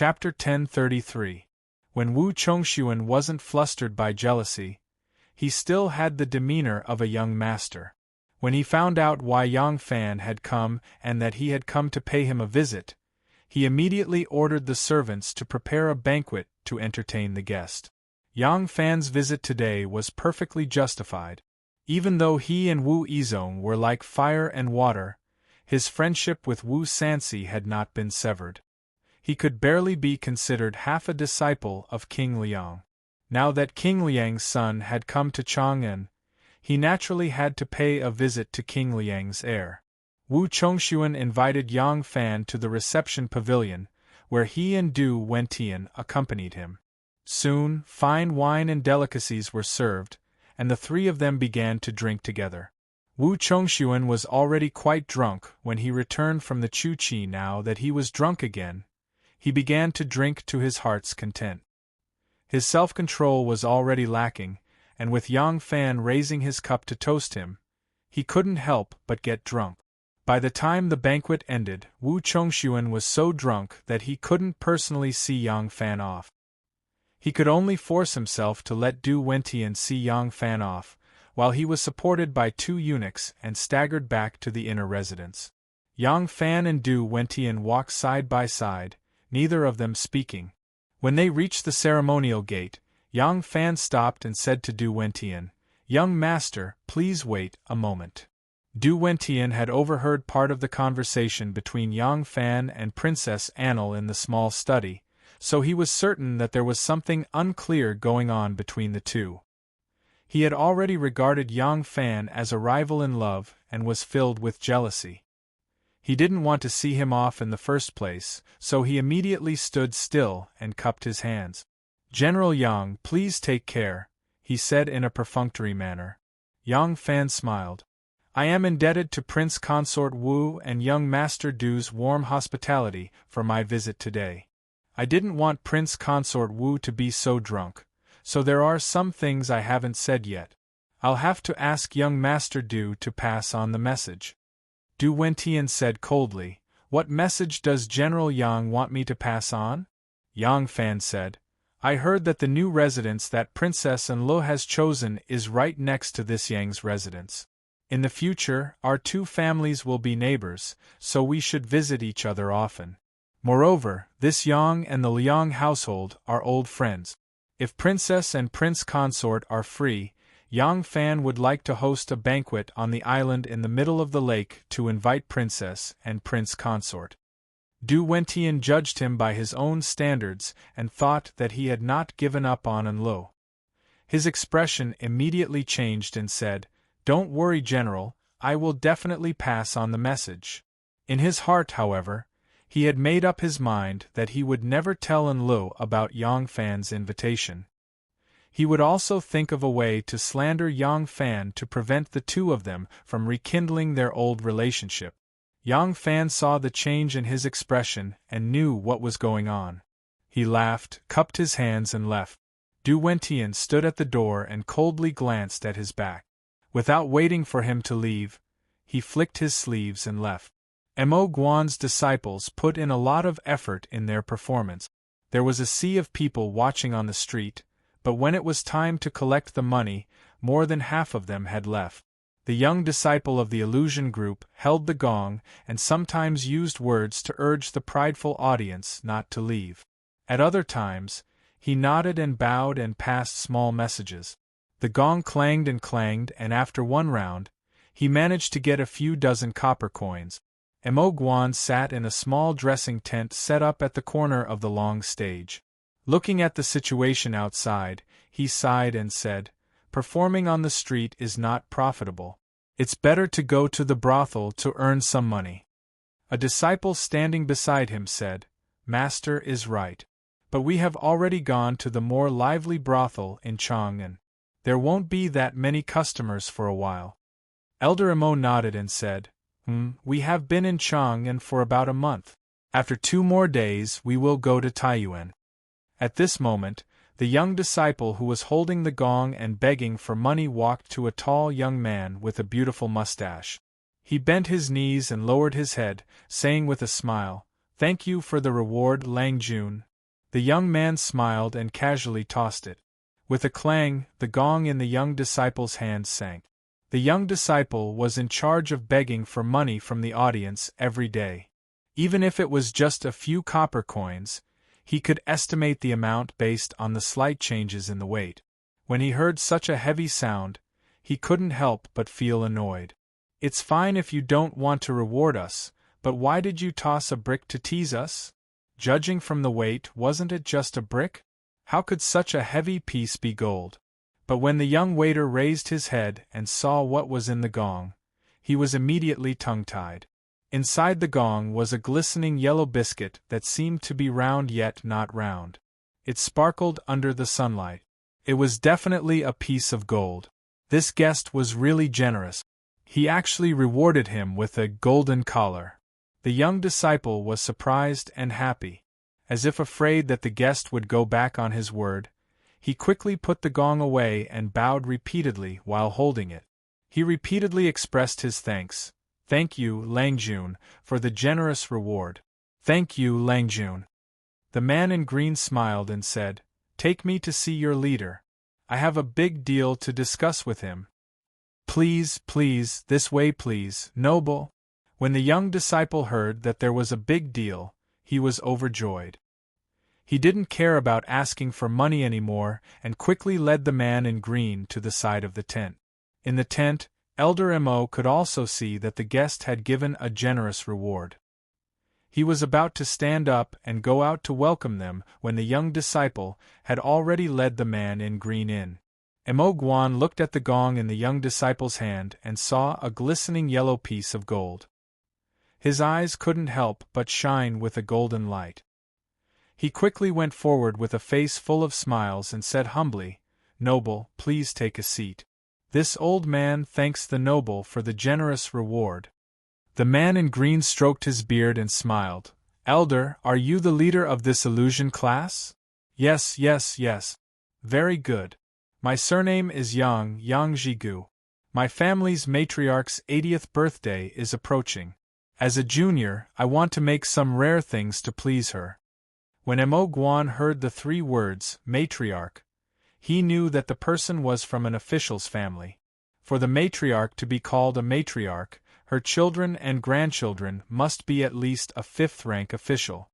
Chapter 1033. When Wu Chongxuan wasn't flustered by jealousy, he still had the demeanor of a young master. When he found out why Yang Fan had come and that he had come to pay him a visit, he immediately ordered the servants to prepare a banquet to entertain the guest. Yang Fan's visit today was perfectly justified. Even though he and Wu Yizong were like fire and water, his friendship with Wu Sanxi had not been severed. He could barely be considered half a disciple of King Liang. Now that King Liang's son had come to Chang'an, he naturally had to pay a visit to King Liang's heir. Wu Chongxuan invited Yang Fan to the reception pavilion, where he and Du Wentian accompanied him. Soon, fine wine and delicacies were served, and the three of them began to drink together. Wu Chongxuan was already quite drunk when he returned from the Chu-Chi. Now that he was drunk again, he began to drink to his heart's content. His self-control was already lacking, and with Yang Fan raising his cup to toast him, he couldn't help but get drunk. By the time the banquet ended, Wu Chongxuan was so drunk that he couldn't personally see Yang Fan off. He could only force himself to let Du Wentian see Yang Fan off, while he was supported by two eunuchs and staggered back to the inner residence. Yang Fan and Du Wentian walked side by side, neither of them speaking. When they reached the ceremonial gate, Yang Fan stopped and said to Du Wentian, "Young master, please wait a moment." Du Wentian had overheard part of the conversation between Yang Fan and Princess Annel in the small study, so he was certain that there was something unclear going on between the two. He had already regarded Yang Fan as a rival in love and was filled with jealousy. He didn't want to see him off in the first place, so he immediately stood still and cupped his hands. "General Yang, please take care," he said in a perfunctory manner. Yang Fan smiled. "I am indebted to Prince Consort Wu and young Master Du's warm hospitality for my visit today. I didn't want Prince Consort Wu to be so drunk, so there are some things I haven't said yet. I'll have to ask young Master Du to pass on the message." Du Wentian said coldly, "What message does General Yang want me to pass on?" Yang Fan said, "I heard that the new residence that Princess Enlo has chosen is right next to this Yang's residence. In the future, our two families will be neighbors, so we should visit each other often. Moreover, this Yang and the Liang household are old friends. If Princess and Prince Consort are free, Yang Fan would like to host a banquet on the island in the middle of the lake to invite Princess and Prince Consort." Du Wentian judged him by his own standards and thought that he had not given up on Enlo. His expression immediately changed and said, "Don't worry, General, I will definitely pass on the message." In his heart, however, he had made up his mind that he would never tell Enlo about Yang Fan's invitation. He would also think of a way to slander Yang Fan to prevent the two of them from rekindling their old relationship. Yang Fan saw the change in his expression and knew what was going on. He laughed, cupped his hands and left. Du Wentian stood at the door and coldly glanced at his back. Without waiting for him to leave, he flicked his sleeves and left. Mo Guan's disciples put in a lot of effort in their performance. There was a sea of people watching on the street, but when it was time to collect the money, more than half of them had left. The young disciple of the illusion group held the gong and sometimes used words to urge the prideful audience not to leave. At other times, he nodded and bowed and passed small messages. The gong clanged and after one round, he managed to get a few dozen copper coins. Mo Guan sat in a small dressing tent set up at the corner of the long stage. Looking at the situation outside, he sighed and said, "Performing on the street is not profitable. It's better to go to the brothel to earn some money." A disciple standing beside him said, "Master is right. But we have already gone to the more lively brothel in Chang'an. There won't be that many customers for a while." Elder Mo nodded and said, "We have been in Chang'an for about a month. After 2 more days we will go to Taiyuan." At this moment, the young disciple who was holding the gong and begging for money walked to a tall young man with a beautiful mustache. He bent his knees and lowered his head, saying with a smile, "Thank you for the reward, Lang Jun. The young man smiled and casually tossed it. With a clang, the gong in the young disciple's hand sank. The young disciple was in charge of begging for money from the audience every day. Even if it was just a few copper coins, he could estimate the amount based on the slight changes in the weight. When he heard such a heavy sound, he couldn't help but feel annoyed. "It's fine if you don't want to reward us, but why did you toss a brick to tease us? Judging from the weight, wasn't it just a brick? How could such a heavy piece be gold?" But when the young waiter raised his head and saw what was in the gong, he was immediately tongue-tied. Inside the gong was a glistening yellow biscuit that seemed to be round yet not round. It sparkled under the sunlight. It was definitely a piece of gold. This guest was really generous. He actually rewarded him with a golden collar. The young disciple was surprised and happy. As if afraid that the guest would go back on his word, he quickly put the gong away and bowed repeatedly while holding it. He repeatedly expressed his thanks. "Thank you, Langjun, for the generous reward. Thank you, Langjun." The man in green smiled and said, "Take me to see your leader. I have a big deal to discuss with him." "Please, please, this way please, noble." When the young disciple heard that there was a big deal, he was overjoyed. He didn't care about asking for money anymore and quickly led the man in green to the side of the tent. In the tent, Elder Mo could also see that the guest had given a generous reward. He was about to stand up and go out to welcome them when the young disciple had already led the man in green in. Mo Guan looked at the gong in the young disciple's hand and saw a glistening yellow piece of gold. His eyes couldn't help but shine with a golden light. He quickly went forward with a face full of smiles and said humbly, "Noble, please take a seat. This old man thanks the noble for the generous reward." The man in green stroked his beard and smiled. "Elder, are you the leader of this illusion class?" "Yes, yes, yes." "Very good. My surname is Yang Jigu. My family's matriarch's 80th birthday is approaching. As a junior, I want to make some rare things to please her." When Mo Guan heard the 3 words, matriarch, he knew that the person was from an official's family. For the matriarch to be called a matriarch, her children and grandchildren must be at least a 5th-rank official.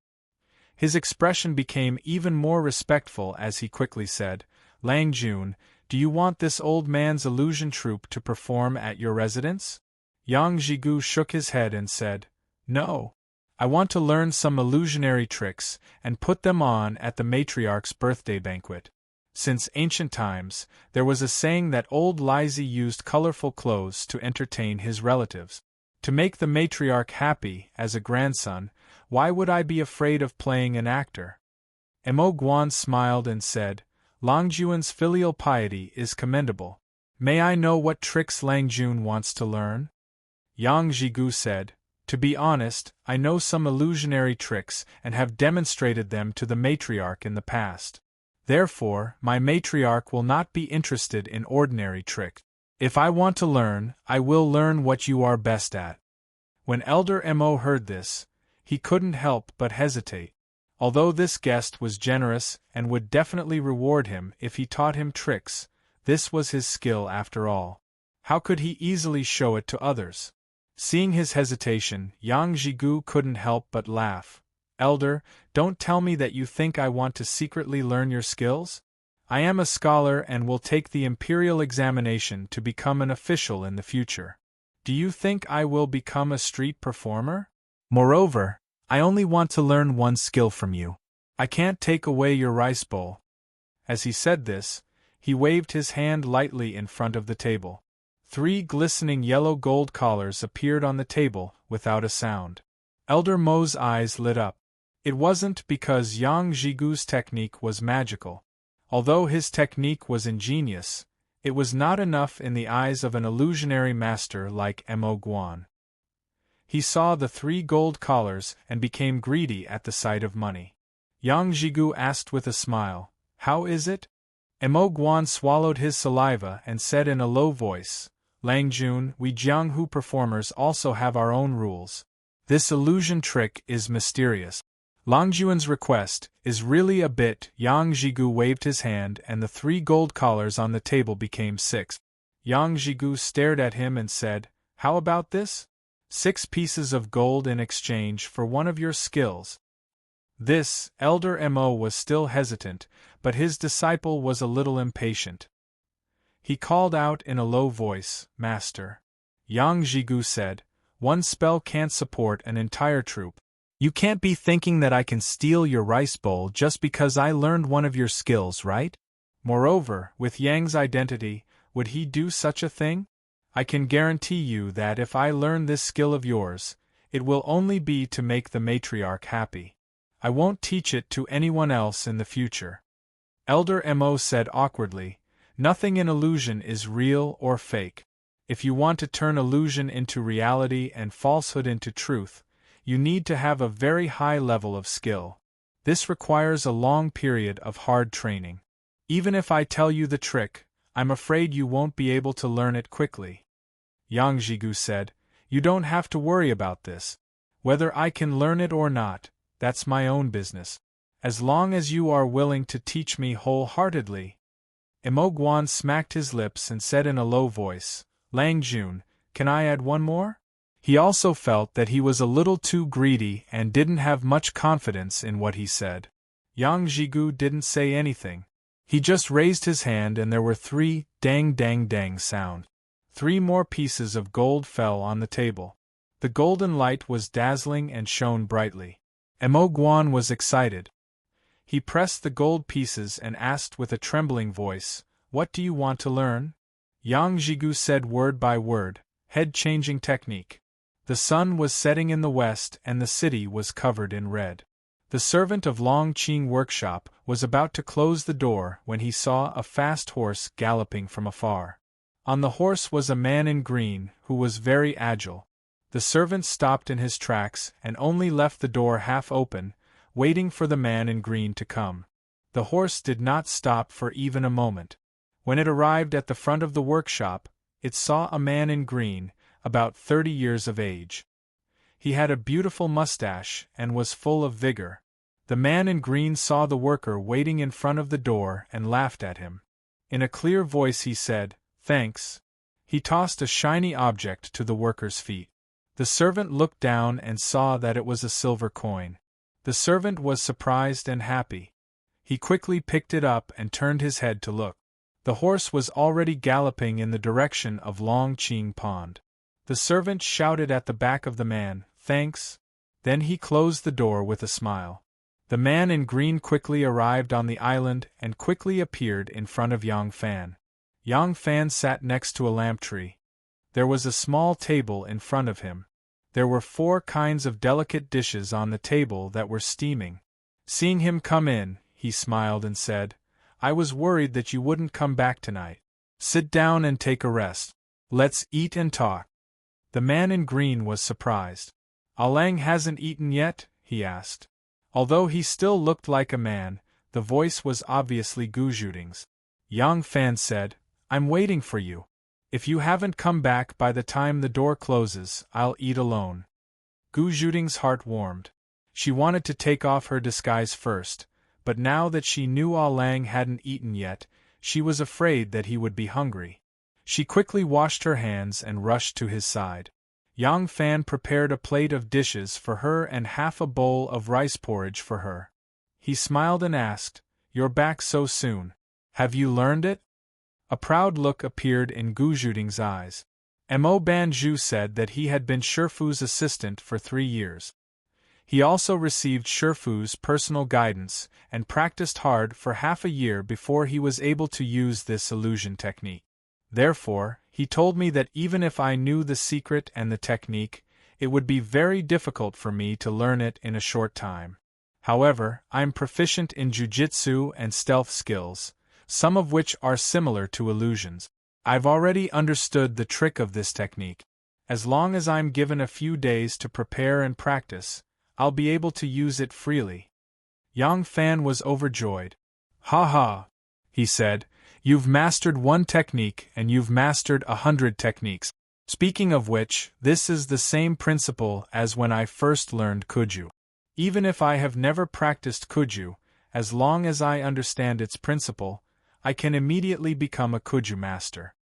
His expression became even more respectful as he quickly said, "Langjun, do you want this old man's illusion troupe to perform at your residence?" Yang Jigu shook his head and said, "No. I want to learn some illusionary tricks and put them on at the matriarch's birthday banquet." Since ancient times, there was a saying that old Lizy used colorful clothes to entertain his relatives. To make the matriarch happy as a grandson, why would I be afraid of playing an actor? Mo Guan smiled and said, "Langjun's filial piety is commendable. May I know what tricks Langjun wants to learn?" Yang Jigu said, "To be honest, I know some illusionary tricks and have demonstrated them to the matriarch in the past. Therefore, my matriarch will not be interested in ordinary tricks. If I want to learn, I will learn what you are best at." When Elder Mo heard this, he couldn't help but hesitate. Although this guest was generous and would definitely reward him if he taught him tricks, this was his skill after all. How could he easily show it to others? Seeing his hesitation, Yang Jigu couldn't help but laugh. "Elder, don't tell me that you think I want to secretly learn your skills? I am a scholar and will take the imperial examination to become an official in the future. Do you think I will become a street performer? Moreover, I only want to learn one skill from you. I can't take away your rice bowl." As he said this, he waved his hand lightly in front of the table. 3 glistening yellow gold collars appeared on the table without a sound. Elder Mo's eyes lit up. It wasn't because Yang Jigu's technique was magical. Although his technique was ingenious, it was not enough in the eyes of an illusionary master like Mo Guan. He saw the 3 gold collars and became greedy at the sight of money. Yang Jigu asked with a smile, "How is it?" Mo Guan swallowed his saliva and said in a low voice, "Langjun, we Jianghu performers also have our own rules. This illusion trick is mysterious. Long Juan's request is really a bit. Yang Jigu waved his hand and the 3 gold collars on the table became 6. Yang Jigu stared at him and said, "How about this? 6 pieces of gold in exchange for one of your skills." This, Elder Mo was still hesitant, but his disciple was a little impatient. He called out in a low voice, "Master." Yang Jigu said, "One spell can't support an entire troop. You can't be thinking that I can steal your rice bowl just because I learned one of your skills, right? Moreover, with Yang's identity, would he do such a thing? I can guarantee you that if I learn this skill of yours, it will only be to make the matriarch happy. I won't teach it to anyone else in the future." Elder Mo said awkwardly, "Nothing in illusion is real or fake. If you want to turn illusion into reality and falsehood into truth, you need to have a very high level of skill. This requires a long period of hard training. Even if I tell you the trick, I'm afraid you won't be able to learn it quickly." Yang Jigu said, "You don't have to worry about this. Whether I can learn it or not, that's my own business. As long as you are willing to teach me wholeheartedly." Mo Guan smacked his lips and said in a low voice, "Lang Jun, can I add one more?" He also felt that he was a little too greedy and didn't have much confidence in what he said. Yang Jigu didn't say anything. He just raised his hand and there were 3 dang dang dang sound. 3 more pieces of gold fell on the table. The golden light was dazzling and shone brightly. Mo Guan was excited. He pressed the gold pieces and asked with a trembling voice, "What do you want to learn?" Yang Jigu said word by word, "Head-changing technique." The sun was setting in the west and the city was covered in red. The servant of Long Qing workshop was about to close the door when he saw a fast horse galloping from afar. On the horse was a man in green who was very agile. The servant stopped in his tracks and only left the door half open, waiting for the man in green to come. The horse did not stop for even a moment. When it arrived at the front of the workshop, it saw a man in green, about 30 years of age. He had a beautiful mustache and was full of vigor. The man in green saw the worker waiting in front of the door and laughed at him. In a clear voice he said, "Thanks." He tossed a shiny object to the worker's feet. The servant looked down and saw that it was a silver coin. The servant was surprised and happy. He quickly picked it up and turned his head to look. The horse was already galloping in the direction of Long Qing Pond. The servant shouted at the back of the man, "Thanks." Then he closed the door with a smile. The man in green quickly arrived on the island and quickly appeared in front of Yang Fan. Yang Fan sat next to a lamp tree. There was a small table in front of him. There were 4 kinds of delicate dishes on the table that were steaming. Seeing him come in, he smiled and said, "I was worried that you wouldn't come back tonight. Sit down and take a rest. Let's eat and talk." The man in green was surprised. "Alang hasn't eaten yet?" he asked. Although he still looked like a man, the voice was obviously Guzhuding's. Yang Fan said, "I'm waiting for you. If you haven't come back by the time the door closes, I'll eat alone." Guzhuding's heart warmed. She wanted to take off her disguise first, but now that she knew Alang hadn't eaten yet, she was afraid that he would be hungry. She quickly washed her hands and rushed to his side. Yang Fan prepared a plate of dishes for her and half a bowl of rice porridge for her. He smiled and asked, "You're back so soon. Have you learned it?" A proud look appeared in Guzhuding's eyes. Mo Banju said that he had been Shifu's assistant for 3 years. He also received Shifu's personal guidance and practiced hard for half a year before he was able to use this illusion technique. Therefore, he told me that even if I knew the secret and the technique, it would be very difficult for me to learn it in a short time. However, I'm proficient in jujitsu and stealth skills, some of which are similar to illusions. I've already understood the trick of this technique. As long as I'm given a few days to prepare and practice, I'll be able to use it freely. Yang Fan was overjoyed. "Ha ha," he said, "you've mastered 1 technique and you've mastered 100 techniques. Speaking of which, this is the same principle as when I first learned Kuju. Even if I have never practiced Kuju, as long as I understand its principle, I can immediately become a Kuju master.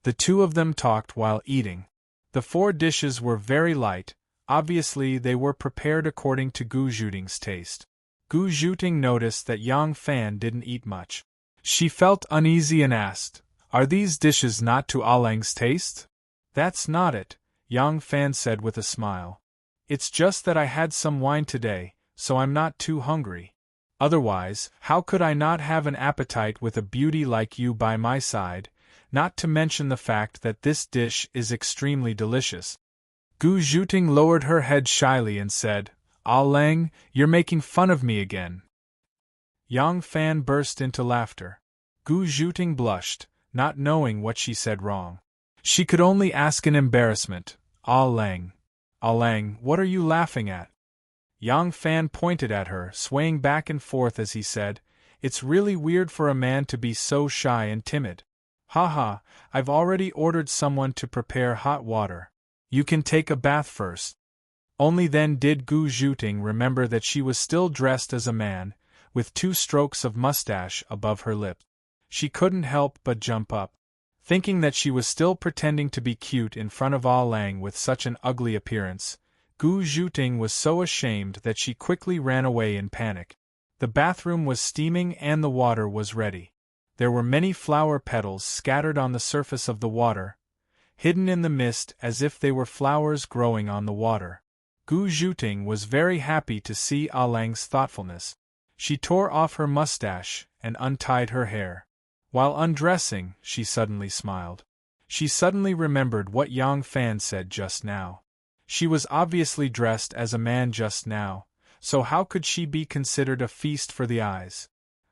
The two of them talked while eating. The 4 dishes were very light, obviously they were prepared according to Gu Zhuting's taste. Gu Zhuting noticed that Yang Fan didn't eat much. She felt uneasy and asked, "Are these dishes not to Alang's taste?" "That's not it," Yang Fan said with a smile. "It's just that I had some wine today, so I'm not too hungry. Otherwise, how could I not have an appetite with a beauty like you by my side, not to mention the fact that this dish is extremely delicious?" Gu Zhuting lowered her head shyly and said, "Ah Lang, you're making fun of me again." Yang Fan burst into laughter. Gu Zhuting blushed, not knowing what she said wrong. She could only ask in embarrassment, "Ah Lang, what are you laughing at?" Yang Fan pointed at her, swaying back and forth as he said, "It's really weird for a man to be so shy and timid. Haha, I've already ordered someone to prepare hot water. You can take a bath first." Only then did Gu Zhuting remember that she was still dressed as a man, with 2 strokes of mustache above her lips. She couldn't help but jump up. Thinking that she was still pretending to be cute in front of Ah Lang with such an ugly appearance, Gu Zhuting was so ashamed that she quickly ran away in panic. The bathroom was steaming and the water was ready. There were many flower petals scattered on the surface of the water, hidden in the mist as if they were flowers growing on the water. Gu Zhuting was very happy to see Ah Lang's thoughtfulness. She tore off her mustache and untied her hair. While undressing, she suddenly smiled. She suddenly remembered what Yang Fan said just now. She was obviously dressed as a man just now, so how could she be considered a feast for the eyes?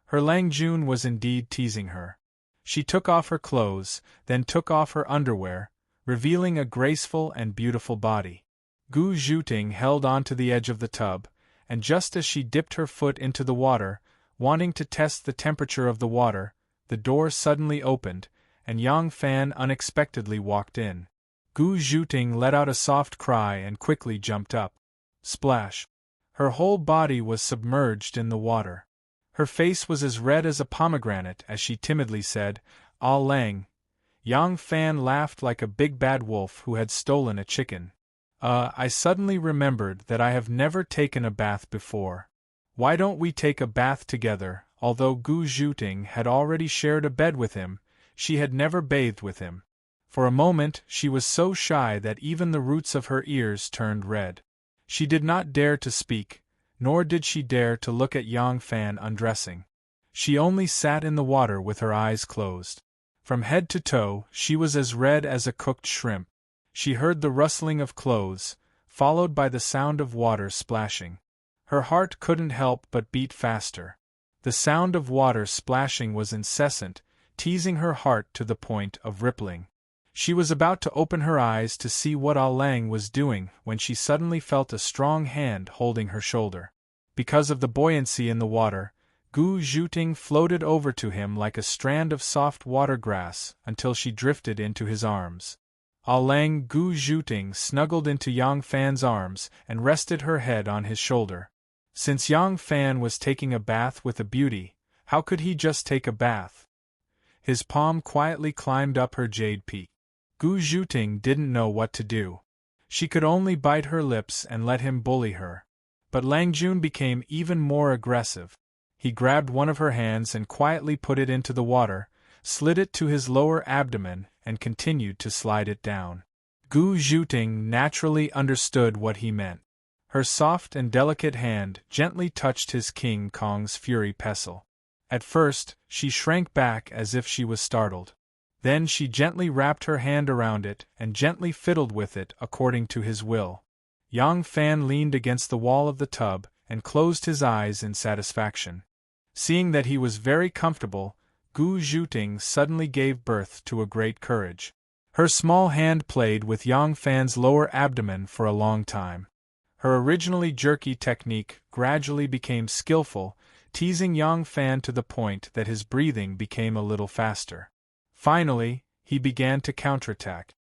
Her Lang Jun was indeed teasing her. She took off her clothes, then took off her underwear, revealing a graceful and beautiful body. Gu Zhuting held on to the edge of the tub, and just as she dipped her foot into the water, wanting to test the temperature of the water, the door suddenly opened, and Yang Fan unexpectedly walked in. Gu Zhuting let out a soft cry and quickly jumped up. Splash! Her whole body was submerged in the water. Her face was as red as a pomegranate as she timidly said, "Ah Lang." Yang Fan laughed like a big bad wolf who had stolen a chicken. I suddenly remembered that I have never taken a bath before. Why don't we take a bath together?" Although Gu Zhuting had already shared a bed with him, she had never bathed with him. For a moment she was so shy that even the roots of her ears turned red. She did not dare to speak, nor did she dare to look at Yang Fan undressing. She only sat in the water with her eyes closed. From head to toe, she was as red as a cooked shrimp. She heard the rustling of clothes, followed by the sound of water splashing. Her heart couldn't help but beat faster. The sound of water splashing was incessant, teasing her heart to the point of rippling. She was about to open her eyes to see what Ah Lang was doing when she suddenly felt a strong hand holding her shoulder. Because of the buoyancy in the water, Gu Zhuting floated over to him like a strand of soft water grass until she drifted into his arms. Ah Lang Gu Zhuting snuggled into Yang Fan's arms and rested her head on his shoulder. Since Yang Fan was taking a bath with a beauty, how could he just take a bath? His palm quietly climbed up her jade peak. Gu Zhuting didn't know what to do. She could only bite her lips and let him bully her. But Lang Jun became even more aggressive. He grabbed one of her hands and quietly put it into the water, slid it to his lower abdomen, and continued to slide it down. Gu Zhuting naturally understood what he meant. Her soft and delicate hand gently touched his King Kong's Fury pestle. At first, she shrank back as if she was startled. Then she gently wrapped her hand around it and gently fiddled with it according to his will. Yang Fan leaned against the wall of the tub and closed his eyes in satisfaction. Seeing that he was very comfortable, Gu Zhuting suddenly gave birth to a great courage. Her small hand played with Yang Fan's lower abdomen for a long time. Her originally jerky technique gradually became skillful, teasing Yang Fan to the point that his breathing became a little faster. Finally, he began to counterattack.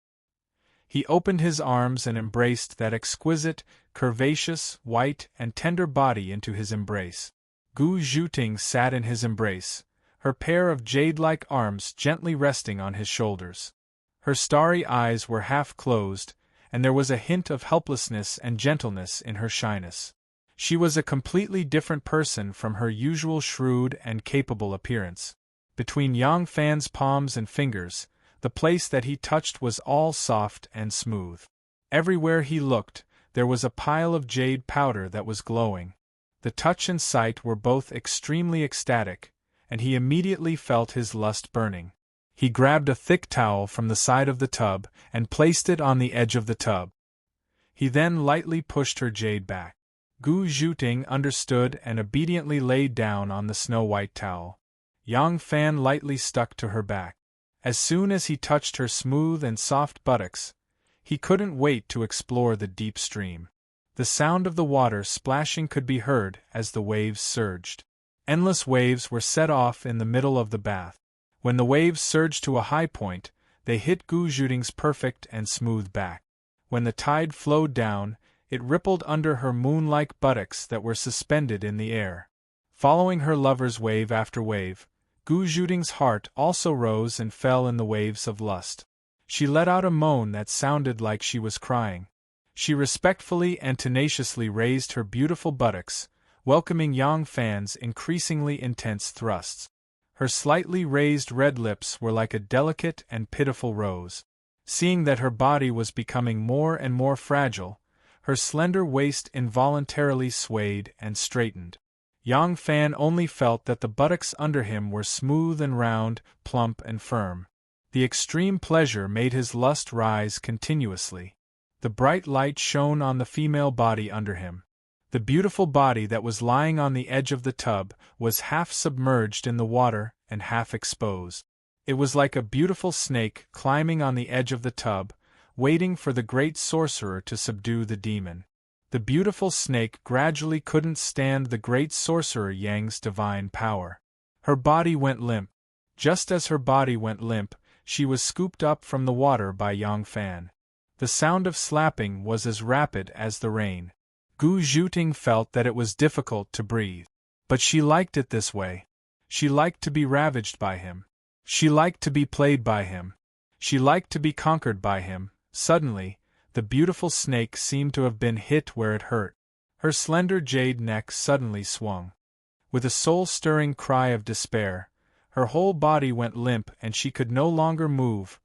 He opened his arms and embraced that exquisite, curvaceous, white, and tender body into his embrace. Gu Zhuting sat in his embrace, her pair of jade-like arms gently resting on his shoulders. Her starry eyes were half closed, and there was a hint of helplessness and gentleness in her shyness. She was a completely different person from her usual shrewd and capable appearance. Between Yang Fan's palms and fingers, the place that he touched was all soft and smooth. Everywhere he looked, there was a pile of jade powder that was glowing. The touch and sight were both extremely ecstatic, and he immediately felt his lust burning. He grabbed a thick towel from the side of the tub and placed it on the edge of the tub. He then lightly pushed her jade back. Gu Zhuting understood and obediently laid down on the snow-white towel. Yang Fan lightly stuck to her back. As soon as he touched her smooth and soft buttocks, he couldn't wait to explore the deep stream. The sound of the water splashing could be heard as the waves surged. Endless waves were set off in the middle of the bath. When the waves surged to a high point, they hit Gu Zhuting's perfect and smooth back. When the tide flowed down, it rippled under her moon-like buttocks that were suspended in the air. Following her lover's wave after wave, Gu Zhuting's heart also rose and fell in the waves of lust. She let out a moan that sounded like she was crying. She respectfully and tenaciously raised her beautiful buttocks, welcoming Yang Fan's increasingly intense thrusts. Her slightly raised red lips were like a delicate and pitiful rose. Seeing that her body was becoming more and more fragile, her slender waist involuntarily swayed and straightened. Yang Fan only felt that the buttocks under him were smooth and round, plump and firm. The extreme pleasure made his lust rise continuously. The bright light shone on the female body under him. The beautiful body that was lying on the edge of the tub was half submerged in the water and half exposed. It was like a beautiful snake climbing on the edge of the tub, waiting for the great sorcerer to subdue the demon. The beautiful snake gradually couldn't stand the great sorcerer Yang's divine power. Her body went limp. Just as her body went limp, she was scooped up from the water by Yang Fan. The sound of slapping was as rapid as the rain. Gu Zhuting felt that it was difficult to breathe. But she liked it this way. She liked to be ravaged by him. She liked to be played by him. She liked to be conquered by him. Suddenly, the beautiful snake seemed to have been hit where it hurt. Her slender jade neck suddenly swung. With a soul-stirring cry of despair, her whole body went limp and she could no longer move.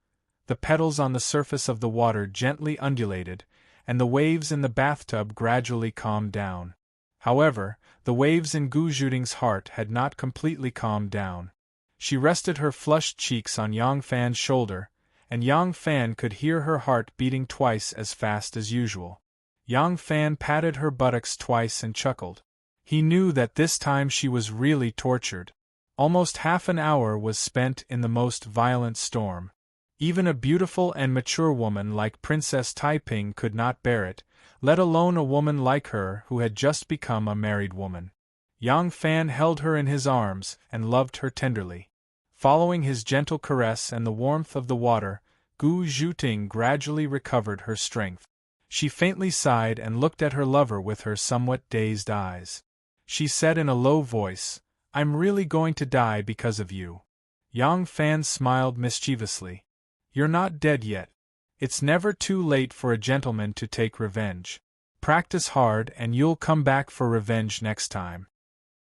The petals on the surface of the water gently undulated, and the waves in the bathtub gradually calmed down. However, the waves in Gu Zhuting's heart had not completely calmed down. She rested her flushed cheeks on Yang Fan's shoulder, and Yang Fan could hear her heart beating twice as fast as usual. Yang Fan patted her buttocks twice and chuckled. He knew that this time she was really tortured. Almost half an hour was spent in the most violent storm. Even a beautiful and mature woman like Princess Taiping could not bear it, let alone a woman like her who had just become a married woman. Yang Fan held her in his arms and loved her tenderly. Following his gentle caress and the warmth of the water, Gu Zhuting gradually recovered her strength. She faintly sighed and looked at her lover with her somewhat dazed eyes. She said in a low voice, "I'm really going to die because of you." Yang Fan smiled mischievously. "You're not dead yet. It's never too late for a gentleman to take revenge. Practice hard and you'll come back for revenge next time."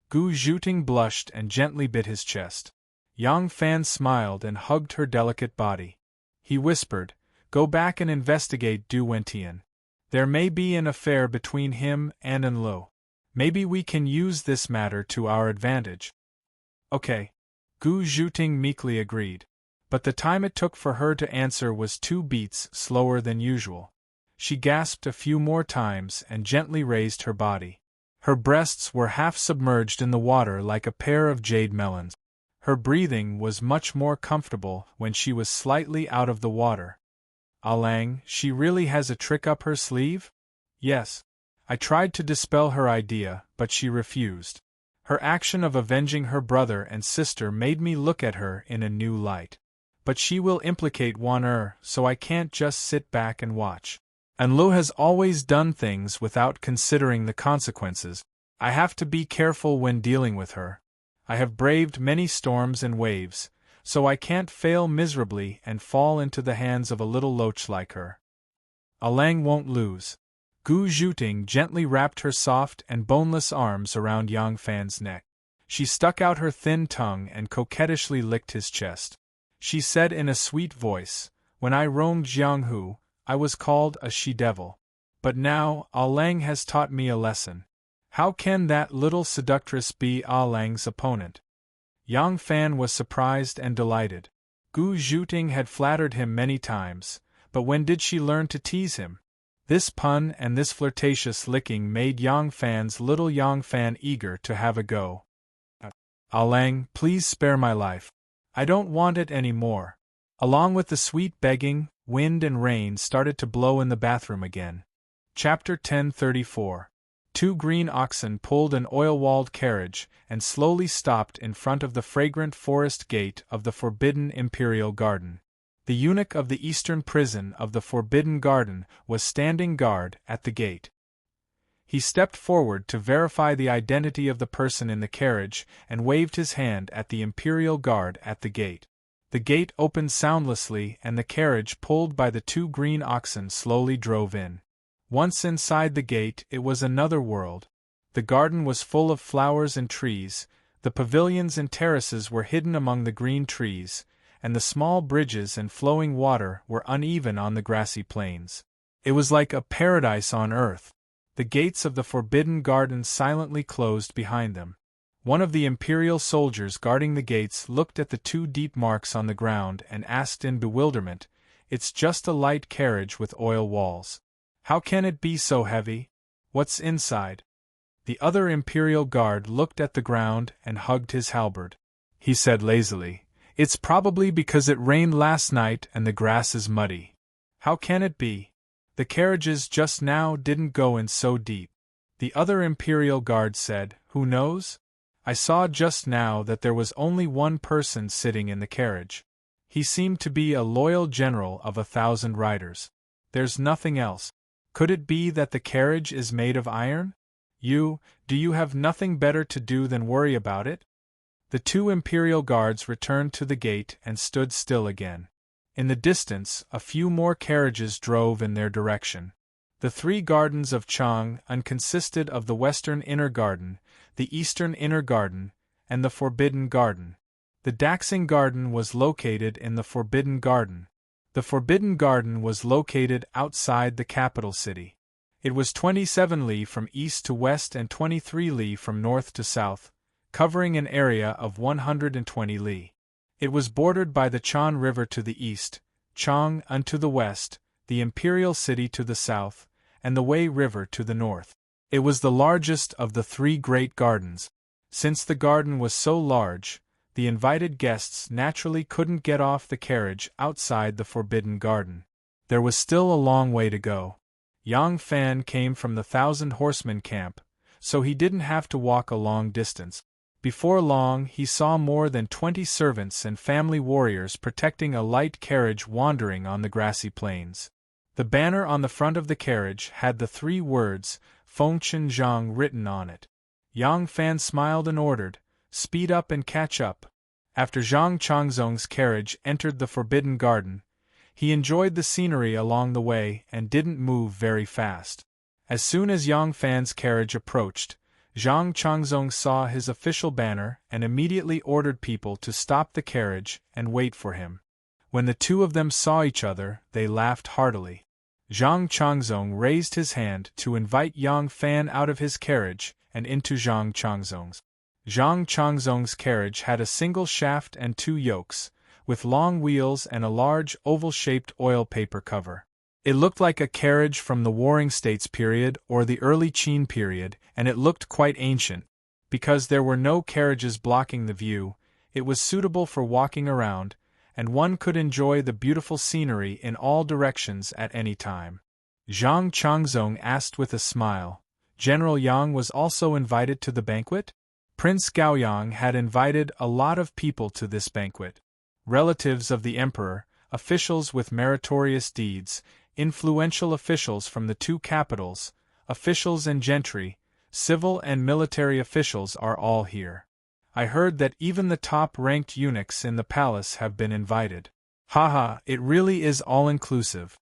Gu Zhuting blushed and gently bit his chest. Yang Fan smiled and hugged her delicate body. He whispered, "Go back and investigate Du Wentian. There may be an affair between him and Enlo. Maybe we can use this matter to our advantage." "Okay." Gu Zhuting meekly agreed. But the time it took for her to answer was 2 beats slower than usual. She gasped a few more times and gently raised her body. Her breasts were half submerged in the water like a pair of jade melons. Her breathing was much more comfortable when she was slightly out of the water. "Alang, she really has a trick up her sleeve?" "Yes." I tried to dispel her idea, but she refused. Her action of avenging her brother and sister made me look at her in a new light. but she will implicate so I can't just sit back and watch. And Lu has always done things without considering the consequences. I have to be careful when dealing with her. I have braved many storms and waves, so I can't fail miserably and fall into the hands of a little loach like her. Alang won't lose. Gu Zhuting gently wrapped her soft and boneless arms around Yang Fan's neck. She stuck out her thin tongue and coquettishly licked his chest. She said in a sweet voice, "When I roamed Jianghu, I was called a she-devil. But now, Alang has taught me a lesson. How can that little seductress be Alang's opponent?" Yang Fan was surprised and delighted. Gu Zhuting had flattered him many times, but when did she learn to tease him? This pun and this flirtatious licking made Yang Fan's little Yang Fan eager to have a go. "Alang, please spare my life. I don't want it any more." Along with the sweet begging, wind and rain started to blow in the bathroom again. Chapter 1034. Two green oxen pulled an oil-walled carriage and slowly stopped in front of the fragrant forest gate of the Forbidden Imperial Garden. The eunuch of the eastern prison of the Forbidden Garden was standing guard at the gate. He stepped forward to verify the identity of the person in the carriage and waved his hand at the Imperial Guard at the gate. The gate opened soundlessly and the carriage pulled by the two green oxen slowly drove in. Once inside the gate, it was another world. The garden was full of flowers and trees, the pavilions and terraces were hidden among the green trees, and the small bridges and flowing water were uneven on the grassy plains. It was like a paradise on earth. The gates of the Forbidden Garden silently closed behind them. One of the Imperial soldiers guarding the gates looked at the two deep marks on the ground and asked in bewilderment, "It's just a light carriage with oil walls. How can it be so heavy? What's inside?" The other Imperial guard looked at the ground and hugged his halberd. He said lazily, "It's probably because it rained last night and the grass is muddy." "How can it be? The carriages just now didn't go in so deep." The other Imperial guard said, "Who knows? I saw just now that there was only one person sitting in the carriage. He seemed to be a loyal general of 1,000 riders. There's nothing else. Could it be that the carriage is made of iron? Do you have nothing better to do than worry about it?" The two Imperial guards returned to the gate and stood still again. In the distance, a few more carriages drove in their direction. The three gardens of Chang'an consisted of the Western Inner Garden, the Eastern Inner Garden, and the Forbidden Garden. The Daxing Garden was located in the Forbidden Garden. The Forbidden Garden was located outside the capital city. It was 27 li from east to west and 23 li from north to south, covering an area of 120 li. It was bordered by the Chan River to the east, Chang'an to the west, the Imperial City to the south, and the Wei River to the north. It was the largest of the three great gardens. Since the garden was so large, the invited guests naturally couldn't get off the carriage outside the Forbidden Garden. There was still a long way to go. Yang Fan came from the 1,000 Horsemen camp, so he didn't have to walk a long distance. Before long, he saw more than 20 servants and family warriors protecting a light carriage wandering on the grassy plains. The banner on the front of the carriage had the 3 words, Fengchen Zhang written on it. Yang Fan smiled and ordered, "Speed up and catch up." After Zhang Changzong's carriage entered the Forbidden Garden, he enjoyed the scenery along the way and didn't move very fast. As soon as Yang Fan's carriage approached, Zhang Changzong saw his official banner and immediately ordered people to stop the carriage and wait for him. When the two of them saw each other, they laughed heartily. Zhang Changzong raised his hand to invite Yang Fan out of his carriage and into Zhang Changzong's. Zhang Changzong's carriage had a single shaft and 2 yokes, with long wheels and a large oval-shaped oil paper cover. It looked like a carriage from the Warring States period or the early Qin period, and it looked quite ancient. Because there were no carriages blocking the view, it was suitable for walking around, and one could enjoy the beautiful scenery in all directions at any time. Zhang Changzong asked with a smile, "General Yang was also invited to the banquet?" Prince Gaoyang had invited a lot of people to this banquet. relatives of the emperor, officials with meritorious deeds, influential officials from the two capitals, officials and gentry, civil and military officials are all here. I heard that even the top-ranked eunuchs in the palace have been invited. Haha, it really is all-inclusive.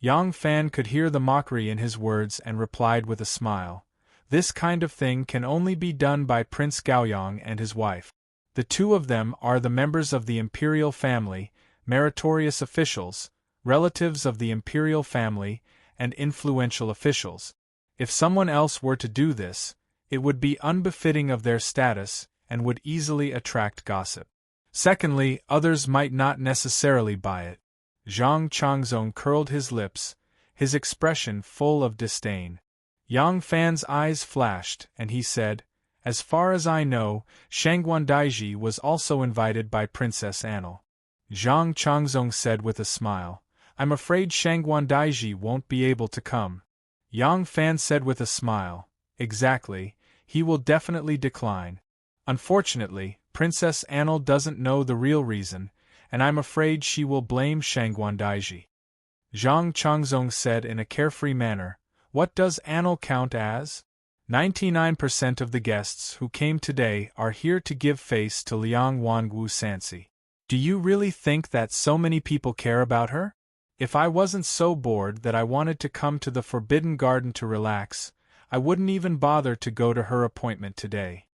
Yang Fan could hear the mockery in his words and replied with a smile. This kind of thing can only be done by Prince Gaoyang and his wife. The two of them are the members of the imperial family, meritorious officials, relatives of the imperial family, and influential officials. If someone else were to do this, it would be unbefitting of their status and would easily attract gossip. Secondly, others might not necessarily buy it. Zhang Changzong curled his lips, his expression full of disdain. Yang Fan's eyes flashed, and he said, "As far as I know, Shangguan Daiji was also invited by Princess Anil." Zhang Changzong said with a smile, "I'm afraid Shangguan Daiji won't be able to come." Yang Fan said with a smile, "Exactly, he will definitely decline. Unfortunately, Princess Anil doesn't know the real reason, and I'm afraid she will blame Shangguan Daiji." Zhang Changzong said in a carefree manner, "What does Anil count as? 99% of the guests who came today are here to give face to Liang Wangu Sansi. Do you really think that so many people care about her? If I wasn't so bored that I wanted to come to the Forbidden Garden to relax, I wouldn't even bother to go to her appointment today."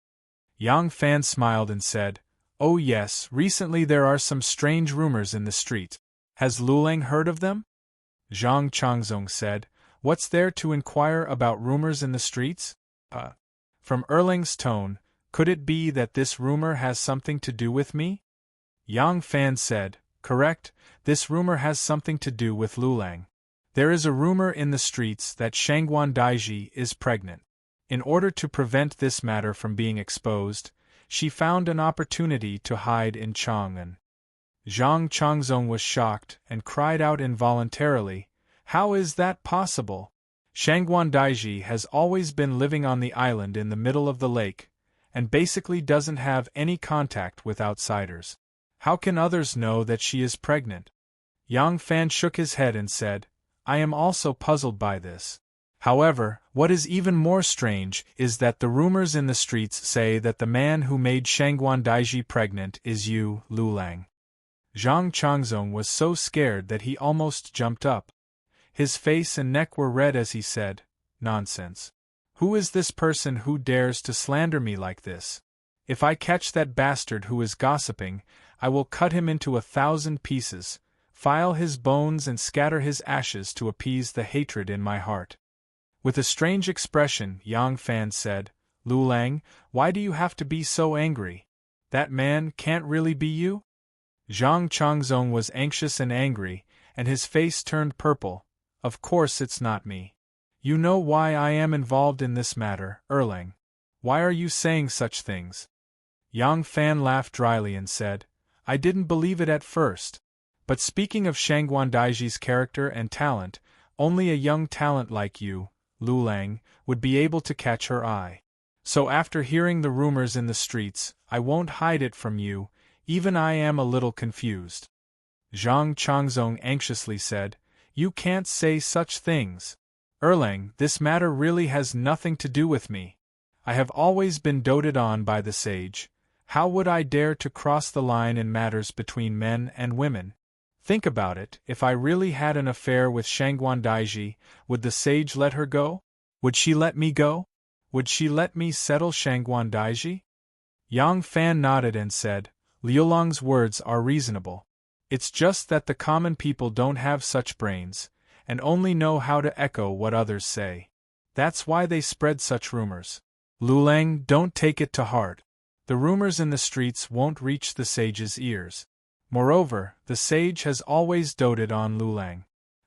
Yang Fan smiled and said, "Oh yes, recently there are some strange rumors in the street. Has Lulang heard of them?" Zhang Changzong said, "What's there to inquire about rumors in the streets?" From Erling's tone, could it be that this rumor has something to do with me? Yang Fan said, "Correct, this rumor has something to do with Lulang. There is a rumor in the streets that Shangguan Daiji is pregnant. In order to prevent this matter from being exposed, she found an opportunity to hide in Chang'an." Zhang Changzong was shocked and cried out involuntarily, "How is that possible? Shangguan Daiji has always been living on the island in the middle of the lake, and basically doesn't have any contact with outsiders. How can others know that she is pregnant?" Yang Fan shook his head and said, "I am also puzzled by this. However, what is even more strange is that the rumors in the streets say that the man who made Shangguan Daiji pregnant is you, Lulang." Zhang Changzong was so scared that he almost jumped up. His face and neck were red as he said, "Nonsense. Who is this person who dares to slander me like this? If I catch that bastard who is gossiping, I will cut him into 1,000 pieces, file his bones and scatter his ashes to appease the hatred in my heart." With a strange expression, Yang Fan said, "Lulang, why do you have to be so angry? That man can't really be you?" Zhang Changzong was anxious and angry, and his face turned purple. "Of course it's not me. You know why I am involved in this matter, Erlang. Why are you saying such things?" Yang Fan laughed dryly and said, "I didn't believe it at first. But speaking of Shangguan Daiji's character and talent, only a young talent like you, Lulang, would be able to catch her eye. So after hearing the rumors in the streets, I won't hide it from you, even I am a little confused." Zhang Changzong anxiously said, "You can't say such things. Erlang, this matter really has nothing to do with me. I have always been doted on by the sage. How would I dare to cross the line in matters between men and women? Think about it, if I really had an affair with Shangguan Daiji, would the sage let her go? Would she let me go? Would she let me settle Shangguan Daiji?" Yang Fan nodded and said, "Liulang's words are reasonable. It's just that the common people don't have such brains, and only know how to echo what others say. That's why they spread such rumors. Lulang, don't take it to heart. The rumors in the streets won't reach the sage's ears. Moreover, the sage has always doted on Lulang.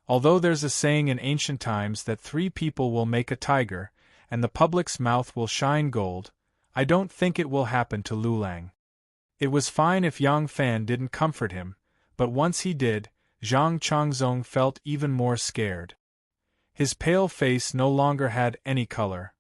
Although there's a saying in ancient times that 3 people will make a tiger, and the public's mouth will shine gold, I don't think it will happen to Lulang." It was fine if Yang Fan didn't comfort him, but once he did, Zhang Changzong felt even more scared. His pale face no longer had any color.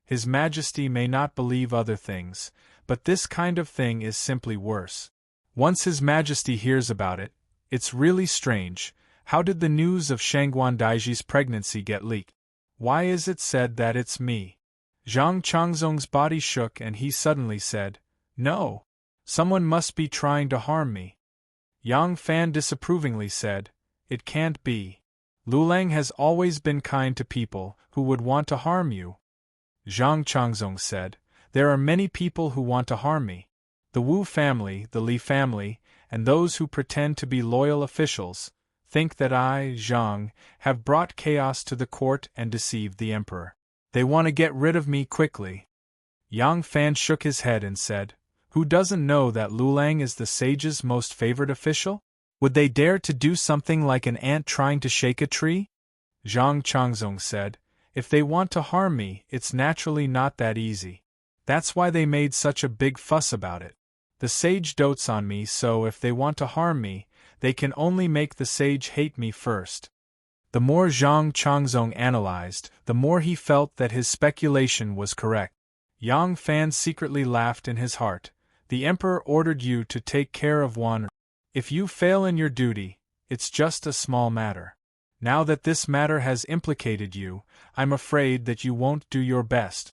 His Majesty may not believe other things, but this kind of thing is simply worse. Once His Majesty hears about it, it's really strange. How did the news of Shangguan Daiji's pregnancy get leaked? Why is it said that it's me? Zhang Changzong's body shook and he suddenly said, "No. Someone must be trying to harm me." Yang Fan disapprovingly said, "It can't be. Lulang has always been kind to people who would want to harm you." Zhang Changzong said, "There are many people who want to harm me. The Wu family, the Li family, and those who pretend to be loyal officials, think that I, Zhang, have brought chaos to the court and deceived the emperor. They want to get rid of me quickly." Yang Fan shook his head and said, "Who doesn't know that Lulang is the sage's most favored official? Would they dare to do something like an ant trying to shake a tree?" Zhang Changzong said, "If they want to harm me, it's naturally not that easy. That's why they made such a big fuss about it. The sage dotes on me, so if they want to harm me, they can only make the sage hate me first." The more Zhang Changzong analyzed, the more he felt that his speculation was correct. Yang Fan secretly laughed in his heart. "The emperor ordered you to take care of one. If you fail in your duty, it's just a small matter. Now that this matter has implicated you, I'm afraid that you won't do your best."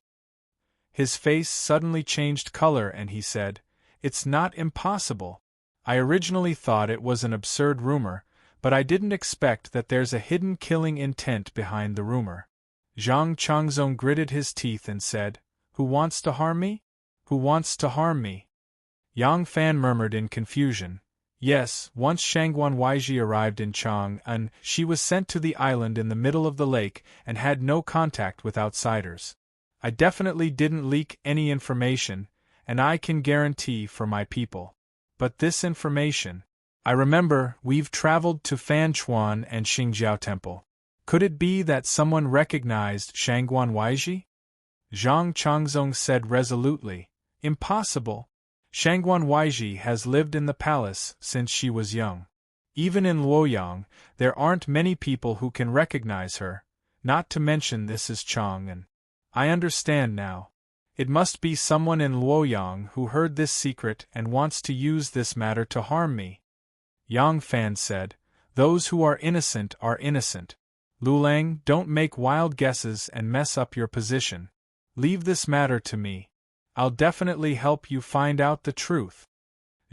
His face suddenly changed color and he said, "It's not impossible. I originally thought it was an absurd rumor, but I didn't expect that there's a hidden killing intent behind the rumor." Zhang Changzong gritted his teeth and said, "Who wants to harm me? Who wants to harm me?" Yang Fan murmured in confusion, "Yes, once Shangguan Weiji arrived in Chang'an, she was sent to the island in the middle of the lake and had no contact with outsiders. I definitely didn't leak any information, and I can guarantee for my people. But this information... I remember, we've traveled to Fanchuan and Xingjiao Temple. Could it be that someone recognized Shangguan Weiji?" Zhang Changzong said resolutely, "Impossible. Shangguan Weiji has lived in the palace since she was young. Even in Luoyang, there aren't many people who can recognize her, not to mention this is Chang'an. I understand now. It must be someone in Luoyang who heard this secret and wants to use this matter to harm me." Yang Fan said, "Those who are innocent are innocent. Lulang, don't make wild guesses and mess up your position. Leave this matter to me. I'll definitely help you find out the truth."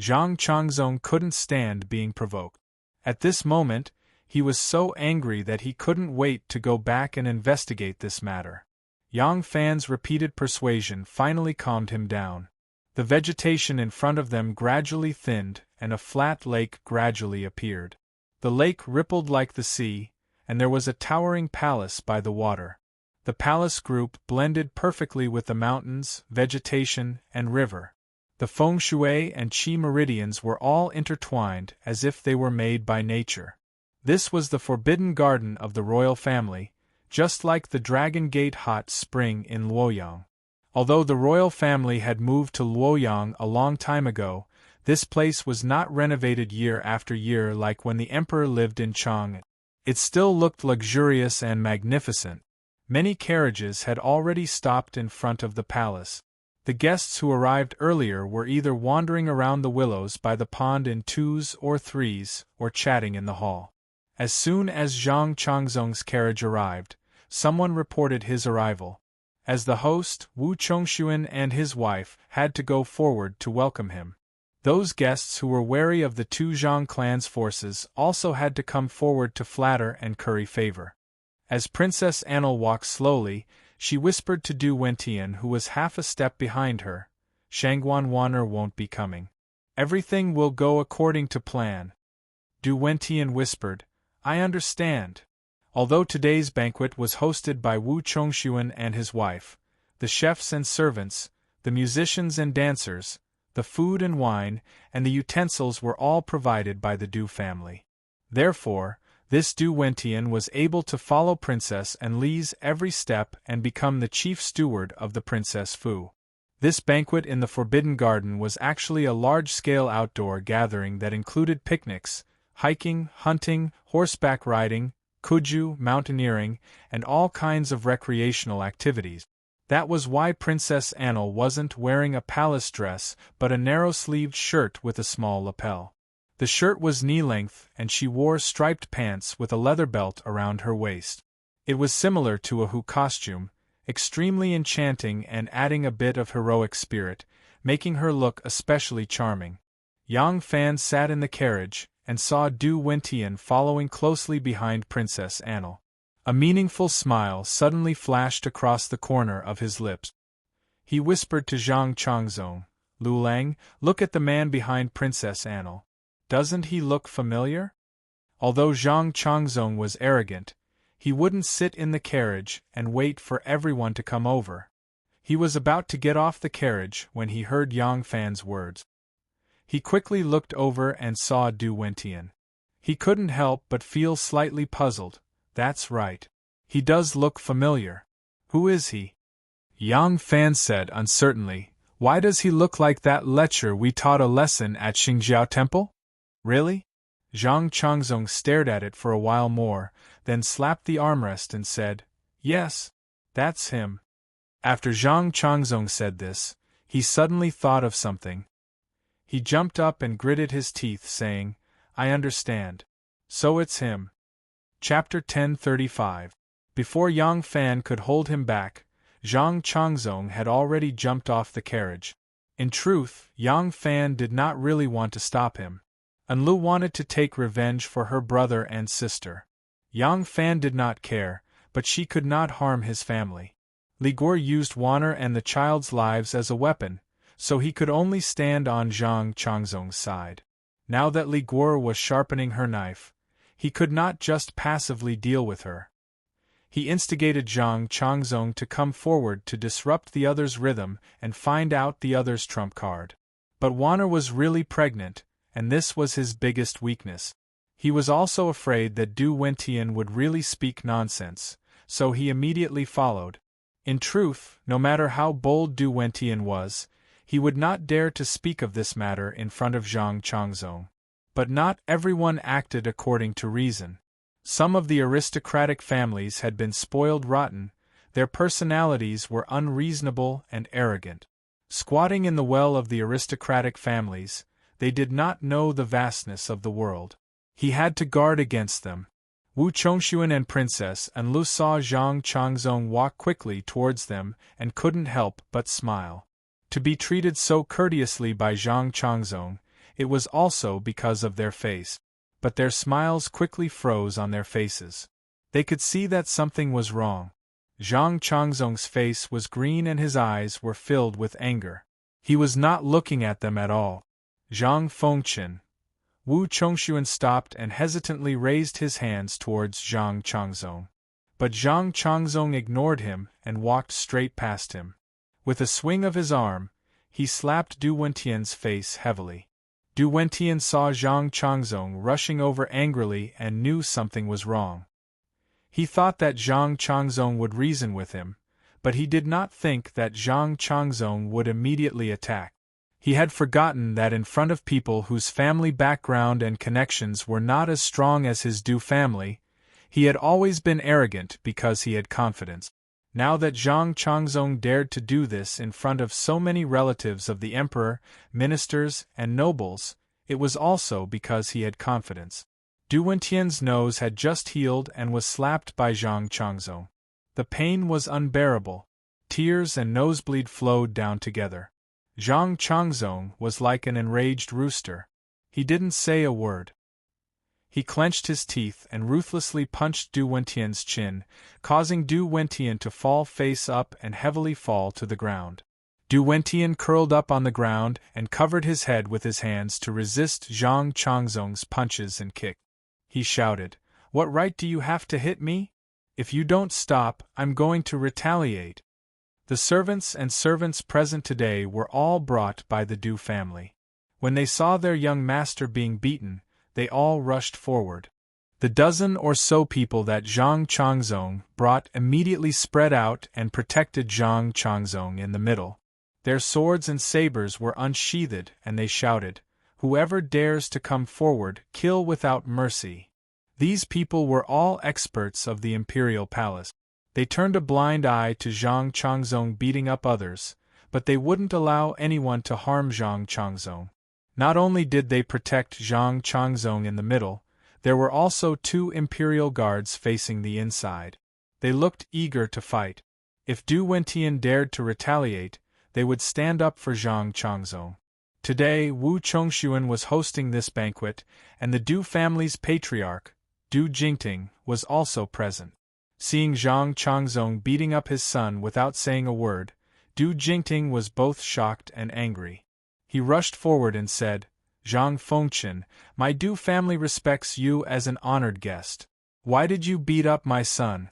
Zhang Changzong couldn't stand being provoked. At this moment, he was so angry that he couldn't wait to go back and investigate this matter. Yang Fan's repeated persuasion finally calmed him down. The vegetation in front of them gradually thinned, and a flat lake gradually appeared. The lake rippled like the sea, and there was a towering palace by the water. The palace group blended perfectly with the mountains, vegetation, and river. The feng shui and qi meridians were all intertwined as if they were made by nature. This was the forbidden garden of the royal family, just like the Dragon Gate hot spring in Luoyang. Although the royal family had moved to Luoyang a long time ago, this place was not renovated year after year like when the emperor lived in Chang'an. It still looked luxurious and magnificent. Many carriages had already stopped in front of the palace. The guests who arrived earlier were either wandering around the willows by the pond in twos or threes, or chatting in the hall. As soon as Zhang Changzong's carriage arrived, someone reported his arrival. As the host, Wu Chongxuan and his wife had to go forward to welcome him. Those guests who were wary of the two Zhang clan's forces also had to come forward to flatter and curry favor. As Princess Anil walked slowly, she whispered to Du Wentian, who was half a step behind her, "Shangguan Wan'er won't be coming. Everything will go according to plan." Du Wentian whispered, "I understand." Although today's banquet was hosted by Wu Chongxuan and his wife, the chefs and servants, the musicians and dancers, the food and wine, and the utensils were all provided by the Du family. Therefore, this Du Wentian was able to follow Princess Anli's every step and become the chief steward of the Princess Fu. This banquet in the Forbidden Garden was actually a large-scale outdoor gathering that included picnics, hiking, hunting, horseback riding, kuju, mountaineering, and all kinds of recreational activities. That was why Princess Anil wasn't wearing a palace dress but a narrow-sleeved shirt with a small lapel. The shirt was knee-length and she wore striped pants with a leather belt around her waist. It was similar to a Hu costume, extremely enchanting and adding a bit of heroic spirit, making her look especially charming. Yang Fan sat in the carriage and saw Du Wentian following closely behind Princess Anil. A meaningful smile suddenly flashed across the corner of his lips. He whispered to Zhang Changzong, "Lu Lang, look at the man behind Princess Anil. Doesn't he look familiar?" Although Zhang Changzong was arrogant, he wouldn't sit in the carriage and wait for everyone to come over. He was about to get off the carriage when he heard Yang Fan's words. He quickly looked over and saw Du Wentian. He couldn't help but feel slightly puzzled. That's right. He does look familiar. Who is he? Yang Fan said uncertainly. Why does he look like that lecturer we taught a lesson at Xingjiao Temple? Really? Zhang Changzong stared at it for a while more, then slapped the armrest and said, Yes, that's him. After Zhang Changzong said this, he suddenly thought of something. He jumped up and gritted his teeth, saying, I understand. So it's him. Chapter 1035. Before Yang Fan could hold him back, Zhang Changzong had already jumped off the carriage. In truth, Yang Fan did not really want to stop him. Enlu wanted to take revenge for her brother and sister. Yang Fan did not care, but she could not harm his family. Li Guo used Wanner and the child's lives as a weapon, so he could only stand on Zhang Changzong's side. Now that Li Guo was sharpening her knife, he could not just passively deal with her. He instigated Zhang Changzong to come forward to disrupt the other's rhythm and find out the other's trump card. But Wanner was really pregnant, and this was his biggest weakness. He was also afraid that Du Wentian would really speak nonsense, so he immediately followed. In truth, no matter how bold Du Wentian was, he would not dare to speak of this matter in front of Zhang Changzong. But not everyone acted according to reason. Some of the aristocratic families had been spoiled rotten, their personalities were unreasonable and arrogant. Squatting in the well of the aristocratic families, they did not know the vastness of the world. He had to guard against them. Wu Chongshuan and Princess Enlu saw Zhang Changzong walk quickly towards them and couldn't help but smile. To be treated so courteously by Zhang Changzong, it was also because of their face. But their smiles quickly froze on their faces. They could see that something was wrong. Zhang Changzong's face was green and his eyes were filled with anger. He was not looking at them at all. Zhang Fengqin. Wu Chongshuan stopped and hesitantly raised his hands towards Zhang Changzong. But Zhang Changzong ignored him and walked straight past him. With a swing of his arm, he slapped Du Wentian's face heavily. Du Wentian saw Zhang Changzong rushing over angrily and knew something was wrong. He thought that Zhang Changzong would reason with him, but he did not think that Zhang Changzong would immediately attack. He had forgotten that in front of people whose family background and connections were not as strong as his Du family, he had always been arrogant because he had confidence. Now that Zhang Changzong dared to do this in front of so many relatives of the emperor, ministers, and nobles, it was also because he had confidence. Du Wentian's nose had just healed and was slapped by Zhang Changzong. The pain was unbearable. Tears and nosebleed flowed down together. Zhang Changzong was like an enraged rooster. He didn't say a word. He clenched his teeth and ruthlessly punched Du Wentian's chin, causing Du Wentian to fall face up and heavily fall to the ground. Du Wentian curled up on the ground and covered his head with his hands to resist Zhang Changzong's punches and kick. He shouted, "What right do you have to hit me? If you don't stop, I'm going to retaliate." The servants and servants present today were all brought by the Du family. When they saw their young master being beaten, they all rushed forward. The dozen or so people that Zhang Changzong brought immediately spread out and protected Zhang Changzong in the middle. Their swords and sabers were unsheathed and they shouted, "Whoever dares to come forward, kill without mercy." These people were all experts of the imperial palace. They turned a blind eye to Zhang Changzong beating up others, but they wouldn't allow anyone to harm Zhang Changzong. Not only did they protect Zhang Changzong in the middle, there were also 2 imperial guards facing the inside. They looked eager to fight. If Du Wentian dared to retaliate, they would stand up for Zhang Changzong. Today, Wu Chongxuan was hosting this banquet, and the Du family's patriarch, Du Jingting, was also present. Seeing Zhang Changzong beating up his son without saying a word, Du Jingting was both shocked and angry. He rushed forward and said, "Zhang Fengchen, my Du family respects you as an honored guest. Why did you beat up my son?"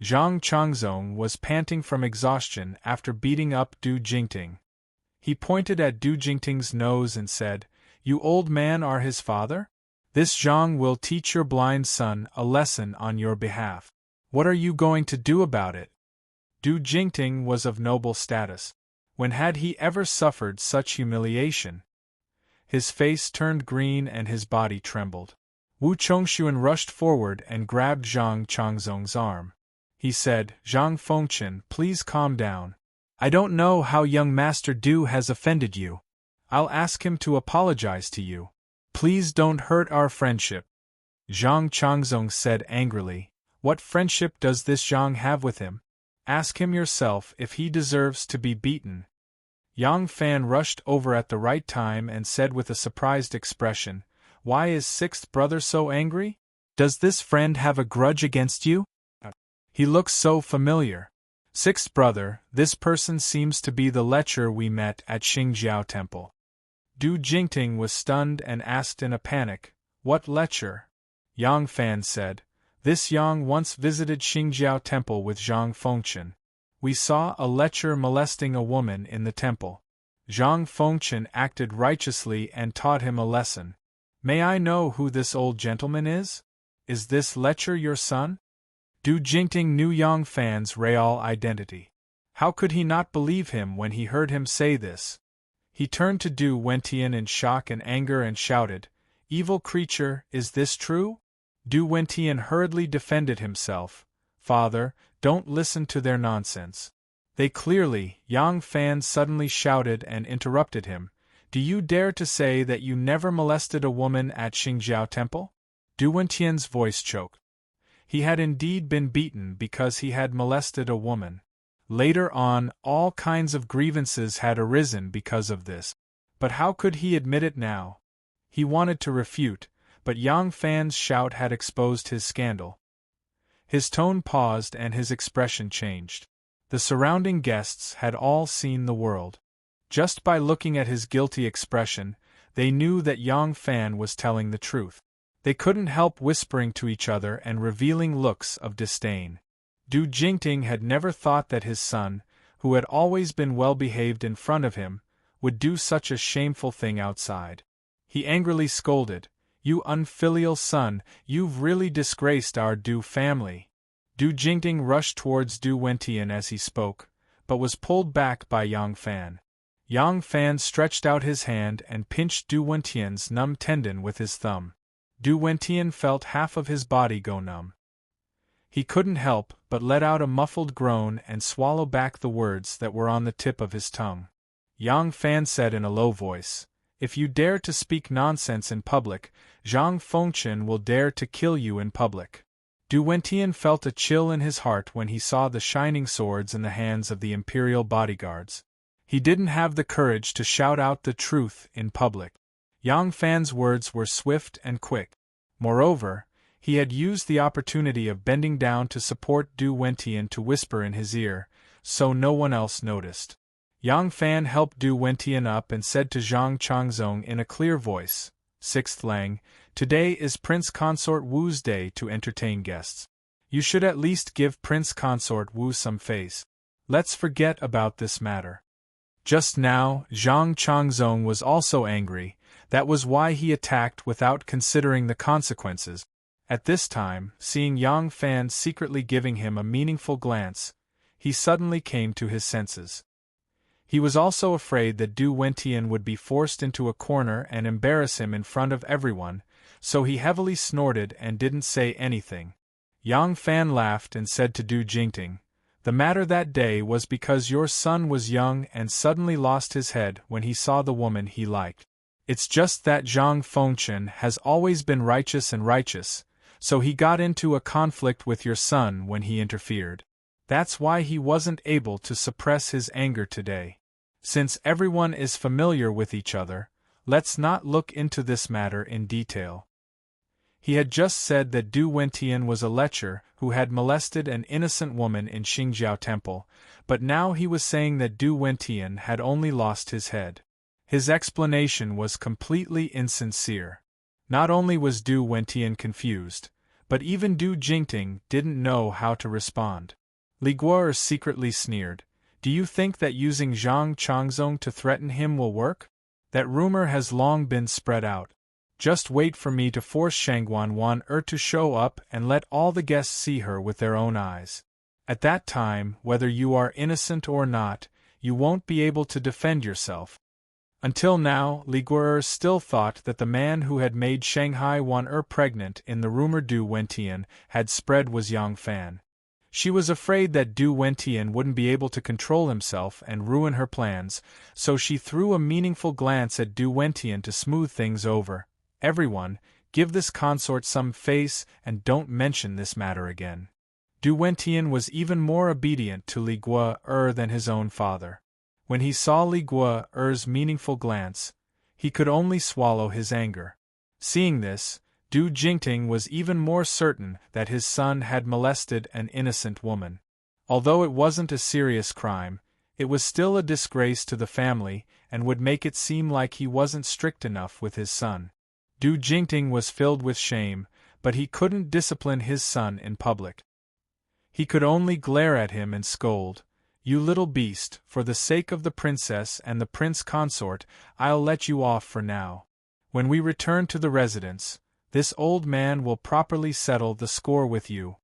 Zhang Changzong was panting from exhaustion after beating up Du Jingting. He pointed at Du Jingting's nose and said, "You old man are his father? This Zhang will teach your blind son a lesson on your behalf. What are you going to do about it?" Du Jingting was of noble status. When had he ever suffered such humiliation? His face turned green and his body trembled. Wu Chongxuan rushed forward and grabbed Zhang Changzong's arm. He said, "Zhang Fengchen, please calm down. I don't know how young Master Du has offended you. I'll ask him to apologize to you. Please don't hurt our friendship." Zhang Changzong said angrily, "What friendship does this Zhang have with him? Ask him yourself if he deserves to be beaten." Yang Fan rushed over at the right time and said with a surprised expression, "Why is 6th brother so angry? Does this friend have a grudge against you? He looks so familiar. 6th brother, this person seems to be the lecher we met at Xingjiao Temple." Du Jingting was stunned and asked in a panic, "What lecher?" Yang Fan said, "This Yang once visited Xingjiao Temple with Zhang Fengchen. We saw a lecher molesting a woman in the temple. Zhang Fengchen acted righteously and taught him a lesson. May I know who this old gentleman is? Is this lecher your son?" Du Jingting knew Yang Fan's real identity. How could he not believe him when he heard him say this? He turned to Du Wentian in shock and anger and shouted, "Evil creature, is this true?" Du Wentian hurriedly defended himself, "Father, don't listen to their nonsense. They clearly," Yang Fan suddenly shouted and interrupted him, "Do you dare to say that you never molested a woman at Xingjiao Temple?" Du Wentian's voice choked. He had indeed been beaten because he had molested a woman. Later on, all kinds of grievances had arisen because of this. But how could he admit it now? He wanted to refute, but Yang Fan's shout had exposed his scandal. His tone paused and his expression changed. The surrounding guests had all seen the world. Just by looking at his guilty expression, they knew that Yang Fan was telling the truth. They couldn't help whispering to each other and revealing looks of disdain. Du Jingting had never thought that his son, who had always been well-behaved in front of him, would do such a shameful thing outside. He angrily scolded, "You unfilial son, you've really disgraced our Du family." Du Jingting rushed towards Du Wentian as he spoke, but was pulled back by Yang Fan. Yang Fan stretched out his hand and pinched Du Wentian's numb tendon with his thumb. Du Wentian felt half of his body go numb. He couldn't help but let out a muffled groan and swallow back the words that were on the tip of his tongue. Yang Fan said in a low voice, "If you dare to speak nonsense in public, Zhang Fengchen will dare to kill you in public." Du Wentian felt a chill in his heart when he saw the shining swords in the hands of the imperial bodyguards. He didn't have the courage to shout out the truth in public. Yang Fan's words were swift and quick. Moreover, he had used the opportunity of bending down to support Du Wentian to whisper in his ear, so no one else noticed. Yang Fan helped Du Wentian up and said to Zhang Changzong in a clear voice, "6th Lang, today is Prince Consort Wu's day to entertain guests. You should at least give Prince Consort Wu some face. Let's forget about this matter." Just now, Zhang Changzong was also angry. That was why he attacked without considering the consequences. At this time, seeing Yang Fan secretly giving him a meaningful glance, he suddenly came to his senses. He was also afraid that Du Wentian would be forced into a corner and embarrass him in front of everyone, so he heavily snorted and didn't say anything. Yang Fan laughed and said to Du Jingting, "The matter that day was because your son was young and suddenly lost his head when he saw the woman he liked. It's just that Zhang Fengchen has always been righteous, so he got into a conflict with your son when he interfered. That's why he wasn't able to suppress his anger today. Since everyone is familiar with each other, let's not look into this matter in detail." He had just said that Du Wentian was a lecher who had molested an innocent woman in Xingjiao Temple, but now he was saying that Du Wentian had only lost his head. His explanation was completely insincere. Not only was Du Wentian confused, but even Du Jingting didn't know how to respond. Li Guo'er secretly sneered, "Do you think that using Zhang Changzong to threaten him will work? That rumor has long been spread out. Just wait for me to force Shangguan to show up and let all the guests see her with their own eyes. At that time, whether you are innocent or not, you won't be able to defend yourself." Until now, Li Guo'er still thought that the man who had made Shanghai Wan pregnant in the rumor Du Wentian had spread was Yang Fan. She was afraid that Du Wentian wouldn't be able to control himself and ruin her plans, so she threw a meaningful glance at Du Wentian to smooth things over. "Everyone, give this consort some face and don't mention this matter again." Du Wentian was even more obedient to Li Guo'er than his own father. When he saw Li Guo'er's meaningful glance, he could only swallow his anger. Seeing this, Du Jingting was even more certain that his son had molested an innocent woman. Although it wasn't a serious crime, it was still a disgrace to the family and would make it seem like he wasn't strict enough with his son. Du Jingting was filled with shame, but he couldn't discipline his son in public. He could only glare at him and scold, "You little beast, for the sake of the princess and the prince consort, I'll let you off for now. When we return to the residence, this old man will properly settle the score with you."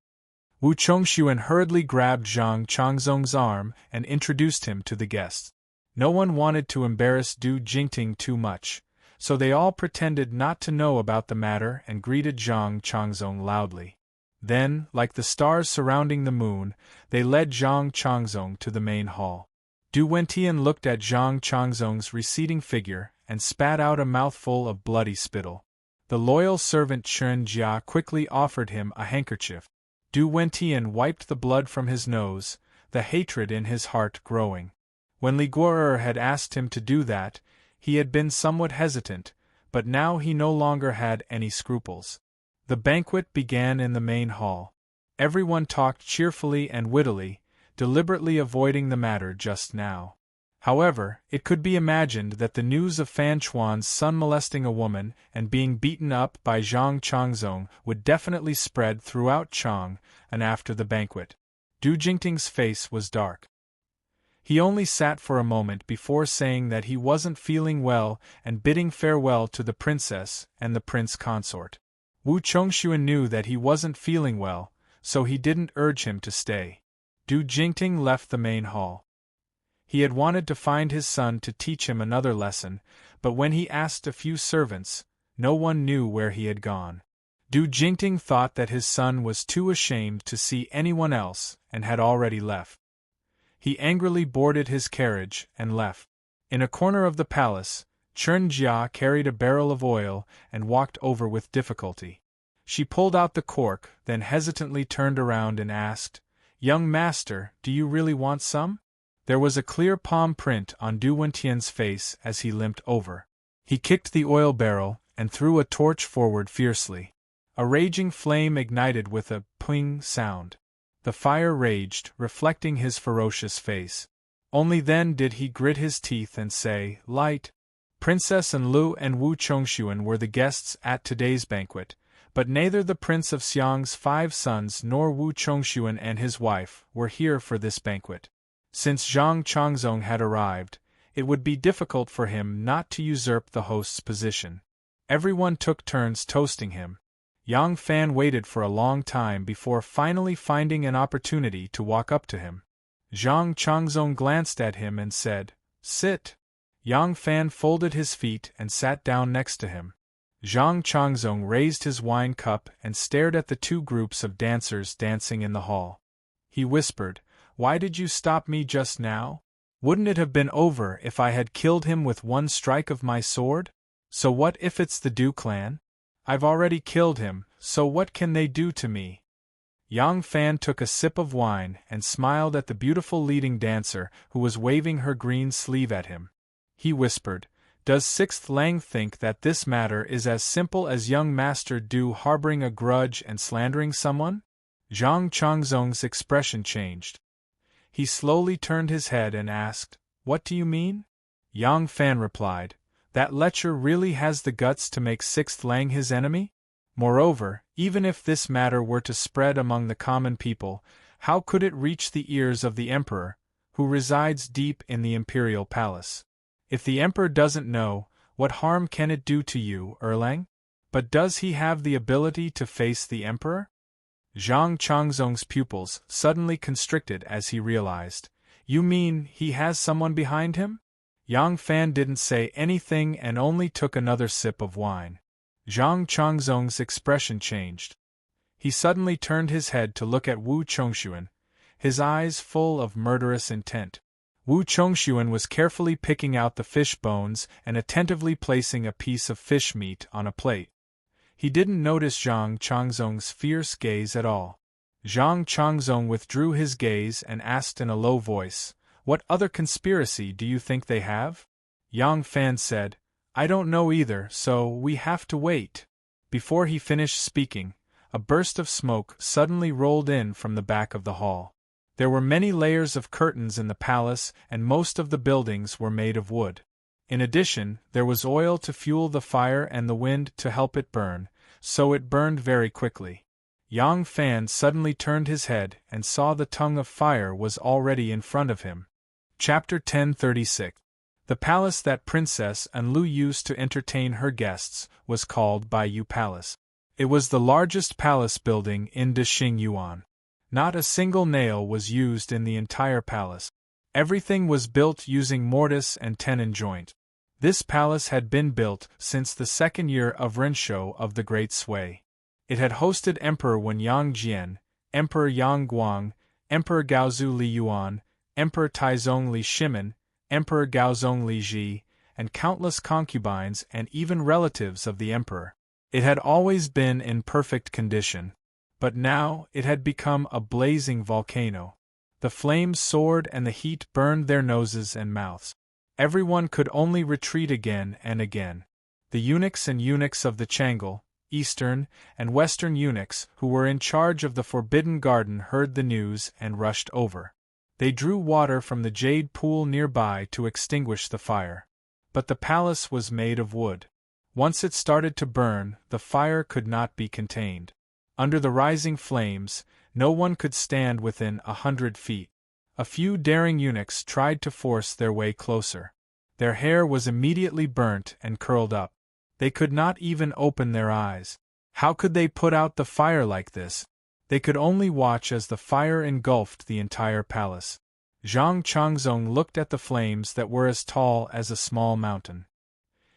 Wu Chongxuan hurriedly grabbed Zhang Changzong's arm and introduced him to the guests. No one wanted to embarrass Du Jingting too much, so they all pretended not to know about the matter and greeted Zhang Changzong loudly. Then, like the stars surrounding the moon, they led Zhang Changzong to the main hall. Du Wentian looked at Zhang Changzong's receding figure and spat out a mouthful of bloody spittle. The loyal servant Chen Jia quickly offered him a handkerchief. Du Wentian wiped the blood from his nose, the hatred in his heart growing. When Li Guo'er had asked him to do that, he had been somewhat hesitant, but now he no longer had any scruples. The banquet began in the main hall. Everyone talked cheerfully and wittily, deliberately avoiding the matter just now. However, it could be imagined that the news of Fan Chuan's son molesting a woman and being beaten up by Zhang Changzong would definitely spread throughout Chang, and after the banquet. Du Jingting's face was dark. He only sat for a moment before saying that he wasn't feeling well and bidding farewell to the princess and the prince consort. Wu Chongxuan knew that he wasn't feeling well, so he didn't urge him to stay. Du Jingting left the main hall. He had wanted to find his son to teach him another lesson, but when he asked a few servants, no one knew where he had gone. Du Jingting thought that his son was too ashamed to see anyone else and had already left. He angrily boarded his carriage and left. In a corner of the palace, Chen Jia carried a barrel of oil and walked over with difficulty. She pulled out the cork, then hesitantly turned around and asked, "Young master, do you really want some?" There was a clear palm print on Du Wentian's face as he limped over. He kicked the oil barrel and threw a torch forward fiercely. A raging flame ignited with a ping sound. The fire raged, reflecting his ferocious face. Only then did he grit his teeth and say, "Light." Princess Enlu and Wu Chongxuan were the guests at today's banquet, but neither the Prince of Xiang's 5 sons nor Wu Chongxuan and his wife were here for this banquet. Since Zhang Changzong had arrived, it would be difficult for him not to usurp the host's position. Everyone took turns toasting him. Yang Fan waited for a long time before finally finding an opportunity to walk up to him. Zhang Changzong glanced at him and said, "Sit." Yang Fan folded his feet and sat down next to him. Zhang Changzong raised his wine cup and stared at the two groups of dancers dancing in the hall. He whispered, "Why did you stop me just now? Wouldn't it have been over if I had killed him with one strike of my sword? So what if it's the Du clan? I've already killed him, so what can they do to me?" Yang Fan took a sip of wine and smiled at the beautiful leading dancer who was waving her green sleeve at him. He whispered, "Does Sixth Lang think that this matter is as simple as young Master Du harboring a grudge and slandering someone?" Zhang Changzong's expression changed. He slowly turned his head and asked, "What do you mean?" Yang Fan replied, "That lecher really has the guts to make Sixth Lang his enemy? Moreover, even if this matter were to spread among the common people, how could it reach the ears of the Emperor, who resides deep in the imperial palace? If the Emperor doesn't know, what harm can it do to you, Erlang? But does he have the ability to face the Emperor?" Zhang Changzong's pupils suddenly constricted as he realized. "You mean he has someone behind him?" Yang Fan didn't say anything and only took another sip of wine. Zhang Changzong's expression changed. He suddenly turned his head to look at Wu Chongxuan, his eyes full of murderous intent. Wu Chongxuan was carefully picking out the fish bones and attentively placing a piece of fish meat on a plate. He didn't notice Zhang Changzong's fierce gaze at all. Zhang Changzong withdrew his gaze and asked in a low voice, "What other conspiracy do you think they have?" Yang Fan said, "I don't know either, so we have to wait." Before he finished speaking, a burst of smoke suddenly rolled in from the back of the hall. There were many layers of curtains in the palace and most of the buildings were made of wood. In addition, there was oil to fuel the fire and the wind to help it burn, so it burned very quickly. Yang Fan suddenly turned his head and saw the tongue of fire was already in front of him. Chapter 1036. The palace that Princess Anlu used to entertain her guests was called Baiyu Palace. It was the largest palace building in Dexing Yuan. Not a single nail was used in the entire palace. Everything was built using mortise and tenon joint. This palace had been built since the second year of Renshou of the Great Sui. It had hosted Emperor Wen Yang Jian, Emperor Yang Guang, Emperor Gaozu Li Yuan, Emperor Taizong Li Shimen, Emperor Gaozong Li Ji, and countless concubines and even relatives of the emperor. It had always been in perfect condition. But now it had become a blazing volcano. The flames soared and the heat burned their noses and mouths. Everyone could only retreat again and again. The eunuchs and eunuchs of the Changle, Eastern, and Western eunuchs who were in charge of the Forbidden Garden heard the news and rushed over. They drew water from the jade pool nearby to extinguish the fire. But the palace was made of wood. Once it started to burn, the fire could not be contained. Under the rising flames, no one could stand within 100 feet. A few daring eunuchs tried to force their way closer. Their hair was immediately burnt and curled up. They could not even open their eyes. How could they put out the fire like this? They could only watch as the fire engulfed the entire palace. Zhang Changzong looked at the flames that were as tall as a small mountain.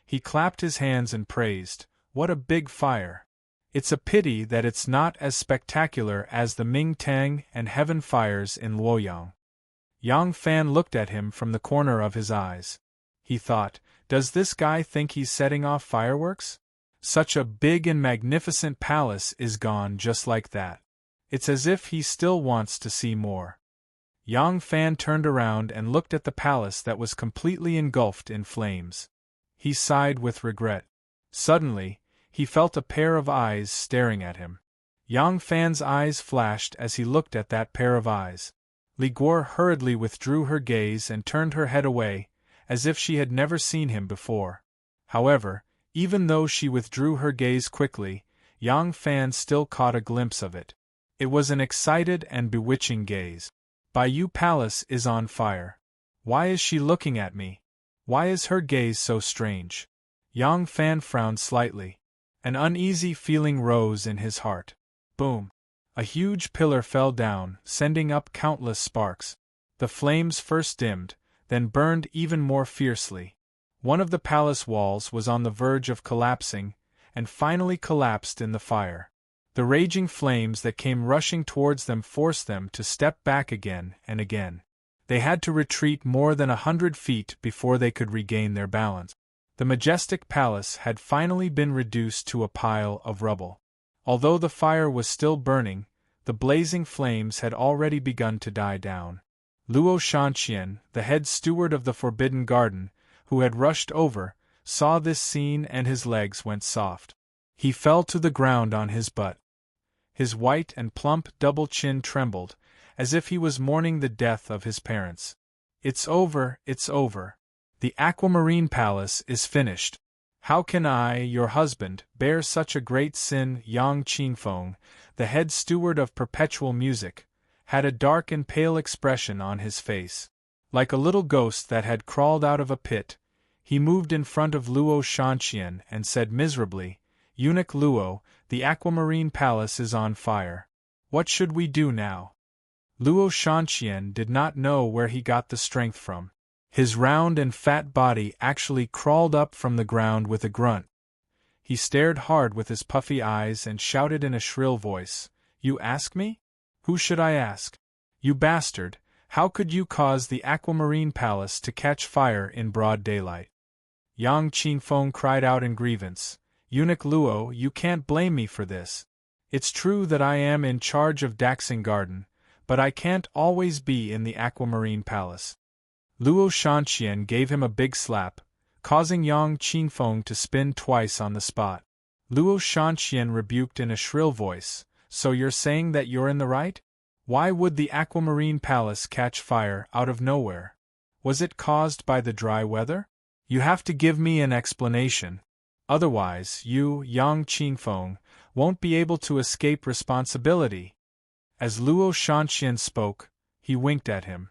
He clapped his hands and praised, "What a big fire! It's a pity that it's not as spectacular as the Ming Tang and Heaven fires in Luoyang." Yang Fan looked at him from the corner of his eyes. He thought, does this guy think he's setting off fireworks? Such a big and magnificent palace is gone just like that. It's as if he still wants to see more. Yang Fan turned around and looked at the palace that was completely engulfed in flames. He sighed with regret. Suddenly, he felt a pair of eyes staring at him. Yang Fan's eyes flashed as he looked at that pair of eyes. Li Guo hurriedly withdrew her gaze and turned her head away, as if she had never seen him before. However, even though she withdrew her gaze quickly, Yang Fan still caught a glimpse of it. It was an excited and bewitching gaze. Baiyu Palace is on fire. Why is she looking at me? Why is her gaze so strange? Yang Fan frowned slightly. An uneasy feeling rose in his heart. Boom! A huge pillar fell down, sending up countless sparks. The flames first dimmed, then burned even more fiercely. One of the palace walls was on the verge of collapsing, and finally collapsed in the fire. The raging flames that came rushing towards them forced them to step back again and again. They had to retreat more than 100 feet before they could regain their balance. The majestic palace had finally been reduced to a pile of rubble. Although the fire was still burning, the blazing flames had already begun to die down. Luo Shanqian, the head steward of the Forbidden Garden, who had rushed over, saw this scene and his legs went soft. He fell to the ground on his butt. His white and plump double chin trembled, as if he was mourning the death of his parents. It's over, it's over. The aquamarine palace is finished. How can I, your husband, bear such a great sin? Yang Qingfeng, the head steward of perpetual music, had a dark and pale expression on his face. Like a little ghost that had crawled out of a pit, he moved in front of Luo Shanqian and said miserably, "Eunuch Luo, the aquamarine palace is on fire. What should we do now?" Luo Shanqian did not know where he got the strength from. His round and fat body actually crawled up from the ground with a grunt. He stared hard with his puffy eyes and shouted in a shrill voice, "You ask me? Who should I ask? You bastard, how could you cause the aquamarine palace to catch fire in broad daylight?" Yang Qingfeng cried out in grievance, "Eunuch Luo, you can't blame me for this. It's true that I am in charge of Daxing Garden, but I can't always be in the aquamarine palace." Luo Shanqian gave him a big slap, causing Yang Qingfeng to spin twice on the spot. Luo Shanqian rebuked in a shrill voice, "So you're saying that you're in the right? Why would the aquamarine palace catch fire out of nowhere? Was it caused by the dry weather? You have to give me an explanation. Otherwise, you, Yang Qingfeng, won't be able to escape responsibility." As Luo Shanqian spoke, he winked at him.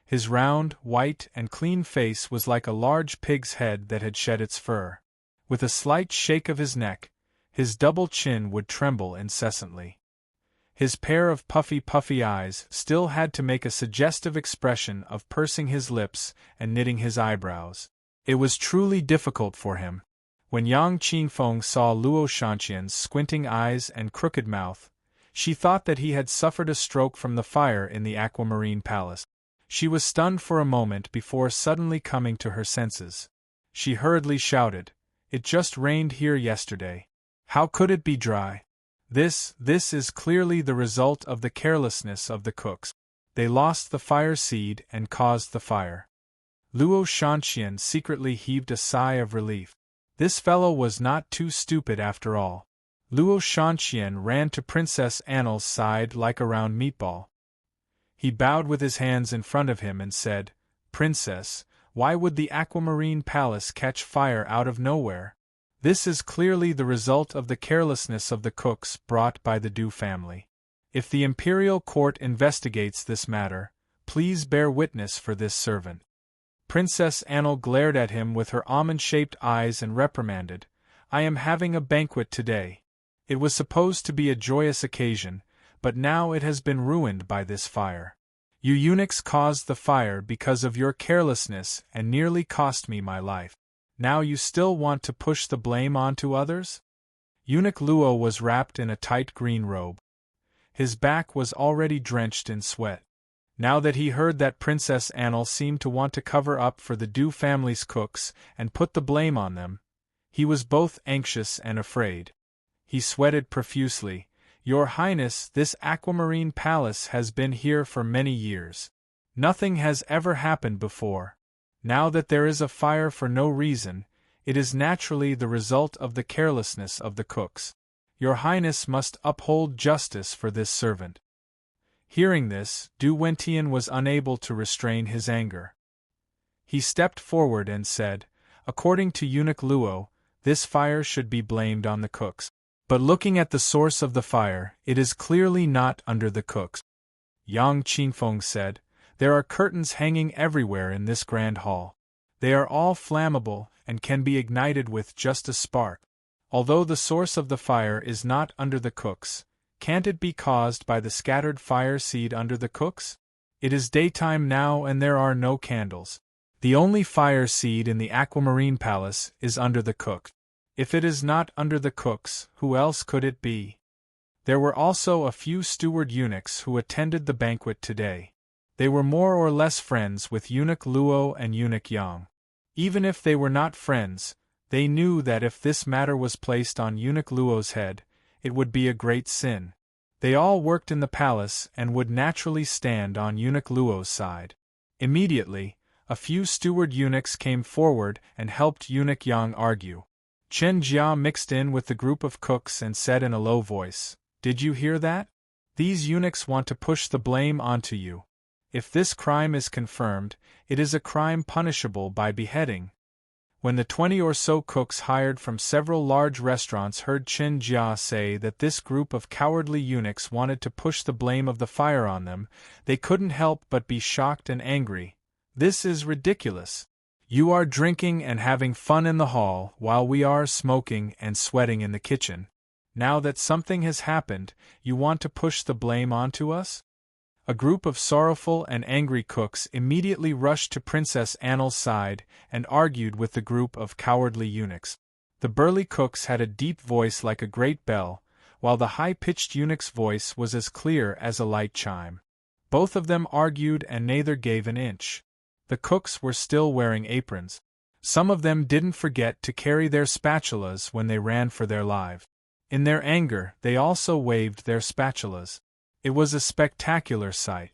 His round, white, and clean face was like a large pig's head that had shed its fur. With a slight shake of his neck, his double chin would tremble incessantly. His pair of puffy eyes still had to make a suggestive expression of pursing his lips and knitting his eyebrows. It was truly difficult for him. When Yang Qingfeng saw Luo Shanqian's squinting eyes and crooked mouth, she thought that he had suffered a stroke from the fire in the aquamarine palace. She was stunned for a moment before suddenly coming to her senses. She hurriedly shouted, "It just rained here yesterday. How could it be dry? This is clearly the result of the carelessness of the cooks. They lost the fire seed and caused the fire." Luo Shanqian secretly heaved a sigh of relief. This fellow was not too stupid after all. Luo Shanqian ran to Princess Annel's side like a round meatball. He bowed with his hands in front of him and said, "Princess, why would the aquamarine palace catch fire out of nowhere? This is clearly the result of the carelessness of the cooks brought by the Du family. If the imperial court investigates this matter, please bear witness for this servant." Princess Annel glared at him with her almond-shaped eyes and reprimanded, "I am having a banquet today. It was supposed to be a joyous occasion, but now it has been ruined by this fire. You eunuchs caused the fire because of your carelessness and nearly cost me my life. Now you still want to push the blame onto others?" Eunuch Luo was wrapped in a tight green robe. His back was already drenched in sweat. Now that he heard that Princess Annel seemed to want to cover up for the Du family's cooks and put the blame on them, he was both anxious and afraid. He sweated profusely. "Your Highness, this aquamarine palace has been here for many years. Nothing has ever happened before. Now that there is a fire for no reason, it is naturally the result of the carelessness of the cooks. Your Highness must uphold justice for this servant." Hearing this, Du Wentian was unable to restrain his anger. He stepped forward and said, "According to Eunuch Luo, this fire should be blamed on the cooks. But looking at the source of the fire, it is clearly not under the cooks." Yang Qingfeng said, "There are curtains hanging everywhere in this grand hall. They are all flammable and can be ignited with just a spark. Although the source of the fire is not under the cooks, can't it be caused by the scattered fire seed under the cooks? It is daytime now and there are no candles. The only fire seed in the aquamarine palace is under the cook. If it is not under the cooks, who else could it be? There were also a few steward eunuchs who attended the banquet today. They were more or less friends with Eunuch Luo and Eunuch Yang. Even if they were not friends, they knew that if this matter was placed on Eunuch Luo's head, it would be a great sin. They all worked in the palace and would naturally stand on Eunuch Luo's side. Immediately, a few steward eunuchs came forward and helped Eunuch Yang argue. Chen Jia mixed in with the group of cooks and said in a low voice, "Did you hear that? These eunuchs want to push the blame onto you. If this crime is confirmed, it is a crime punishable by beheading." When the 20 or so cooks hired from several large restaurants heard Chen Jia say that this group of cowardly eunuchs wanted to push the blame of the fire on them, they couldn't help but be shocked and angry. "This is ridiculous. You are drinking and having fun in the hall while we are smoking and sweating in the kitchen. Now that something has happened, you want to push the blame onto us?" A group of sorrowful and angry cooks immediately rushed to Princess Annel's side and argued with the group of cowardly eunuchs. The burly cooks had a deep voice like a great bell, while the high-pitched eunuch's voice was as clear as a light chime. Both of them argued and neither gave an inch. The cooks were still wearing aprons. Some of them didn't forget to carry their spatulas when they ran for their lives. In their anger, they also waved their spatulas. It was a spectacular sight.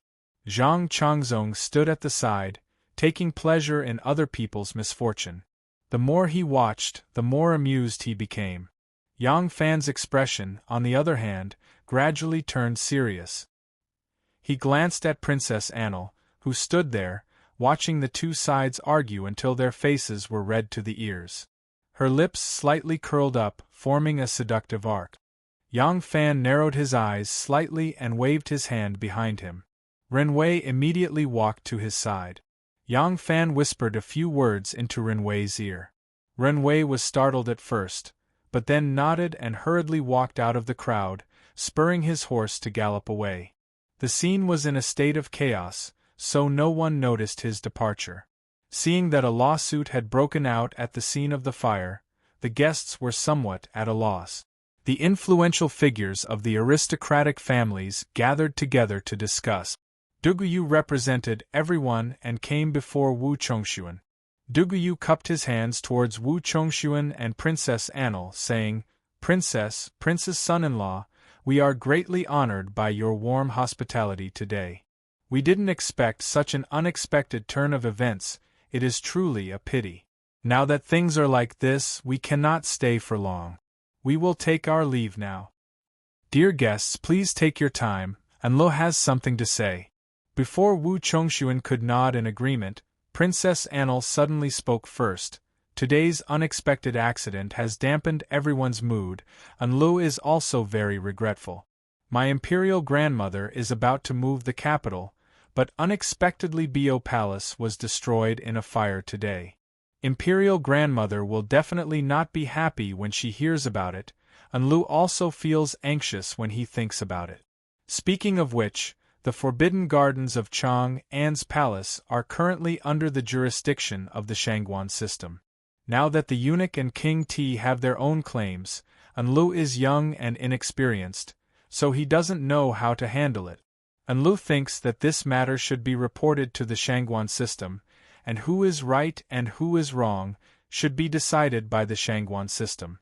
Zhang Changzong stood at the side, taking pleasure in other people's misfortune. The more he watched, the more amused he became. Yang Fan's expression, on the other hand, gradually turned serious. He glanced at Princess Annel, who stood there, watching the two sides argue until their faces were red to the ears. Her lips slightly curled up, forming a seductive arc. Yang Fan narrowed his eyes slightly and waved his hand behind him. Renwei immediately walked to his side. Yang Fan whispered a few words into Renwei's ear. Renwei was startled at first, but then nodded and hurriedly walked out of the crowd, spurring his horse to gallop away. The scene was in a state of chaos, so no one noticed his departure. Seeing that a lawsuit had broken out at the scene of the fire, the guests were somewhat at a loss. The influential figures of the aristocratic families gathered together to discuss. Duguyu represented everyone and came before Wu Chongxuan. Duguyu cupped his hands towards Wu Chongxuan and Princess Annel, saying, Prince's son-in-law, we are greatly honored by your warm hospitality today. We didn't expect such an unexpected turn of events, it is truly a pity. Now that things are like this, we cannot stay for long. We will take our leave now. Dear guests, please take your time, Anlo has something to say. Before Wu Chongxuan could nod in agreement, Princess Annel suddenly spoke first. Today's unexpected accident has dampened everyone's mood, Anlo is also very regretful. My imperial grandmother is about to move the capital, but unexpectedly Bo Palace was destroyed in a fire today. Imperial grandmother will definitely not be happy when she hears about it, and Lu also feels anxious when he thinks about it. Speaking of which, the forbidden gardens of Chang An's palace are currently under the jurisdiction of the Shangguan system. Now that the eunuch and King Ti have their own claims, and Lu is young and inexperienced, so he doesn't know how to handle it. And Lu thinks that this matter should be reported to the Shangguan system, and who is right and who is wrong should be decided by the Shangguan system.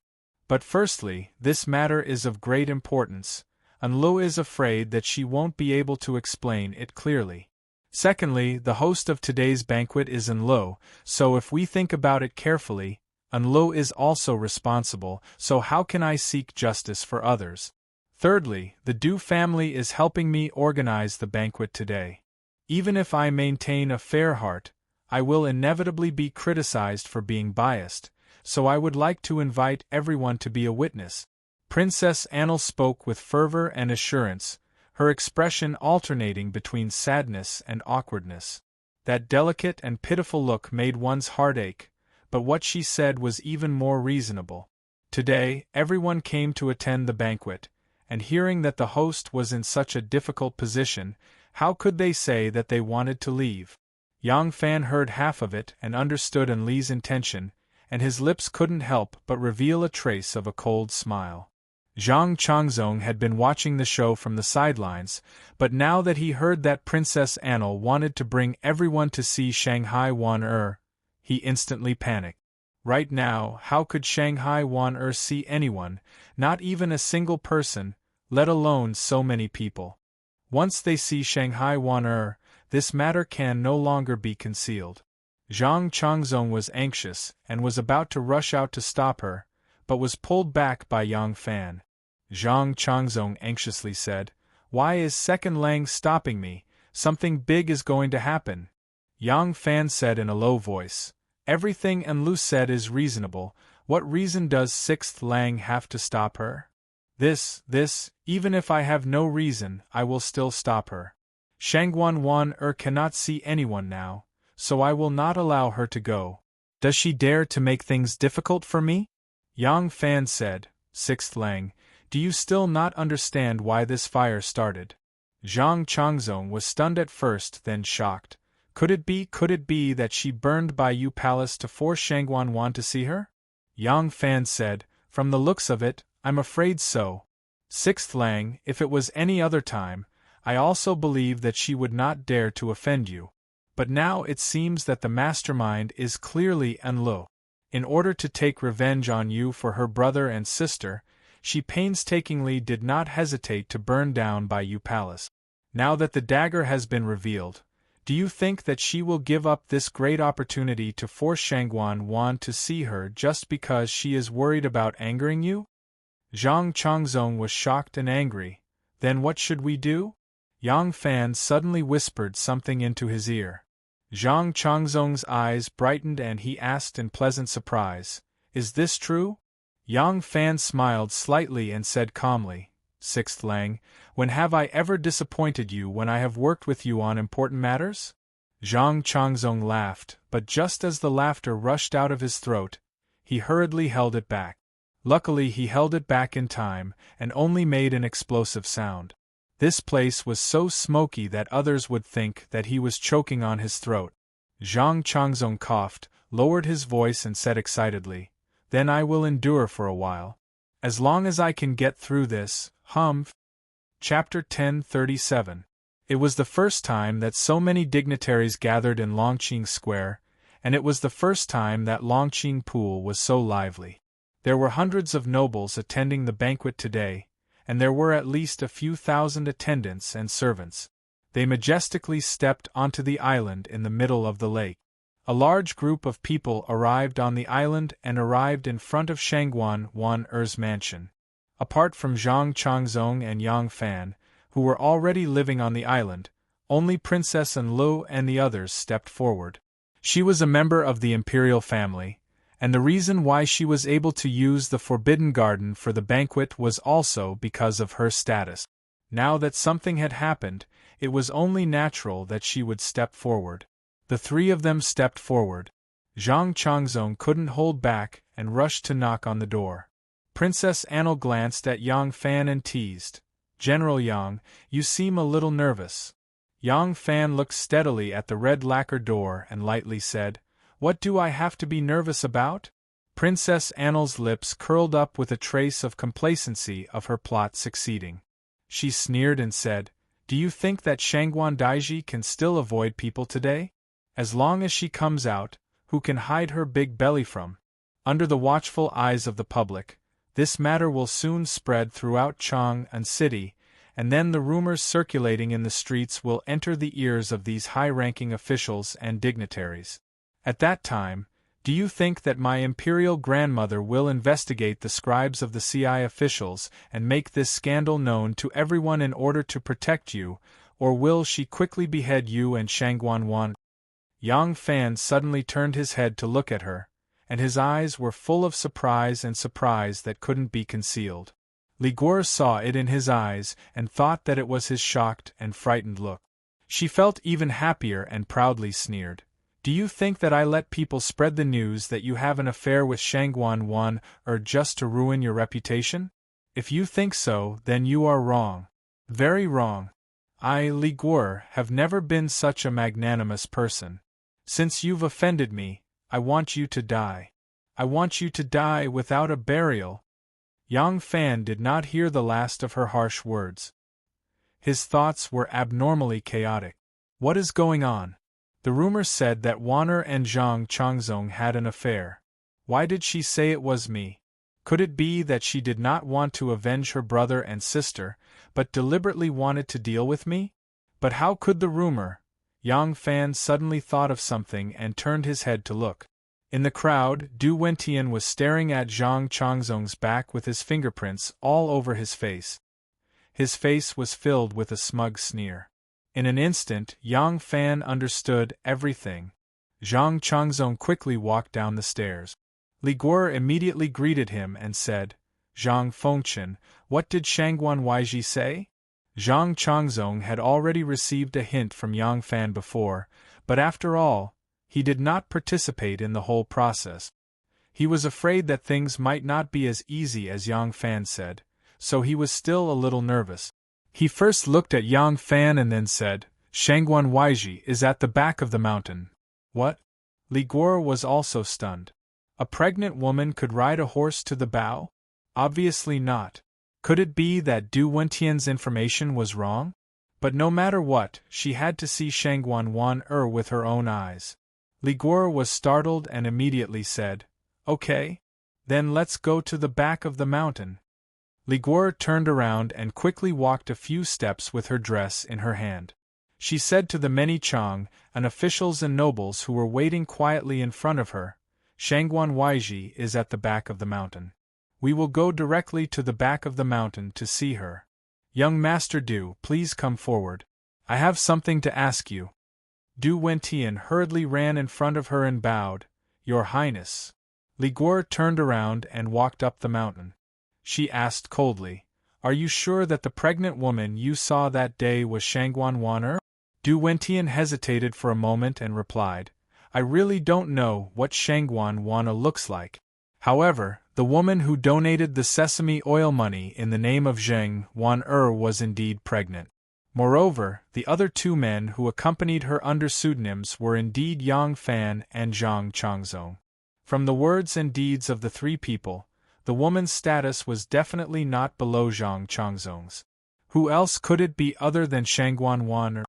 But firstly, this matter is of great importance, and Lu is afraid that she won't be able to explain it clearly. Secondly, the host of today's banquet is Enlo, so if we think about it carefully, Enlo is also responsible, so how can I seek justice for others? Thirdly, the Du family is helping me organize the banquet today. Even if I maintain a fair heart, I will inevitably be criticized for being biased, so I would like to invite everyone to be a witness. Princess Annel spoke with fervor and assurance, her expression alternating between sadness and awkwardness. That delicate and pitiful look made one's heart ache, but what she said was even more reasonable. Today, everyone came to attend the banquet, and hearing that the host was in such a difficult position, how could they say that they wanted to leave? Yang Fan heard half of it and understood Enli's intention, and his lips couldn't help but reveal a trace of a cold smile. Zhang Changzong had been watching the show from the sidelines, but now that he heard that Princess Anil wanted to bring everyone to see Shanghai Wan he instantly panicked. Right now, how could Shanghai Wan see anyone, not even a single person, let alone so many people? Once they see Shanghai Wan this matter can no longer be concealed. Zhang Changzong was anxious and was about to rush out to stop her, but was pulled back by Yang Fan. Zhang Changzong anxiously said, "Why is Second Lang stopping me? Something big is going to happen." Yang Fan said in a low voice, "Everything Enlu said is reasonable. What reason does Sixth Lang have to stop her? Even if I have no reason, I will still stop her. Shangguan Wan cannot see anyone now, so I will not allow her to go. Does she dare to make things difficult for me?" Yang Fan said, "Sixth Lang, do you still not understand why this fire started?" Zhang Changzong was stunned at first, then shocked. Could it be that she burned Baiyu Palace to force Shangguan Wan to see her? Yang Fan said, "From the looks of it, I'm afraid so. Sixth Lang, if it was any other time, I also believe that she would not dare to offend you. But now it seems that the mastermind is clearly Enlu. In order to take revenge on you for her brother and sister, she painstakingly did not hesitate to burn down Baiyu Palace. Now that the dagger has been revealed, do you think that she will give up this great opportunity to force Shangguan Wan to see her just because she is worried about angering you?" Zhang Changzong was shocked and angry. "Then what should we do?" Yang Fan suddenly whispered something into his ear. Zhang Changzong's eyes brightened and he asked in pleasant surprise, "Is this true?" Yang Fan smiled slightly and said calmly, "Sixth Lang, when have I ever disappointed you when I have worked with you on important matters?" Zhang Changzong laughed, but just as the laughter rushed out of his throat, he hurriedly held it back. Luckily he held it back in time, and only made an explosive sound. This place was so smoky that others would think that he was choking on his throat. Zhang Changzong coughed, lowered his voice and said excitedly, "Then I will endure for a while. As long as I can get through this, Chapter 1037. It was the first time that so many dignitaries gathered in Longqing Square, and it was the first time that Longqing Pool was so lively. There were hundreds of nobles attending the banquet today, and there were at least a few thousand attendants and servants. They majestically stepped onto the island in the middle of the lake. A large group of people arrived on the island and arrived in front of Shangguan Wan-er's mansion. Apart from Zhang Changzong and Yang Fan, who were already living on the island, only Princess Enlu and the others stepped forward. She was a member of the imperial family, and the reason why she was able to use the Forbidden Garden for the banquet was also because of her status. Now that something had happened, it was only natural that she would step forward. The three of them stepped forward. Zhang Changzong couldn't hold back and rushed to knock on the door. Princess Anil glanced at Yang Fan and teased, "General Yang, you seem a little nervous." Yang Fan looked steadily at the red lacquer door and lightly said, "What do I have to be nervous about?" Princess Anil's lips curled up with a trace of complacency of her plot succeeding. She sneered and said, "Do you think that Shangguan Daiji can still avoid people today? As long as she comes out, who can hide her big belly from? Under the watchful eyes of the public, this matter will soon spread throughout Chang'an City, and then the rumors circulating in the streets will enter the ears of these high-ranking officials and dignitaries. At that time, do you think that my imperial grandmother will investigate the scribes of the CI officials and make this scandal known to everyone in order to protect you, or will she quickly behead you and Shangguan Wan?" Yang Fan suddenly turned his head to look at her, and his eyes were full of surprise that couldn't be concealed. Li Guo saw it in his eyes and thought that it was his shocked and frightened look. She felt even happier and proudly sneered. "Do you think that I let people spread the news that you have an affair with Shangguan Wan just to ruin your reputation? If you think so, then you are wrong. Very wrong. I, Li Guo, have never been such a magnanimous person. Since you've offended me, I want you to die." I want you to die without a burial. Yang Fan did not hear the last of her harsh words. His thoughts were abnormally chaotic. What is going on? The rumor said that Wan'er and Zhang Changzong had an affair. Why did she say it was me? Could it be that she did not want to avenge her brother and sister, but deliberately wanted to deal with me? But how could the rumor? Yang Fan suddenly thought of something and turned his head to look. In the crowd, Du Wentian was staring at Zhang Changzong's back with his fingerprints all over his face. His face was filled with a smug sneer. In an instant, Yang Fan understood everything. Zhang Changzong quickly walked down the stairs. Li Guo immediately greeted him and said, Zhang Fengchen, what did Shangguan Weiji say? Zhang Changzong had already received a hint from Yang Fan before, but after all, he did not participate in the whole process. He was afraid that things might not be as easy as Yang Fan said, so he was still a little nervous. He first looked at Yang Fan and then said, Shangguan Weiji is at the back of the mountain. What? Li Guo was also stunned. A pregnant woman could ride a horse to the bow? Obviously not. Could it be that Du Wentian's information was wrong? But no matter what, she had to see Shangguan Wan'er with her own eyes. Li Guo was startled and immediately said, Okay. Then let's go to the back of the mountain. Li Guo turned around and quickly walked a few steps with her dress in her hand. She said to the many Chang and officials and nobles who were waiting quietly in front of her, Shangguan Weiji is at the back of the mountain. We will go directly to the back of the mountain to see her. Young Master Du, please come forward. I have something to ask you. Du Wentian hurriedly ran in front of her and bowed, Your Highness. Li Guo turned around and walked up the mountain. She asked coldly, Are you sure that the pregnant woman you saw that day was Shangguan Wan'er? Du Wentian hesitated for a moment and replied, I really don't know what Shangguan Wan'er looks like. However, the woman who donated the sesame oil money in the name of Zheng Wan'er was indeed pregnant. Moreover, the other two men who accompanied her under pseudonyms were indeed Yang Fan and Zhang Changzong. From the words and deeds of the three people, the woman's status was definitely not below Zhang Changzong's. Who else could it be other than Shangguan Wan'er?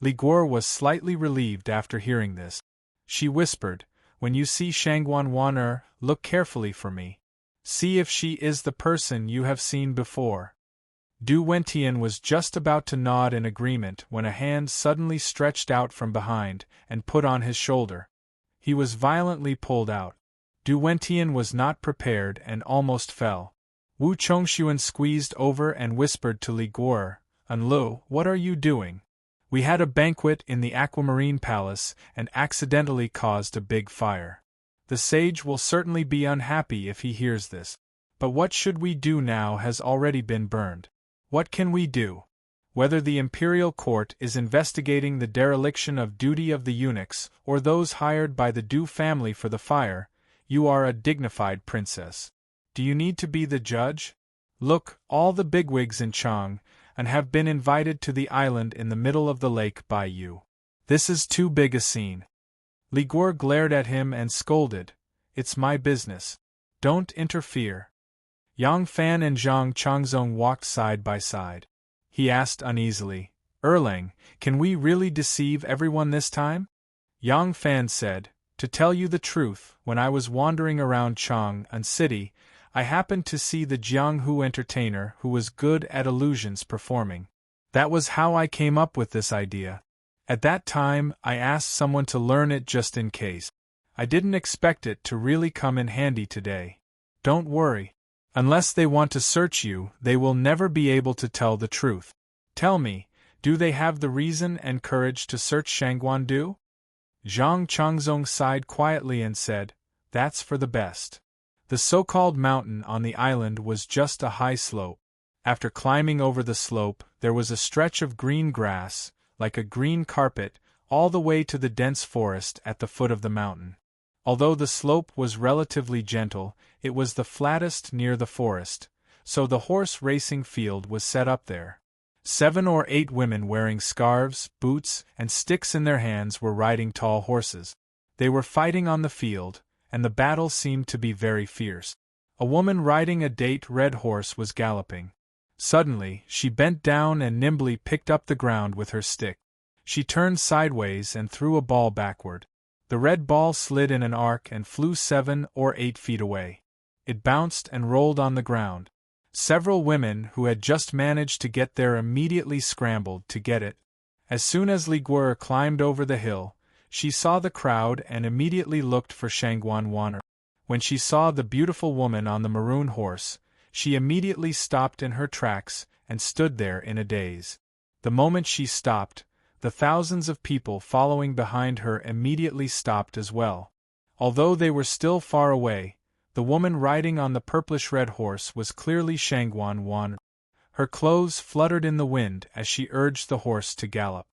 Li Guo was slightly relieved after hearing this. She whispered, When you see Shangguan Wan'er, look carefully for me. See if she is the person you have seen before. Du Wentian was just about to nod in agreement when a hand suddenly stretched out from behind and put on his shoulder. He was violently pulled out. Du Wentian was not prepared and almost fell. Wu Chongxuan squeezed over and whispered to Li Guo, Lu, what are you doing? We had a banquet in the Aquamarine Palace and accidentally caused a big fire. The sage will certainly be unhappy if he hears this. But what should we do now has already been burned. What can we do? Whether the imperial court is investigating the dereliction of duty of the eunuchs or those hired by the Du family for the fire, you are a dignified princess. Do you need to be the judge? Look, all the bigwigs in Chang and have been invited to the island in the middle of the lake by you. This is too big a scene. Li Guo glared at him and scolded, It's my business. Don't interfere. Yang Fan and Zhang Changzong walked side by side. He asked uneasily, Erlang, can we really deceive everyone this time? Yang Fan said, To tell you the truth, when I was wandering around Chang'an City, I happened to see the Jianghu entertainer who was good at illusions performing. That was how I came up with this idea. At that time, I asked someone to learn it just in case. I didn't expect it to really come in handy today. Don't worry. Unless they want to search you, they will never be able to tell the truth. Tell me, do they have the reason and courage to search Shangguan Du? Zhang Changzong sighed quietly and said, That's for the best. The so-called mountain on the island was just a high slope. After climbing over the slope, there was a stretch of green grass, like a green carpet, all the way to the dense forest at the foot of the mountain. Although the slope was relatively gentle, it was the flattest near the forest, so the horse racing field was set up there. 7 or 8 women wearing scarves, boots, and sticks in their hands were riding tall horses. They were fighting on the field, and the battle seemed to be very fierce. A woman riding a date red horse was galloping. Suddenly, she bent down and nimbly picked up the ground with her stick. She turned sideways and threw a ball backward. The red ball slid in an arc and flew 7 or 8 feet away. It bounced and rolled on the ground. Several women who had just managed to get there immediately scrambled to get it. As soon as Liguor climbed over the hill, she saw the crowd and immediately looked for Shangguan. When she saw the beautiful woman on the maroon horse, she immediately stopped in her tracks and stood there in a daze. The moment she stopped, the thousands of people following behind her immediately stopped as well. Although they were still far away, the woman riding on the purplish-red horse was clearly Shangguan. Her clothes fluttered in the wind as she urged the horse to gallop.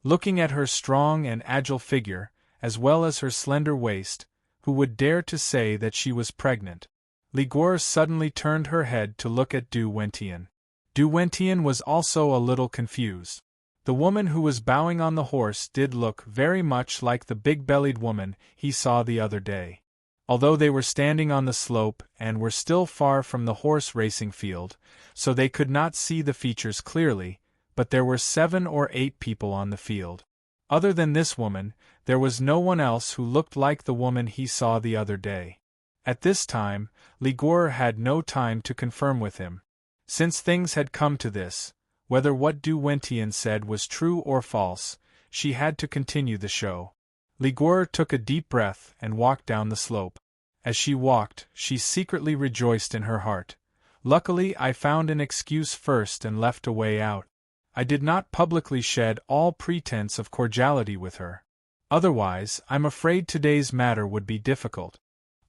Looking at her strong and agile figure, as well as her slender waist, who would dare to say that she was pregnant? Liguor suddenly turned her head to look at Du Wentian. Du Wentian was also a little confused. The woman who was bowing on the horse did look very much like the big-bellied woman he saw the other day. Although they were standing on the slope and were still far from the horse racing field, so they could not see the features clearly, but there were 7 or 8 people on the field. Other than this woman, there was no one else who looked like the woman he saw the other day. At this time, Liguor had no time to confirm with him. Since things had come to this, whether what Du Wentian said was true or false, she had to continue the show. Liguor took a deep breath and walked down the slope. As she walked, she secretly rejoiced in her heart. Luckily, I found an excuse first and left a way out. I did not publicly shed all pretense of cordiality with her. Otherwise, I'm afraid today's matter would be difficult.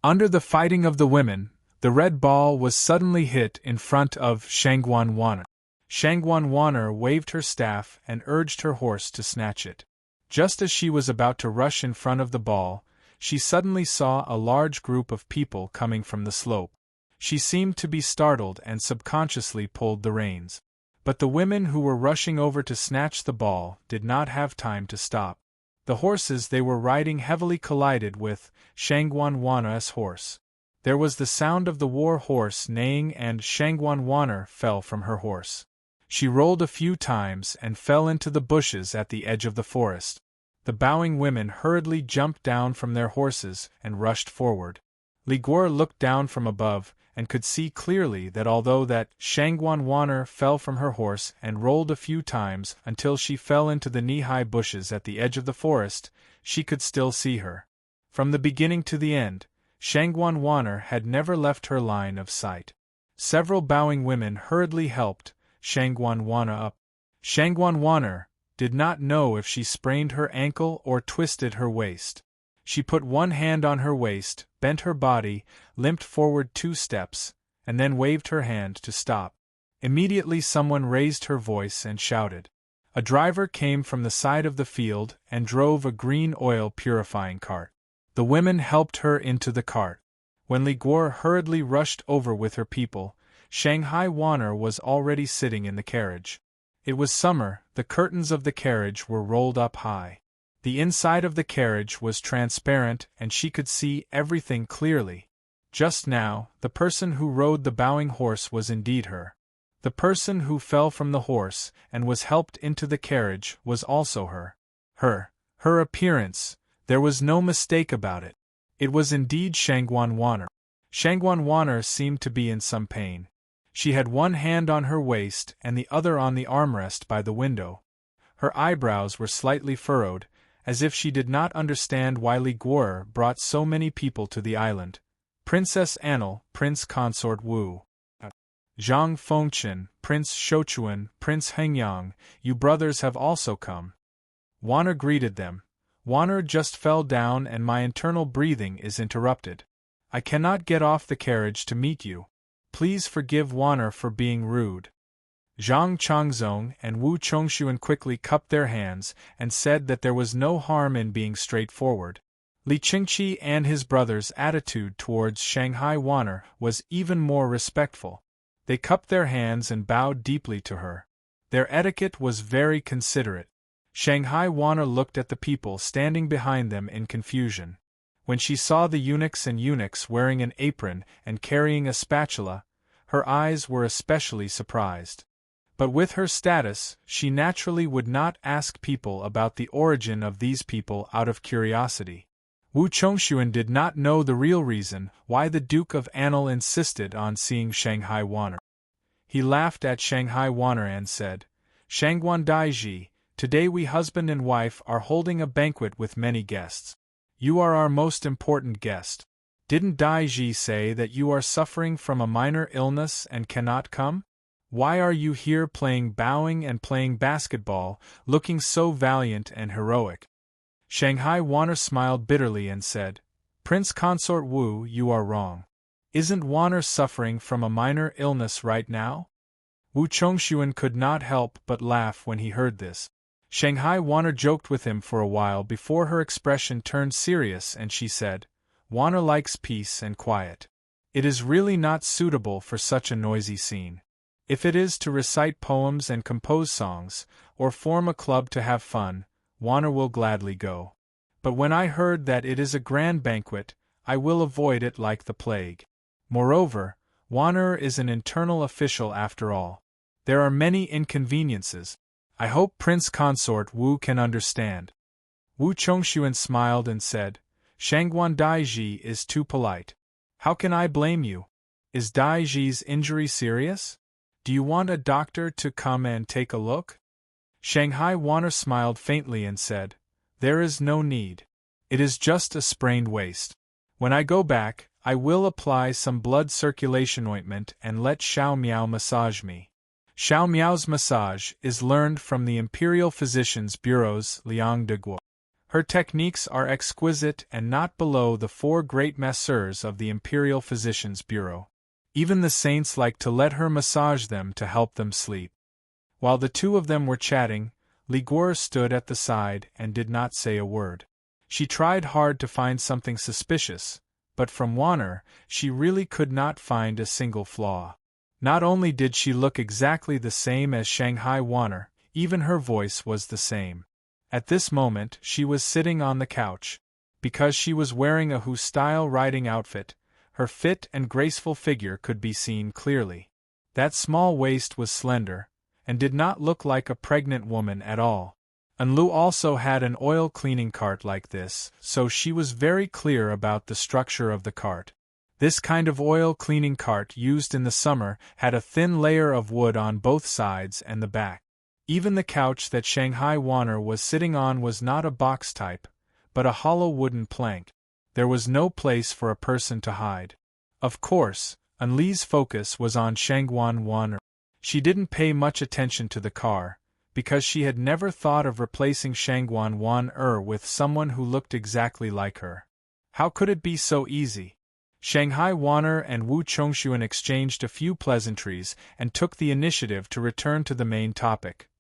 Under the fighting of the women, the red ball was suddenly hit in front of Shangguan. Shangguan waved her staff and urged her horse to snatch it. Just as she was about to rush in front of the ball, she suddenly saw a large group of people coming from the slope. She seemed to be startled and subconsciously pulled the reins. But the women who were rushing over to snatch the ball did not have time to stop. The horses they were riding heavily collided with Shangguan's horse. There was the sound of the war horse neighing and Shangguan fell from her horse. She rolled a few times and fell into the bushes at the edge of the forest. The bowing women hurriedly jumped down from their horses and rushed forward. Liguor looked down from above and could see clearly that although that Shangguan fell from her horse and rolled a few times until she fell into the knee-high bushes at the edge of the forest, she could still see her. From the beginning to the end, Shangguan had never left her line of sight. Several bowing women hurriedly helped Shangguan up. Shangguan did not know if she sprained her ankle or twisted her waist. She put one hand on her waist, bent her body, limped forward 2 steps, and then waved her hand to stop. Immediately someone raised her voice and shouted. A driver came from the side of the field and drove a green oil purifying cart. The women helped her into the cart. When Liguor hurriedly rushed over with her people, Shangguan was already sitting in the carriage. It was summer, the curtains of the carriage were rolled up high. The inside of the carriage was transparent and she could see everything clearly. Just now, the person who rode the bowing horse was indeed her. The person who fell from the horse and was helped into the carriage was also her. Her appearance, there was no mistake about it. It was indeed Shangguan. Shangguan seemed to be in some pain. She had one hand on her waist and the other on the armrest by the window. Her eyebrows were slightly furrowed, as if she did not understand why Liguor brought so many people to the island. Princess Annel, Prince Consort Wu, Zhang Fengchen, Prince Shouchuan, Prince Hengyang, you brothers have also come. Waner greeted them. Waner just fell down and my internal breathing is interrupted. I cannot get off the carriage to meet you. Please forgive Waner for being rude. Zhang Changzong and Wu Chongshuan quickly cupped their hands and said that there was no harm in being straightforward. Li Qingqi and his brother's attitude towards Shanghai Waner was even more respectful. They cupped their hands and bowed deeply to her. Their etiquette was very considerate. Shanghai Waner looked at the people standing behind them in confusion. When she saw the eunuchs wearing an apron and carrying a spatula, her eyes were especially surprised. But with her status, she naturally would not ask people about the origin of these people out of curiosity. Wu Chongxuan did not know the real reason why the Duke of Anil insisted on seeing Shanghai Wanner. He laughed at Shanghai Wanner and said, "Shangguan Daiji, today we husband and wife are holding a banquet with many guests. You are our most important guest. Didn't Daiji say that you are suffering from a minor illness and cannot come? Why are you here bowing and playing basketball, looking so valiant and heroic?" Shanghai Wanner smiled bitterly and said, "Prince Consort Wu, you are wrong. Isn't Wanner suffering from a minor illness right now?" Wu Chongxuan could not help but laugh when he heard this. Shanghai Wanner joked with him for a while before her expression turned serious and she said, "Wanner likes peace and quiet. It is really not suitable for such a noisy scene. If it is to recite poems and compose songs, or form a club to have fun, Wanner will gladly go. But when I heard that it is a grand banquet, I will avoid it like the plague. Moreover, Wanner is an internal official after all. There are many inconveniences. I hope Prince Consort Wu can understand." Wu Chongxuan smiled and said, "Shangguan Daiji is too polite. How can I blame you? Is Daiji's injury serious? Do you want a doctor to come and take a look?" Shanghai Wanner smiled faintly and said, "There is no need. It is just a sprained waist. When I go back, I will apply some blood circulation ointment and let Xiao Miao massage me." Xiao Miao's massage is learned from the Imperial Physicians Bureau's Liang de Guo. Her techniques are exquisite and not below the 4 great masseurs of the Imperial Physicians Bureau. Even the saints like to let her massage them to help them sleep. While the two of them were chatting, Li Guo stood at the side and did not say a word. She tried hard to find something suspicious, but from Wanner, she really could not find a single flaw. Not only did she look exactly the same as Shanghai Wanner, even her voice was the same. At this moment, she was sitting on the couch. Because she was wearing a Hu-style riding outfit, her fit and graceful figure could be seen clearly. That small waist was slender, and did not look like a pregnant woman at all. Enlu also had an oil cleaning cart like this, so she was very clear about the structure of the cart. This kind of oil cleaning cart used in the summer had a thin layer of wood on both sides and the back. Even the couch that Shanghai Wanner was sitting on was not a box type, but a hollow wooden plank. There was no place for a person to hide. Of course, Enli's focus was on Shangguan Wanner. She didn't pay much attention to the car, because she had never thought of replacing Shangguan Wanner with someone who looked exactly like her. How could it be so easy? Shanghai Wanner and Wu Chongxuan exchanged a few pleasantries and took the initiative to return to the main topic.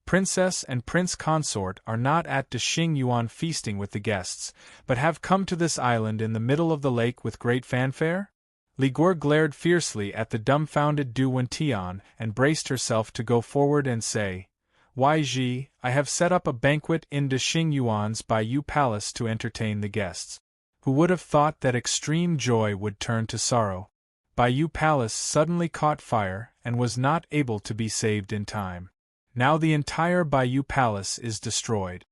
Princess and Prince Consort are not at Dexing Yuan feasting with the guests, but have come to this island in the middle of the lake with great fanfare? Li Guo glared fiercely at the dumbfounded Du Wentian and braced herself to go forward and say, "Why Ji, I have set up a banquet in Dexing Yuan's Bayou Palace to entertain the guests." Who would have thought that extreme joy would turn to sorrow? Bayou Palace suddenly caught fire and was not able to be saved in time. Now the entire Bayou Palace is destroyed.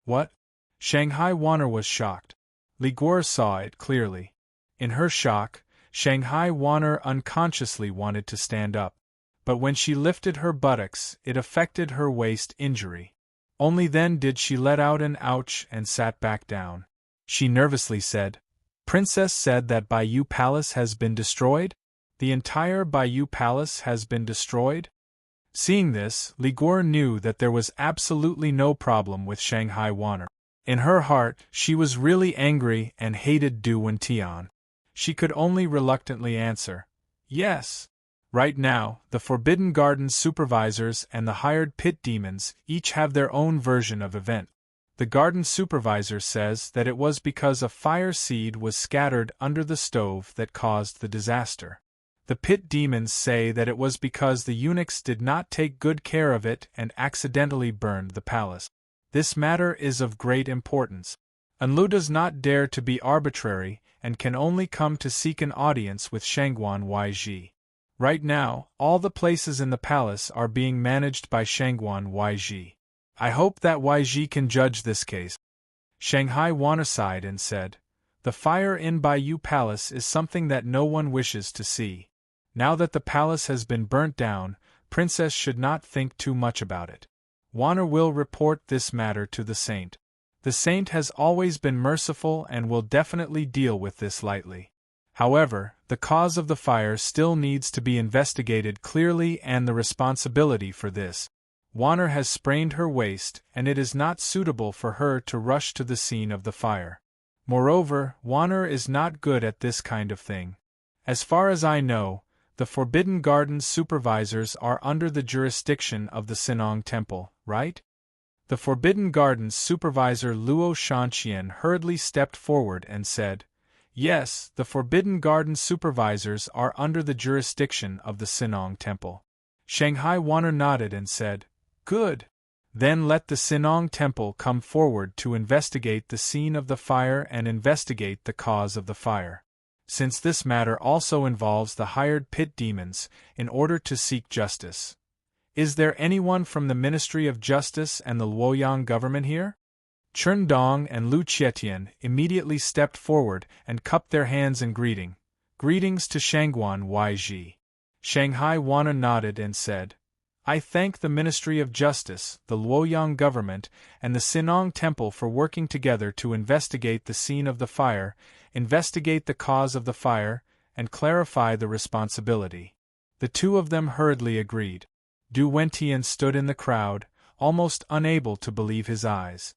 What? Shanghai Wanner was shocked. Li Guo saw it clearly. In her shock, Shanghai Wanner unconsciously wanted to stand up. But when she lifted her buttocks, it affected her waist injury. Only then did she let out an ouch and sat back down. She nervously said, "Princess said that Bayou Palace has been destroyed? The entire Bayou Palace has been destroyed?" Seeing this, Li Guo knew that there was absolutely no problem with Shanghai Wanner. In her heart, she was really angry and hated Du Wentian. She could only reluctantly answer, "Yes." Right now, the Forbidden Garden supervisors and the hired pit demons each have their own version of event. The garden supervisor says that it was because a fire seed was scattered under the stove that caused the disaster. The pit demons say that it was because the eunuchs did not take good care of it and accidentally burned the palace. This matter is of great importance. Enlu does not dare to be arbitrary and can only come to seek an audience with Shangguan Yiji. Right now, all the places in the palace are being managed by Shangguan Yiji. I hope that Yiji can judge this case. Shanghai Wanner sighed and said, "The fire in Baiyu Palace is something that no one wishes to see. Now that the palace has been burnt down, Princess should not think too much about it. Wanner will report this matter to the saint. The saint has always been merciful and will definitely deal with this lightly. However, the cause of the fire still needs to be investigated clearly, and the responsibility for this. Wanner has sprained her waist, and it is not suitable for her to rush to the scene of the fire. Moreover, Wanner is not good at this kind of thing. As far as I know, the Forbidden Gardens supervisors are under the jurisdiction of the Sinong Temple, right?" The Forbidden Gardens supervisor Luo Shanqian hurriedly stepped forward and said, "Yes, the Forbidden Gardens supervisors are under the jurisdiction of the Sinong Temple." Shanghai Wanner nodded and said, "Good. Then let the Sinong Temple come forward to investigate the scene of the fire and investigate the cause of the fire. Since this matter also involves the hired pit demons, in order to seek justice. Is there anyone from the Ministry of Justice and the Luoyang government here?" Chen Dong and Lu Qietian immediately stepped forward and cupped their hands in greeting. "Greetings to Shangguan Yiji." Shanghai Wanner nodded and said, "I thank the Ministry of Justice, the Luoyang government, and the Sinong Temple for working together to investigate the scene of the fire, investigate the cause of the fire, and clarify the responsibility." The two of them hurriedly agreed. Du Wentian stood in the crowd, almost unable to believe his eyes.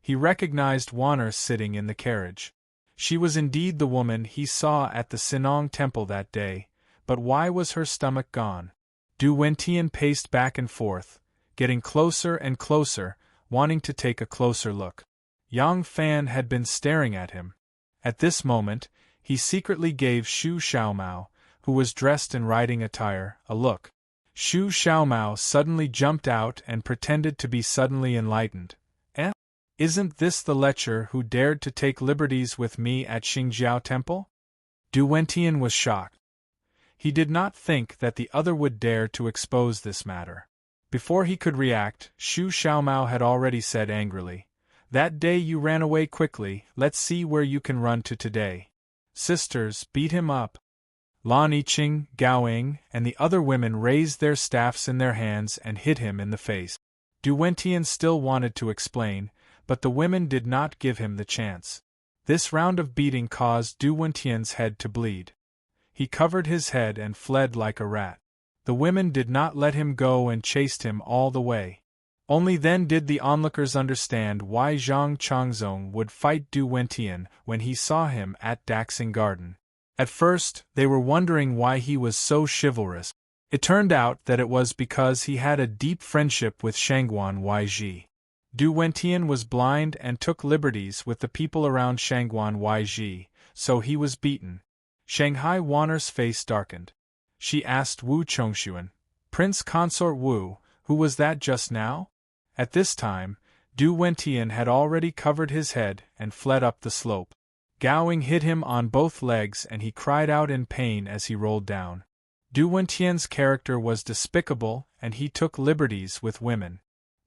He recognized Wanner sitting in the carriage. She was indeed the woman he saw at the Sinong Temple that day, but why was her stomach gone? Du Wentian paced back and forth, getting closer and closer, wanting to take a closer look. Yang Fan had been staring at him. At this moment, he secretly gave Xu Xiaomao, who was dressed in riding attire, a look. Xu Xiaomao suddenly jumped out and pretended to be suddenly enlightened. "Eh? Isn't this the lecher who dared to take liberties with me at Xingjiao Temple?" Du Wentian was shocked. He did not think that the other would dare to expose this matter. Before he could react, Xu Xiaomao had already said angrily, "That day you ran away quickly, let's see where you can run to today. Sisters, beat him up." Lan Yiqing, Gao Ying, and the other women raised their staffs in their hands and hit him in the face. Du Wentian still wanted to explain, but the women did not give him the chance. This round of beating caused Du Wentian's head to bleed. He covered his head and fled like a rat. The women did not let him go and chased him all the way. Only then did the onlookers understand why Zhang Changzong would fight Du Wentian when he saw him at Daxing Garden. At first, they were wondering why he was so chivalrous. It turned out that it was because he had a deep friendship with Shangguan Yiji. Du Wentian was blind and took liberties with the people around Shangguan Yiji, so he was beaten. Shanghai Wanner's face darkened. She asked Wu Chongshuan, "Prince Consort Wu, who was that just now?" At this time, Du Wentian had already covered his head and fled up the slope. Gao Ying hit him on both legs and he cried out in pain as he rolled down. Du Wentian's character was despicable and he took liberties with women.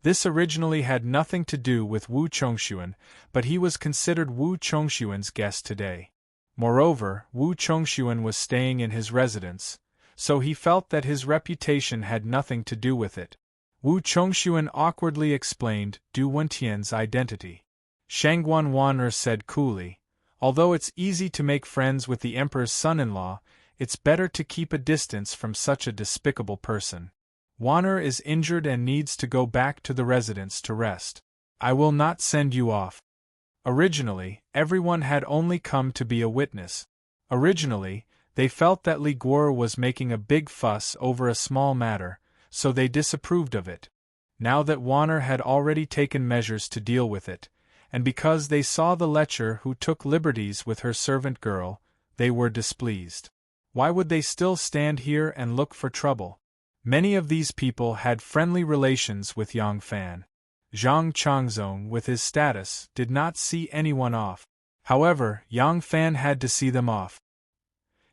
This originally had nothing to do with Wu Chongshuan, but he was considered Wu Chongshuan's guest today. Moreover, Wu Chongshuan was staying in his residence, so he felt that his reputation had nothing to do with it. Wu Chongshuan awkwardly explained Du Wentian's identity. Shangguan Wanner said coolly, "Although it's easy to make friends with the emperor's son-in-law, it's better to keep a distance from such a despicable person. Wanner is injured and needs to go back to the residence to rest. I will not send you off." Originally, everyone had only come to be a witness. Originally, they felt that Li Guo was making a big fuss over a small matter, so they disapproved of it. Now that Wanner had already taken measures to deal with it, and because they saw the lecher who took liberties with her servant girl, they were displeased. Why would they still stand here and look for trouble? Many of these people had friendly relations with Yang Fan. Zhang Changzong, with his status, did not see anyone off. However, Yang Fan had to see them off.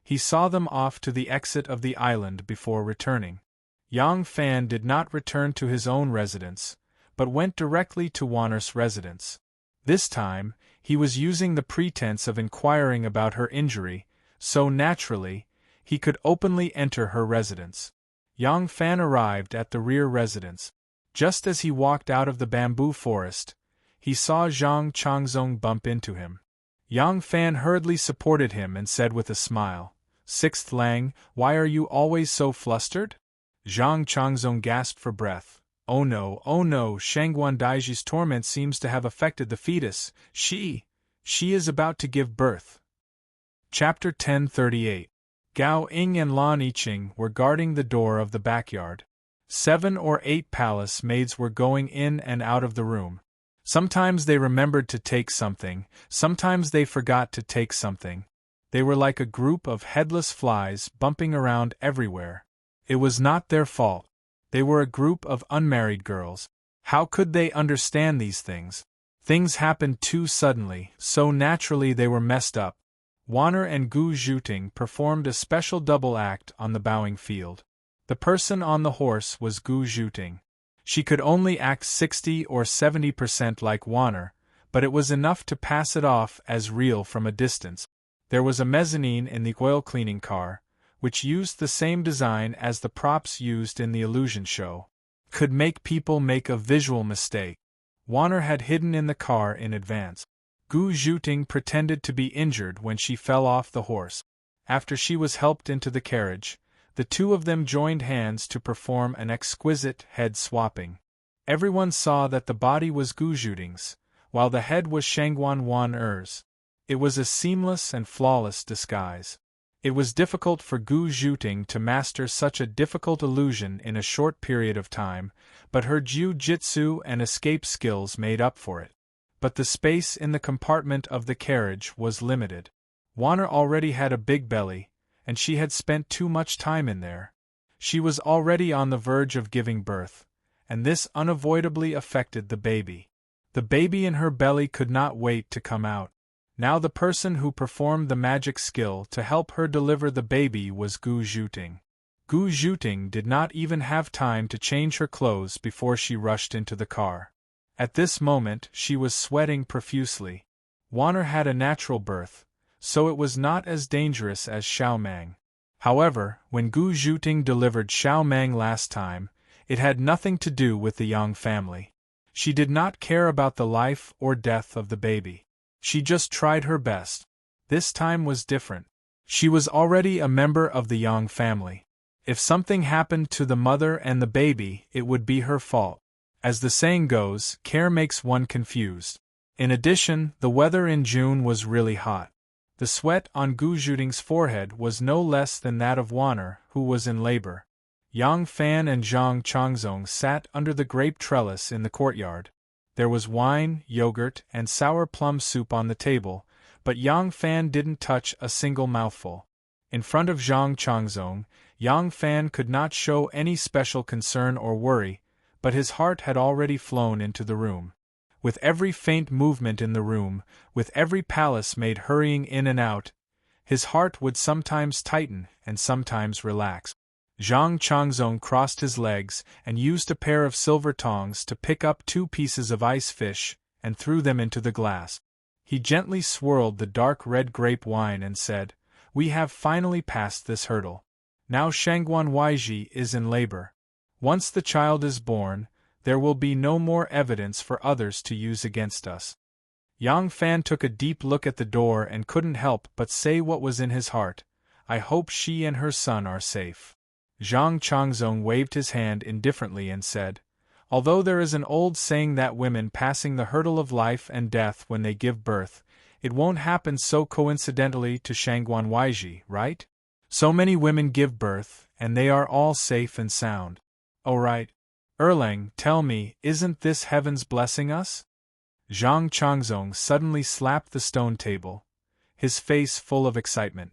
He saw them off to the exit of the island before returning. Yang Fan did not return to his own residence, but went directly to Wanner's residence. This time, he was using the pretense of inquiring about her injury, so naturally, he could openly enter her residence. Yang Fan arrived at the rear residence. Just as he walked out of the bamboo forest, he saw Zhang Changzong bump into him. Yang Fan hurriedly supported him and said with a smile, "Sixth Lang, why are you always so flustered?" Zhang Changzong gasped for breath. Oh no, Shangguan Daiji's torment seems to have affected the fetus. She is about to give birth. Chapter 1038. Gao Ying and Lan Yiqing were guarding the door of the backyard. 7 or 8 palace maids were going in and out of the room. Sometimes they remembered to take something, sometimes they forgot to take something. They were like a group of headless flies bumping around everywhere. It was not their fault. They were a group of unmarried girls. How could they understand these things? Things happened too suddenly, so naturally they were messed up. Wanner and Gu Zhuting performed a special double act on the bowing field. The person on the horse was Gu Zhuting. She could only act 60 or 70% like Wanner, but it was enough to pass it off as real from a distance. There was a mezzanine in the oil cleaning car, which used the same design as the props used in the illusion show. Could make people make a visual mistake. Wanner had hidden in the car in advance. Gu Zhuting pretended to be injured when she fell off the horse. After she was helped into the carriage, the two of them joined hands to perform an exquisite head swapping. Everyone saw that the body was Gu Zhuting's, while the head was Shangguan Wan'er's. It was a seamless and flawless disguise. It was difficult for Gu Zhuting to master such a difficult illusion in a short period of time, but her jiu-jitsu and escape skills made up for it. But the space in the compartment of the carriage was limited. Wanner already had a big belly, and she had spent too much time in there. She was already on the verge of giving birth, and this unavoidably affected the baby. The baby in her belly could not wait to come out. Now the person who performed the magic skill to help her deliver the baby was Gu Zhuting. Gu Zhuting did not even have time to change her clothes before she rushed into the car. At this moment she was sweating profusely. Wanner had a natural birth, so it was not as dangerous as Xiao Mang. However, when Gu Zhuting delivered Xiao Mang last time, it had nothing to do with the Yang family. She did not care about the life or death of the baby. She just tried her best. This time was different. She was already a member of the Yang family. If something happened to the mother and the baby, it would be her fault. As the saying goes, care makes one confused. In addition, the weather in June was really hot. The sweat on Gu Zhuting's forehead was no less than that of Wanner, who was in labor. Yang Fan and Zhang Changzong sat under the grape trellis in the courtyard. There was wine, yogurt, and sour plum soup on the table, but Yang Fan didn't touch a single mouthful. In front of Zhang Changzong, Yang Fan could not show any special concern or worry, but his heart had already flown into the room. With every faint movement in the room, with every palace maid hurrying in and out, his heart would sometimes tighten and sometimes relax. Zhang Changzong crossed his legs and used a pair of silver tongs to pick up 2 pieces of ice fish and threw them into the glass. He gently swirled the dark red grape wine and said, "We have finally passed this hurdle. Now Shangguan Weiji is in labor. Once the child is born, there will be no more evidence for others to use against us." Yang Fan took a deep look at the door and couldn't help but say what was in his heart, "I hope she and her son are safe." Zhang Changzong waved his hand indifferently and said, "Although there is an old saying that women passing the hurdle of life and death when they give birth, it won't happen so coincidentally to Shangguan Weiji, right? So many women give birth, and they are all safe and sound. Oh right. Erlang, tell me, isn't this heaven's blessing us?" Zhang Changzong suddenly slapped the stone table, his face full of excitement.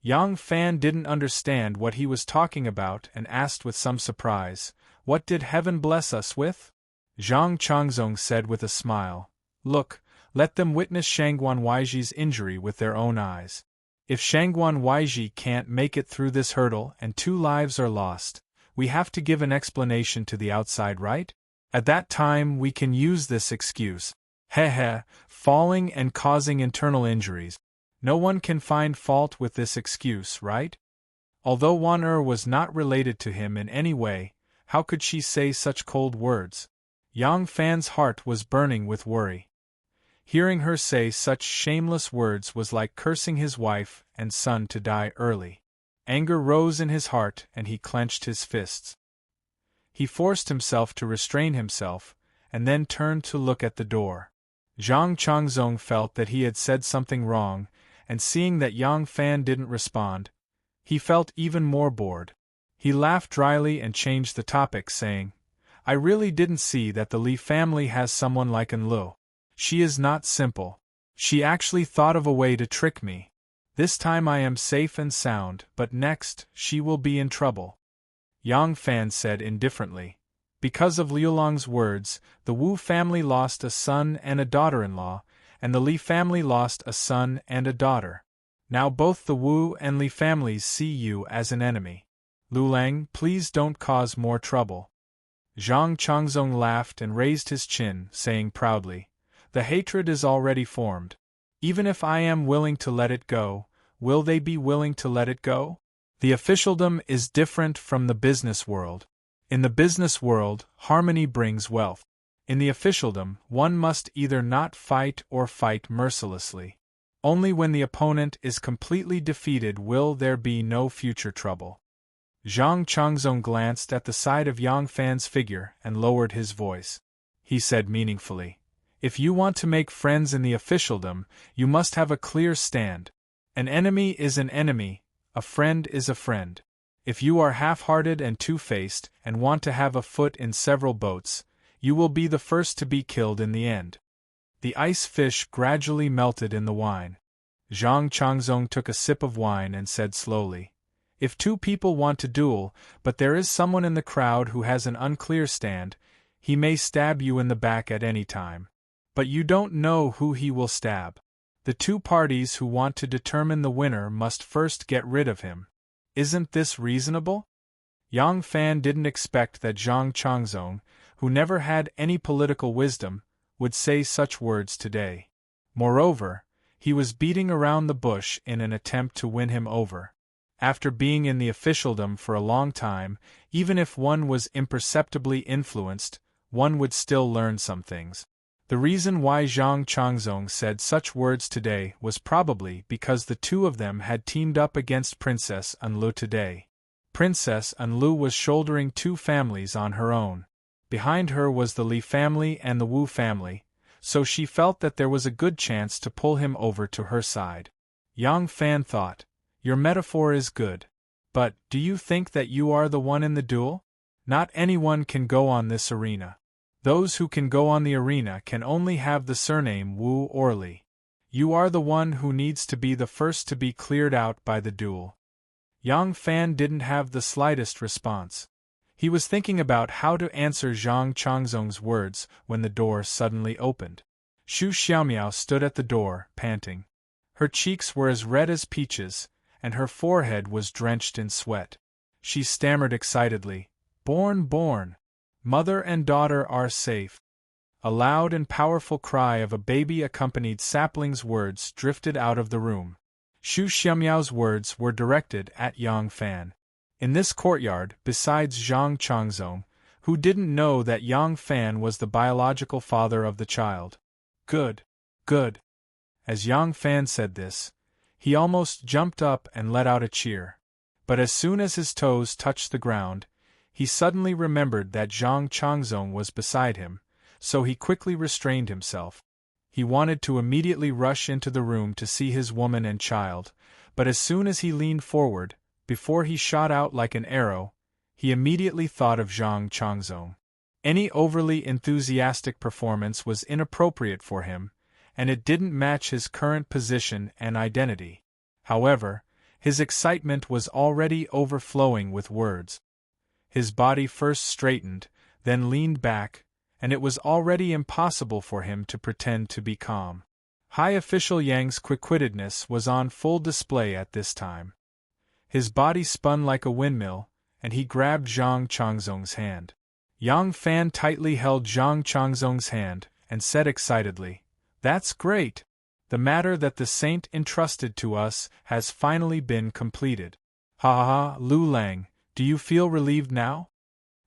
Yang Fan didn't understand what he was talking about and asked with some surprise, "What did heaven bless us with?" Zhang Changzong said with a smile. Look, let them witness Shangguan Weiji's injury with their own eyes. If Shangguan Weiji can't make it through this hurdle and 2 lives are lost, we have to give an explanation to the outside, right? At that time we can use this excuse. Falling and causing internal injuries. No one can find fault with this excuse, right? Although Wan was not related to him in any way, how could she say such cold words? Yang Fan's heart was burning with worry. Hearing her say such shameless words was like cursing his wife and son to die early. Anger rose in his heart and he clenched his fists. He forced himself to restrain himself, and then turned to look at the door. Zhang Changzong felt that he had said something wrong, and seeing that Yang Fan didn't respond, he felt even more bored. He laughed dryly and changed the topic, saying, I really didn't see that the Li family has someone like An Lu. She is not simple. She actually thought of a way to trick me. This time I am safe and sound, but next, she will be in trouble. Yang Fan said indifferently. Because of Liulong's words, the Wu family lost a son and a daughter-in-law, and the Li family lost a son and a daughter. Now both the Wu and Li families see you as an enemy. Lulang, please don't cause more trouble. Zhang Changzong laughed and raised his chin, saying proudly, the hatred is already formed. Even if I am willing to let it go, will they be willing to let it go? The officialdom is different from the business world. In the business world, harmony brings wealth. In the officialdom, one must either not fight or fight mercilessly. Only when the opponent is completely defeated will there be no future trouble. Zhang Changzong glanced at the side of Yang Fan's figure and lowered his voice. He said meaningfully, if you want to make friends in the officialdom, you must have a clear stand. An enemy is an enemy, a friend is a friend. If you are half-hearted and two-faced and want to have a foot in several boats, you will be the first to be killed in the end. The ice fish gradually melted in the wine. Zhang Changzong took a sip of wine and said slowly, if 2 people want to duel, but there is someone in the crowd who has an unclear stand, he may stab you in the back at any time. But you don't know who he will stab. The 2 parties who want to determine the winner must first get rid of him. Isn't this reasonable? Yang Fan didn't expect that Zhang Changzong, who never had any political wisdom, would say such words today. Moreover, he was beating around the bush in an attempt to win him over. After being in the officialdom for a long time, even if one was imperceptibly influenced, one would still learn some things. The reason why Zhang Changzong said such words today was probably because the 2 of them had teamed up against Princess An Lu today. Princess An Lu was shouldering 2 families on her own. Behind her was the Li family and the Wu family, so she felt that there was a good chance to pull him over to her side. Yang Fan thought, your metaphor is good. But, do you think that you are the one in the duel? Not anyone can go on this arena. Those who can go on the arena can only have the surname Wu or Li. You are the one who needs to be the first to be cleared out by the duel. Yang Fan didn't have the slightest response. He was thinking about how to answer Zhang Changzong's words when the door suddenly opened. Xu Xiaomiao stood at the door, panting. Her cheeks were as red as peaches, and her forehead was drenched in sweat. She stammered excitedly, Born. Mother and daughter are safe. A loud and powerful cry of a baby accompanied Sapling's words drifted out of the room. Xu Xiaomiao's words were directed at Yang Fan. In this courtyard, besides Zhang Changzong, who didn't know that Yang Fan was the biological father of the child. Good. As Yang Fan said this, he almost jumped up and let out a cheer. But as soon as his toes touched the ground, he suddenly remembered that Zhang Changzong was beside him, so he quickly restrained himself. He wanted to immediately rush into the room to see his woman and child, but as soon as he leaned forward, before he shot out like an arrow, he immediately thought of Zhang Changzong. Any overly enthusiastic performance was inappropriate for him, and it didn't match his current position and identity. However, his excitement was already overflowing with words. His body first straightened, then leaned back, and it was already impossible for him to pretend to be calm. High official Yang's quick-wittedness was on full display at this time. His body spun like a windmill, and he grabbed Zhang Changzong's hand. Yang Fan tightly held Zhang Changzong's hand, and said excitedly, "That's great! The matter that the saint entrusted to us has finally been completed. Ha ha ha, Lu Lang, do you feel relieved now?"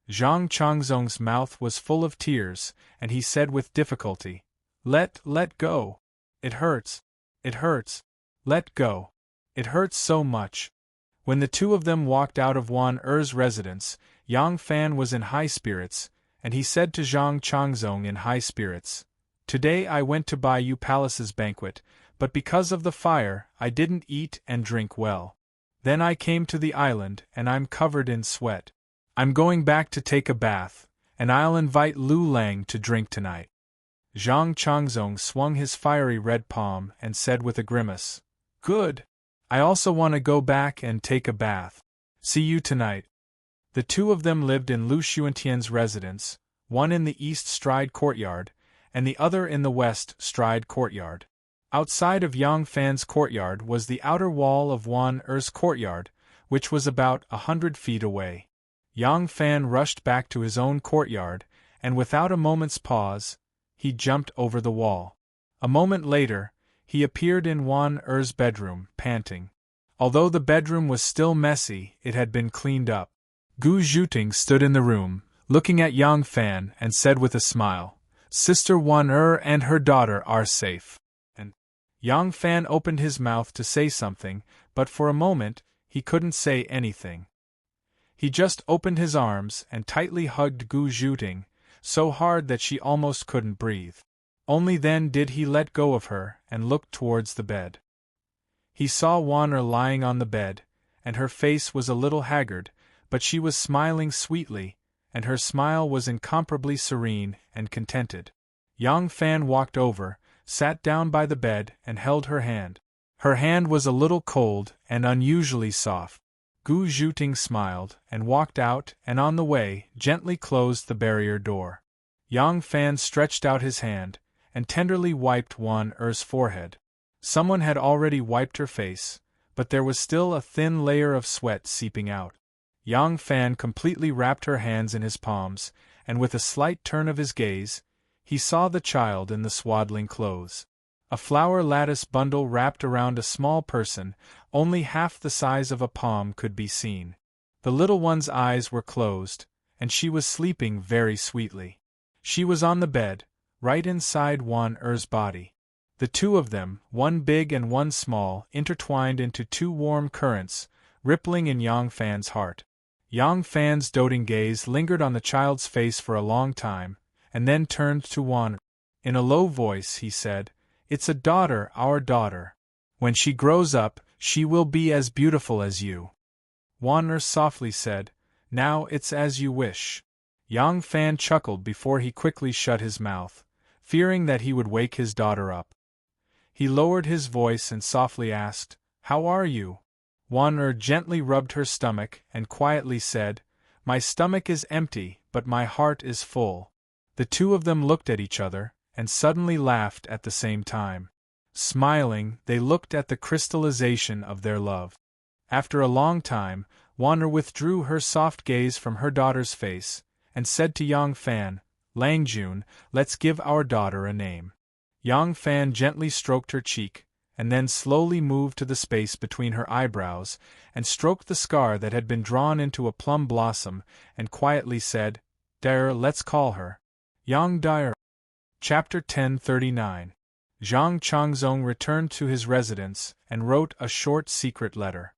Zhang Changzong's mouth was full of tears, and he said with difficulty, Let go. It hurts. It hurts. Let go. It hurts so much." When the two of them walked out of Wan Er's residence, Yang Fan was in high spirits, and he said to Zhang Changzong in high spirits, "Today I went to buy you Palace's banquet, but because of the fire, I didn't eat and drink well. Then I came to the island, and I'm covered in sweat. I'm going back to take a bath, and I'll invite Lu Lang to drink tonight." Zhang Changzong swung his fiery red palm and said with a grimace, "Good. I also want to go back and take a bath. See you tonight." The two of them lived in Lu Xuantian's residence, one in the East Stride Courtyard, and the other in the West Stride Courtyard. Outside of Yang Fan's courtyard was the outer wall of Wan Er's courtyard, which was about 100 feet away. Yang Fan rushed back to his own courtyard, and without a moment's pause, he jumped over the wall. A moment later, he appeared in Wan Er's bedroom, panting. Although the bedroom was still messy, it had been cleaned up. Gu Zhuting stood in the room, looking at Yang Fan, and said with a smile, "Sister Wan Er and her daughter are safe." And Yang Fan opened his mouth to say something, but for a moment, he couldn't say anything. He just opened his arms and tightly hugged Gu Zhuting, so hard that she almost couldn't breathe. Only then did he let go of her and look towards the bed. He saw Wan Er lying on the bed, and her face was a little haggard, but she was smiling sweetly, and her smile was incomparably serene and contented. Yang Fan walked over, sat down by the bed, and held her hand. Her hand was a little cold and unusually soft. Gu Zhuting smiled and walked out, and on the way, gently closed the barrier door. Yang Fan stretched out his hand and tenderly wiped Wan Er's forehead. Someone had already wiped her face, but there was still a thin layer of sweat seeping out. Yang Fan completely wrapped her hands in his palms, and with a slight turn of his gaze, he saw the child in the swaddling clothes. A flower lattice bundle wrapped around a small person, only half the size of a palm could be seen. The little one's eyes were closed, and she was sleeping very sweetly. She was on the bed, right inside Wan Er's body. The two of them, one big and one small, intertwined into two warm currents, rippling in Yang Fan's heart. Yang Fan's doting gaze lingered on the child's face for a long time, and then turned to Wan Er. In a low voice he said, "It's a daughter, our daughter. When she grows up, she will be as beautiful as you." Wan Er softly said, "Now it's as you wish." Yang Fan chuckled before he quickly shut his mouth, fearing that he would wake his daughter up. He lowered his voice and softly asked, "How are you?" Wan Er gently rubbed her stomach and quietly said, "My stomach is empty, but my heart is full." The two of them looked at each other, and suddenly laughed at the same time. Smiling, they looked at the crystallization of their love. After a long time, Wan Er withdrew her soft gaze from her daughter's face, and said to Yang Fan, "Lang Jun, let's give our daughter a name." Yang Fan gently stroked her cheek, and then slowly moved to the space between her eyebrows, and stroked the scar that had been drawn into a plum blossom, and quietly said, "Dare, let's call her Yang Dare." Chapter 1039. Zhang Changzong returned to his residence and wrote a short secret letter.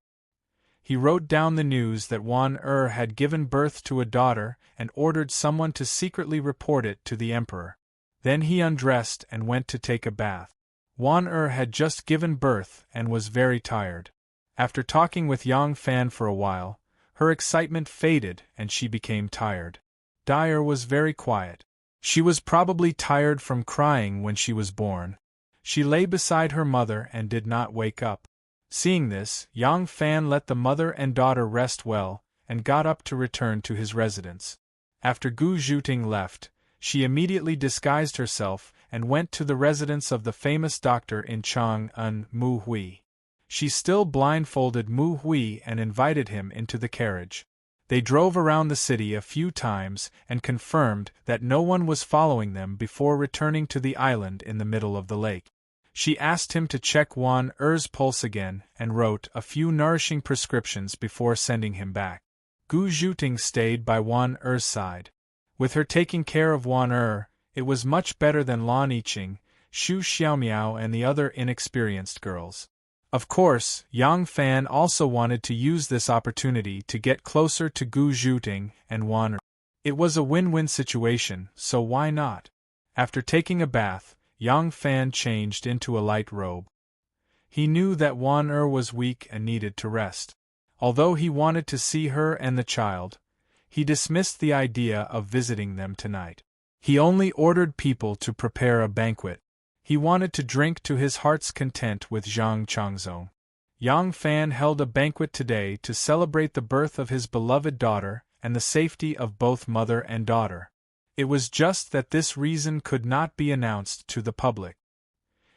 He wrote down the news that Wan Er had given birth to a daughter and ordered someone to secretly report it to the emperor. Then he undressed and went to take a bath. Wan Er had just given birth and was very tired. After talking with Yang Fan for a while, her excitement faded and she became tired. Dyer was very quiet. She was probably tired from crying when she was born. She lay beside her mother and did not wake up. Seeing this, Yang Fan let the mother and daughter rest well, and got up to return to his residence. After Gu Zhuting left, she immediately disguised herself and went to the residence of the famous doctor in Chang'an, Mu Hui. She still blindfolded Mu Hui and invited him into the carriage. They drove around the city a few times and confirmed that no one was following them before returning to the island in the middle of the lake. She asked him to check Wan Er's pulse again and wrote a few nourishing prescriptions before sending him back. Gu Zhuting stayed by Wan Er's side. With her taking care of Wan Er, it was much better than Lan Yiqing, Xu Xiaomiao and the other inexperienced girls. Of course, Yang Fan also wanted to use this opportunity to get closer to Gu Zhuting and Wan Er. It was a win-win situation, so why not? After taking a bath, Yang Fan changed into a light robe. He knew that Wan Er was weak and needed to rest. Although he wanted to see her and the child, he dismissed the idea of visiting them tonight. He only ordered people to prepare a banquet. He wanted to drink to his heart's content with Zhang Changzong. Yang Fan held a banquet today to celebrate the birth of his beloved daughter and the safety of both mother and daughter. It was just that this reason could not be announced to the public.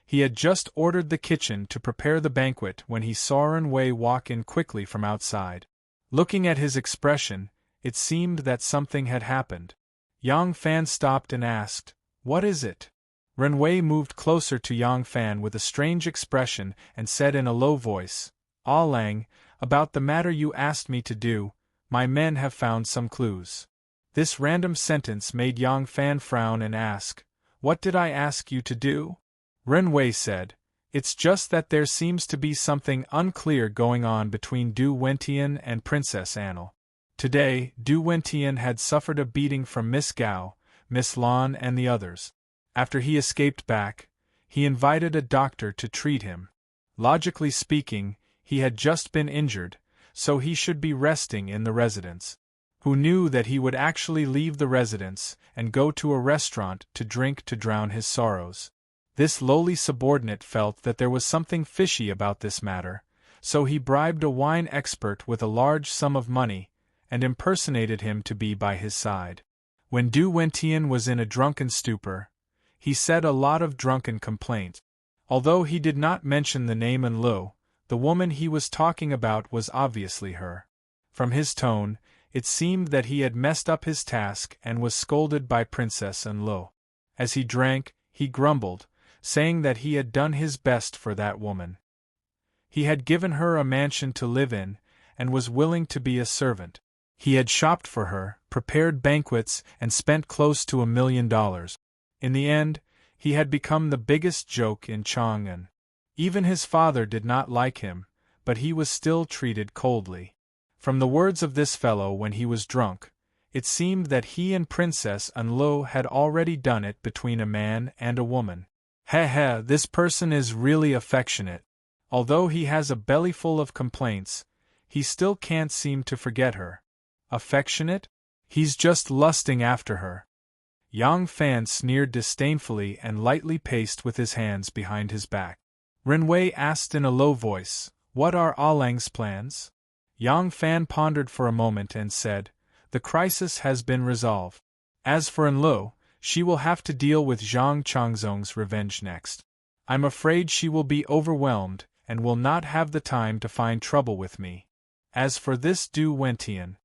He had just ordered the kitchen to prepare the banquet when he saw Ren Wei walk in quickly from outside. Looking at his expression, it seemed that something had happened. Yang Fan stopped and asked, "What is it?" Ren Wei moved closer to Yang Fan with a strange expression and said in a low voice, "Ah Lang, about the matter you asked me to do, my men have found some clues." This random sentence made Yang Fan frown and ask, "What did I ask you to do?" Ren Wei said, "It's just that there seems to be something unclear going on between Du Wentian and Princess Annel. Today, Du Wentian had suffered a beating from Miss Gao, Miss Lan and the others. After he escaped back, he invited a doctor to treat him. Logically speaking, he had just been injured, so he should be resting in the residence. Who knew that he would actually leave the residence and go to a restaurant to drink to drown his sorrows? This lowly subordinate felt that there was something fishy about this matter, so he bribed a wine expert with a large sum of money and impersonated him to be by his side. When Du Wentian was in a drunken stupor, he said a lot of drunken complaints. Although he did not mention the name Enlu, the woman he was talking about was obviously her. From his tone, it seemed that he had messed up his task and was scolded by Princess Enlu. As he drank, he grumbled, saying that he had done his best for that woman. He had given her a mansion to live in, and was willing to be a servant. He had shopped for her, prepared banquets, and spent close to $1 million. In the end, he had become the biggest joke in Chang'an. Even his father did not like him, but he was still treated coldly. From the words of this fellow when he was drunk, it seemed that he and Princess Enlu had already done it between a man and a woman. Heh, this person is really affectionate. Although he has a bellyful of complaints, he still can't seem to forget her. Affectionate? He's just lusting after her. Yang Fan sneered disdainfully and lightly paced with his hands behind his back. Ren Wei asked in a low voice, "What are Ah Lang's plans?" Yang Fan pondered for a moment and said, "The crisis has been resolved. As for Enlu, she will have to deal with Zhang Changzong's revenge next. I'm afraid she will be overwhelmed and will not have the time to find trouble with me. As for this Du Wentian..."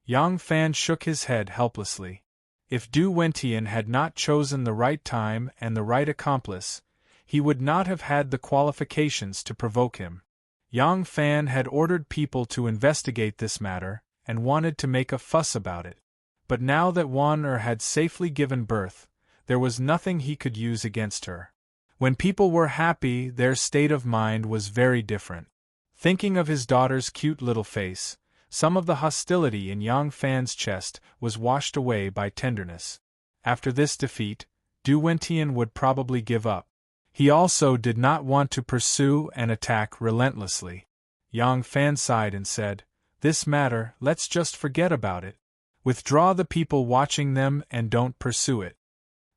Yang Fan shook his head helplessly. If Du Wentian had not chosen the right time and the right accomplice, he would not have had the qualifications to provoke him. Yang Fan had ordered people to investigate this matter and wanted to make a fuss about it. But now that Wan Er had safely given birth, there was nothing he could use against her. When people were happy, their state of mind was very different. Thinking of his daughter's cute little face, some of the hostility in Yang Fan's chest was washed away by tenderness. After this defeat, Du Wentian would probably give up. He also did not want to pursue and attack relentlessly. Yang Fan sighed and said, "This matter, let's just forget about it. Withdraw the people watching them and don't pursue it."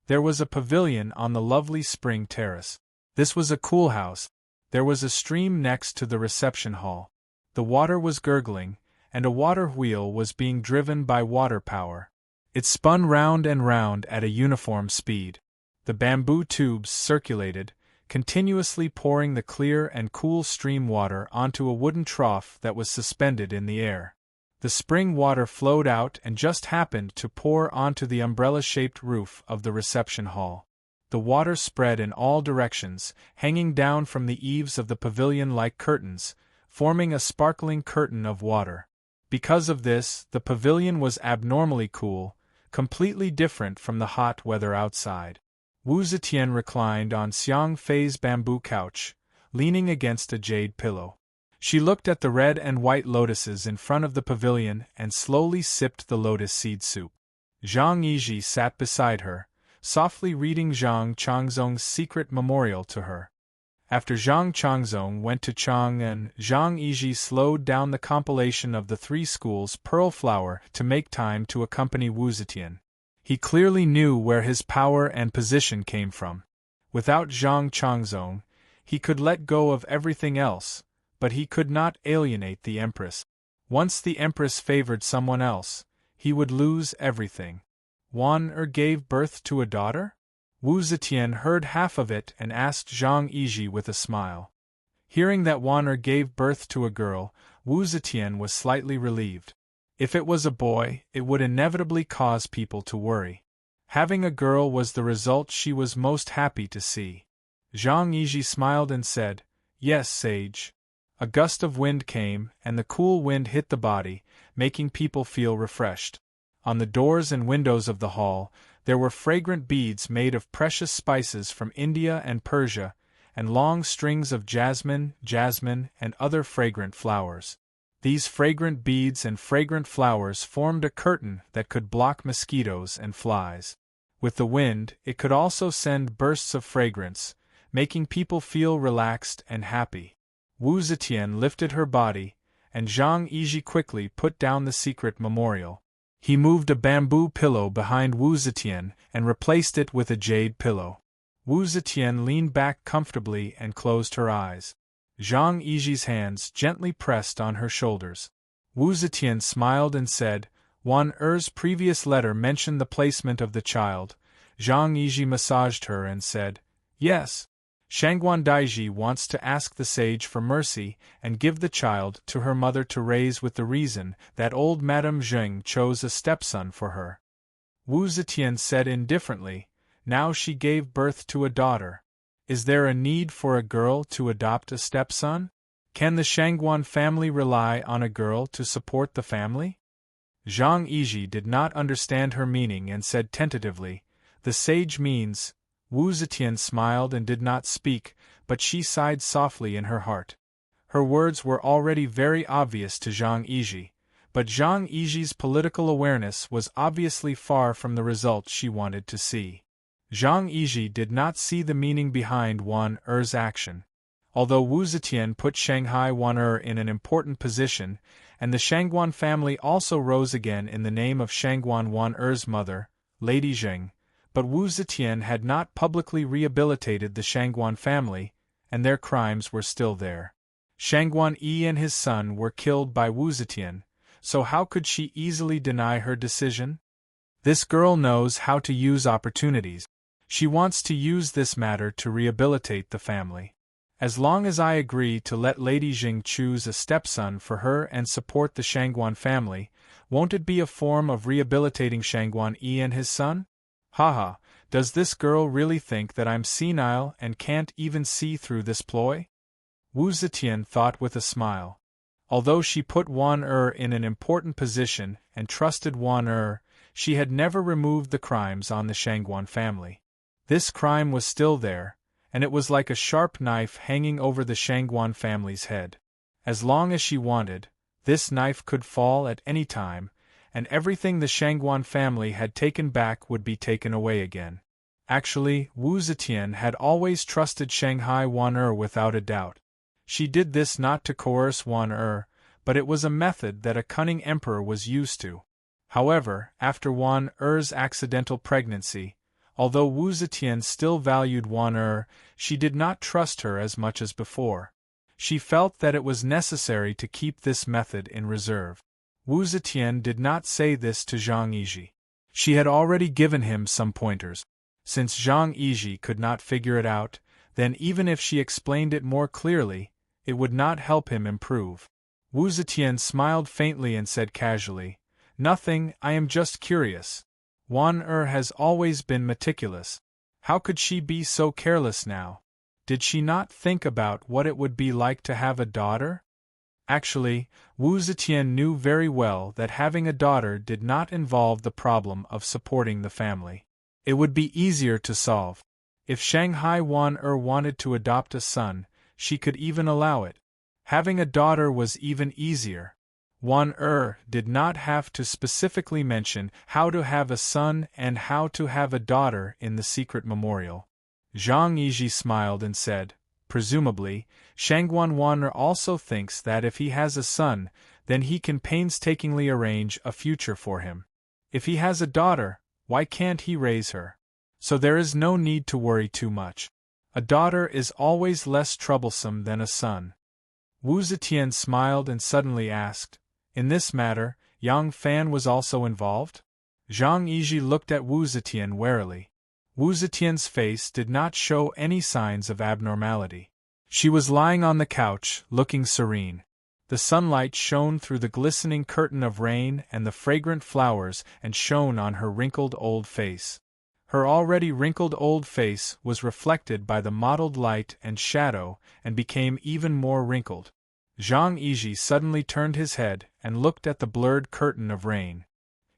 There was a pavilion on the lovely spring terrace. This was a cool house. There was a stream next to the reception hall. The water was gurgling, and a water wheel was being driven by water power. It spun round and round at a uniform speed. The bamboo tubes circulated, continuously pouring the clear and cool stream water onto a wooden trough that was suspended in the air. The spring water flowed out and just happened to pour onto the umbrella-shaped roof of the reception hall. The water spread in all directions, hanging down from the eaves of the pavilion like curtains, forming a sparkling curtain of water. Because of this, the pavilion was abnormally cool, completely different from the hot weather outside. Wu Zetian reclined on Xiang Fei's bamboo couch, leaning against a jade pillow. She looked at the red and white lotuses in front of the pavilion and slowly sipped the lotus seed soup. Zhang Yizhi sat beside her, softly reading Zhang Changzong's secret memorial to her. After Zhang Changzong went to Chang'an, Zhang Yizhi slowed down the compilation of the three schools Pearl Flower to make time to accompany Wu Zetian. He clearly knew where his power and position came from. Without Zhang Changzong, he could let go of everything else, but he could not alienate the Empress. Once the Empress favored someone else, he would lose everything. Wan gave birth to a daughter? Wu Zetian heard half of it and asked Zhang Yizhi with a smile. Hearing that Wan gave birth to a girl, Wu Zetian was slightly relieved. If it was a boy, it would inevitably cause people to worry. Having a girl was the result she was most happy to see. Zhang Yizhi smiled and said, "Yes, sage." A gust of wind came, and the cool wind hit the body, making people feel refreshed. On the doors and windows of the hall, there were fragrant beads made of precious spices from India and Persia, and long strings of jasmine, and other fragrant flowers. These fragrant beads and fragrant flowers formed a curtain that could block mosquitoes and flies. With the wind, it could also send bursts of fragrance, making people feel relaxed and happy. Wu Zetian lifted her body, and Zhang Yizhi quickly put down the secret memorial. He moved a bamboo pillow behind Wu Zetian and replaced it with a jade pillow. Wu Zetian leaned back comfortably and closed her eyes. Zhang Yizhi's hands gently pressed on her shoulders. Wu Zetian smiled and said, "Wan Er's previous letter mentioned the placement of the child." Zhang Yizhi massaged her and said, "Yes. Shangguan Daiji wants to ask the sage for mercy and give the child to her mother to raise with the reason that old Madame Zheng chose a stepson for her." Wu Zetian said indifferently, "Now she gave birth to a daughter. Is there a need for a girl to adopt a stepson? Can the Shangguan family rely on a girl to support the family?" Zhang Yizhi did not understand her meaning and said tentatively, "The sage means." Wu Zetian smiled and did not speak, but she sighed softly in her heart. Her words were already very obvious to Zhang Yizhi, but Zhang Yizhi's political awareness was obviously far from the result she wanted to see. Zhang Yizhi did not see the meaning behind Wan Er's action. Although Wu Zetian put Shanghai Wan Er in an important position, and the Shangguan family also rose again in the name of Shangguan Wan Er's mother, Lady Zheng, but Wu Zetian had not publicly rehabilitated the Shangguan family, and their crimes were still there. Shangguan Yi and his son were killed by Wu Zetian, so how could she easily deny her decision? This girl knows how to use opportunities. She wants to use this matter to rehabilitate the family. As long as I agree to let Lady Zheng choose a stepson for her and support the Shangguan family, won't it be a form of rehabilitating Shangguan Yi and his son? Haha, does this girl really think that I'm senile and can't even see through this ploy? Wu Zetian thought with a smile. Although she put Wan Er in an important position and trusted Wan Er, she had never removed the crimes on the Shangguan family. This crime was still there, and it was like a sharp knife hanging over the Shangguan family's head. As long as she wanted, this knife could fall at any time, and everything the Shangguan family had taken back would be taken away again. Actually, Wu Zetian had always trusted Shanghai Wan Er without a doubt. She did this not to coerce Wan Er, but it was a method that a cunning emperor was used to. However, after Wan Er's accidental pregnancy, although Wu Zetian still valued Wan Er, she did not trust her as much as before. She felt that it was necessary to keep this method in reserve. Wu Zetian did not say this to Zhang Yizhi. She had already given him some pointers. Since Zhang Yiji could not figure it out, then even if she explained it more clearly, it would not help him improve. Wu Zetian smiled faintly and said casually, "Nothing, I am just curious. Wan has always been meticulous. How could she be so careless now? Did she not think about what it would be like to have a daughter?" Actually, Wu Zetian knew very well that having a daughter did not involve the problem of supporting the family. It would be easier to solve. If Shanghai Wan wanted to adopt a son, she could even allow it. Having a daughter was even easier. Wan did not have to specifically mention how to have a son and how to have a daughter in the secret memorial. Zhang Yiji smiled and said, "Presumably, Shangguan Wan also thinks that if he has a son, then he can painstakingly arrange a future for him. If he has a daughter, why can't he raise her? So there is no need to worry too much. A daughter is always less troublesome than a son." Wu Zetian smiled and suddenly asked, "In this matter, Yang Fan was also involved?" Zhang Yiji looked at Wu Zetian warily. Wu Zetian's face did not show any signs of abnormality. She was lying on the couch, looking serene. The sunlight shone through the glistening curtain of rain and the fragrant flowers and shone on her wrinkled old face. Her already wrinkled old face was reflected by the mottled light and shadow and became even more wrinkled. Zhang Yiji suddenly turned his head and looked at the blurred curtain of rain.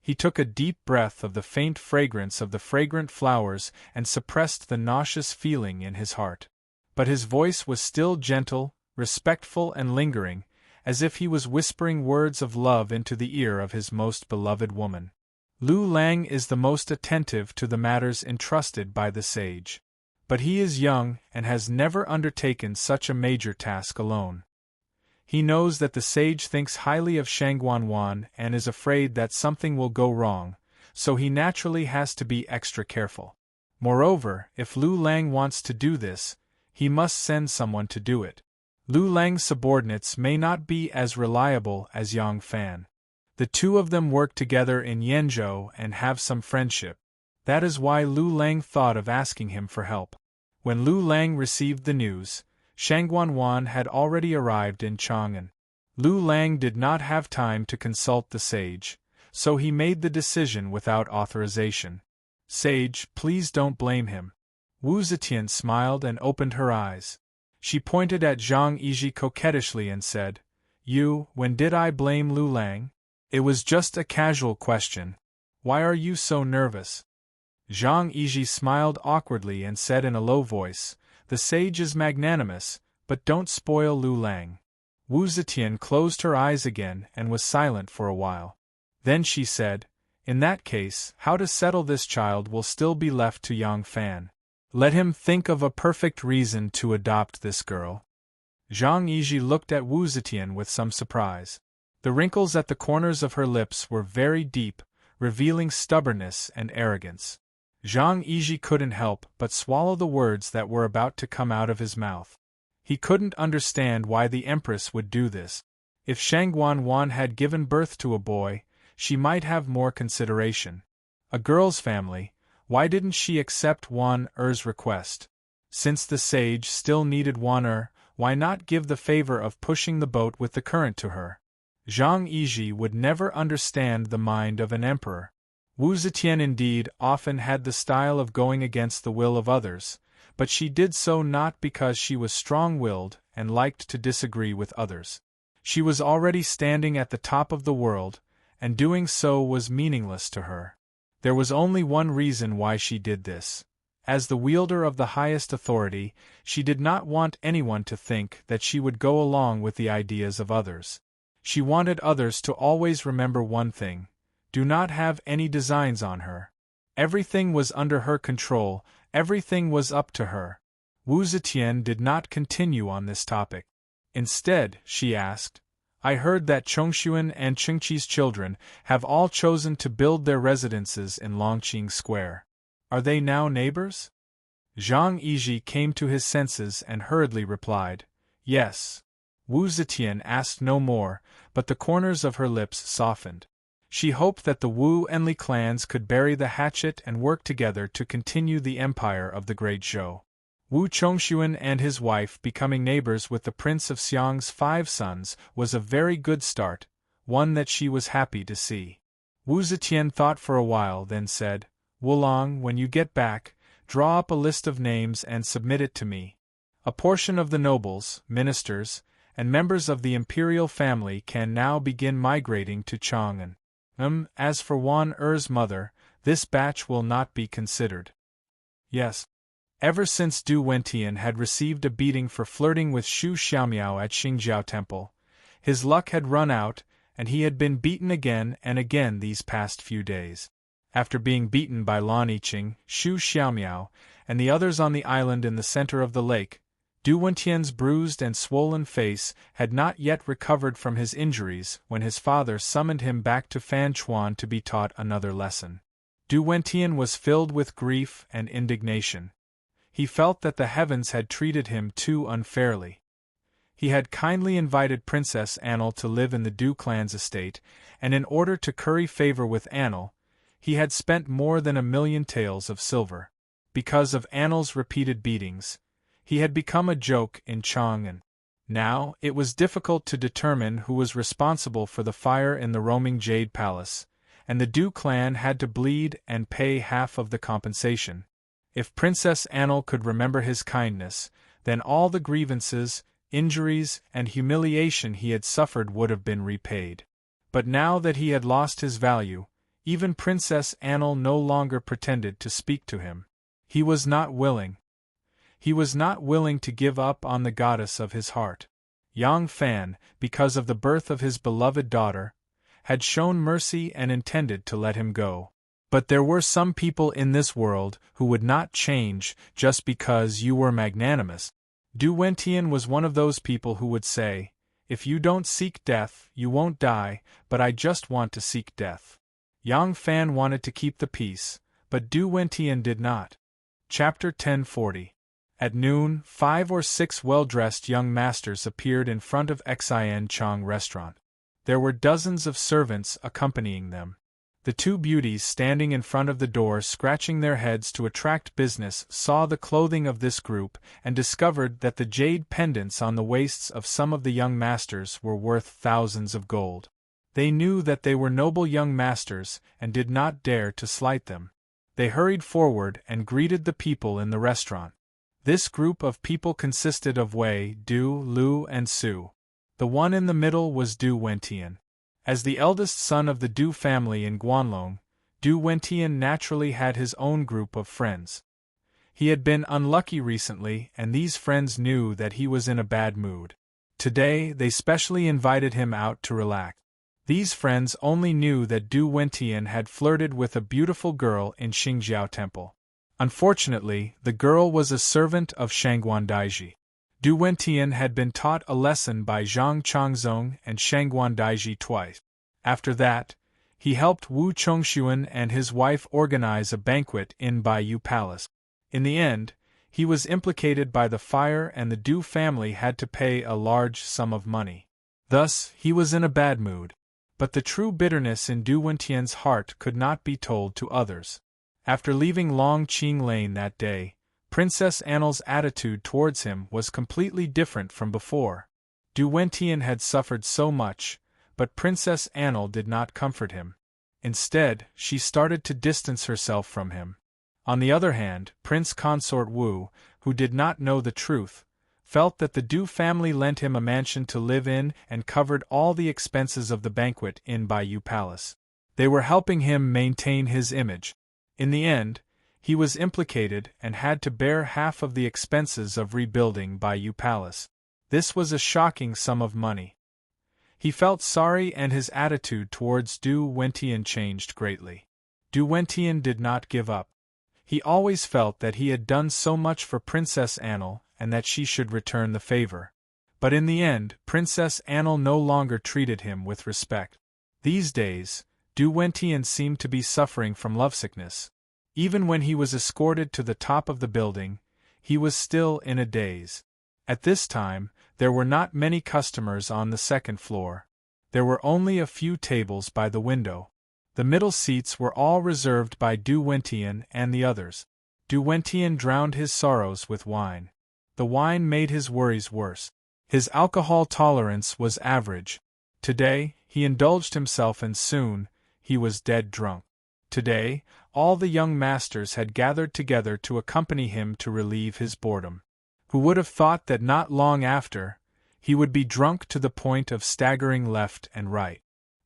He took a deep breath of the faint fragrance of the fragrant flowers and suppressed the nauseous feeling in his heart. But his voice was still gentle, respectful and lingering, as if he was whispering words of love into the ear of his most beloved woman. Lu Lang is the most attentive to the matters entrusted by the sage. But he is young and has never undertaken such a major task alone. He knows that the sage thinks highly of Shangguan Wan and is afraid that something will go wrong, so he naturally has to be extra careful. Moreover, if Lu Lang wants to do this, he must send someone to do it. Lu Lang's subordinates may not be as reliable as Yang Fan. The two of them work together in Yenzhou and have some friendship. That is why Lu Lang thought of asking him for help. When Lu Lang received the news, Shangguan Wan had already arrived in Chang'an. Lu Lang did not have time to consult the sage, so he made the decision without authorization. "Sage, please don't blame him." Wu Zetian smiled and opened her eyes. She pointed at Zhang Yiji coquettishly and said, When did I blame Lu Lang? It was just a casual question. Why are you so nervous?" Zhang Yiji smiled awkwardly and said in a low voice, "The sage is magnanimous, but don't spoil Lu Lang." Wu Zetian closed her eyes again and was silent for a while. Then she said, "In that case, how to settle this child will still be left to Yang Fan. Let him think of a perfect reason to adopt this girl." Zhang Yiji looked at Wu Zetian with some surprise. The wrinkles at the corners of her lips were very deep, revealing stubbornness and arrogance. Zhang Yiji couldn't help but swallow the words that were about to come out of his mouth. He couldn't understand why the Empress would do this. If Shangguan Wan had given birth to a boy, she might have more consideration. A girl's family, why didn't she accept Wan request? Since the sage still needed Wan why not give the favor of pushing the boat with the current to her? Zhang Yiji would never understand the mind of an emperor. Wu Zetian indeed often had the style of going against the will of others, but she did so not because she was strong-willed and liked to disagree with others. She was already standing at the top of the world, and doing so was meaningless to her. There was only one reason why she did this. As the wielder of the highest authority, she did not want anyone to think that she would go along with the ideas of others. She wanted others to always remember one thing: do not have any designs on her. Everything was under her control, everything was up to her. Wu Zetian did not continue on this topic. Instead, she asked, "I heard that Chongshuan and Chengqi's children have all chosen to build their residences in Longqing Square. Are they now neighbors?" Zhang Yiji came to his senses and hurriedly replied, "Yes." Wu Zetian asked no more, but the corners of her lips softened. She hoped that the Wu Enli clans could bury the hatchet and work together to continue the empire of the Great Zhou. Wu Chongxuan and his wife becoming neighbors with the Prince of Xiang's 5 sons was a very good start, one that she was happy to see. Wu Zetian thought for a while, then said, "Wulong, when you get back, draw up a list of names and submit it to me. A portion of the nobles, ministers, and members of the imperial family can now begin migrating to Chang'an. As for Wan Er's mother, this batch will not be considered." Yes. Ever since Du Wentian had received a beating for flirting with Xu Xiaomiao at Xingjiao Temple, his luck had run out, and he had been beaten again and again these past few days. After being beaten by Lan Yiqing, Xu Xiaomiao, and the others on the island in the center of the lake, Du Wentian's bruised and swollen face had not yet recovered from his injuries when his father summoned him back to Fanchuan to be taught another lesson. Du Wentian was filled with grief and indignation. He felt that the heavens had treated him too unfairly. He had kindly invited Princess Annel to live in the Du clan's estate, and in order to curry favor with Annel, he had spent more than 1,000,000 taels of silver. Because of Annel's repeated beatings, he had become a joke in Chang'an. Now, it was difficult to determine who was responsible for the fire in the roaming Jade Palace, and the Du clan had to bleed and pay half of the compensation. If Princess Annel could remember his kindness, then all the grievances, injuries, and humiliation he had suffered would have been repaid. But now that he had lost his value, even Princess Annel no longer pretended to speak to him. He was not willing. He was not willing to give up on the goddess of his heart. Yang Fan, because of the birth of his beloved daughter, had shown mercy and intended to let him go. But there were some people in this world who would not change just because you were magnanimous. Du Wentian was one of those people who would say, "If you don't seek death, you won't die, but I just want to seek death." Yang Fan wanted to keep the peace, but Du Wentian did not. Chapter 1040. At noon, 5 or 6 well-dressed young masters appeared in front of Xian Chang restaurant. There were dozens of servants accompanying them. The 2 beauties standing in front of the door scratching their heads to attract business saw the clothing of this group and discovered that the jade pendants on the waists of some of the young masters were worth thousands of gold. They knew that they were noble young masters and did not dare to slight them. They hurried forward and greeted the people in the restaurant. This group of people consisted of Wei, Du, Lu, and Su. The one in the middle was Du Wentian. As the eldest son of the Du family in Guanlong, Du Wentian naturally had his own group of friends. He had been unlucky recently, and these friends knew that he was in a bad mood. Today, they specially invited him out to relax. These friends only knew that Du Wentian had flirted with a beautiful girl in Xingjiao Temple. Unfortunately, the girl was a servant of Shangguan Daiji. Du Wentian had been taught a lesson by Zhang Changzong and Shangguan Daiji twice. After that, he helped Wu Chongxuan and his wife organize a banquet in Baiyu Palace. In the end, he was implicated by the fire and the Du family had to pay a large sum of money. Thus, he was in a bad mood. But the true bitterness in Du Wentian's heart could not be told to others. After leaving Long Qing Lane that day, Princess Annel's attitude towards him was completely different from before. Du Wentian had suffered so much, but Princess Annel did not comfort him. Instead, she started to distance herself from him. On the other hand, Prince Consort Wu, who did not know the truth, felt that the Du family lent him a mansion to live in and covered all the expenses of the banquet in Baiyu Palace. They were helping him maintain his image. In the end, he was implicated and had to bear half of the expenses of rebuilding Baiyu Palace. This was a shocking sum of money. He felt sorry and his attitude towards Du Wentian changed greatly. Du Wentian did not give up. He always felt that he had done so much for Princess Annel and that she should return the favor. But in the end, Princess Annel no longer treated him with respect. These days, Du Wentian seemed to be suffering from lovesickness. Even when he was escorted to the top of the building, he was still in a daze. At this time, there were not many customers on the second floor. There were only a few tables by the window. The middle seats were all reserved by Du Wentian and the others. Du Wentian drowned his sorrows with wine. The wine made his worries worse. His alcohol tolerance was average. Today, he indulged himself and soon, he was dead drunk. Today, all the young masters had gathered together to accompany him to relieve his boredom. Who would have thought that not long after, he would be drunk to the point of staggering left and right?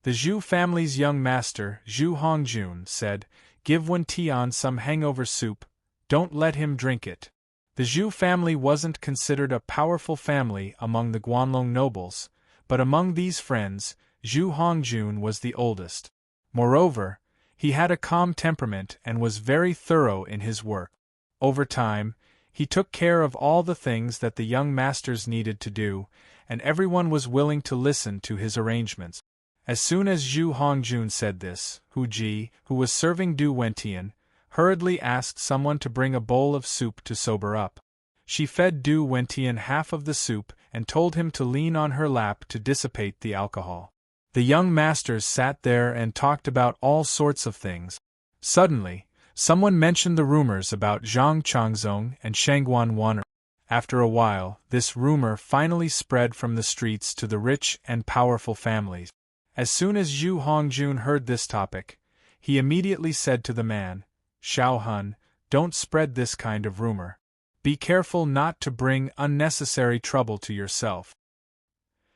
The Zhu family's young master, Zhu Hongjun, said, "Give Wentian some hangover soup, don't let him drink it." The Zhu family wasn't considered a powerful family among the Guanlong nobles, but among these friends, Zhu Hongjun was the oldest. Moreover, he had a calm temperament and was very thorough in his work. Over time, he took care of all the things that the young masters needed to do, and everyone was willing to listen to his arrangements. As soon as Zhu Hongjun said this, Hu Ji, who was serving Du Wentian, hurriedly asked someone to bring a bowl of soup to sober up. She fed Du Wentian half of the soup and told him to lean on her lap to dissipate the alcohol. The young masters sat there and talked about all sorts of things. Suddenly, someone mentioned the rumors about Zhang Changzong and Shangguan Wan. After a while, this rumor finally spread from the streets to the rich and powerful families. As soon as Zhu Hongjun heard this topic, he immediately said to the man, "Xiao Hun, don't spread this kind of rumor. Be careful not to bring unnecessary trouble to yourself."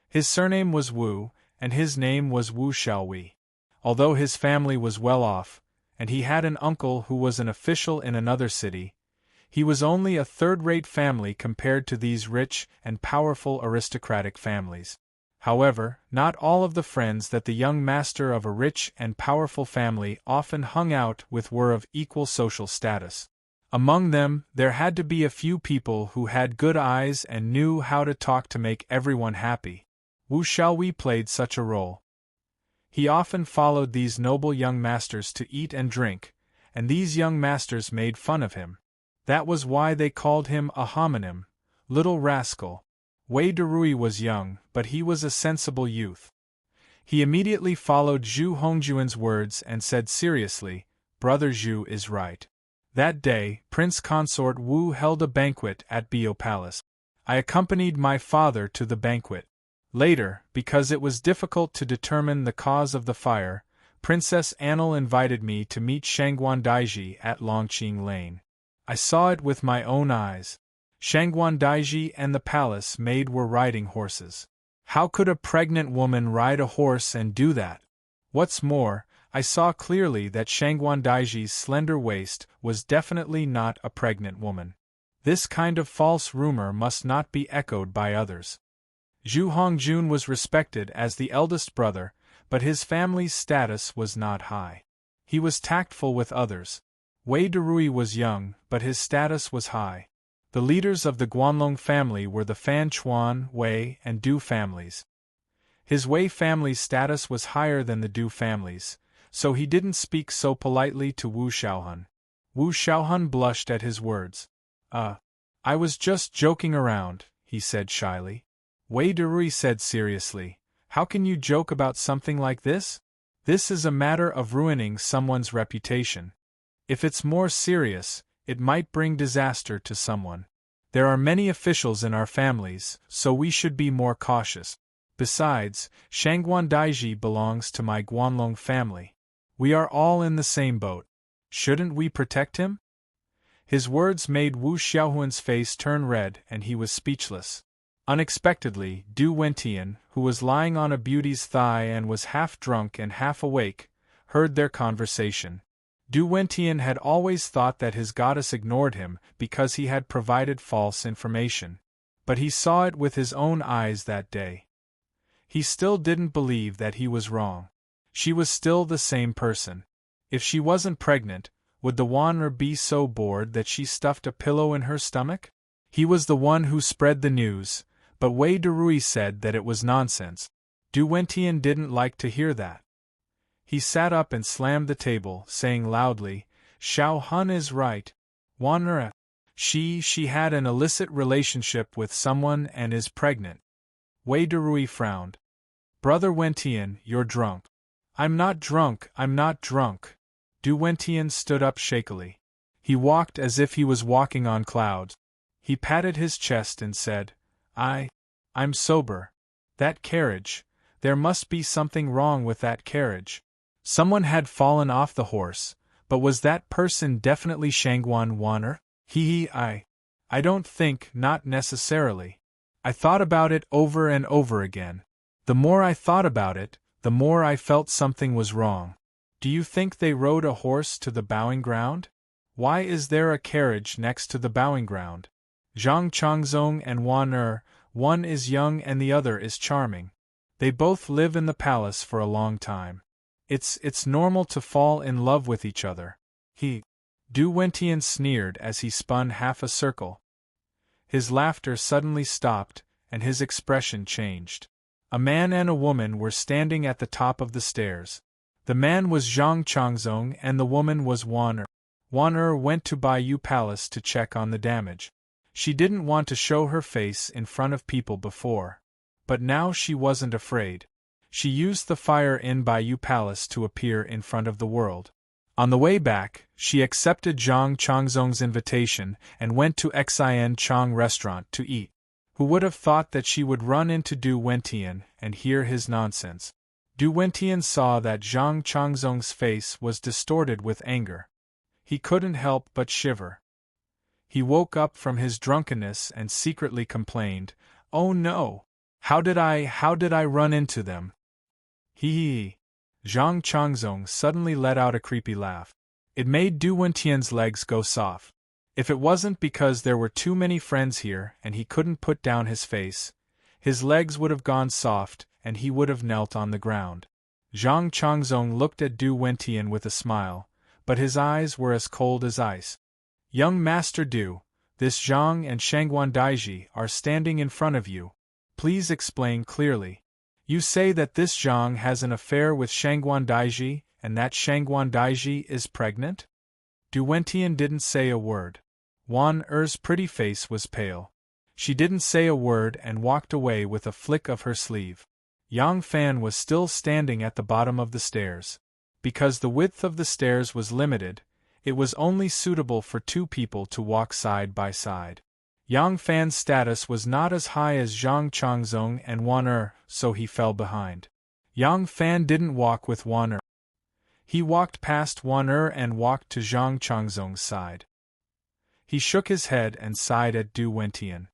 His surname was Wu, and his name was Wu Xiaowei. Although his family was well off, and he had an uncle who was an official in another city, he was only a third-rate family compared to these rich and powerful aristocratic families. However, not all of the friends that the young master of a rich and powerful family often hung out with were of equal social status. Among them, there had to be a few people who had good eyes and knew how to talk to make everyone happy. Wu Xiaowei played such a role. He often followed these noble young masters to eat and drink, and these young masters made fun of him. That was why they called him a homonym, little rascal. Wei Derui was young, but he was a sensible youth. He immediately followed Zhu Hongjuan's words and said seriously, "Brother Zhu is right." That day, Prince Consort Wu held a banquet at Bio Palace. I accompanied my father to the banquet. Later, because it was difficult to determine the cause of the fire, Princess Annal invited me to meet Shangguan Daiji at Longqing Lane. I saw it with my own eyes. Shangguan Daiji and the palace maid were riding horses. How could a pregnant woman ride a horse and do that? What's more, I saw clearly that Shangguan Daiji's slender waist was definitely not a pregnant woman. This kind of false rumor must not be echoed by others. Zhu Hongjun was respected as the eldest brother, but his family's status was not high. He was tactful with others. Wei Derui was young, but his status was high. The leaders of the Guanlong family were the Fan Chuan, Wei, and Du families. His Wei family's status was higher than the Du family's, so he didn't speak so politely to Wu Xiaohun. Wu Xiaohun blushed at his words. I was just joking around," he said shyly. Wei Derui said seriously, "How can you joke about something like this? This is a matter of ruining someone's reputation. If it's more serious, it might bring disaster to someone. There are many officials in our families, so we should be more cautious. Besides, Shangguan Daiji belongs to my Guanlong family. We are all in the same boat. Shouldn't we protect him?" His words made Wu Xiaohuan's face turn red and he was speechless. Unexpectedly, Du Wentian, who was lying on a beauty's thigh and was half drunk and half awake, heard their conversation. Du Wentian had always thought that his goddess ignored him because he had provided false information. But he saw it with his own eyes that day. He still didn't believe that he was wrong. She was still the same person. If she wasn't pregnant, would the Wanner be so bored that she stuffed a pillow in her stomach? He was the one who spread the news, but Wei Derui said that it was nonsense. Du Wentian didn't like to hear that. He sat up and slammed the table, saying loudly, "Xiao Hun is right. Wanner, she had an illicit relationship with someone and is pregnant." Wei Derui frowned. "Brother Wentian, you're drunk. I'm not drunk, I'm not drunk. Du Wentian stood up shakily. He walked as if he was walking on clouds. He patted his chest and said, I'm sober. That carriage, there must be something wrong with that carriage. Someone had fallen off the horse, but was that person definitely Shangguan Wan'er? I don't think, not necessarily. I thought about it over and over again. The more I thought about it, the more I felt something was wrong. Do you think they rode a horse to the bowing ground? Why is there a carriage next to the bowing ground? Zhang Changzong and Wan'er, one is young and the other is charming. They both live in the palace for a long time. It's normal to fall in love with each other. Du Wentian sneered as he spun half a circle. His laughter suddenly stopped, and his expression changed. A man and a woman were standing at the top of the stairs. The man was Zhang Changzong and the woman was Wan'er. Wan'er went to Baiyu Palace to check on the damage. She didn't want to show her face in front of people before. But now she wasn't afraid. She used the fire in Baiyu Palace to appear in front of the world. On the way back, she accepted Zhang Changzong's invitation and went to Xin Chong restaurant to eat. Who would have thought that she would run into Du Wentian and hear his nonsense? Du Wentian saw that Zhang Changzong's face was distorted with anger. He couldn't help but shiver. He woke up from his drunkenness and secretly complained, "Oh no! How did I run into them?" Zhang Changzong suddenly let out a creepy laugh. It made Du Wentian's legs go soft. If it wasn't because there were too many friends here and he couldn't put down his face, his legs would have gone soft and he would have knelt on the ground. Zhang Changzong looked at Du Wentian with a smile, but his eyes were as cold as ice. "Young Master Du, this Zhang and Shangguan Daiji are standing in front of you. Please explain clearly. You say that this Zhang has an affair with Shangguan Daiji, and that Shangguan Daiji is pregnant?" Du Wentian didn't say a word. Wan'er's pretty face was pale. She didn't say a word and walked away with a flick of her sleeve. Yang Fan was still standing at the bottom of the stairs. Because the width of the stairs was limited, it was only suitable for two people to walk side by side. Yang Fan's status was not as high as Zhang Changzong and Wan'er, so he fell behind. Yang Fan didn't walk with Wan'er. He walked past Wan'er and walked to Zhang Changzong's side. He shook his head and sighed at Du Wentian.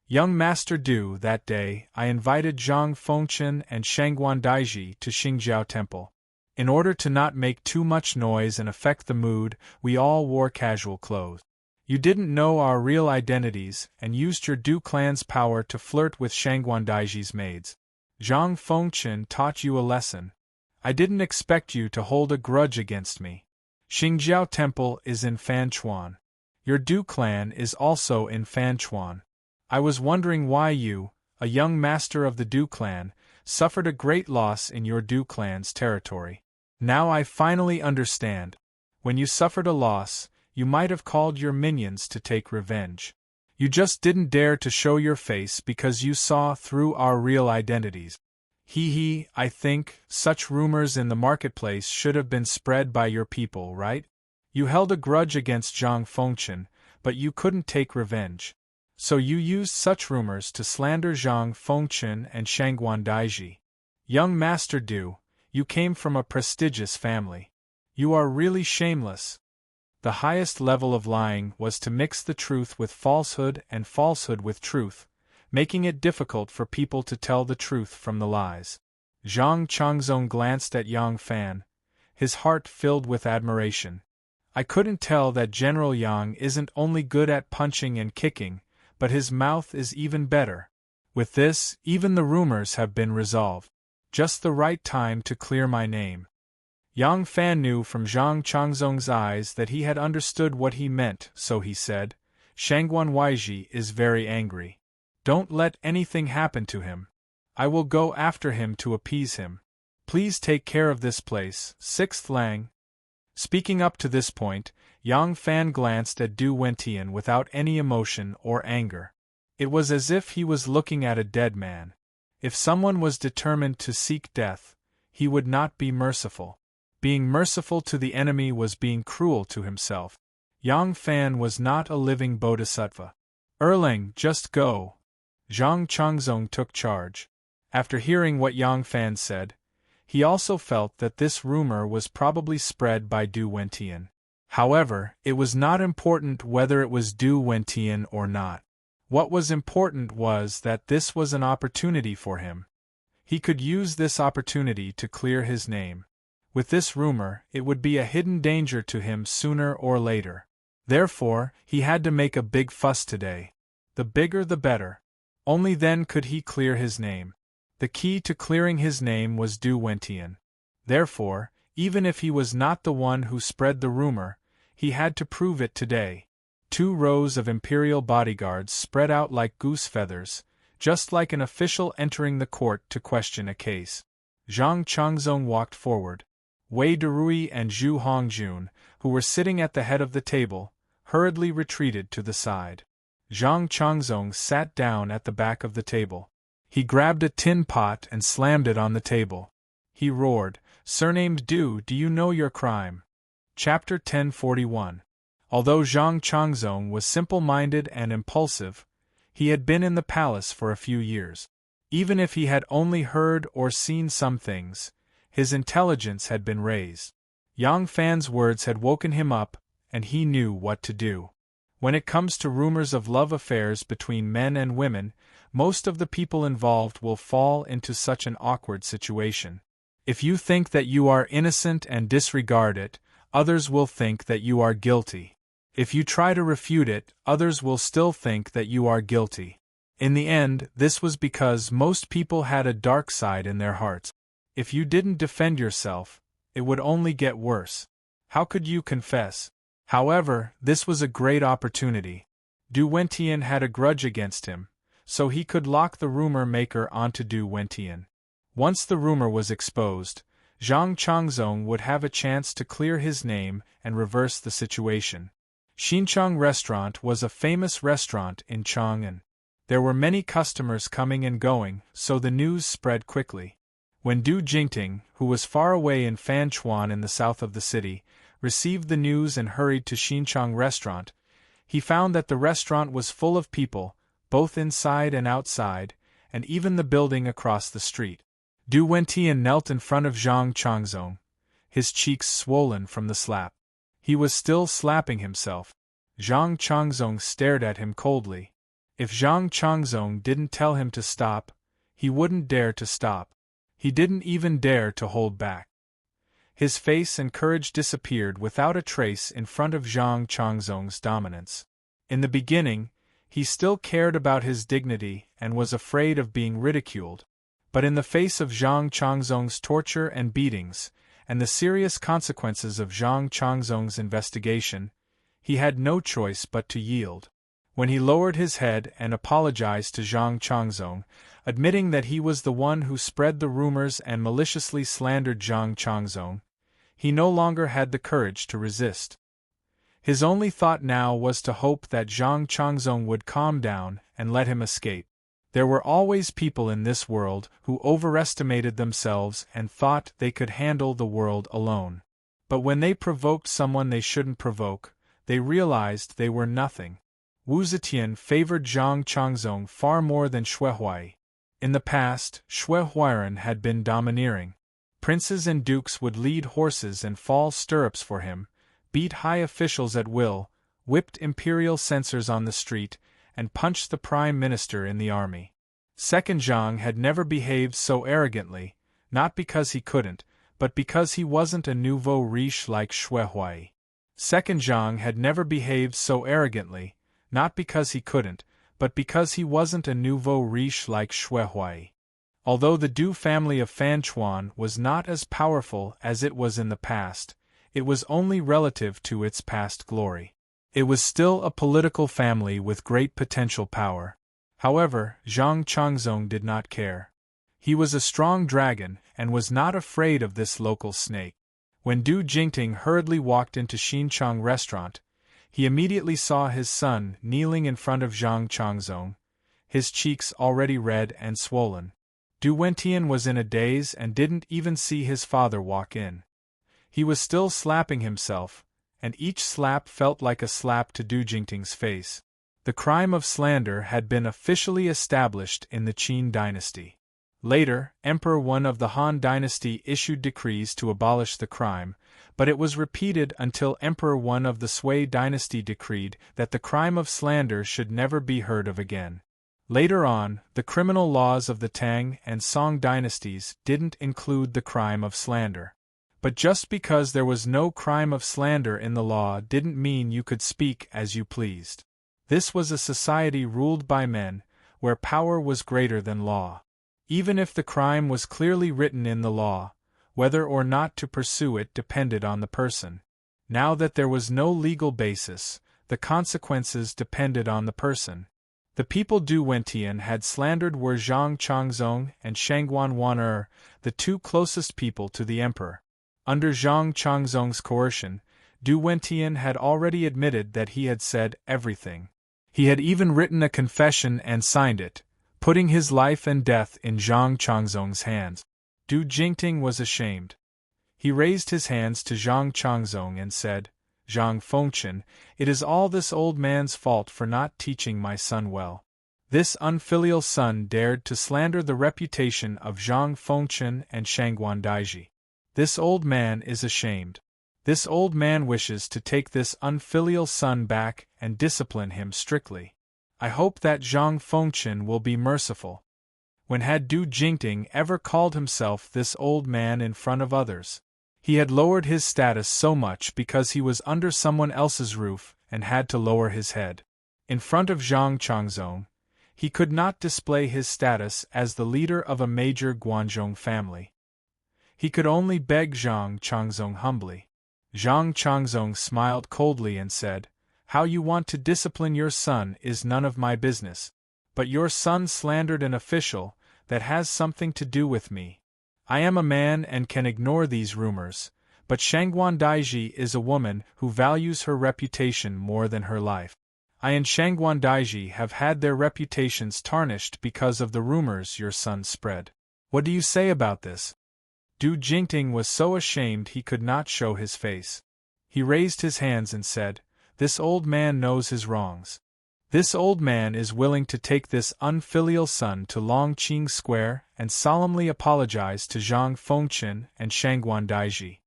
"Young Master Du, that day, I invited Zhang Fengchen and Shangguan Daiji to Xingjiao Temple. In order to not make too much noise and affect the mood, we all wore casual clothes. You didn't know our real identities and used your Du clan's power to flirt with Shangguan Daiji's maids. Zhang Fengchen taught you a lesson. I didn't expect you to hold a grudge against me. Xingjiao Temple is in Fanchuan. Your Du clan is also in Fanchuan. I was wondering why you, a young master of the Du clan, suffered a great loss in your Du clan's territory. Now I finally understand. When you suffered a loss, you might have called your minions to take revenge. You just didn't dare to show your face because you saw through our real identities. I think such rumors in the marketplace should have been spread by your people, right? You held a grudge against Zhang Fengchen, but you couldn't take revenge. So you used such rumors to slander Zhang Fengchen and Shangguan Daiji. Young Master Du, you came from a prestigious family. You are really shameless." The highest level of lying was to mix the truth with falsehood and falsehood with truth, making it difficult for people to tell the truth from the lies. Zhang Changzong glanced at Yang Fan, his heart filled with admiration. "I couldn't tell that General Yang isn't only good at punching and kicking, but his mouth is even better. With this, even the rumors have been resolved. Just the right time to clear my name." Yang Fan knew from Zhang Changzong's eyes that he had understood what he meant, so he said, "Shangguan Daiji is very angry. Don't let anything happen to him. I will go after him to appease him. Please take care of this place, 6th Lang." Speaking up to this point, Yang Fan glanced at Du Wentian without any emotion or anger. It was as if he was looking at a dead man. If someone was determined to seek death, he would not be merciful. Being merciful to the enemy was being cruel to himself. Yang Fan was not a living bodhisattva. Erlang, just go. Zhang Changzong took charge. After hearing what Yang Fan said, he also felt that this rumor was probably spread by Du Wentian. However, it was not important whether it was Du Wentian or not. What was important was that this was an opportunity for him. He could use this opportunity to clear his name. With this rumor, it would be a hidden danger to him sooner or later. Therefore, he had to make a big fuss today. The bigger the better. Only then could he clear his name. The key to clearing his name was Du Wentian. Therefore, even if he was not the one who spread the rumor, he had to prove it today. 2 rows of imperial bodyguards spread out like goose feathers, just like an official entering the court to question a case. Zhang Changzong walked forward. Wei Derui and Zhu Hongjun, who were sitting at the head of the table, hurriedly retreated to the side. Zhang Changzong sat down at the back of the table. He grabbed a tin pot and slammed it on the table. He roared, "Surnamed Du, do you know your crime?" Chapter 1041. Although Zhang Changzong was simple-minded and impulsive, he had been in the palace for a few years. Even if he had only heard or seen some things, his intelligence had been raised. Yang Fan's words had woken him up, and he knew what to do. When it comes to rumors of love affairs between men and women, most of the people involved will fall into such an awkward situation. If you think that you are innocent and disregard it, others will think that you are guilty. If you try to refute it, others will still think that you are guilty. In the end, this was because most people had a dark side in their hearts. If you didn't defend yourself, it would only get worse. How could you confess? However, this was a great opportunity. Du Wentian had a grudge against him, so he could lock the rumor maker onto Du Wentian. Once the rumor was exposed, Zhang Changzong would have a chance to clear his name and reverse the situation. Xinchang Restaurant was a famous restaurant in Chang'an. There were many customers coming and going, so the news spread quickly. When Du Jingting, who was far away in Fanchuan in the south of the city, received the news and hurried to Xinchang Restaurant, he found that the restaurant was full of people, both inside and outside, and even the building across the street. Du Wentian knelt in front of Zhang Changzong, his cheeks swollen from the slap. He was still slapping himself. Zhang Changzong stared at him coldly. If Zhang Changzong didn't tell him to stop, he wouldn't dare to stop. He didn't even dare to hold back. His face and courage disappeared without a trace in front of Zhang Changzong's dominance. In the beginning, he still cared about his dignity and was afraid of being ridiculed, but in the face of Zhang Changzong's torture and beatings, and the serious consequences of Zhang Changzong's investigation, he had no choice but to yield. When he lowered his head and apologized to Zhang Changzong, admitting that he was the one who spread the rumors and maliciously slandered Zhang Changzong, he no longer had the courage to resist. His only thought now was to hope that Zhang Changzong would calm down and let him escape. There were always people in this world who overestimated themselves and thought they could handle the world alone. But when they provoked someone they shouldn't provoke, they realized they were nothing. Wu Zetian favored Zhang Changzong far more than Xuehuai. In the past, Xuehuairen had been domineering. Princes and dukes would lead horses and fall stirrups for him, beat high officials at will, whipped imperial censors on the street, and punched the prime minister in the army. Second Zhang had never behaved so arrogantly, not because he couldn't, but because he wasn't a nouveau riche like Xuehuai. Second Zhang had never behaved so arrogantly, not because he couldn't, but because he wasn't a nouveau riche like Xuehuai. Although the Du family of Fanchuan was not as powerful as it was in the past, it was only relative to its past glory. It was still a political family with great potential power. However, Zhang Changzong did not care. He was a strong dragon and was not afraid of this local snake. When Du Jingting hurriedly walked into Xinchang Restaurant, he immediately saw his son kneeling in front of Zhang Changzong, his cheeks already red and swollen. Du Wentian was in a daze and didn't even see his father walk in. He was still slapping himself, and each slap felt like a slap to Du Jingting's face. The crime of slander had been officially established in the Qin dynasty. Later, Emperor Wen of the Han dynasty issued decrees to abolish the crime, but it was repeated until Emperor Wen of the Sui dynasty decreed that the crime of slander should never be heard of again. Later on, the criminal laws of the Tang and Song dynasties didn't include the crime of slander. But just because there was no crime of slander in the law didn't mean you could speak as you pleased. This was a society ruled by men, where power was greater than law. Even if the crime was clearly written in the law, whether or not to pursue it depended on the person. Now that there was no legal basis, the consequences depended on the person. The people Du Wentian had slandered were Zhang Changzong and Shangguan Wan'er, the two closest people to the emperor. Under Zhang Changzong's coercion, Du Wentian had already admitted that he had said everything. He had even written a confession and signed it, putting his life and death in Zhang Changzong's hands. Du Jingting was ashamed. He raised his hands to Zhang Changzong and said, "Zhang Fengchen, it is all this old man's fault for not teaching my son well. This unfilial son dared to slander the reputation of Zhang Fengchen and Shangguan Daiji. This old man is ashamed. This old man wishes to take this unfilial son back and discipline him strictly. I hope that Zhang Fengchen will be merciful." When had Du Jingting ever called himself this old man in front of others? He had lowered his status so much because he was under someone else's roof and had to lower his head. In front of Zhang Changzong, he could not display his status as the leader of a major Guanzhong family. He could only beg Zhang Changzong humbly. Zhang Changzong smiled coldly and said, "How you want to discipline your son is none of my business. But your son slandered an official that has something to do with me. I am a man and can ignore these rumors, but Shangguan Daiji is a woman who values her reputation more than her life. I and Shangguan Daiji have had their reputations tarnished because of the rumors your son spread. What do you say about this?" Du Jingting was so ashamed he could not show his face. He raised his hands and said, "This old man knows his wrongs. This old man is willing to take this unfilial son to Longqing Square and solemnly apologize to Zhang Fengchen and Shangguan Daiji."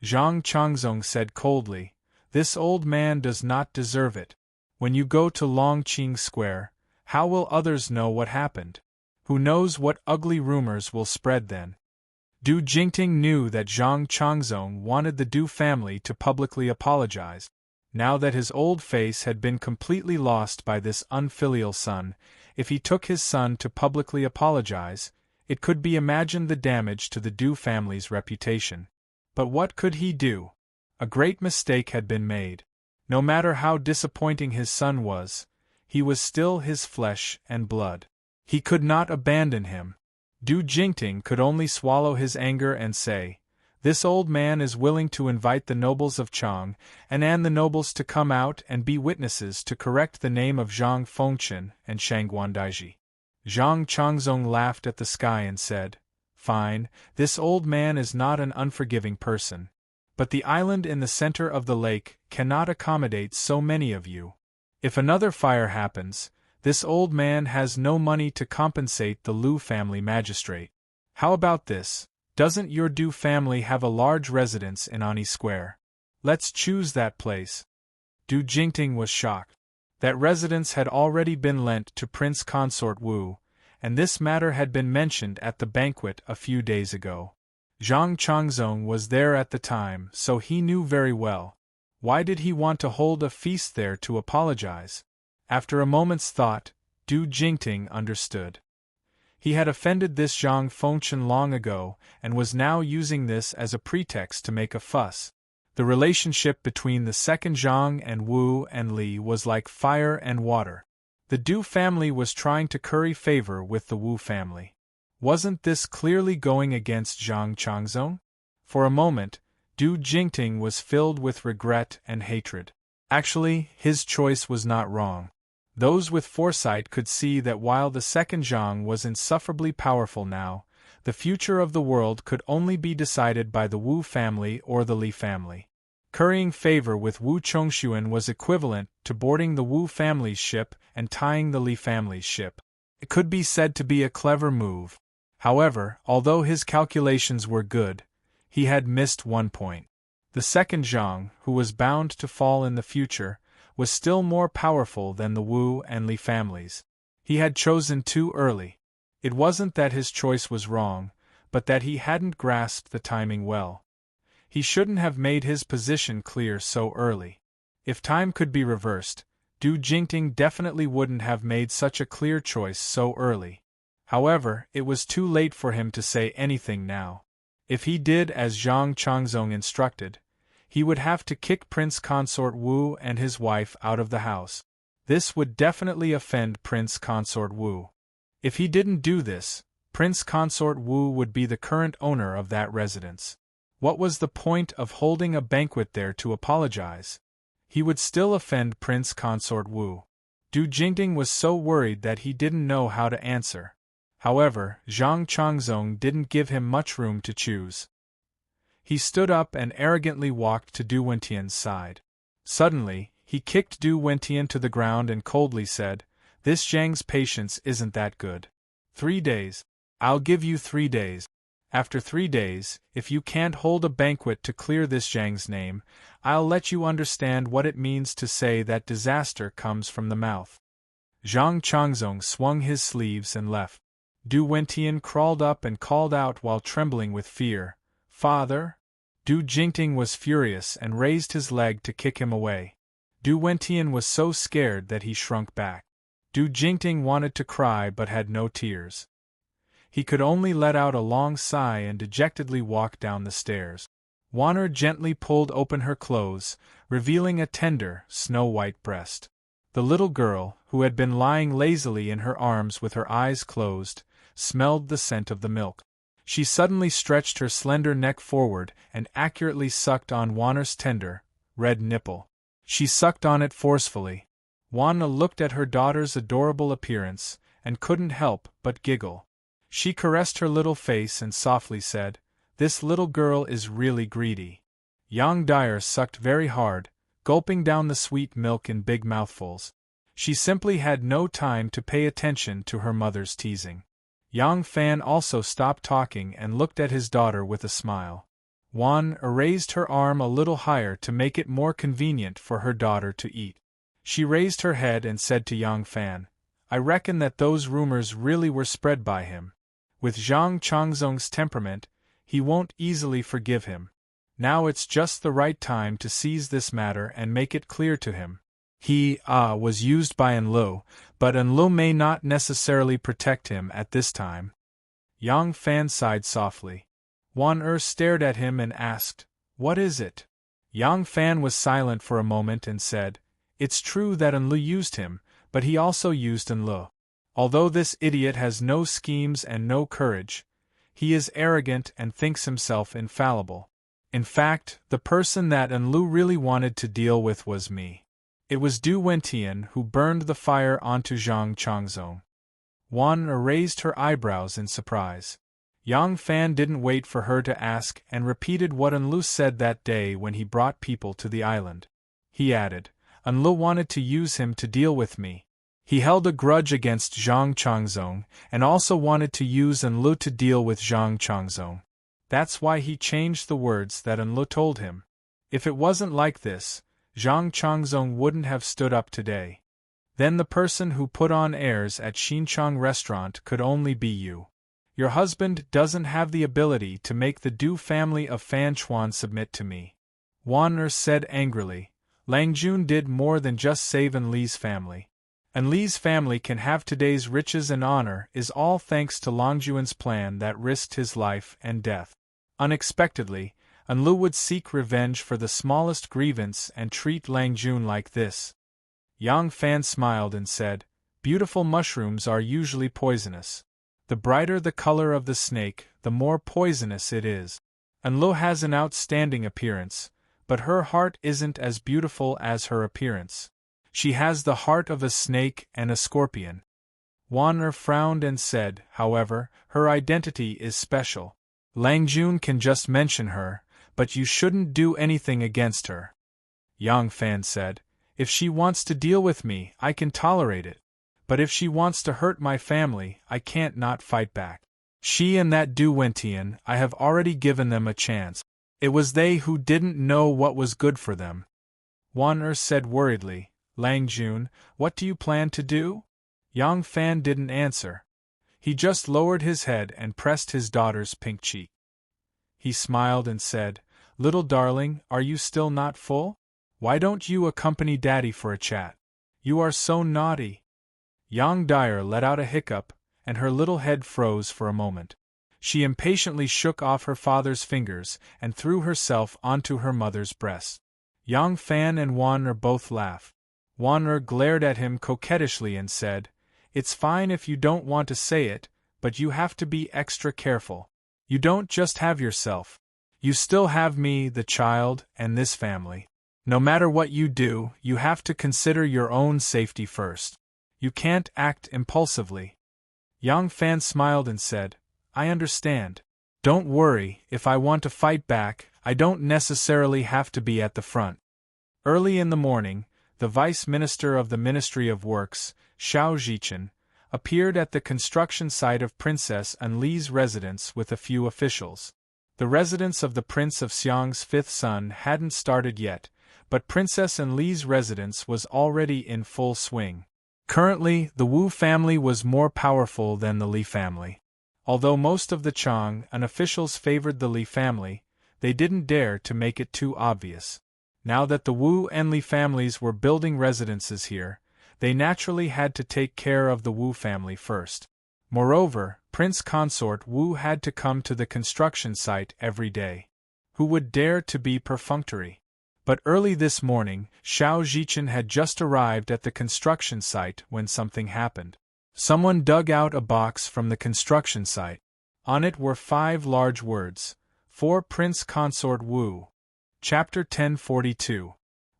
Zhang Changzong said coldly, "This old man does not deserve it. When you go to Longqing Square, how will others know what happened? Who knows what ugly rumors will spread then?" Du Jingting knew that Zhang Changzong wanted the Du family to publicly apologize. Now that his old face had been completely lost by this unfilial son, if he took his son to publicly apologize, it could be imagined the damage to the Du family's reputation. But what could he do? A great mistake had been made. No matter how disappointing his son was, he was still his flesh and blood. He could not abandon him. Du Jingting could only swallow his anger and say, "This old man is willing to invite the nobles of Chang and the nobles to come out and be witnesses to correct the name of Zhang Fengchen and Shangguan Daiji." Zhang Changzong laughed at the sky and said, "Fine, this old man is not an unforgiving person. But the island in the center of the lake cannot accommodate so many of you. If another fire happens, this old man has no money to compensate the Lu family magistrate. How about this? Doesn't your Du family have a large residence in Ani Square? Let's choose that place." Du Jingting was shocked. That residence had already been lent to Prince Consort Wu, and this matter had been mentioned at the banquet a few days ago. Zhang Changzong was there at the time, so he knew very well. Why did he want to hold a feast there to apologize? After a moment's thought, Du Jingting understood. He had offended this Zhang Fengchen long ago and was now using this as a pretext to make a fuss. The relationship between the second Zhang and Wu and Li was like fire and water. The Du family was trying to curry favor with the Wu family. Wasn't this clearly going against Zhang Changzong? For a moment, Du Jingting was filled with regret and hatred. Actually, his choice was not wrong. Those with foresight could see that while the second Zhang was insufferably powerful now, the future of the world could only be decided by the Wu family or the Li family. Currying favor with Wu Chongxuan was equivalent to boarding the Wu family's ship and tying the Li family's ship. It could be said to be a clever move. However, although his calculations were good, he had missed one point. The second Zhang, who was bound to fall in the future, was still more powerful than the Wu and Li families. He had chosen too early. It wasn't that his choice was wrong, but that he hadn't grasped the timing well. He shouldn't have made his position clear so early. If time could be reversed, Du Jingting definitely wouldn't have made such a clear choice so early. However, it was too late for him to say anything now. If he did as Zhang Changzong instructed, he would have to kick Prince Consort Wu and his wife out of the house. This would definitely offend Prince Consort Wu. If he didn't do this, Prince Consort Wu would be the current owner of that residence. What was the point of holding a banquet there to apologize? He would still offend Prince Consort Wu. Du Jingting was so worried that he didn't know how to answer. However, Zhang Changzong didn't give him much room to choose. He stood up and arrogantly walked to Du Wentian's side. Suddenly, he kicked Du Wentian to the ground and coldly said, "This Zhang's patience isn't that good. 3 days. I'll give you 3 days. After 3 days, if you can't hold a banquet to clear this Zhang's name, I'll let you understand what it means to say that disaster comes from the mouth." Zhang Changzong swung his sleeves and left. Du Wentian crawled up and called out while trembling with fear, "Father?" Du Jingting was furious and raised his leg to kick him away. Du Wentian was so scared that he shrunk back. Du Jingting wanted to cry but had no tears. He could only let out a long sigh and dejectedly walk down the stairs. Wanner gently pulled open her clothes, revealing a tender, snow-white breast. The little girl, who had been lying lazily in her arms with her eyes closed, smelled the scent of the milk. She suddenly stretched her slender neck forward and accurately sucked on Wanner's tender, red nipple. She sucked on it forcefully. Wanna looked at her daughter's adorable appearance, and couldn't help but giggle. She caressed her little face and softly said, "This little girl is really greedy." Yang Dyer sucked very hard, gulping down the sweet milk in big mouthfuls. She simply had no time to pay attention to her mother's teasing. Yang Fan also stopped talking and looked at his daughter with a smile. Wan raised her arm a little higher to make it more convenient for her daughter to eat. She raised her head and said to Yang Fan, "I reckon that those rumors really were spread by him. With Zhang Changzong's temperament, he won't easily forgive him. Now it's just the right time to seize this matter and make it clear to him. He was used by Enlu, but Enlu may not necessarily protect him at this time." Yang Fan sighed softly. Wan stared at him and asked, "What is it?" Yang Fan was silent for a moment and said, "It's true that Enlu used him, but he also used Enlu. Although this idiot has no schemes and no courage, he is arrogant and thinks himself infallible. In fact, the person that Enlu really wanted to deal with was me. It was Du Wentian who burned the fire onto Zhang Changzong." Wan raised her eyebrows in surprise. Yang Fan didn't wait for her to ask and repeated what Enlu said that day when he brought people to the island. He added, "Enlu wanted to use him to deal with me. He held a grudge against Zhang Changzong and also wanted to use Enlu to deal with Zhang Changzong. That's why he changed the words that Enlu told him. If it wasn't like this, Zhang Changzong wouldn't have stood up today. Then the person who put on airs at Xinchang restaurant could only be you. Your husband doesn't have the ability to make the Du family of Fan Chuan submit to me." Wan said angrily. "Lang Jun did more than just save Enli's family. Enli's family can have today's riches and honor is all thanks to Lang Jun's plan that risked his life and death. Unexpectedly, Enlu would seek revenge for the smallest grievance and treat Lang Jun like this." Yang Fan smiled and said, "Beautiful mushrooms are usually poisonous. The brighter the color of the snake, the more poisonous it is. Enlu has an outstanding appearance, but her heart isn't as beautiful as her appearance. She has the heart of a snake and a scorpion. Wan frowned and said, however, her identity is special. Lang Jun can just mention her, but you shouldn't do anything against her. Yang Fan said, if she wants to deal with me, I can tolerate it. But if she wants to hurt my family, I can't not fight back. She and that Du Wentian, I have already given them a chance. It was they who didn't know what was good for them. Wan said worriedly, Lang Jun, what do you plan to do? Yang Fan didn't answer. He just lowered his head and pressed his daughter's pink cheek. He smiled and said, little darling, are you still not full? Why don't you accompany Daddy for a chat? You are so naughty. Yang Dyer let out a hiccup, and her little head froze for a moment. She impatiently shook off her father's fingers and threw herself onto her mother's breast. Yang Fan and Wan both laughed. Wan glared at him coquettishly and said, it's fine if you don't want to say it, but you have to be extra careful. You don't just have yourself. You still have me, the child, and this family. No matter what you do, you have to consider your own safety first. You can't act impulsively. Yang Fan smiled and said, I understand. Don't worry, if I want to fight back, I don't necessarily have to be at the front. Early in the morning, the Vice Minister of the Ministry of Works, Xiao Zhichen, appeared at the construction site of Princess Anli's residence with a few officials. The residence of the Prince of Xiang's fifth son hadn't started yet, but Princess Anli's residence was already in full swing. Currently, the Wu family was more powerful than the Li family. Although most of the Chang'an officials favored the Li family, they didn't dare to make it too obvious. Now that the Wu and Li families were building residences here, they naturally had to take care of the Wu family first. Moreover, Prince Consort Wu had to come to the construction site every day. Who would dare to be perfunctory? But early this morning, Xiao Zhichen had just arrived at the construction site when something happened. Someone dug out a box from the construction site. On it were 5 large words, For Prince Consort Wu. Chapter 1042.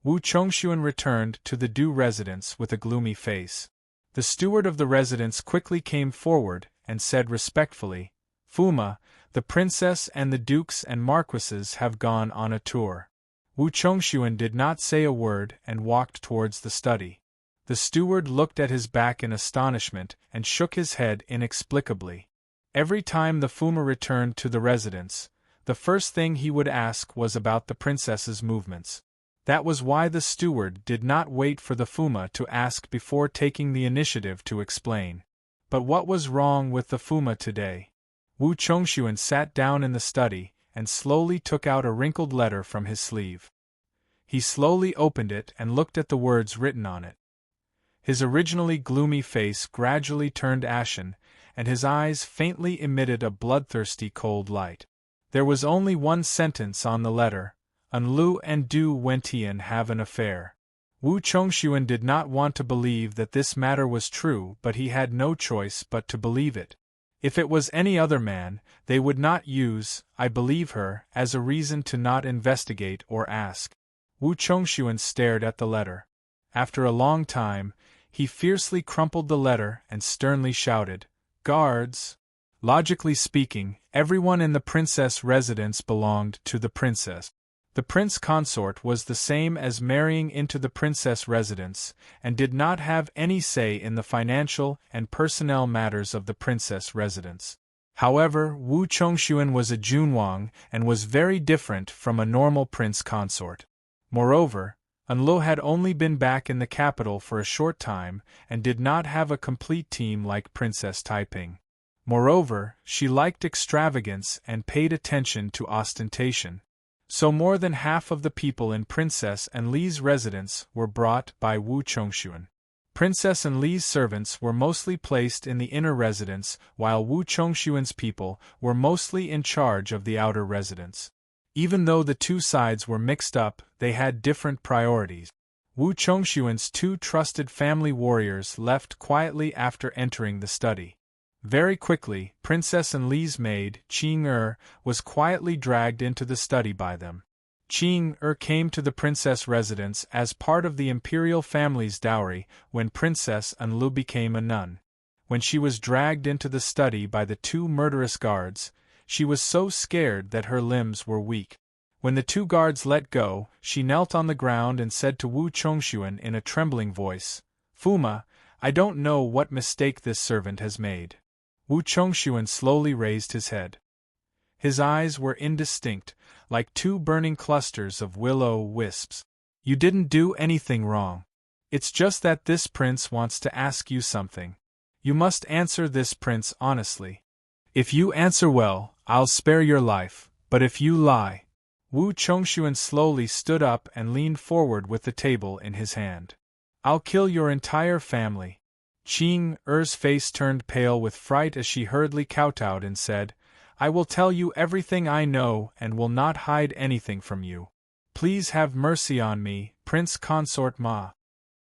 Wu Chongxuan returned to the Du residence with a gloomy face. The steward of the residence quickly came forward and said respectfully, Fuma, the princess and the dukes and marquises have gone on a tour. Wu Chongxuan did not say a word and walked towards the study. The steward looked at his back in astonishment and shook his head inexplicably. Every time the Fuma returned to the residence, the first thing he would ask was about the princess's movements. That was why the steward did not wait for the Fuma to ask before taking the initiative to explain. But what was wrong with the Fuma today? Wu Chongxuan sat down in the study and slowly took out a wrinkled letter from his sleeve. He slowly opened it and looked at the words written on it. His originally gloomy face gradually turned ashen, and his eyes faintly emitted a bloodthirsty cold light. There was only one sentence on the letter, Anlu and Du Wentian have an affair. Wu Chongxuan did not want to believe that this matter was true, but he had no choice but to believe it. If it was any other man, they would not use, I believe her, as a reason to not investigate or ask. Wu Chongxuan stared at the letter. After a long time, he fiercely crumpled the letter and sternly shouted, Guards! Logically speaking, everyone in the princess residence belonged to the princess. The prince consort was the same as marrying into the princess residence, and did not have any say in the financial and personnel matters of the princess residence. However, Wu Chongxuan was a Junwang and was very different from a normal prince consort. Moreover, Anlo had only been back in the capital for a short time and did not have a complete team like Princess Taiping. Moreover, she liked extravagance and paid attention to ostentation. So more than half of the people in Princess Anli's residence were brought by Wu Chongxuan. Princess Anli's servants were mostly placed in the inner residence, while Wu Chongxuan's people were mostly in charge of the outer residence. Even though the two sides were mixed up, they had different priorities. Wu Chongxuan's 2 trusted family warriors left quietly after entering the study. Very quickly, Princess Anli's maid, Qing was quietly dragged into the study by them. Qing came to the princess residence as part of the imperial family's dowry when Princess Enlu became a nun. When she was dragged into the study by the two murderous guards, she was so scared that her limbs were weak. When the two guards let go, she knelt on the ground and said to Wu Chongxuan in a trembling voice, "Fuma, I don't know what mistake this servant has made." Wu Chongxuan slowly raised his head. His eyes were indistinct, like two burning clusters of will-o'-wisps. "You didn't do anything wrong. It's just that this prince wants to ask you something. You must answer this prince honestly. If you answer well, I'll spare your life, but if you lie—" Wu Chongxuan slowly stood up and leaned forward with the table in his hand. "I'll kill your entire family." Qing-er's face turned pale with fright as she hurriedly kowtowed and said, "I will tell you everything I know and will not hide anything from you. Please have mercy on me, Prince Consort Ma."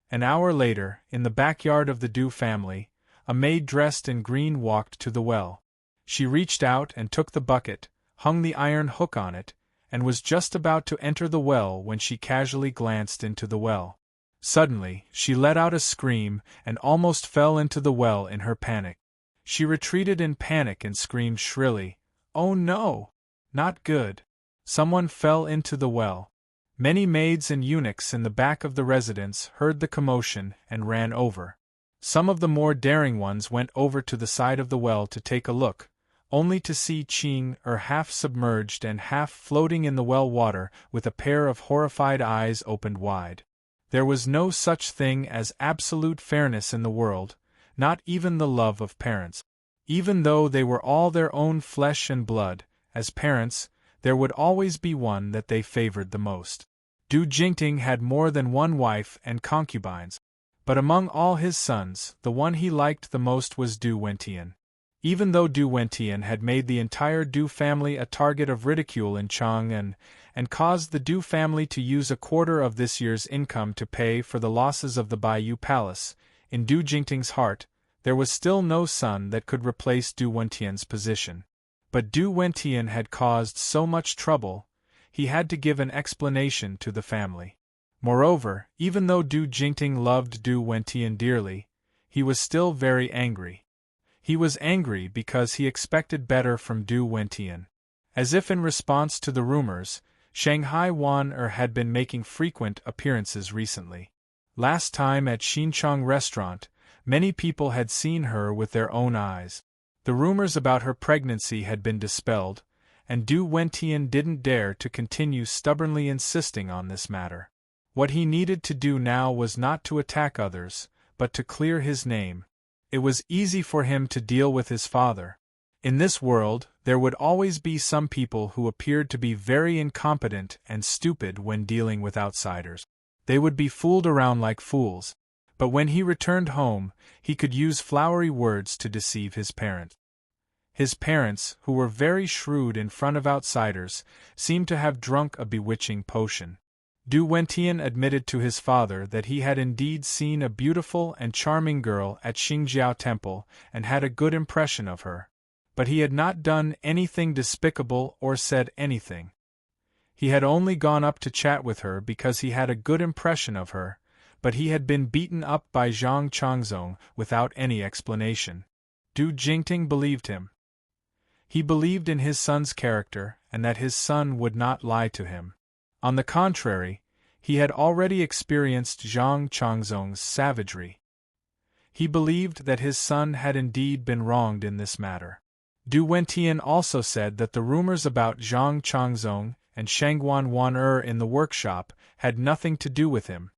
An hour later, in the backyard of the Du family, a maid dressed in green walked to the well. She reached out and took the bucket, hung the iron hook on it, and was just about to enter the well when she casually glanced into the well. Suddenly, she let out a scream and almost fell into the well in her panic. She retreated in panic and screamed shrilly, "Oh no! Not good! Someone fell into the well." Many maids and eunuchs in the back of the residence heard the commotion and ran over. Some of the more daring ones went over to the side of the well to take a look, only to see Qing-er half submerged and half floating in the well water with a pair of horrified eyes opened wide. There was no such thing as absolute fairness in the world, not even the love of parents. Even though they were all their own flesh and blood, as parents, there would always be one that they favored the most. Du Jingting had more than one wife and concubines, but among all his sons, the one he liked the most was Du Wentian. Even though Du Wentian had made the entire Du family a target of ridicule in Chang'an, and caused the Du family to use a quarter of this year's income to pay for the losses of the Baiyu Palace, in Du Jingting's heart, there was still no son that could replace Du Wentian's position. But Du Wentian had caused so much trouble, he had to give an explanation to the family. Moreover, even though Du Jingting loved Du Wentian dearly, he was still very angry. He was angry because he expected better from Du Wentian. As if in response to the rumors, Shanghai Wan-er had been making frequent appearances recently. Last time at Xinchang Restaurant, many people had seen her with their own eyes. The rumors about her pregnancy had been dispelled, and Du Wentian didn't dare to continue stubbornly insisting on this matter. What he needed to do now was not to attack others, but to clear his name. It was easy for him to deal with his father. In this world, there would always be some people who appeared to be very incompetent and stupid when dealing with outsiders. They would be fooled around like fools. But when he returned home, he could use flowery words to deceive his parents. His parents, who were very shrewd in front of outsiders, seemed to have drunk a bewitching potion. Du Wentian admitted to his father that he had indeed seen a beautiful and charming girl at Xingjiao Temple and had a good impression of her. But he had not done anything despicable or said anything. He had only gone up to chat with her because he had a good impression of her, but he had been beaten up by Zhang Changzong without any explanation. Du Jingting believed him. He believed in his son's character and that his son would not lie to him. On the contrary, he had already experienced Zhang Changzong's savagery. He believed that his son had indeed been wronged in this matter. Du Wentian also said that the rumors about Zhang Changzong and Shangguan Wan-er in the workshop had nothing to do with him.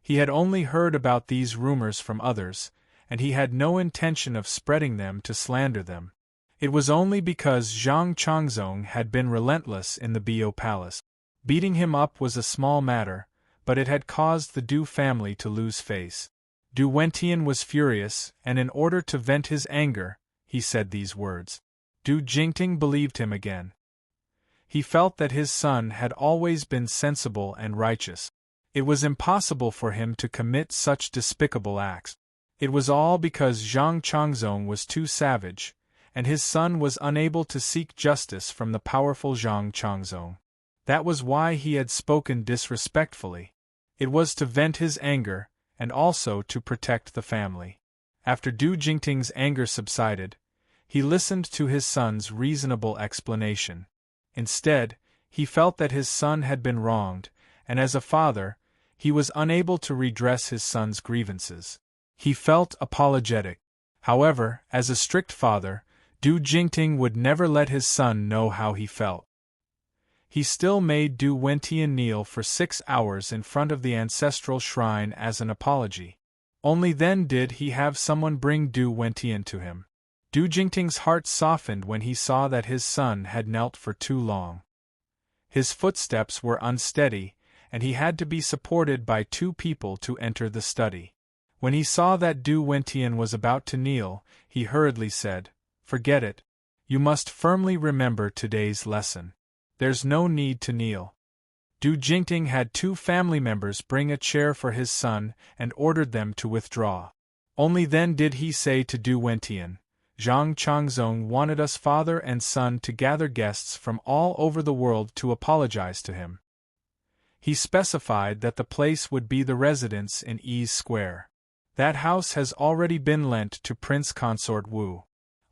He had only heard about these rumors from others, and he had no intention of spreading them to slander them. It was only because Zhang Changzong had been relentless in the Bio Palace. Beating him up was a small matter, but it had caused the Du family to lose face. Du Wentian was furious, and in order to vent his anger, he said these words. Du Jingting believed him again. He felt that his son had always been sensible and righteous. It was impossible for him to commit such despicable acts. It was all because Zhang Changzong was too savage, and his son was unable to seek justice from the powerful Zhang Changzong. That was why he had spoken disrespectfully. It was to vent his anger, and also to protect the family. After Du Jingting's anger subsided, he listened to his son's reasonable explanation. Instead, he felt that his son had been wronged, and as a father, he was unable to redress his son's grievances. He felt apologetic. However, as a strict father, Du Jingting would never let his son know how he felt. He still made Du Wentian kneel for 6 hours in front of the ancestral shrine as an apology. Only then did he have someone bring Du Wentian to him. Du Jingting's heart softened when he saw that his son had knelt for too long. His footsteps were unsteady, and he had to be supported by 2 people to enter the study. When he saw that Du Wentian was about to kneel, he hurriedly said, "Forget it. You must firmly remember today's lesson. There's no need to kneel." Du Jingting had 2 family members bring a chair for his son and ordered them to withdraw. Only then did he say to Du Wentian, "Zhang Changzong wanted us father and son to gather guests from all over the world to apologize to him. He specified that the place would be the residence in Ease Square. That house has already been lent to Prince Consort Wu.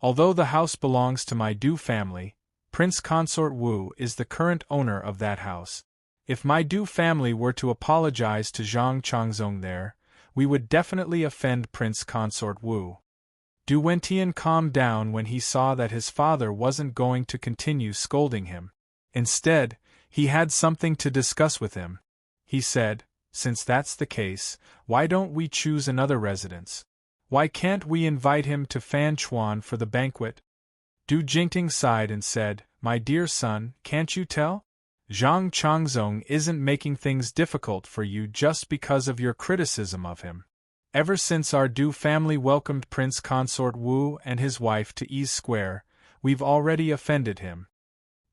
Although the house belongs to my Du family, Prince Consort Wu is the current owner of that house. If my Du family were to apologize to Zhang Changzong there, we would definitely offend Prince Consort Wu." Du Wentian calmed down when he saw that his father wasn't going to continue scolding him. Instead, he had something to discuss with him. He said, "Since that's the case, why don't we choose another residence? Why can't we invite him to Fanchuan for the banquet?" Du Jingting sighed and said, "My dear son, can't you tell? Zhang Changzong isn't making things difficult for you just because of your criticism of him. Ever since our Du family welcomed Prince Consort Wu and his wife to Ease Square, we've already offended him."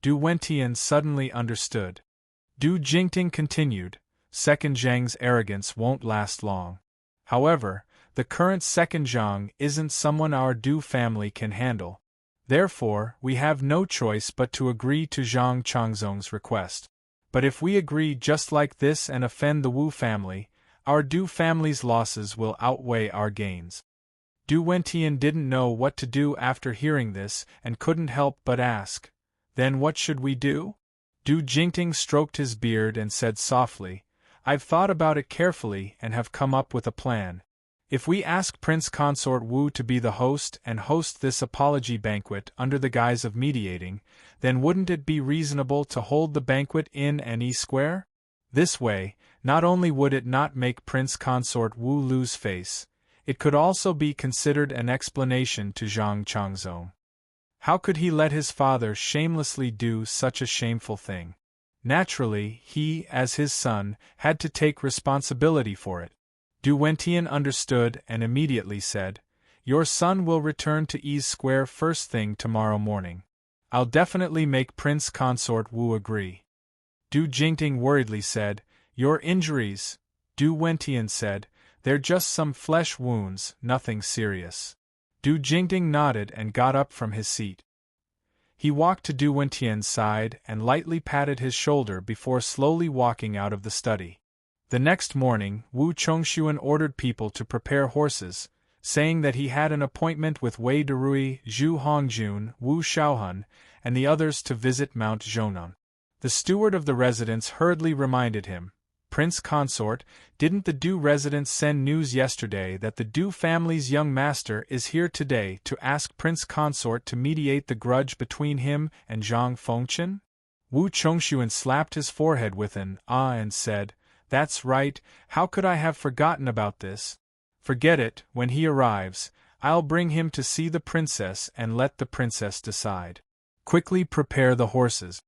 Du Wentian suddenly understood. Du Jingting continued, "Second Zhang's arrogance won't last long. However, the current Second Zhang isn't someone our Du family can handle. Therefore, we have no choice but to agree to Zhang Changzong's request. But if we agree just like this and offend the Wu family, our Du family's losses will outweigh our gains." Du Wentian didn't know what to do after hearing this and couldn't help but ask, "Then what should we do?" Du Jingting stroked his beard and said softly, "I've thought about it carefully and have come up with a plan. If we ask Prince Consort Wu to be the host and host this apology banquet under the guise of mediating, then wouldn't it be reasonable to hold the banquet in Annie Square? This way, not only would it not make Prince Consort Wu lose face, it could also be considered an explanation to Zhang Changzong. How could he let his father shamelessly do such a shameful thing? Naturally, he, as his son, had to take responsibility for it." Du Wentian understood and immediately said, "Your son will return to Ease Square first thing tomorrow morning. I'll definitely make Prince Consort Wu agree." Du Jingting worriedly said, "Your injuries," Du Wentian said, "they're just some flesh wounds, nothing serious." Du Jingting nodded and got up from his seat. He walked to Du Wentian's side and lightly patted his shoulder before slowly walking out of the study. The next morning, Wu Chongxuan ordered people to prepare horses, saying that he had an appointment with Wei Derui, Zhu Hongjun, Wu Xiaohun, and the others to visit Mount Zhonan. The steward of the residence hurriedly reminded him, "Prince Consort, didn't the Du residence send news yesterday that the Du family's young master is here today to ask Prince Consort to mediate the grudge between him and Zhang Fengchen?" Wu Chongxuan slapped his forehead with an "ah" and said, "That's right, how could I have forgotten about this? Forget it, when he arrives, I'll bring him to see the princess and let the princess decide. Quickly prepare the horses."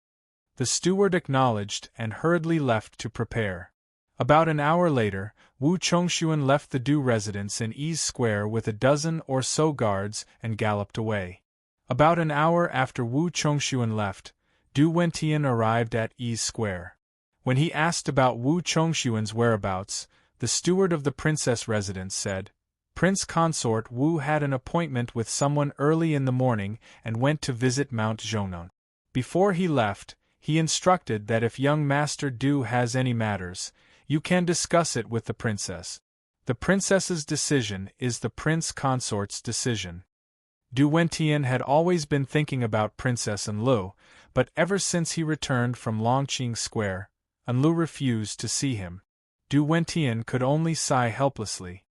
The steward acknowledged and hurriedly left to prepare. About an hour later, Wu Chongxuan left the Du residence in Ease Square with a dozen or so guards and galloped away. About an hour after Wu Chongxuan left, Du Wentian arrived at Ease Square. When he asked about Wu Chongxuan's whereabouts, the steward of the princess residence said, "Prince Consort Wu had an appointment with someone early in the morning and went to visit Mount Zhonan. Before he left, He instructed that if young Master Du has any matters, you can discuss it with the princess. The princess's decision is the prince consort's decision. Du Wentian had always been thinking about Princess Enlu, but ever since he returned from Longqing Square, Enlu refused to see him. Du Wentian could only sigh helplessly.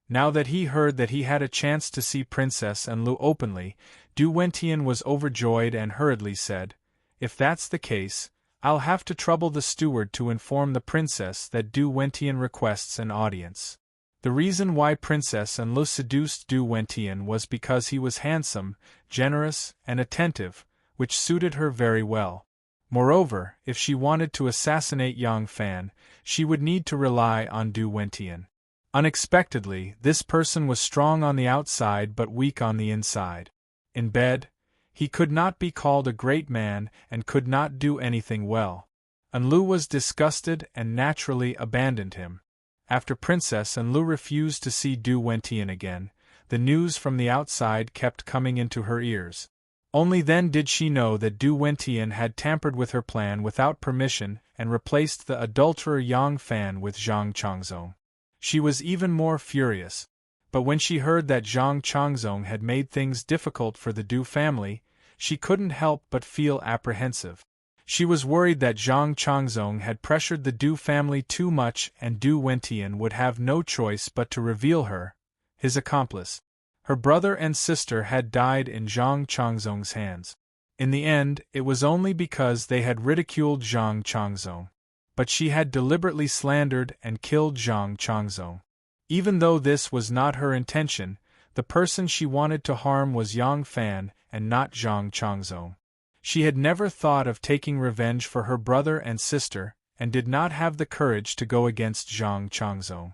Now that he heard that he had a chance to see Princess Enlu openly, Du Wentian was overjoyed and hurriedly said, "If that's the case, I'll have to trouble the steward to inform the princess that Du Wentian requests an audience." The reason why Princess Enlu seduced Du Wentian was because he was handsome, generous, and attentive, which suited her very well. Moreover, if she wanted to assassinate Yang Fan, she would need to rely on Du Wentian. Unexpectedly, this person was strong on the outside but weak on the inside. In bed, he could not be called a great man and could not do anything well. Enlu was disgusted and naturally abandoned him. After Princess Enlu refused to see Du Wentian again, the news from the outside kept coming into her ears. Only then did she know that Du Wentian had tampered with her plan without permission and replaced the adulterer Yang Fan with Zhang Changzong. She was even more furious. But when she heard that Zhang Changzong had made things difficult for the Du family, she couldn't help but feel apprehensive. She was worried that Zhang Changzong had pressured the Du family too much and Du Wentian would have no choice but to reveal her, his accomplice. Her brother and sister had died in Zhang Changzong's hands. In the end, it was only because they had ridiculed Zhang Changzong. But she had deliberately slandered and killed Zhang Changzong. Even though this was not her intention, the person she wanted to harm was Yang Fan and not Zhang Changzong. She had never thought of taking revenge for her brother and sister, and did not have the courage to go against Zhang Changzong.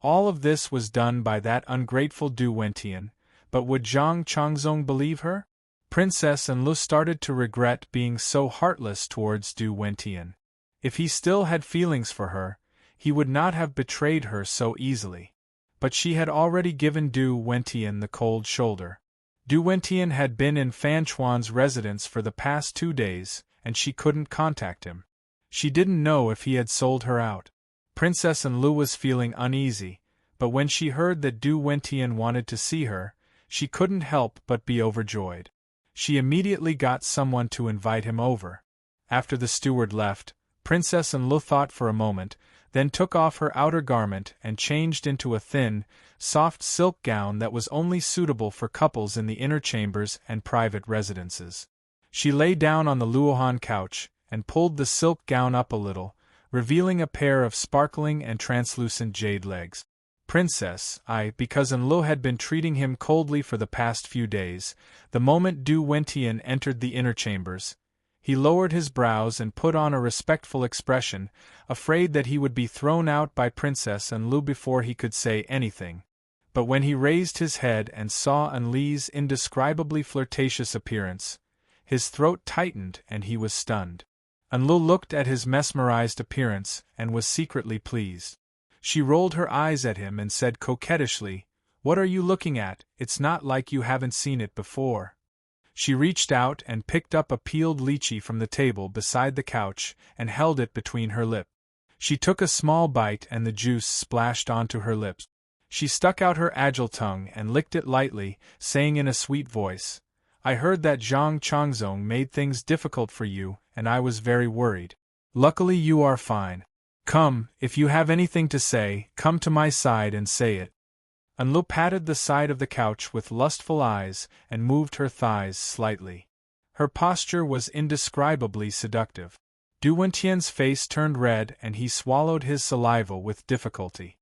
All of this was done by that ungrateful Du Wentian, but would Zhang Changzong believe her? Princess Enlu started to regret being so heartless towards Du Wentian. If he still had feelings for her, he would not have betrayed her so easily. But she had already given Du Wentian the cold shoulder. Du Wentian had been in Fan Chuan's residence for the past 2 days, and she couldn't contact him. She didn't know if he had sold her out. Princess Enlu was feeling uneasy, but when she heard that Du Wentian wanted to see her, she couldn't help but be overjoyed. She immediately got someone to invite him over. After the steward left, Princess Enlu thought for a moment, then took off her outer garment and changed into a thin, soft silk gown that was only suitable for couples in the inner chambers and private residences. She lay down on the Luohan couch and pulled the silk gown up a little, revealing a pair of sparkling and translucent jade legs. Because Enlu had been treating him coldly for the past few days, the moment Du Wentian entered the inner chambers, he lowered his brows and put on a respectful expression, afraid that he would be thrown out by Princess Enlu before he could say anything. But when he raised his head and saw Enli's indescribably flirtatious appearance, his throat tightened and he was stunned. Enlu looked at his mesmerized appearance and was secretly pleased. She rolled her eyes at him and said coquettishly, "What are you looking at? It's not like you haven't seen it before." She reached out and picked up a peeled lychee from the table beside the couch and held it between her lips. She took a small bite and the juice splashed onto her lips. She stuck out her agile tongue and licked it lightly, saying in a sweet voice, "I heard that Zhang Changzong made things difficult for you, and I was very worried. Luckily you are fine. Come, if you have anything to say, come to my side and say it." Enlu patted the side of the couch with lustful eyes and moved her thighs slightly. Her posture was indescribably seductive. Du Wentian's face turned red and he swallowed his saliva with difficulty.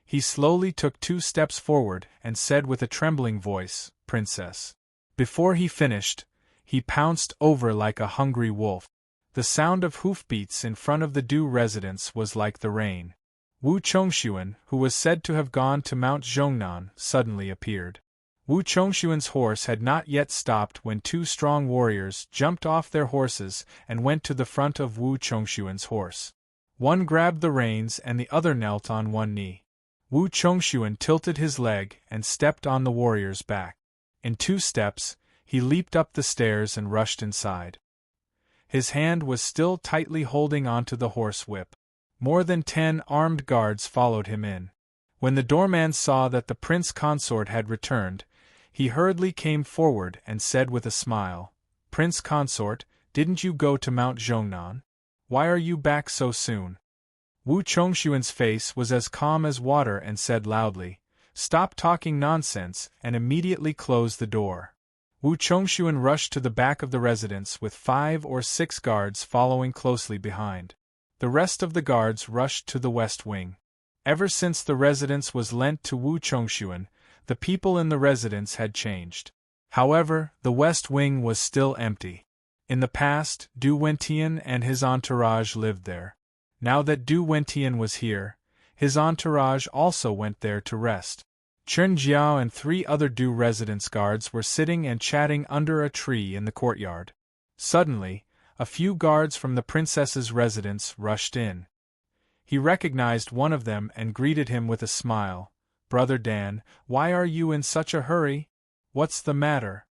He slowly took 2 steps forward and said with a trembling voice, "Princess." Before he finished, he pounced over like a hungry wolf. The sound of hoofbeats in front of the Du residence was like the rain. Wu Chongshuan, who was said to have gone to Mount Zhongnan, suddenly appeared. Wu Chongshuan's horse had not yet stopped when 2 strong warriors jumped off their horses and went to the front of Wu Chongshuan's horse. One grabbed the reins and the other knelt on one knee. Wu Chongshuan tilted his leg and stepped on the warrior's back. In 2 steps, he leaped up the stairs and rushed inside. His hand was still tightly holding onto the horse whip. More than 10 armed guards followed him in. When the doorman saw that the prince consort had returned, he hurriedly came forward and said with a smile, "Prince consort, didn't you go to Mount Zhongnan? Why are you back so soon?" Wu Chongshuan's face was as calm as water and said loudly, "Stop talking nonsense," and immediately closed the door. Wu Chongshuan rushed to the back of the residence with 5 or 6 guards following closely behind. The rest of the guards rushed to the west wing. Ever since the residence was lent to Wu Chongshuan, the people in the residence had changed. However, the west wing was still empty. In the past, Du Wentian and his entourage lived there. Now that Du Wentian was here, his entourage also went there to rest. Chen Jiao and 3 other Du residence guards were sitting and chatting under a tree in the courtyard. Suddenly, a few guards from the princess's residence rushed in. He recognized one of them and greeted him with a smile. "Brother Dan, why are you in such a hurry? What's the matter?"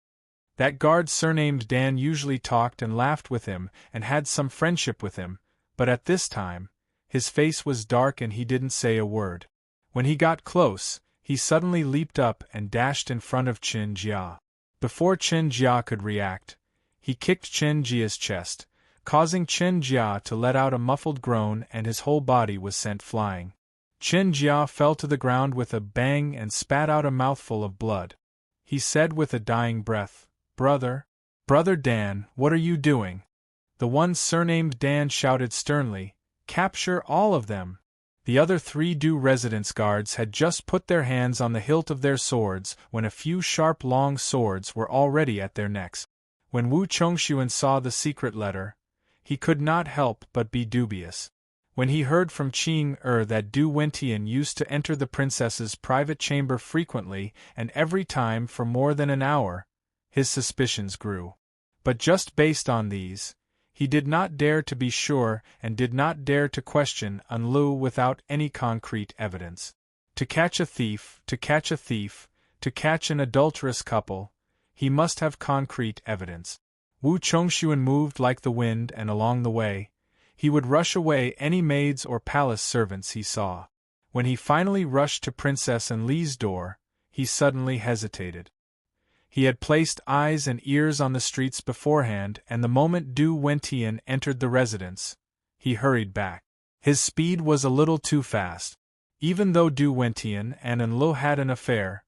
That guard surnamed Dan usually talked and laughed with him and had some friendship with him, but at this time, his face was dark and he didn't say a word. When he got close, he suddenly leaped up and dashed in front of Chen Jia. Before Chen Jia could react, he kicked Chen Jia's chest, causing Chen Jia to let out a muffled groan and his whole body was sent flying. Chen Jia fell to the ground with a bang and spat out a mouthful of blood. He said with a dying breath, Brother Dan, what are you doing?" The one surnamed Dan shouted sternly, "Capture all of them!" The other 3 Du residence guards had just put their hands on the hilt of their swords when a few sharp long swords were already at their necks. When Wu Chongshuan saw the secret letter, he could not help but be dubious. When he heard from Qing that Du Wentian used to enter the princess's private chamber frequently and every time for more than an hour, his suspicions grew. But just based on these, he did not dare to be sure and did not dare to question Enlu without any concrete evidence. To catch a thief, to catch a thief, to catch an adulterous couple, he must have concrete evidence. Wu Chongshuan moved like the wind and along the way, he would rush away any maids or palace servants he saw. When he finally rushed to Princess Enli's door, he suddenly hesitated. He had placed eyes and ears on the streets beforehand, and the moment Du Wentian entered the residence, he hurried back. His speed was a little too fast. Even though Du Wentian and Enlu had an affair,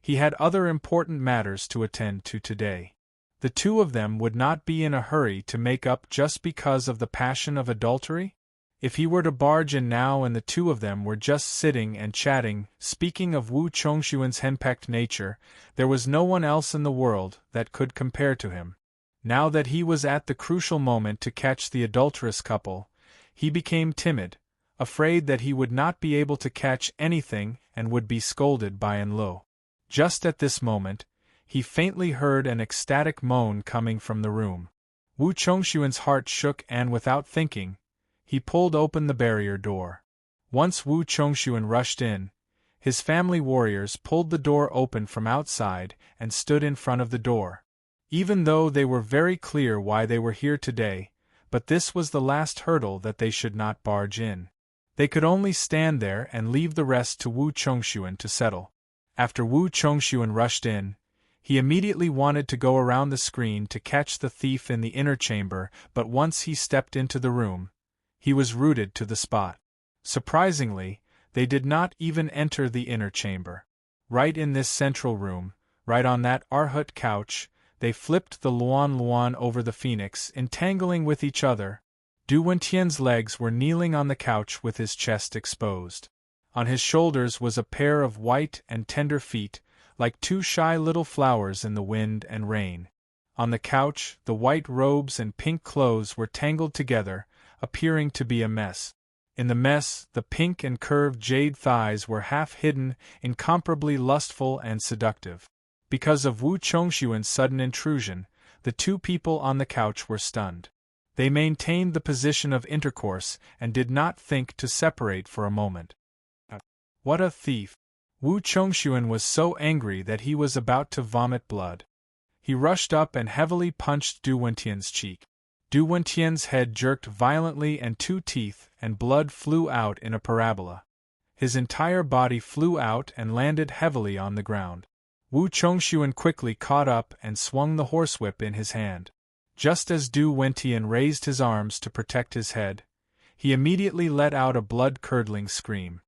he had other important matters to attend to today. The 2 of them would not be in a hurry to make up just because of the passion of adultery? If he were to barge in now and the 2 of them were just sitting and chatting, speaking of Wu Chongshuan's henpecked nature, there was no one else in the world that could compare to him. Now that he was at the crucial moment to catch the adulterous couple, he became timid, afraid that he would not be able to catch anything and would be scolded by Enlu. Just at this moment, he faintly heard an ecstatic moan coming from the room. Wu Chongshuan's heart shook and without thinking, he pulled open the barrier door. Once Wu Chongshuan rushed in, his family warriors pulled the door open from outside and stood in front of the door. Even though they were very clear why they were here today, but this was the last hurdle that they should not barge in. They could only stand there and leave the rest to Wu Chongshuan to settle. After Wu Chongshuan rushed in, he immediately wanted to go around the screen to catch the thief in the inner chamber, but once he stepped into the room, he was rooted to the spot. Surprisingly, they did not even enter the inner chamber. Right in this central room, right on that Arhut couch, they flipped the Luan over the phoenix, entangling with each other. Du Wentian's legs were kneeling on the couch with his chest exposed. On his shoulders was a pair of white and tender feet, like 2 shy little flowers in the wind and rain. On the couch, the white robes and pink clothes were tangled together, appearing to be a mess. In the mess, the pink and curved jade thighs were half hidden, incomparably lustful and seductive. Because of Wu Chongshuan's sudden intrusion, the 2 people on the couch were stunned. They maintained the position of intercourse and did not think to separate for a moment. What a thief! Wu Chongshuan was so angry that he was about to vomit blood. He rushed up and heavily punched Du Wentian's cheek. Du Wentian's head jerked violently and 2 teeth and blood flew out in a parabola. His entire body flew out and landed heavily on the ground. Wu Chongxuan quickly caught up and swung the horsewhip in his hand. Just as Du Wentian raised his arms to protect his head, he immediately let out a blood-curdling scream.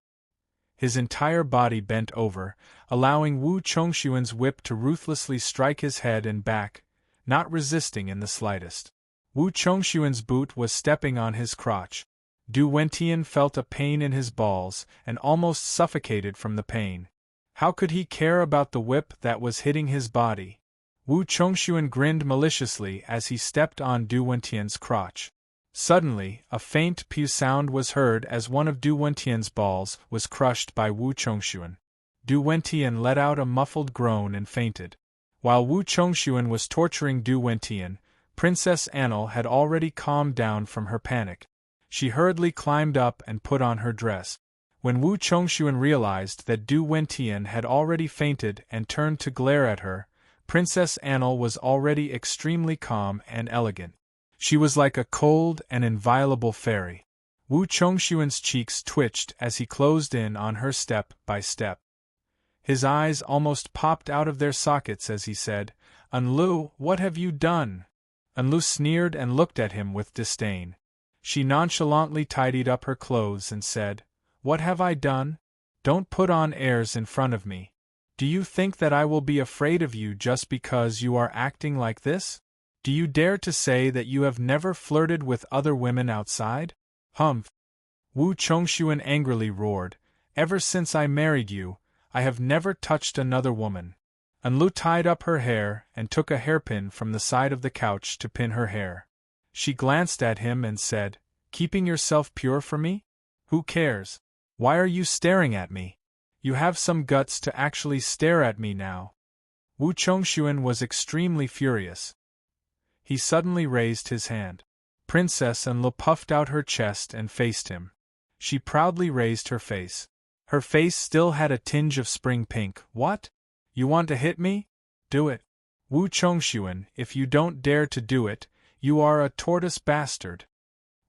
His entire body bent over, allowing Wu Chongxuan's whip to ruthlessly strike his head and back, not resisting in the slightest. Wu Chongxuan's boot was stepping on his crotch. Du Wentian felt a pain in his balls and almost suffocated from the pain. How could he care about the whip that was hitting his body? Wu Chongxuan grinned maliciously as he stepped on Du Wentian's crotch. Suddenly, a faint pew sound was heard as one of Du Wentian's balls was crushed by Wu Chongxuan. Du Wentian let out a muffled groan and fainted. While Wu Chongxuan was torturing Du Wentian, Princess Annel had already calmed down from her panic. She hurriedly climbed up and put on her dress. When Wu Chongxuan realized that Du Wentian had already fainted and turned to glare at her, Princess Annel was already extremely calm and elegant. She was like a cold and inviolable fairy. Wu Chongxuan's cheeks twitched as he closed in on her step by step. His eyes almost popped out of their sockets as he said, "Enlu, what have you done?" Enlu sneered and looked at him with disdain. She nonchalantly tidied up her clothes and said, "What have I done? Don't put on airs in front of me. Do you think that I will be afraid of you just because you are acting like this? Do you dare to say that you have never flirted with other women outside? Humph!" Wu Chongxuan angrily roared, "Ever since I married you, I have never touched another woman." Enlu tied up her hair and took a hairpin from the side of the couch to pin her hair. She glanced at him and said, "Keeping yourself pure for me? Who cares? Why are you staring at me? You have some guts to actually stare at me now." Wu Chongxuan was extremely furious. He suddenly raised his hand. Princess Enlu puffed out her chest and faced him. She proudly raised her face. Her face still had a tinge of spring pink. "What? You want to hit me? Do it. Wu Chongxuan, if you don't dare to do it, you are a tortoise bastard."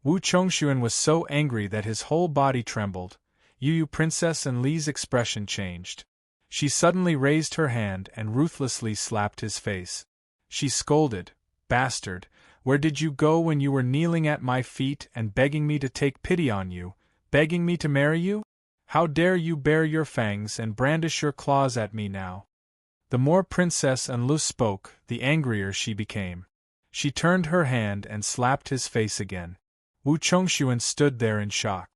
Wu Chongxuan was so angry that his whole body trembled. Princess Enlu's expression changed. She suddenly raised her hand and ruthlessly slapped his face. She scolded, "Bastard, where did you go when you were kneeling at my feet and begging me to take pity on you, begging me to marry you? How dare you bare your fangs and brandish your claws at me now?" The more Princess Enlu spoke, the angrier she became. She turned her hand and slapped his face again. Wu Chongxuan stood there in shock.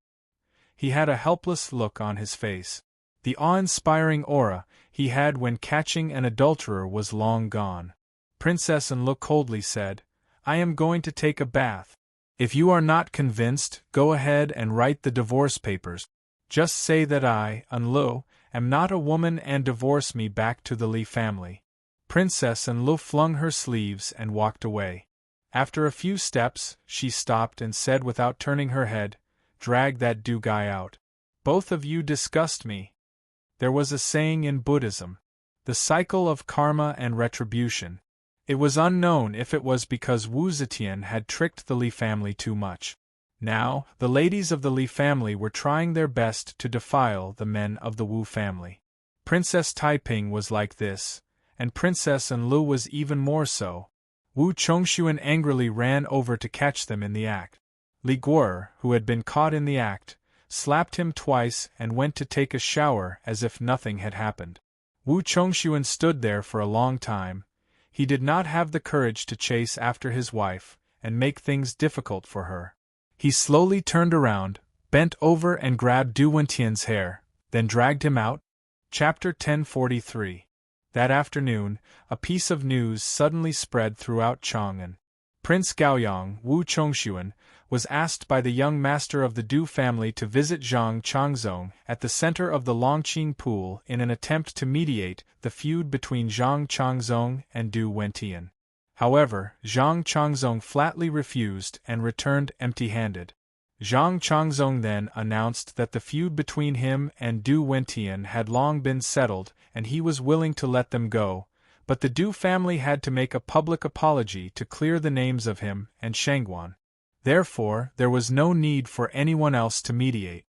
He had a helpless look on his face. The awe-inspiring aura he had when catching an adulterer was long gone. Princess Enlu coldly said, "I am going to take a bath. If you are not convinced, go ahead and write the divorce papers. Just say that I, Enlu, am not a woman and divorce me back to the Li family." Princess Enlu flung her sleeves and walked away. After a few steps, she stopped and said without turning her head, "Drag that Du guy out. Both of you disgust me." There was a saying in Buddhism, "The cycle of karma and retribution." It was unknown if it was because Wu Zetian had tricked the Li family too much. Now, the ladies of the Li family were trying their best to defile the men of the Wu family. Princess Taiping was like this, and Princess Enlu was even more so. Wu Chongxuan angrily ran over to catch them in the act. Li Guer, who had been caught in the act, slapped him twice and went to take a shower as if nothing had happened. Wu Chongxuan stood there for a long time. He did not have the courage to chase after his wife and make things difficult for her. He slowly turned around, bent over and grabbed Du Wentian's hair, then dragged him out. Chapter 1043. That afternoon, a piece of news suddenly spread throughout Chang'an. Prince Gaoyang, Wu Chongxuan, was asked by the young master of the Du family to visit Zhang Changzong at the center of the Longqing Pool in an attempt to mediate the feud between Zhang Changzong and Du Wentian. However, Zhang Changzong flatly refused and returned empty-handed. Zhang Changzong then announced that the feud between him and Du Wentian had long been settled and he was willing to let them go, but the Du family had to make a public apology to clear the names of him and Shangguan. Therefore, there was no need for anyone else to mediate.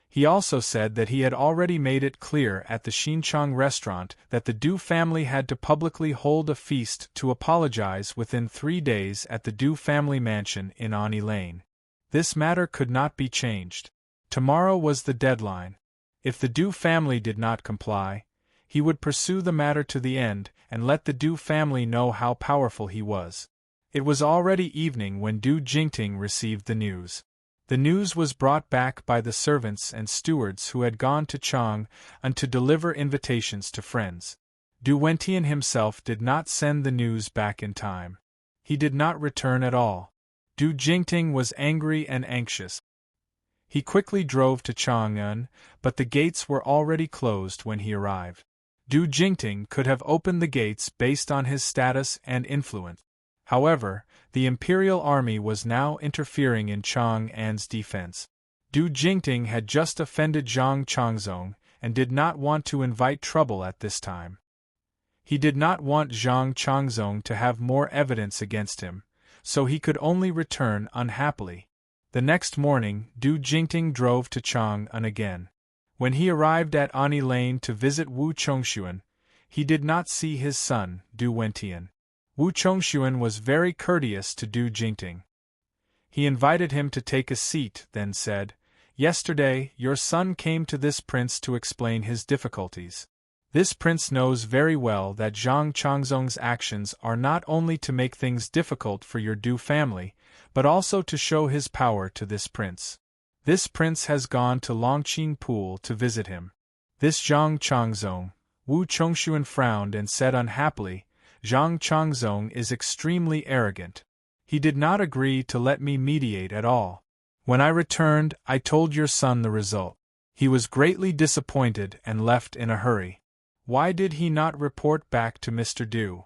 He also said that he had already made it clear at the Xinchang restaurant that the Du family had to publicly hold a feast to apologize within 3 days at the Du family mansion in Ani Lane. This matter could not be changed. Tomorrow was the deadline. If the Du family did not comply, he would pursue the matter to the end and let the Du family know how powerful he was. It was already evening when Du Jingting received the news. The news was brought back by the servants and stewards who had gone to Chang'an to deliver invitations to friends. Du Wentian himself did not send the news back in time. He did not return at all. Du Jingting was angry and anxious. He quickly drove to Chang'an, but the gates were already closed when he arrived. Du Jingting could have opened the gates based on his status and influence. However, the imperial army was now interfering in Chang'an's defense. Du Jingting had just offended Zhang Changzong and did not want to invite trouble at this time. He did not want Zhang Changzong to have more evidence against him, so he could only return unhappily. The next morning, Du Jingting drove to Chang'an again. When he arrived at Ani Lane to visit Wu Chongxuan, he did not see his son, Du Wentian. Wu Chongxuan was very courteous to Du Jingting. He invited him to take a seat, then said, "Yesterday, your son came to this prince to explain his difficulties. This prince knows very well that Zhang Changzong's actions are not only to make things difficult for your Du family, but also to show his power to this prince. This prince has gone to Longqing Pool to visit him. This Zhang Changzong." Wu Chongxuan frowned and said unhappily, "Zhang Changzong is extremely arrogant. He did not agree to let me mediate at all. When I returned, I told your son the result. He was greatly disappointed and left in a hurry. Why did he not report back to Mr. Du?"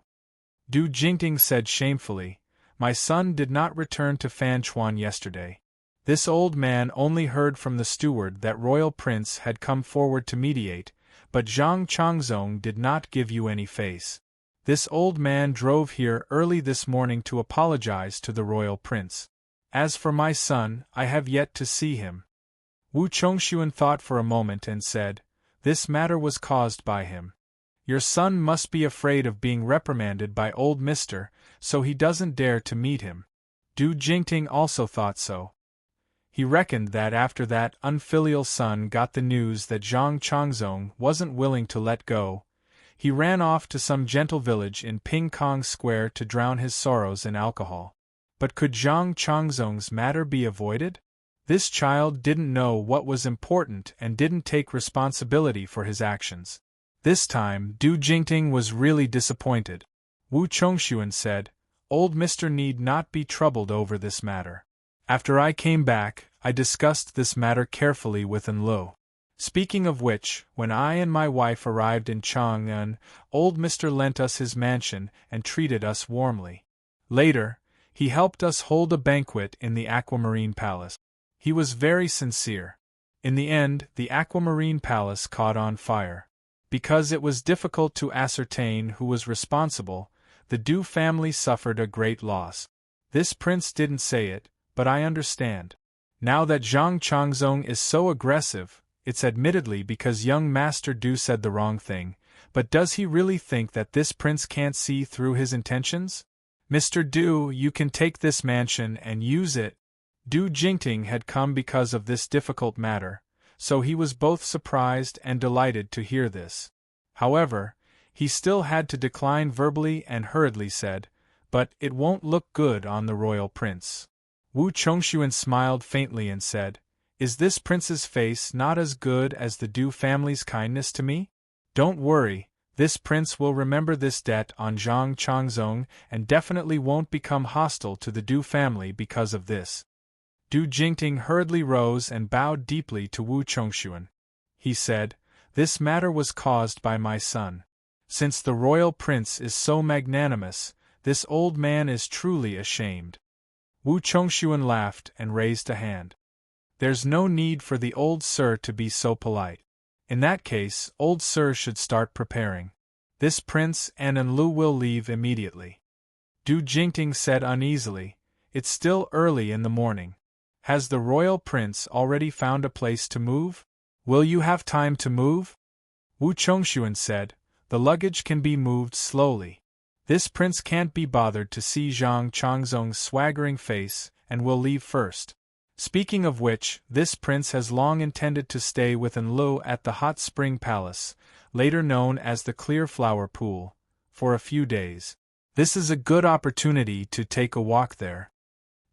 Du Jingting said shamefully, "My son did not return to Fanchuan yesterday. This old man only heard from the steward that royal prince had come forward to mediate, but Zhang Changzong did not give you any face. This old man drove here early this morning to apologize to the royal prince. As for my son, I have yet to see him." Wu Chongxuan thought for a moment and said, "This matter was caused by him. Your son must be afraid of being reprimanded by old Mister, so he doesn't dare to meet him." Du Jingting also thought so. He reckoned that after that unfilial son got the news that Zhang Changzong wasn't willing to let go, he ran off to some gentle village in Pingkong Square to drown his sorrows in alcohol. But could Zhang Changzong's matter be avoided? This child didn't know what was important and didn't take responsibility for his actions. This time, Du Jingting was really disappointed. Wu Chongxuan said, "Old Mister need not be troubled over this matter. After I came back, I discussed this matter carefully with Enlo. Speaking of which, when I and my wife arrived in Chang'an, old Mister lent us his mansion and treated us warmly. Later, he helped us hold a banquet in the Aquamarine Palace. He was very sincere. In the end, the Aquamarine Palace caught on fire. Because it was difficult to ascertain who was responsible, the Du family suffered a great loss. This prince didn't say it, but I understand. Now that Zhang Changzong is so aggressive, it's admittedly because young Master Du said the wrong thing, but does he really think that this prince can't see through his intentions? Mr. Du, you can take this mansion and use it." Du Jingting had come because of this difficult matter, so he was both surprised and delighted to hear this. However, he still had to decline verbally and hurriedly said, "But it won't look good on the royal prince." Wu Chongxuan smiled faintly and said, "Is this prince's face not as good as the Du family's kindness to me? Don't worry, this prince will remember this debt on Zhang Changzong and definitely won't become hostile to the Du family because of this." Du Jingting hurriedly rose and bowed deeply to Wu Chongxuan. He said, "This matter was caused by my son. Since the royal prince is so magnanimous, this old man is truly ashamed." Wu Chongxuan laughed and raised a hand. "There's no need for the old sir to be so polite. In that case, old sir should start preparing." This prince and Enlu will leave immediately. Du Jingting said uneasily, It's still early in the morning. Has the royal prince already found a place to move? Will you have time to move? Wu Chongshuan said, The luggage can be moved slowly. This prince can't be bothered to see Zhang Changzong's swaggering face and will leave first. Speaking of which, this prince has long intended to stay with Enlu at the Hot Spring Palace, later known as the Clear Flower Pool, for a few days. This is a good opportunity to take a walk there.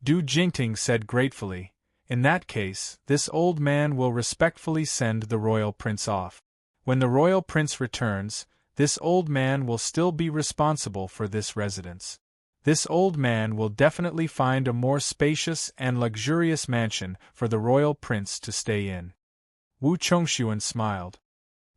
Du Jingting said gratefully, In that case, this old man will respectfully send the royal prince off. When the royal prince returns, this old man will still be responsible for this residence. This old man will definitely find a more spacious and luxurious mansion for the royal prince to stay in. Wu Chongshuan smiled.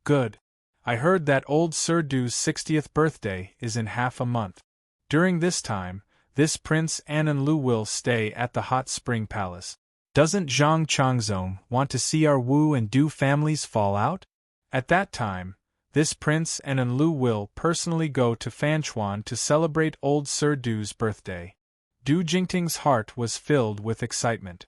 Good. I heard that old Sir Du's 60th birthday is in half a month. During this time, this prince and Enlu will stay at the Hot Spring Palace. Doesn't Zhang Changzong want to see our Wu and Du families fall out? At that time, this prince and Enlu will personally go to Fanchuan to celebrate old Sir Du's birthday. Du Jingting's heart was filled with excitement.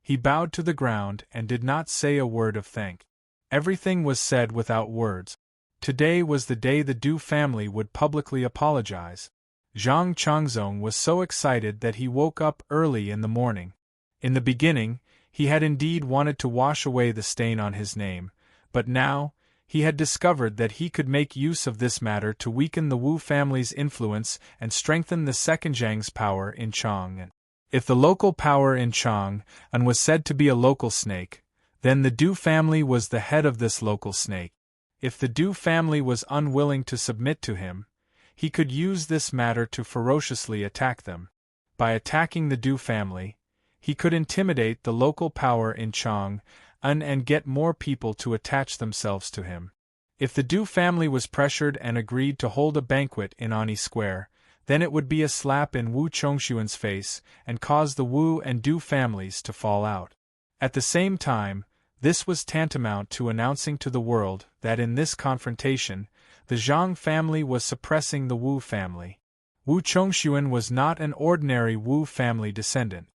He bowed to the ground and did not say a word of thank. Everything was said without words. Today was the day the Du family would publicly apologize. Zhang Changzong was so excited that he woke up early in the morning. In the beginning, he had indeed wanted to wash away the stain on his name, but now, he had discovered that he could make use of this matter to weaken the Wu family's influence and strengthen the second Zhang's power in Chang'an. If the local power in Chang'an was said to be a local snake, then the Du family was the head of this local snake. If the Du family was unwilling to submit to him, he could use this matter to ferociously attack them. By attacking the Du family, he could intimidate the local power in Chang'an and get more people to attach themselves to him. If the Du family was pressured and agreed to hold a banquet in Ani Square, then it would be a slap in Wu Chongshuan's face and cause the Wu and Du families to fall out. At the same time, this was tantamount to announcing to the world that in this confrontation, the Zhang family was suppressing the Wu family. Wu Chongshuan was not an ordinary Wu family descendant.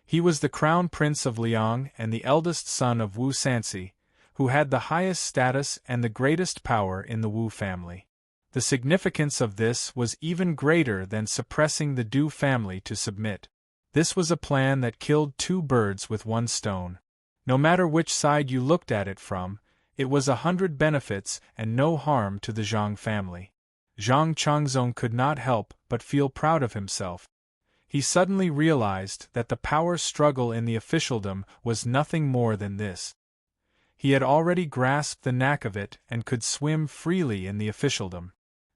He was the crown prince of Liang and the eldest son of Wu Sanxi, who had the highest status and the greatest power in the Wu family. The significance of this was even greater than suppressing the Du family to submit. This was a plan that killed two birds with one stone. No matter which side you looked at it from, it was 100 benefits and no harm to the Zhang family. Zhang Changzong could not help but feel proud of himself. He suddenly realized that the power struggle in the officialdom was nothing more than this. He had already grasped the knack of it and could swim freely in the officialdom.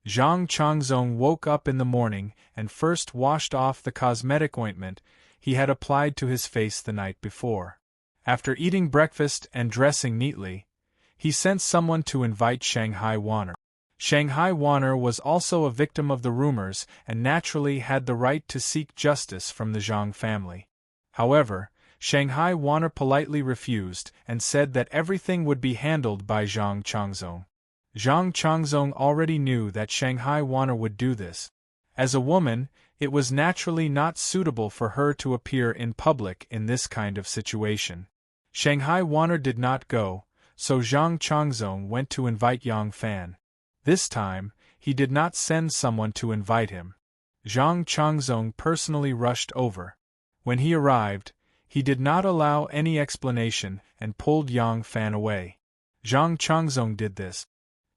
Zhang Changzong woke up in the morning and first washed off the cosmetic ointment he had applied to his face the night before. After eating breakfast and dressing neatly, he sent someone to invite Shanghai Wanner. Shanghai Wanner was also a victim of the rumors and naturally had the right to seek justice from the Zhang family. However, Shanghai Wanner politely refused and said that everything would be handled by Zhang Changzong. Zhang Changzong already knew that Shanghai Wanner would do this. As a woman, it was naturally not suitable for her to appear in public in this kind of situation. Shanghai Wanner did not go, so Zhang Changzong went to invite Yang Fan. This time, he did not send someone to invite him. Zhang Changzong personally rushed over. When he arrived, he did not allow any explanation and pulled Yang Fan away. Zhang Changzong did this.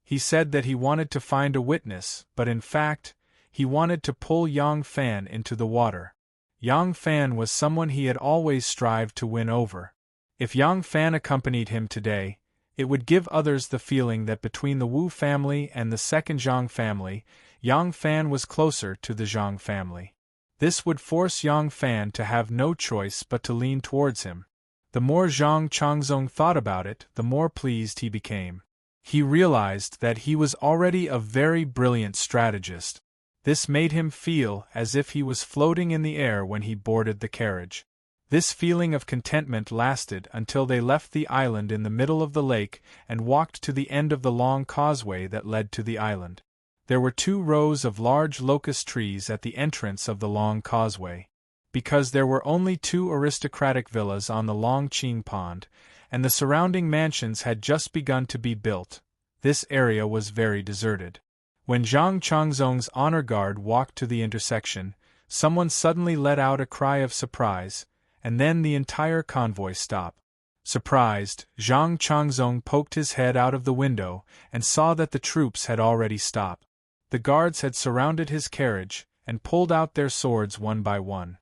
He said that he wanted to find a witness, but in fact, he wanted to pull Yang Fan into the water. Yang Fan was someone he had always strived to win over. If Yang Fan accompanied him today, it would give others the feeling that between the Wu family and the second Zhang family, Yang Fan was closer to the Zhang family. This would force Yang Fan to have no choice but to lean towards him. The more Zhang Changzong thought about it, the more pleased he became. He realized that he was already a very brilliant strategist. This made him feel as if he was floating in the air when he boarded the carriage. This feeling of contentment lasted until they left the island in the middle of the lake and walked to the end of the long causeway that led to the island. There were 2 rows of large locust trees at the entrance of the long causeway. Because there were only 2 aristocratic villas on the Long Ching Pond, and the surrounding mansions had just begun to be built, this area was very deserted. When Zhang Changzong's honor guard walked to the intersection, someone suddenly let out a cry of surprise, and then the entire convoy stopped. Surprised, Zhang Changzong poked his head out of the window and saw that the troops had already stopped. The guards had surrounded his carriage and pulled out their swords one by one.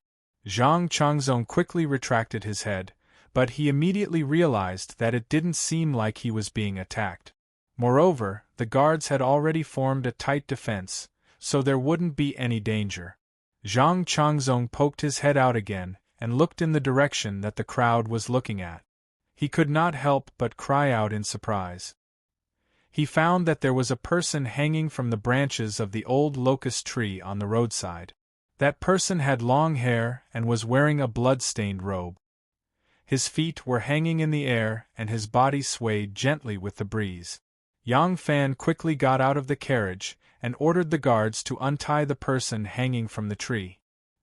Zhang Changzong quickly retracted his head, but he immediately realized that it didn't seem like he was being attacked. Moreover, the guards had already formed a tight defense, so there wouldn't be any danger. Zhang Changzong poked his head out again and looked in the direction that the crowd was looking at. He could not help but cry out in surprise. He found that there was a person hanging from the branches of the old locust tree on the roadside. That person had long hair and was wearing a blood-stained robe. His feet were hanging in the air and his body swayed gently with the breeze. Yang Fan quickly got out of the carriage and ordered the guards to untie the person hanging from the tree.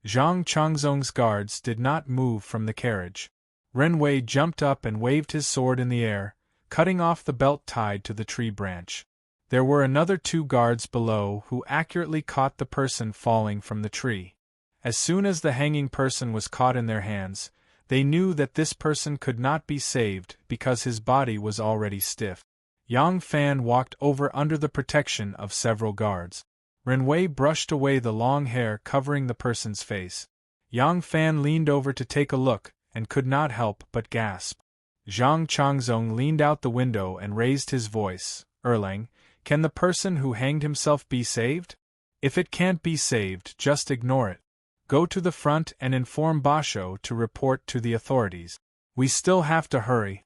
Zhang Changzong's guards did not move from the carriage. Ren Wei jumped up and waved his sword in the air, cutting off the belt tied to the tree branch. There were another 2 guards below who accurately caught the person falling from the tree. As soon as the hanging person was caught in their hands, they knew that this person could not be saved because his body was already stiff. Yang Fan walked over under the protection of several guards. Ren Wei brushed away the long hair covering the person's face. Yang Fan leaned over to take a look and could not help but gasp. Zhang Changzong leaned out the window and raised his voice. Erlang, can the person who hanged himself be saved? If it can't be saved, just ignore it. Go to the front and inform Basho to report to the authorities. We still have to hurry.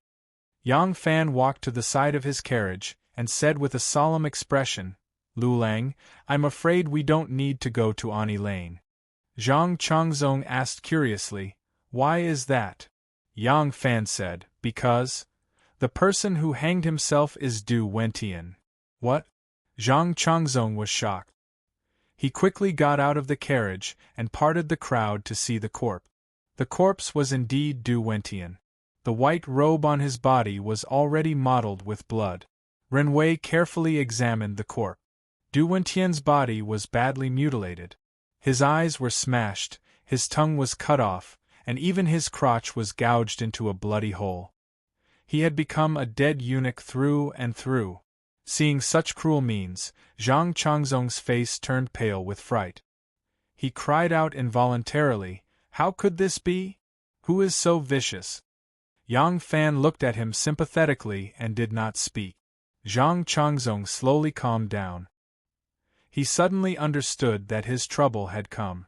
Yang Fan walked to the side of his carriage and said with a solemn expression, Lulang, I'm afraid we don't need to go to Ani Lane. Zhang Changzong asked curiously, why is that? Yang Fan said, because the person who hanged himself is Du Wentian. What? Zhang Changzong was shocked. He quickly got out of the carriage and parted the crowd to see the corpse. The corpse was indeed Du Wentian. The white robe on his body was already mottled with blood. Ren Wei carefully examined the corpse. Du Wentian's body was badly mutilated. His eyes were smashed, his tongue was cut off, and even his crotch was gouged into a bloody hole. He had become a dead eunuch through and through. Seeing such cruel means, Zhang Changzong's face turned pale with fright. He cried out involuntarily, how could this be? Who is so vicious? Yang Fan looked at him sympathetically and did not speak. Zhang Changzong slowly calmed down. He suddenly understood that his trouble had come.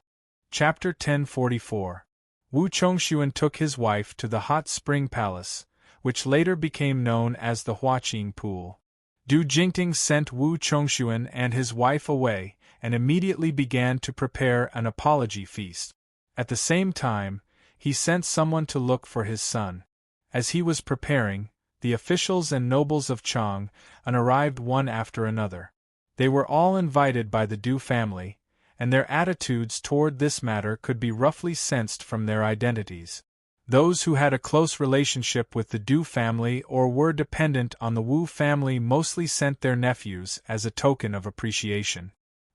Chapter 1044. Wu Chongxuan took his wife to the hot spring palace, which later became known as the Huaqing Pool. Du Jingting sent Wu Chongxuan and his wife away and immediately began to prepare an apology feast. At the same time, he sent someone to look for his son. As he was preparing, the officials and nobles of Chang arrived one after another. They were all invited by the Du family, and their attitudes toward this matter could be roughly sensed from their identities. Those who had a close relationship with the Du family or were dependent on the Wu family mostly sent their nephews as a token of appreciation.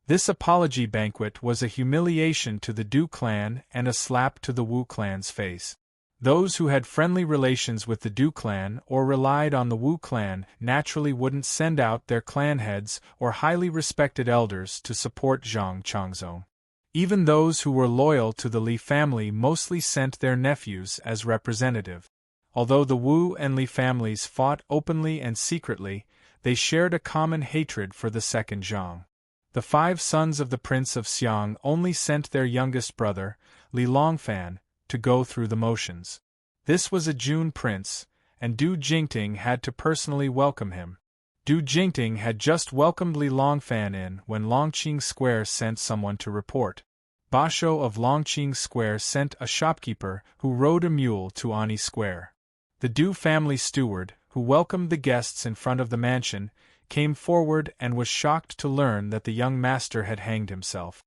This apology banquet was a humiliation to the Du clan and a slap to the Wu clan's face. Those who had friendly relations with the Du clan or relied on the Wu clan naturally wouldn't send out their clan heads or highly respected elders to support Zhang Changzong. Even those who were loyal to the Li family mostly sent their nephews as representative. Although the Wu and Li families fought openly and secretly, they shared a common hatred for the second Zhang. The 5 sons of the Prince of Xiang only sent their youngest brother, Li Longfan, to go through the motions. This was a Jun prince, and Du Jingting had to personally welcome him. Du Jingting had just welcomed Li Longfan in when Longqing Square sent someone to report. Basho of Longqing Square sent a shopkeeper who rode a mule to Ani Square. The Du family steward, who welcomed the guests in front of the mansion, came forward and was shocked to learn that the young master had hanged himself.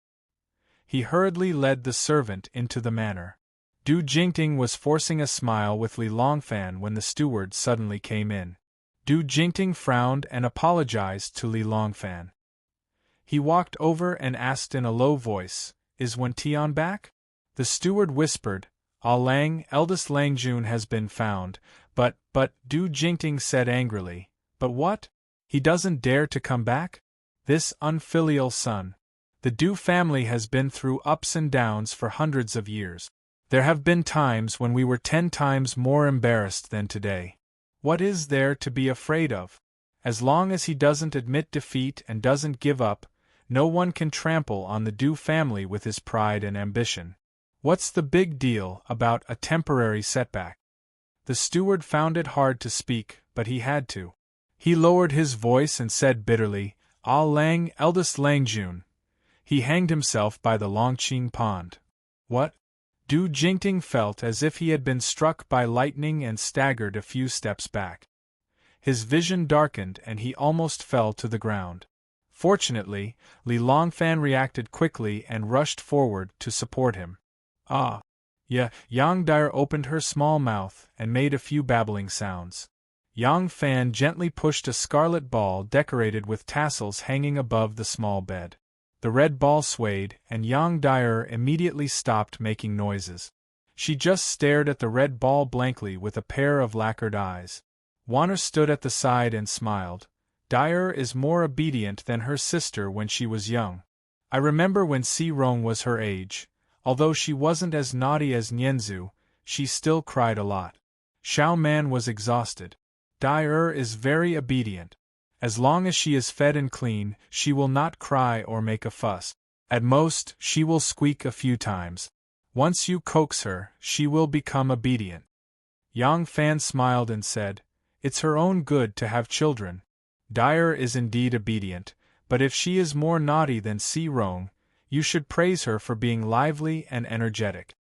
He hurriedly led the servant into the manor. Du Jingting was forcing a smile with Li Longfan when the steward suddenly came in. Du Jingting frowned and apologized to Li Longfan. He walked over and asked in a low voice, "Is Wen Tian back?" The steward whispered, "Ah Lang, eldest Langjun has been found, but, Du Jingting said angrily, "But what? He doesn't dare to come back? This unfilial son. The Du family has been through ups and downs for hundreds of years. There have been times when we were 10 times more embarrassed than today. What is there to be afraid of? As long as he doesn't admit defeat and doesn't give up, no one can trample on the Du family with his pride and ambition. What's the big deal about a temporary setback?" The steward found it hard to speak, but he had to. He lowered his voice and said bitterly, "Ah Lang, eldest Langjun. He hanged himself by the Longqing pond." "What?" Du Jingting felt as if he had been struck by lightning and staggered a few steps back. His vision darkened and he almost fell to the ground. Fortunately, Li Longfan reacted quickly and rushed forward to support him. "Ah. Yeah." Yang Dyer opened her small mouth and made a few babbling sounds. Yang Fan gently pushed a scarlet ball decorated with tassels hanging above the small bed. The red ball swayed, and Yang Dyer immediately stopped making noises. She just stared at the red ball blankly with a pair of lacquered eyes. Warner stood at the side and smiled. "Dyer is more obedient than her sister when she was young. I remember when Si Rong was her age. Although she wasn't as naughty as Nianzu, she still cried a lot." Xiao Man was exhausted. "Dyer is very obedient. As long as she is fed and clean, she will not cry or make a fuss. At most, she will squeak a few times. Once you coax her, she will become obedient." Yang Fan smiled and said, "It's her own good to have children. Dyer is indeed obedient, but if she is more naughty than Si Rong, you should praise her for being lively and energetic."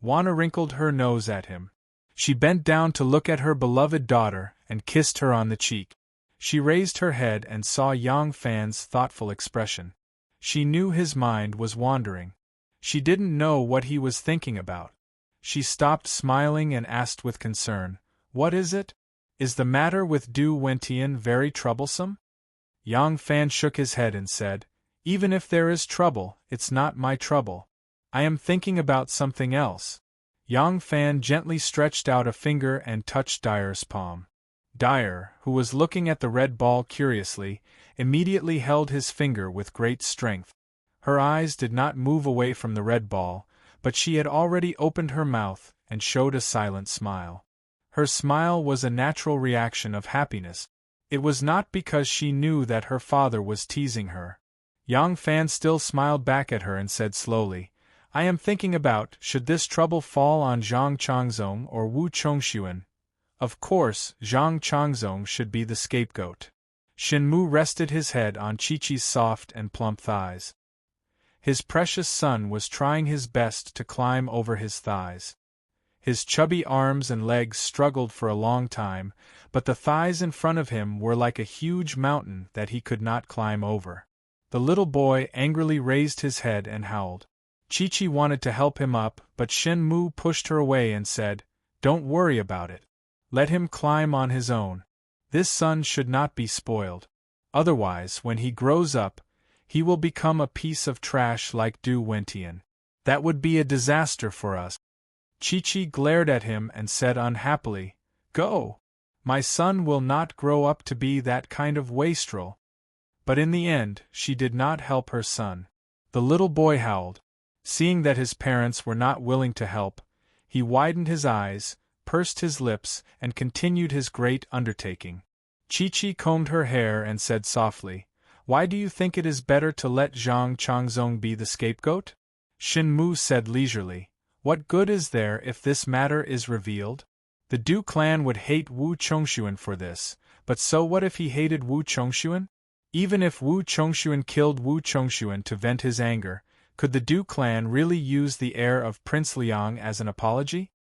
Wana wrinkled her nose at him. She bent down to look at her beloved daughter and kissed her on the cheek. She raised her head and saw Yang Fan's thoughtful expression. She knew his mind was wandering. She didn't know what he was thinking about. She stopped smiling and asked with concern, "What is it? Is the matter with Du Wentian very troublesome?" Yang Fan shook his head and said, "Even if there is trouble, it's not my trouble. I am thinking about something else." Yang Fan gently stretched out a finger and touched Dyer's palm. Dyer, who was looking at the red ball curiously, immediately held his finger with great strength. Her eyes did not move away from the red ball, but she had already opened her mouth and showed a silent smile. Her smile was a natural reaction of happiness. It was not because she knew that her father was teasing her. Yang Fan still smiled back at her and said slowly, "I am thinking about should this trouble fall on Zhang Changzong or Wu Chongxuan. Of course, Zhang Changzong should be the scapegoat." Shenmu rested his head on Chi-Chi's soft and plump thighs. His precious son was trying his best to climb over his thighs. His chubby arms and legs struggled for a long time, but the thighs in front of him were like a huge mountain that he could not climb over. The little boy angrily raised his head and howled. Chi-Chi wanted to help him up, but Shenmu pushed her away and said, "Don't worry about it. Let him climb on his own. This son should not be spoiled. Otherwise, when he grows up, he will become a piece of trash like Du Wentian. That would be a disaster for us." Chi-Chi glared at him and said unhappily, "Go! My son will not grow up to be that kind of wastrel." But in the end, she did not help her son. The little boy howled. Seeing that his parents were not willing to help, he widened his eyes, pursed his lips, and continued his great undertaking. Chi-Chi combed her hair and said softly, "Why do you think it is better to let Zhang Changzong be the scapegoat?" Shenmu said leisurely, "What good is there if this matter is revealed? The Du clan would hate Wu Chongxuan for this, but so what if he hated Wu Chongxuan? Even if Wu Chongxuan killed Wu Chongxuan to vent his anger, Could the Du clan really use the heir of Prince Liang as an apology?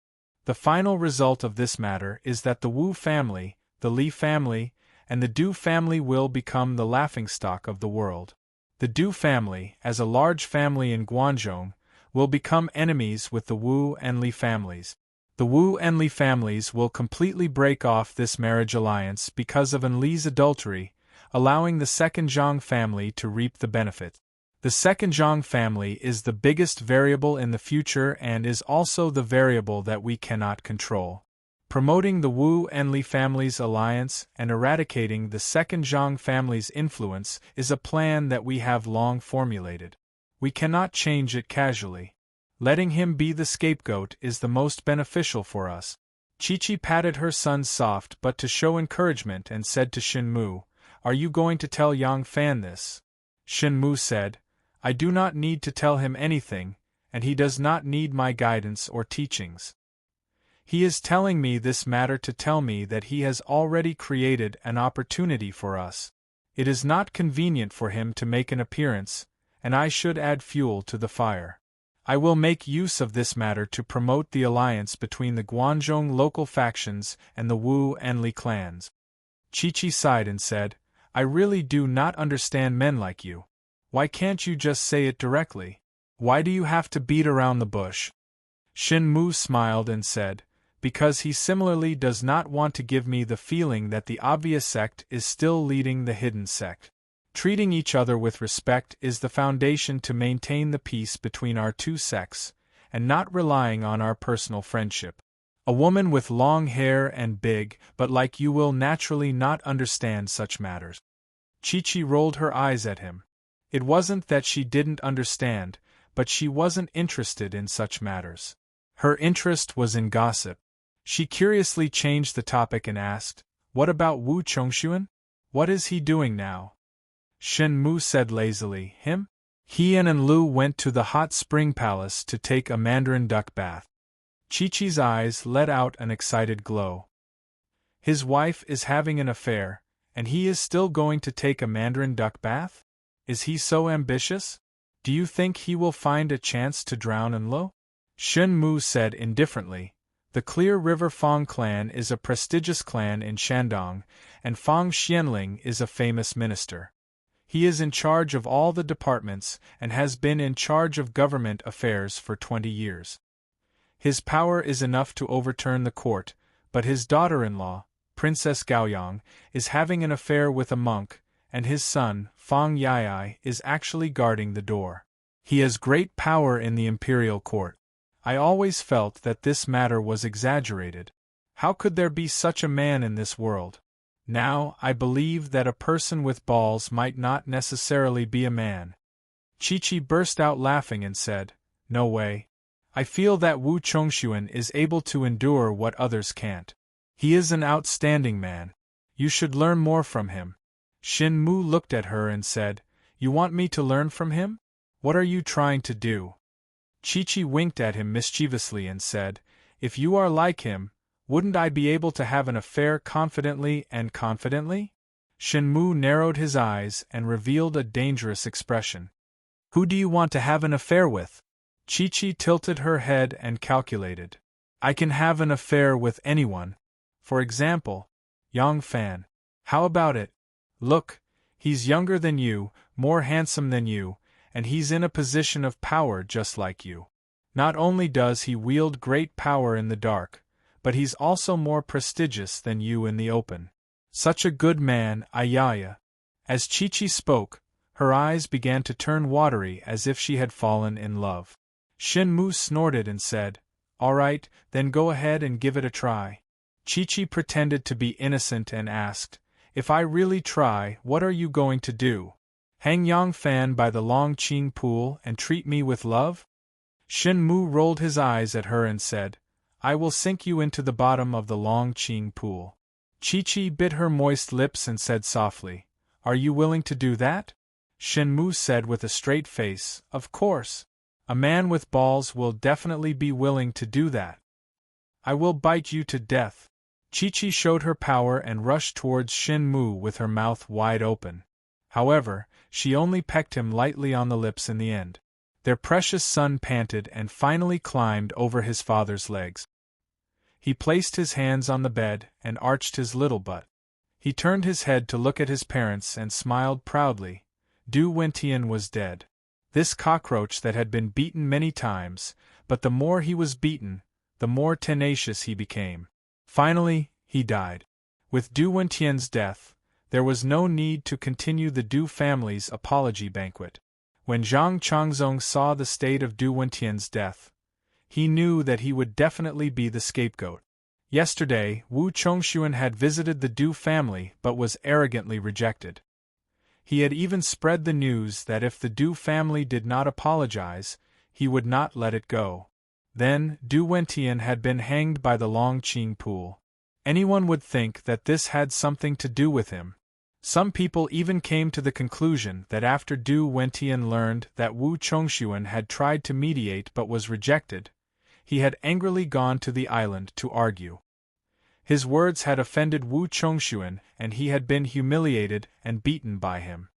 The final result of this matter is that the Wu family, the Li family, and the Du family will become the laughingstock of the world. The Du family, as a large family in Guangzhou, will become enemies with the Wu and Li families. The Wu and Li families will completely break off this marriage alliance because of Li's adultery, allowing the second Zhang family to reap the benefit. The second Zhang family is the biggest variable in the future and is also the variable that we cannot control. Promoting the Wu and Li families' alliance and eradicating the second Zhang family's influence is a plan that we have long formulated. We cannot change it casually. Letting him be the scapegoat is the most beneficial for us. Chi-Chi patted her son soft but to show encouragement and said to Shen-Mu, "Are you going to tell Yang Fan this?" Shen-Mu said, "I do not need to tell him anything, and he does not need my guidance or teachings. He is telling me this matter to tell me that he has already created an opportunity for us. It is not convenient for him to make an appearance, and I should add fuel to the fire. I will make use of this matter to promote the alliance between the Guangzhou local factions and the Wu and Li clans." Chi-Chi sighed and said, "I really do not understand men like you. Why can't you just say it directly? Why do you have to beat around the bush?" Shen-Mu smiled and said, "Because he similarly does not want to give me the feeling that the obvious sect is still leading the hidden sect. Treating each other with respect is the foundation to maintain the peace between our two sects, and not relying on our personal friendship. A woman with long hair and big, but like you will naturally not understand such matters." Chi-Chi rolled her eyes at him. It wasn't that she didn't understand, but she wasn't interested in such matters. Her interest was in gossip. She curiously changed the topic and asked, "What about Wu Chongxuan? What is he doing now?" Shen-Mu said lazily, "Him? He and Enlu went to the hot spring palace to take a mandarin duck bath." Chi-Chi's eyes let out an excited glow. "His wife is having an affair, and he is still going to take a mandarin duck bath? Is he so ambitious? Do you think he will find a chance to drown Enlu?" Shen-Mu said indifferently, "The Clear River Fang clan is a prestigious clan in Shandong, and Fang Xianling is a famous minister. He is in charge of all the departments and has been in charge of government affairs for 20 years. His power is enough to overturn the court, but his daughter-in-law, Princess Gaoyang, is having an affair with a monk, and his son, Fang Yai, is actually guarding the door. He has great power in the imperial court. I always felt that this matter was exaggerated. How could there be such a man in this world? Now, I believe that a person with balls might not necessarily be a man." Chi-Chi burst out laughing and said, "No way. I feel that Wu Chongxuan is able to endure what others can't. He is an outstanding man. You should learn more from him." Shen-Mu looked at her and said, "You want me to learn from him? What are you trying to do?" Chi-Chi winked at him mischievously and said, "If you are like him, wouldn't I be able to have an affair confidently and confidently?" Shen-Mu narrowed his eyes and revealed a dangerous expression. "Who do you want to have an affair with?" Chi-Chi tilted her head and calculated. "I can have an affair with anyone. For example, Yang Fan. How about it? Look, he's younger than you, more handsome than you, and he's in a position of power just like you. Not only does he wield great power in the dark, but he's also more prestigious than you in the open. Such a good man, ayaya." As Chi-Chi spoke, her eyes began to turn watery as if she had fallen in love. Shen-Mu snorted and said, "All right, then go ahead and give it a try." Chi-Chi pretended to be innocent and asked, "If I really try, what are you going to do? Hang Yang Fan by the Long Qing pool and treat me with love?" Shen-Mu rolled his eyes at her and said, "I will sink you into the bottom of the Long Qing pool." Chi-Chi bit her moist lips and said softly, "Are you willing to do that?" Shen-Mu said with a straight face, "Of course. A man with balls will definitely be willing to do that. I will bite you to death." Chi-Chi showed her power and rushed towards Shen-Mu with her mouth wide open. However, she only pecked him lightly on the lips in the end. Their precious son panted and finally climbed over his father's legs. He placed his hands on the bed and arched his little butt. He turned his head to look at his parents and smiled proudly. Du Wentian was dead. This cockroach that had been beaten many times, but the more he was beaten, the more tenacious he became. Finally, he died. With Du Wentian's death, there was no need to continue the Du family's apology banquet. When Zhang Changzong saw the state of Du Wentian's death, he knew that he would definitely be the scapegoat. Yesterday, Wu Chongxuan had visited the Du family but was arrogantly rejected. He had even spread the news that if the Du family did not apologize, he would not let it go. Then, Du Wentian had been hanged by the Longqing pool. Anyone would think that this had something to do with him. Some people even came to the conclusion that after Du Wentian learned that Wu Chongxuan had tried to mediate but was rejected, he had angrily gone to the island to argue. His words had offended Wu Chongxuan and he had been humiliated and beaten by him.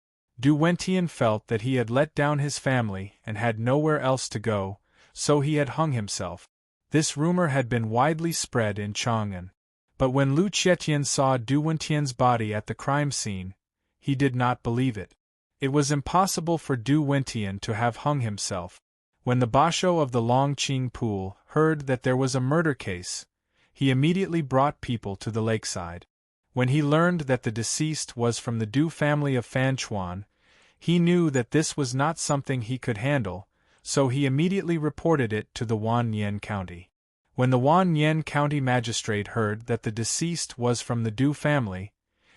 Du Wentian felt that he had let down his family and had nowhere else to go, so he had hung himself. This rumor had been widely spread in Chang'an. But when Lu Qietian saw Du Wentian's body at the crime scene, he did not believe it. It was impossible for Du Wentian to have hung himself. When the basho of the Longqing pool heard that there was a murder case, he immediately brought people to the lakeside. When he learned that the deceased was from the Du family of Fanchuan, he knew that this was not something he could handle, so he immediately reported it to the Wanyan County. When the Wanyan County magistrate heard that the deceased was from the Du family,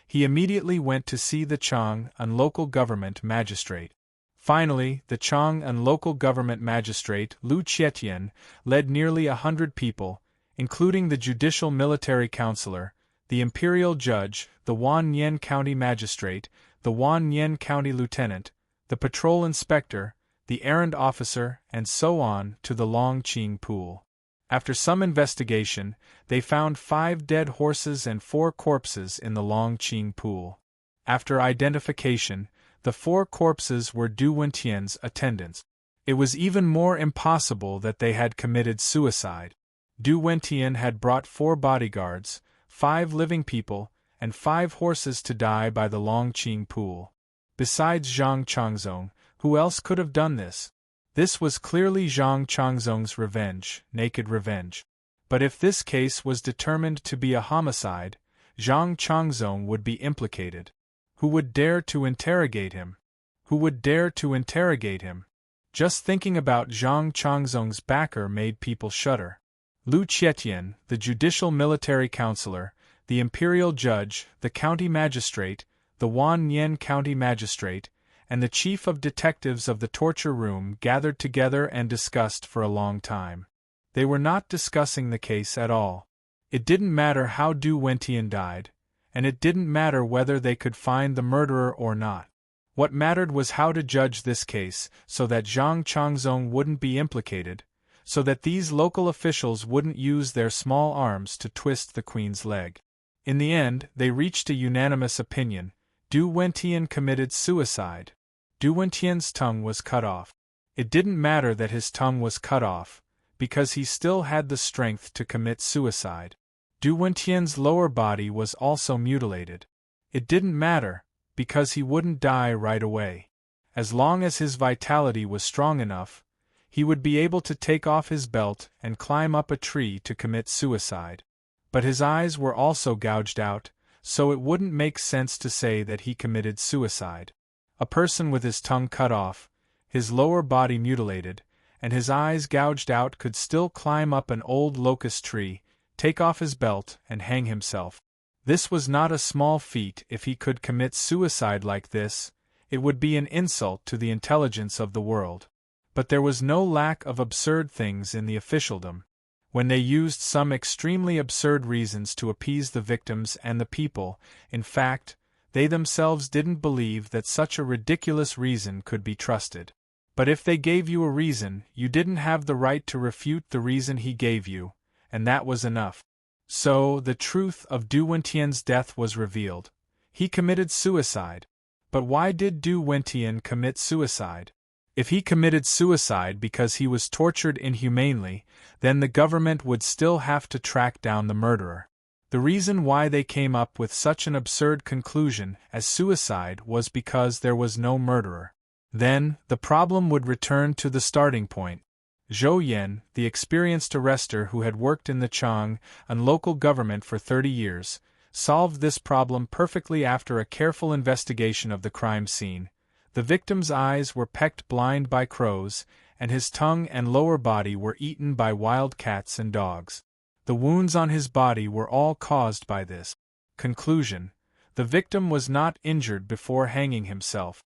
he immediately went to see the Chang'an local government magistrate. Finally, the Chang'an local government magistrate, Lu Qietian, led nearly 100 people, including the judicial military counselor, the imperial judge, the Wanyan County magistrate, the Wanyan County lieutenant, the patrol inspector, the errand officer, and so on, to the Longqing pool. After some investigation, they found 5 dead horses and 4 corpses in the Longqing pool. After identification, the 4 corpses were Du Wentian's attendants. It was even more impossible that they had committed suicide. Du Wentian had brought 4 bodyguards, 5 living people, and 5 horses to die by the Longqing pool. Besides Zhang Changzong, who else could have done this? This was clearly Zhang Changzong's revenge, naked revenge. But if this case was determined to be a homicide, Zhang Changzong would be implicated. Who would dare to interrogate him? Who would dare to interrogate him? Just thinking about Zhang Changzong's backer made people shudder. Lu Qietian, the judicial military counselor, the imperial judge, the county magistrate, the Wanyan County magistrate, and the chief of detectives of the torture room gathered together and discussed for a long time. They were not discussing the case at all. It didn't matter how Du Wentian died, and it didn't matter whether they could find the murderer or not. What mattered was how to judge this case so that Zhang Changzong wouldn't be implicated, so that these local officials wouldn't use their small arms to twist the queen's leg. In the end, they reached a unanimous opinion: Du Wentian committed suicide. Du Wentian's tongue was cut off. It didn't matter that his tongue was cut off, because he still had the strength to commit suicide. Du Wentian's lower body was also mutilated. It didn't matter, because he wouldn't die right away. As long as his vitality was strong enough, he would be able to take off his belt and climb up a tree to commit suicide. But his eyes were also gouged out, so it wouldn't make sense to say that he committed suicide. A person with his tongue cut off, his lower body mutilated, and his eyes gouged out could still climb up an old locust tree, take off his belt, and hang himself. This was not a small feat. If he could commit suicide like this, it would be an insult to the intelligence of the world. But there was no lack of absurd things in the officialdom. When they used some extremely absurd reasons to appease the victims and the people, in fact, they themselves didn't believe that such a ridiculous reason could be trusted. But if they gave you a reason, you didn't have the right to refute the reason he gave you, and that was enough. So, the truth of Du Wentian's death was revealed. He committed suicide. But why did Du Wentian commit suicide? If he committed suicide because he was tortured inhumanely, then the government would still have to track down the murderer. The reason why they came up with such an absurd conclusion as suicide was because there was no murderer. Then, the problem would return to the starting point. Zhou Yan, the experienced arrestor who had worked in the Chang'an local government for 30 years, solved this problem perfectly after a careful investigation of the crime scene. The victim's eyes were pecked blind by crows, and his tongue and lower body were eaten by wild cats and dogs. The wounds on his body were all caused by this. Conclusion: the victim was not injured before hanging himself.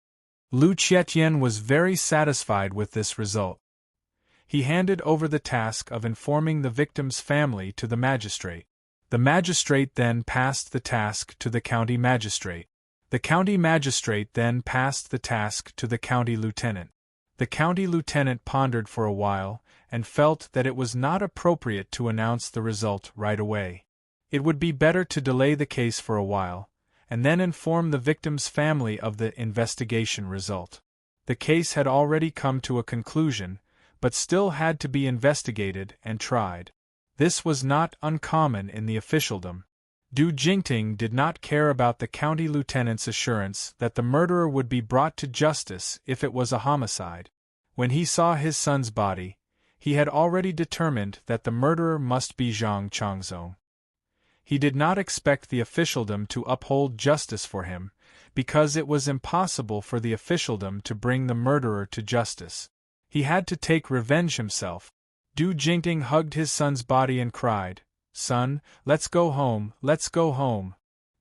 Lu Qietian was very satisfied with this result. He handed over the task of informing the victim's family to the magistrate. The magistrate then passed the task to the county magistrate. The county magistrate then passed the task to the county lieutenant. The county lieutenant pondered for a while, and felt that it was not appropriate to announce the result right away. It would be better to delay the case for a while, and then inform the victim's family of the investigation result. The case had already come to a conclusion, but still had to be investigated and tried. This was not uncommon in the officialdom. Du Jingting did not care about the county lieutenant's assurance that the murderer would be brought to justice if it was a homicide. When he saw his son's body, he had already determined that the murderer must be Zhang Changzong. He did not expect the officialdom to uphold justice for him, because it was impossible for the officialdom to bring the murderer to justice. He had to take revenge himself. Du Jingting hugged his son's body and cried, "Son, let's go home, let's go home."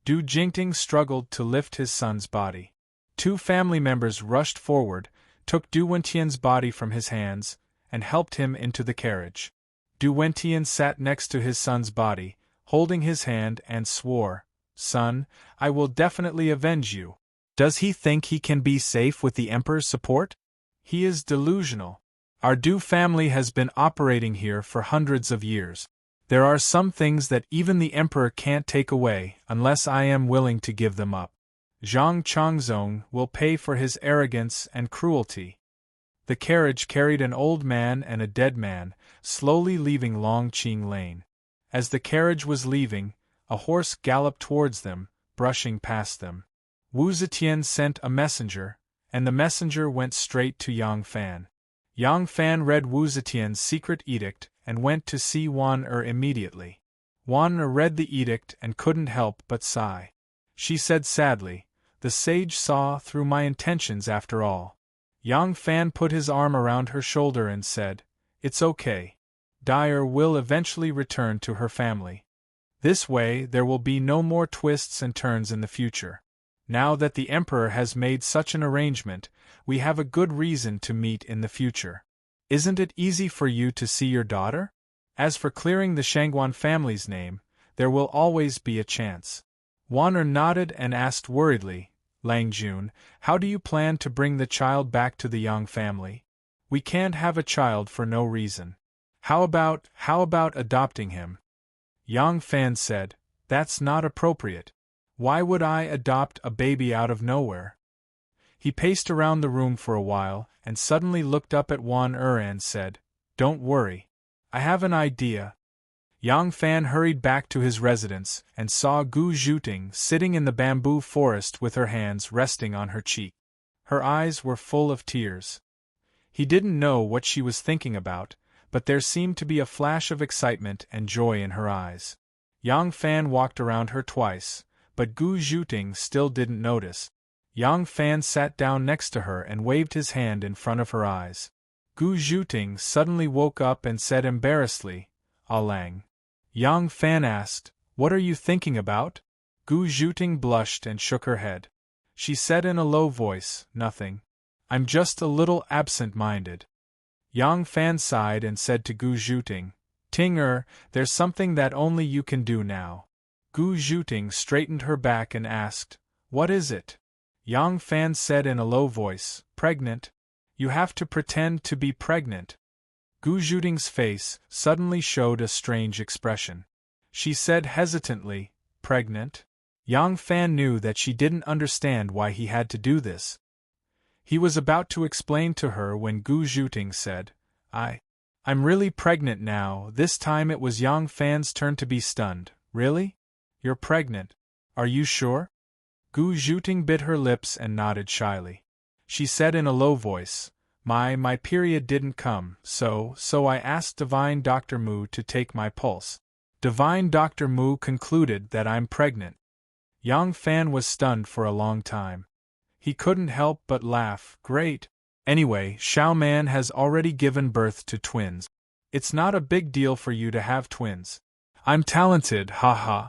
Du Jingting struggled to lift his son's body. Two family members rushed forward, took Du Wentian's body from his hands, and helped him into the carriage. Du Wentian sat next to his son's body, holding his hand, and swore, "Son, I will definitely avenge you." Does he think he can be safe with the emperor's support? He is delusional. Our Du family has been operating here for hundreds of years. There are some things that even the emperor can't take away unless I am willing to give them up. Zhang Changzong will pay for his arrogance and cruelty. The carriage carried an old man and a dead man, slowly leaving Longqing Lane. As the carriage was leaving, a horse galloped towards them, brushing past them. Wu Zetian sent a messenger, and the messenger went straight to Yang Fan. Yang Fan read Wu Zetian's secret edict and went to see Wan immediately. Wan read the edict and couldn't help but sigh. She said sadly, "The sage saw through my intentions after all." Yang Fan put his arm around her shoulder and said, "It's okay. Dyer will eventually return to her family. This way there will be no more twists and turns in the future. Now that the emperor has made such an arrangement, we have a good reason to meet in the future. Isn't it easy for you to see your daughter? As for clearing the Shangguan family's name, there will always be a chance." Wan'er nodded and asked worriedly, "Lang Jun, how do you plan to bring the child back to the Yang family? We can't have a child for no reason. How about adopting him?" Yang Fan said, "That's not appropriate. Why would I adopt a baby out of nowhere?" He paced around the room for a while, and suddenly looked up at Wan and said, "Don't worry. I have an idea." Yang Fan hurried back to his residence, and saw Gu Zhuting sitting in the bamboo forest with her hands resting on her cheek. Her eyes were full of tears. He didn't know what she was thinking about, but there seemed to be a flash of excitement and joy in her eyes. Yang Fan walked around her twice, but Gu Zhuting still didn't notice. Yang Fan sat down next to her and waved his hand in front of her eyes. Gu Zhuting suddenly woke up and said embarrassedly, "Ah Lang." Yang Fan asked, "What are you thinking about?" Gu Zhuting blushed and shook her head. She said in a low voice, "Nothing. I'm just a little absent-minded." Yang Fan sighed and said to Gu Zhuting, "Ting there's something that only you can do now." Gu Zhuting straightened her back and asked, "What is it?" Yang Fan said in a low voice, "Pregnant. You have to pretend to be pregnant." Gu Zhuting's face suddenly showed a strange expression. She said hesitantly, "Pregnant?" Yang Fan knew that she didn't understand why he had to do this. He was about to explain to her when Gu Zhuting said, I'm really pregnant now. This time it was Yang Fan's turn to be stunned. Really? You're pregnant? Are you sure? Gu Zhuting bit her lips and nodded shyly. She said in a low voice, My period didn't come, so I asked Divine Dr. Mu to take my pulse. Divine Dr. Mu concluded that I'm pregnant. Yang Fan was stunned for a long time. He couldn't help but laugh. Great. Anyway, Xiao Man has already given birth to twins. It's not a big deal for you to have twins. I'm talented, haha.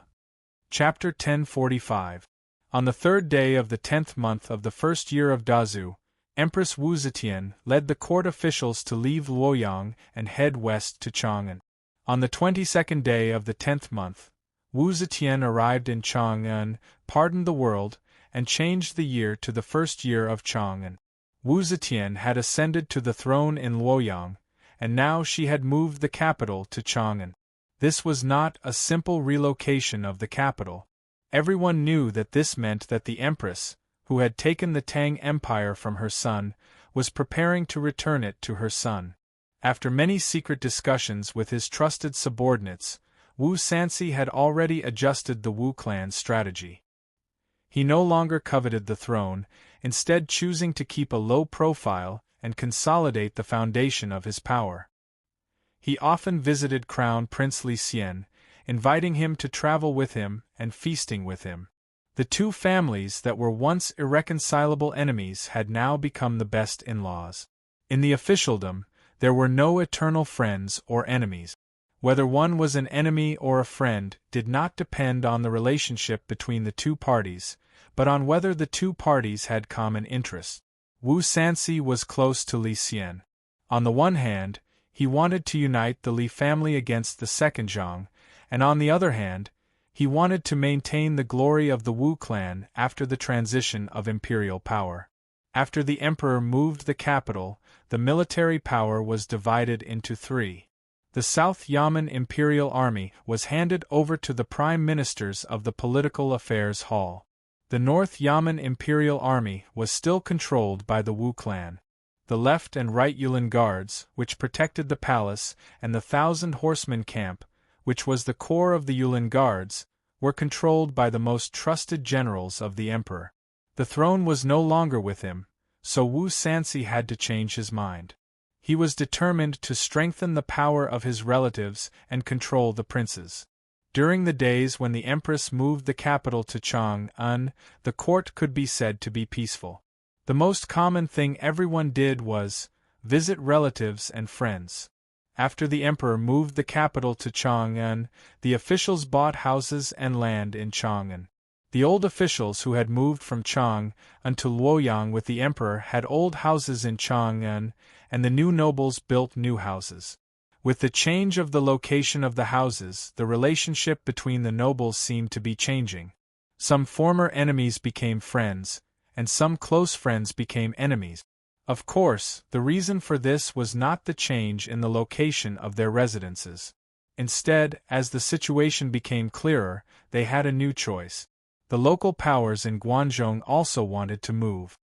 Chapter 1045. On the 3rd day of the 10th month of the 1st year of Dazu, Empress Wu Zetian led the court officials to leave Luoyang and head west to Chang'an. On the 22nd day of the 10th month, Wu Zetian arrived in Chang'an, pardoned the world, and changed the year to the 1st year of Chang'an. Wu Zetian had ascended to the throne in Luoyang, and now she had moved the capital to Chang'an. This was not a simple relocation of the capital. Everyone knew that this meant that the empress, who had taken the Tang Empire from her son, was preparing to return it to her son. After many secret discussions with his trusted subordinates, Wu Sanxi had already adjusted the Wu clan's strategy. He no longer coveted the throne, instead choosing to keep a low profile and consolidate the foundation of his power. He often visited Crown Prince Li Xian, inviting him to travel with him and feasting with him. The two families that were once irreconcilable enemies had now become the best in-laws. In the officialdom, there were no eternal friends or enemies. Whether one was an enemy or a friend did not depend on the relationship between the two parties, but on whether the two parties had common interests. Wu Sanxi was close to Li Xian. On the one hand, he wanted to unite the Li family against the second Zhang, and on the other hand, he wanted to maintain the glory of the Wu clan after the transition of imperial power. After the emperor moved the capital, the military power was divided into three. The South Yamen Imperial Army was handed over to the prime ministers of the Political Affairs Hall. The North Yamen Imperial Army was still controlled by the Wu clan. The left and right Yulin Guards, which protected the palace, and the 1,000 horsemen camp, which was the core of the Yulin Guards, were controlled by the most trusted generals of the emperor. The throne was no longer with him, so Wu Sanxi had to change his mind. He was determined to strengthen the power of his relatives and control the princes. During the days when the empress moved the capital to Chang'an, the court could be said to be peaceful. The most common thing everyone did was visit relatives and friends. After the emperor moved the capital to Chang'an, the officials bought houses and land in Chang'an. The old officials who had moved from Chang'an to Luoyang with the emperor had old houses in Chang'an, and the new nobles built new houses. With the change of the location of the houses, the relationship between the nobles seemed to be changing. Some former enemies became friends, and some close friends became enemies. Of course, the reason for this was not the change in the location of their residences. Instead, as the situation became clearer, they had a new choice. The local powers in Guangzhou also wanted to move.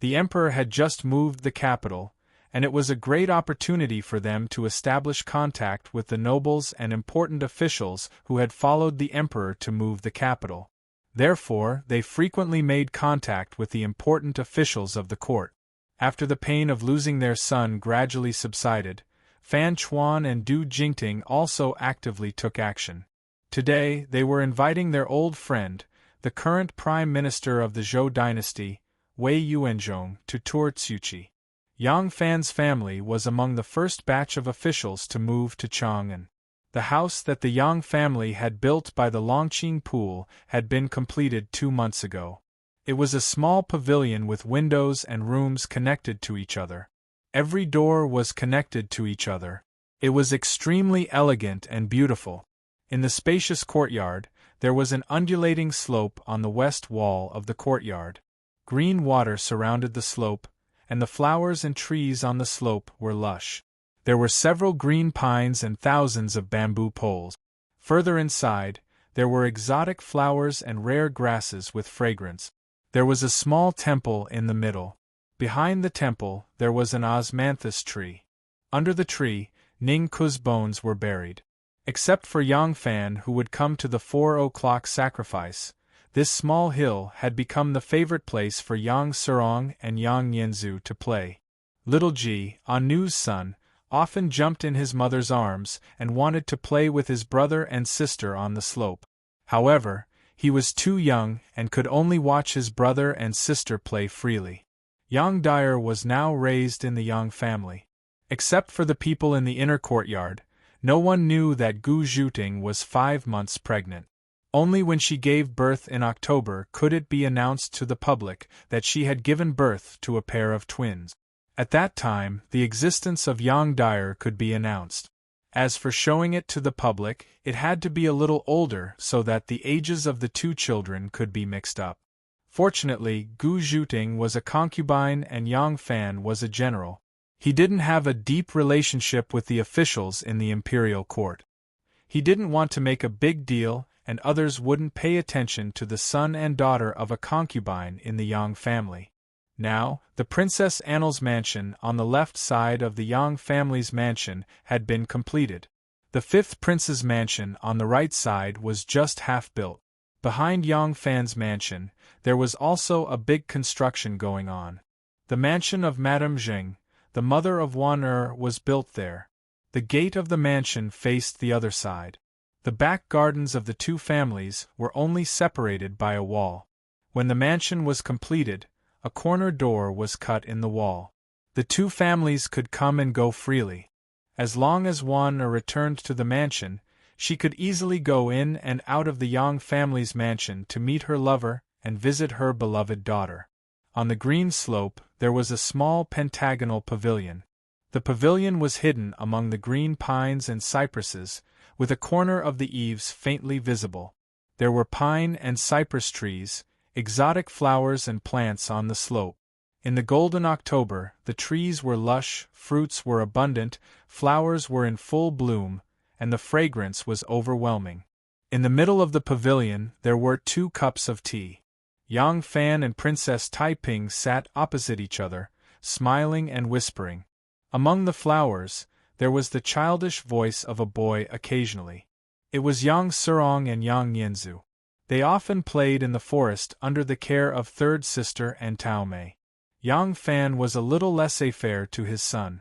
The emperor had just moved the capital, and it was a great opportunity for them to establish contact with the nobles and important officials who had followed the emperor to move the capital. Therefore, they frequently made contact with the important officials of the court. After the pain of losing their son gradually subsided, Fan Chuan and Du Jingting also actively took action. Today, they were inviting their old friend, the current prime minister of the Zhou dynasty, Wei Yuanzhong, to tour Tsuchi. Yang Fan's family was among the first batch of officials to move to Chang'an. The house that the Yang family had built by the Longqing Pool had been completed 2 months ago. It was a small pavilion with windows and rooms connected to each other. Every door was connected to each other. It was extremely elegant and beautiful. In the spacious courtyard, there was an undulating slope on the west wall of the courtyard. Green water surrounded the slope, and the flowers and trees on the slope were lush. There were several green pines and thousands of bamboo poles. Further inside, there were exotic flowers and rare grasses with fragrance. There was a small temple in the middle. Behind the temple, there was an osmanthus tree. Under the tree, Ning Ku's bones were buried. Except for Yang Fan, who would come to the 4 o'clock sacrifice, this small hill had become the favorite place for Yang Serong and Yang Nianzu to play. Little Ji, Anu's son, often jumped in his mother's arms and wanted to play with his brother and sister on the slope. However, he was too young and could only watch his brother and sister play freely. Yang Dyer was now raised in the Yang family. Except for the people in the inner courtyard, no one knew that Gu Zhuting was 5 months pregnant. Only when she gave birth in October could it be announced to the public that she had given birth to a pair of twins. At that time, the existence of Yang Dyer could be announced. As for showing it to the public, it had to be a little older so that the ages of the two children could be mixed up. Fortunately, Gu Zhuting was a concubine and Yang Fan was a general. He didn't have a deep relationship with the officials in the imperial court. He didn't want to make a big deal, and others wouldn't pay attention to the son and daughter of a concubine in the Yang family. Now, the Princess Annel's mansion on the left side of the Yang family's mansion had been completed. The fifth prince's mansion on the right side was just half built. Behind Yang Fan's mansion, there was also a big construction going on. The mansion of Madame Jing, the mother of Wan was built there. The gate of the mansion faced the other side. The back gardens of the two families were only separated by a wall. When the mansion was completed, a corner door was cut in the wall. The two families could come and go freely. As long as Wan returned to the mansion, she could easily go in and out of the Yang family's mansion to meet her lover and visit her beloved daughter. On the green slope, there was a small pentagonal pavilion. The pavilion was hidden among the green pines and cypresses, with a corner of the eaves faintly visible. There were pine and cypress trees, exotic flowers and plants on the slope. In the golden October, the trees were lush, fruits were abundant, flowers were in full bloom, and the fragrance was overwhelming. In the middle of the pavilion, there were 2 cups of tea. Yang Fan and Princess Taiping sat opposite each other, smiling and whispering. Among the flowers, there was the childish voice of a boy occasionally. It was Yang Serong and Yang Nianzu. They often played in the forest under the care of third sister and Tao Mei. Yang Fan was a little laissez-faire to his son.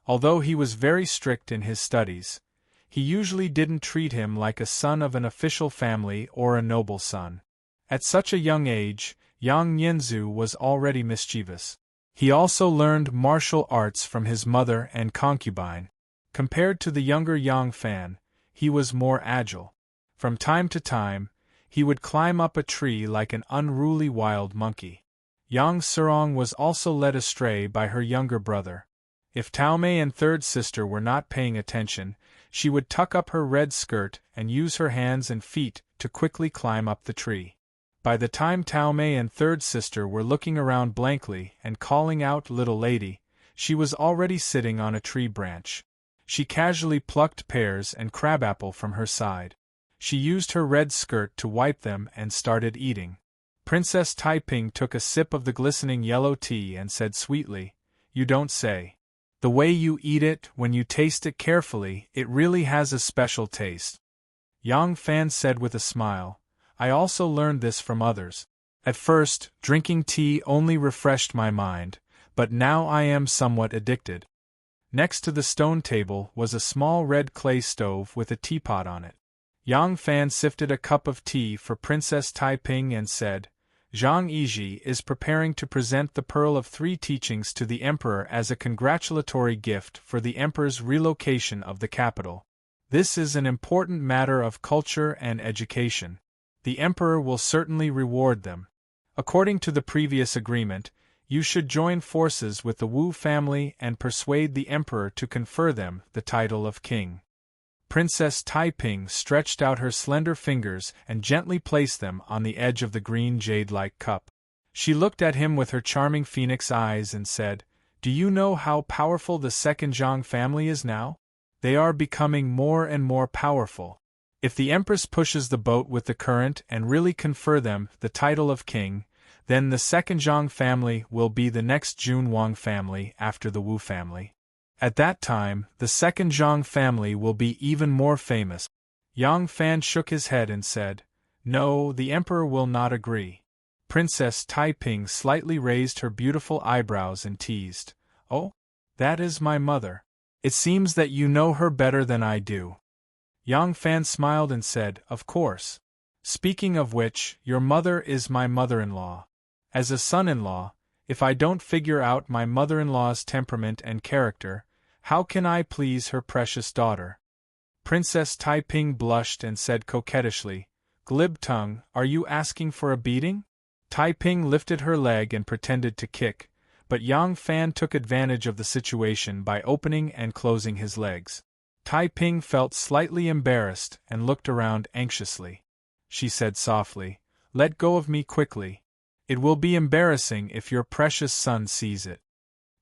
Although he was very strict in his studies, he usually didn't treat him like a son of an official family or a noble son. At such a young age, Yang Nianzu was already mischievous. He also learned martial arts from his mother and concubine. Compared to the younger Yang Fan, he was more agile. From time to time, he would climb up a tree like an unruly wild monkey. Yang Serong was also led astray by her younger brother. If Tao Mei and third sister were not paying attention, she would tuck up her red skirt and use her hands and feet to quickly climb up the tree. By the time Tao Mei and third sister were looking around blankly and calling out "little lady," she was already sitting on a tree branch. She casually plucked pears and crabapple from her side. She used her red skirt to wipe them and started eating. Princess Taiping took a sip of the glistening yellow tea and said sweetly, "You don't say. The way you eat it, when you taste it carefully, it really has a special taste." Yang Fan said with a smile, "I also learned this from others. At first, drinking tea only refreshed my mind, but now I am somewhat addicted." Next to the stone table was a small red clay stove with a teapot on it. Yang Fan sifted a cup of tea for Princess Taiping and said, "Zhang Yizhi is preparing to present the Pearl of 3 Teachings to the Emperor as a congratulatory gift for the Emperor's relocation of the capital. This is an important matter of culture and education. The Emperor will certainly reward them. According to the previous agreement, you should join forces with the Wu family and persuade the Emperor to confer them the title of king." Princess Taiping stretched out her slender fingers and gently placed them on the edge of the green jade-like cup. She looked at him with her charming phoenix eyes and said, "Do you know how powerful the second Zhang family is now? They are becoming more and more powerful. If the Empress pushes the boat with the current and really confer them the title of king, Then the second Zhang family will be the next Junwang family after the Wu family. At that time, the second Zhang family will be even more famous. Yang Fan shook his head and said, "No, the emperor will not agree." Princess Taiping slightly raised her beautiful eyebrows and teased, "Oh? That is my mother. It seems that you know her better than I do." Yang Fan smiled and said, "Of course. Speaking of which, your mother is my mother-in-law. As a son-in-law, if I don't figure out my mother-in-law's temperament and character, how can I please her precious daughter?" Princess Taiping blushed and said coquettishly, "Glib tongue, are you asking for a beating?" Taiping lifted her leg and pretended to kick, but Yang Fan took advantage of the situation by opening and closing his legs. Taiping felt slightly embarrassed and looked around anxiously. She said softly, "Let go of me quickly. It will be embarrassing if your precious son sees it."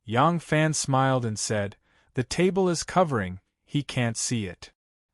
Yang Fan smiled and said, "The table is covering, he can't see it."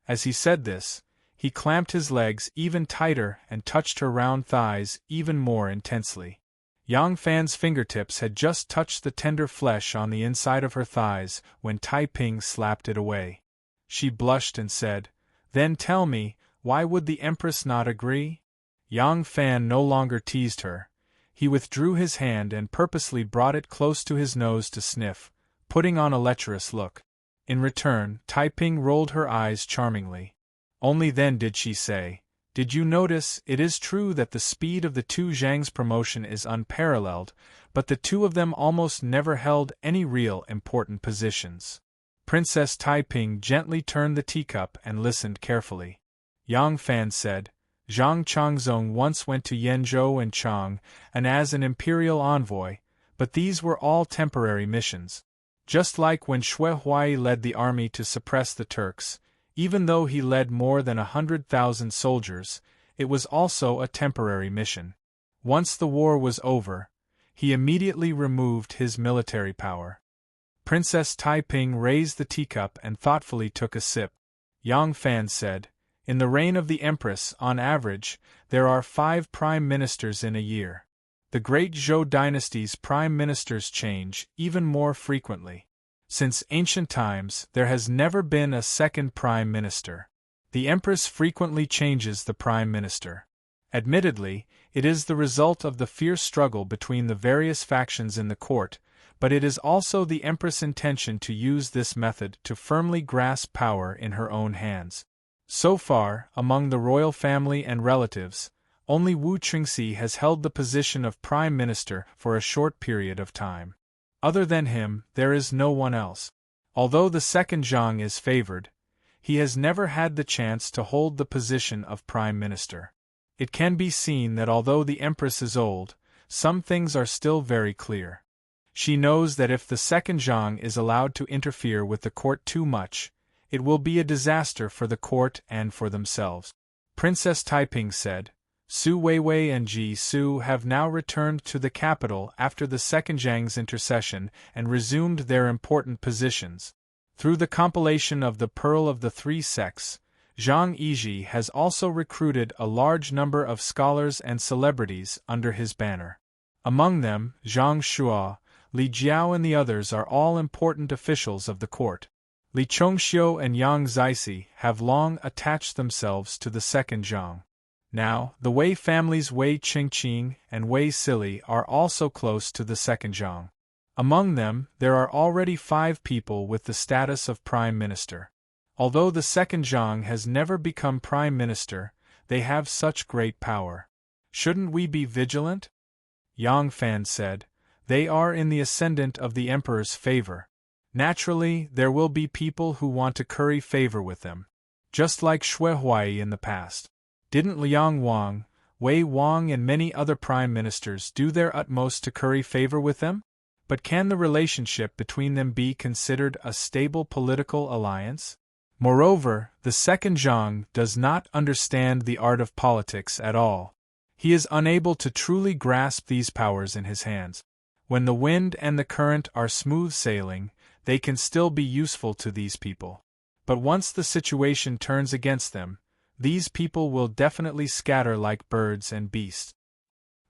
As he said this, he clamped his legs even tighter and touched her round thighs even more intensely. Yang Fan's fingertips had just touched the tender flesh on the inside of her thighs when Taiping slapped it away. She blushed and said, "Then tell me, why would the Empress not agree?" Yang Fan no longer teased her. He withdrew his hand and purposely brought it close to his nose to sniff, putting on a lecherous look. In return, Taiping rolled her eyes charmingly. Only then did she say, "Did you notice, it is true that the speed of the two Zhang's promotion is unparalleled, but the two of them almost never held any real important positions." Princess Taiping gently turned the teacup and listened carefully. Yang Fan said, "Zhang Changzong once went to Yenzhou and Chang and as an imperial envoy, but these were all temporary missions. Just like when Xue Huai led the army to suppress the Turks, even though he led more than 100,000 soldiers, it was also a temporary mission. Once the war was over, he immediately removed his military power." Princess Taiping raised the teacup and thoughtfully took a sip. Yang Fan said, "In the reign of the Empress, on average, there are 5 prime ministers in a year. The great Zhou dynasty's prime ministers change even more frequently. Since ancient times, there has never been a second prime minister. The Empress frequently changes the prime minister. Admittedly, it is the result of the fierce struggle between the various factions in the court, but it is also the Empress' intention to use this method to firmly grasp power in her own hands. So far, among the royal family and relatives, only Wu Qingxi has held the position of prime minister for a short period of time. Other than him, there is no one else. Although the second Zhang is favored, he has never had the chance to hold the position of prime minister. It can be seen that although the Empress is old, some things are still very clear. She knows that if the second Zhang is allowed to interfere with the court too much, it will be a disaster for the court and for themselves. Princess Taiping said, "Su Weiwei and Ji Su have now returned to the capital after the second Zhang's intercession and resumed their important positions. Through the compilation of the Pearl of the Three Sects, Zhang Yizhi has also recruited a large number of scholars and celebrities under his banner. Among them, Zhang Shuo, Li Jiao and the others are all important officials of the court. Li Chongxiu and Yang Zixi have long attached themselves to the second Zhang. Now, the Wei families Wei Qingqing and Wei Sili are also close to the second Zhang. Among them, there are already 5 people with the status of prime minister. Although the second Zhang has never become prime minister, they have such great power. Shouldn't we be vigilant?" Yang Fan said, "They are in the ascendant of the emperor's favor. Naturally, there will be people who want to curry favor with them. Just like Xue Huai in the past. Didn't Liang Wang, Wei Wang and many other prime ministers do their utmost to curry favor with them? But can the relationship between them be considered a stable political alliance? Moreover, the second Zhang does not understand the art of politics at all. He is unable to truly grasp these powers in his hands. When the wind and the current are smooth sailing, they can still be useful to these people. But once the situation turns against them, these people will definitely scatter like birds and beasts."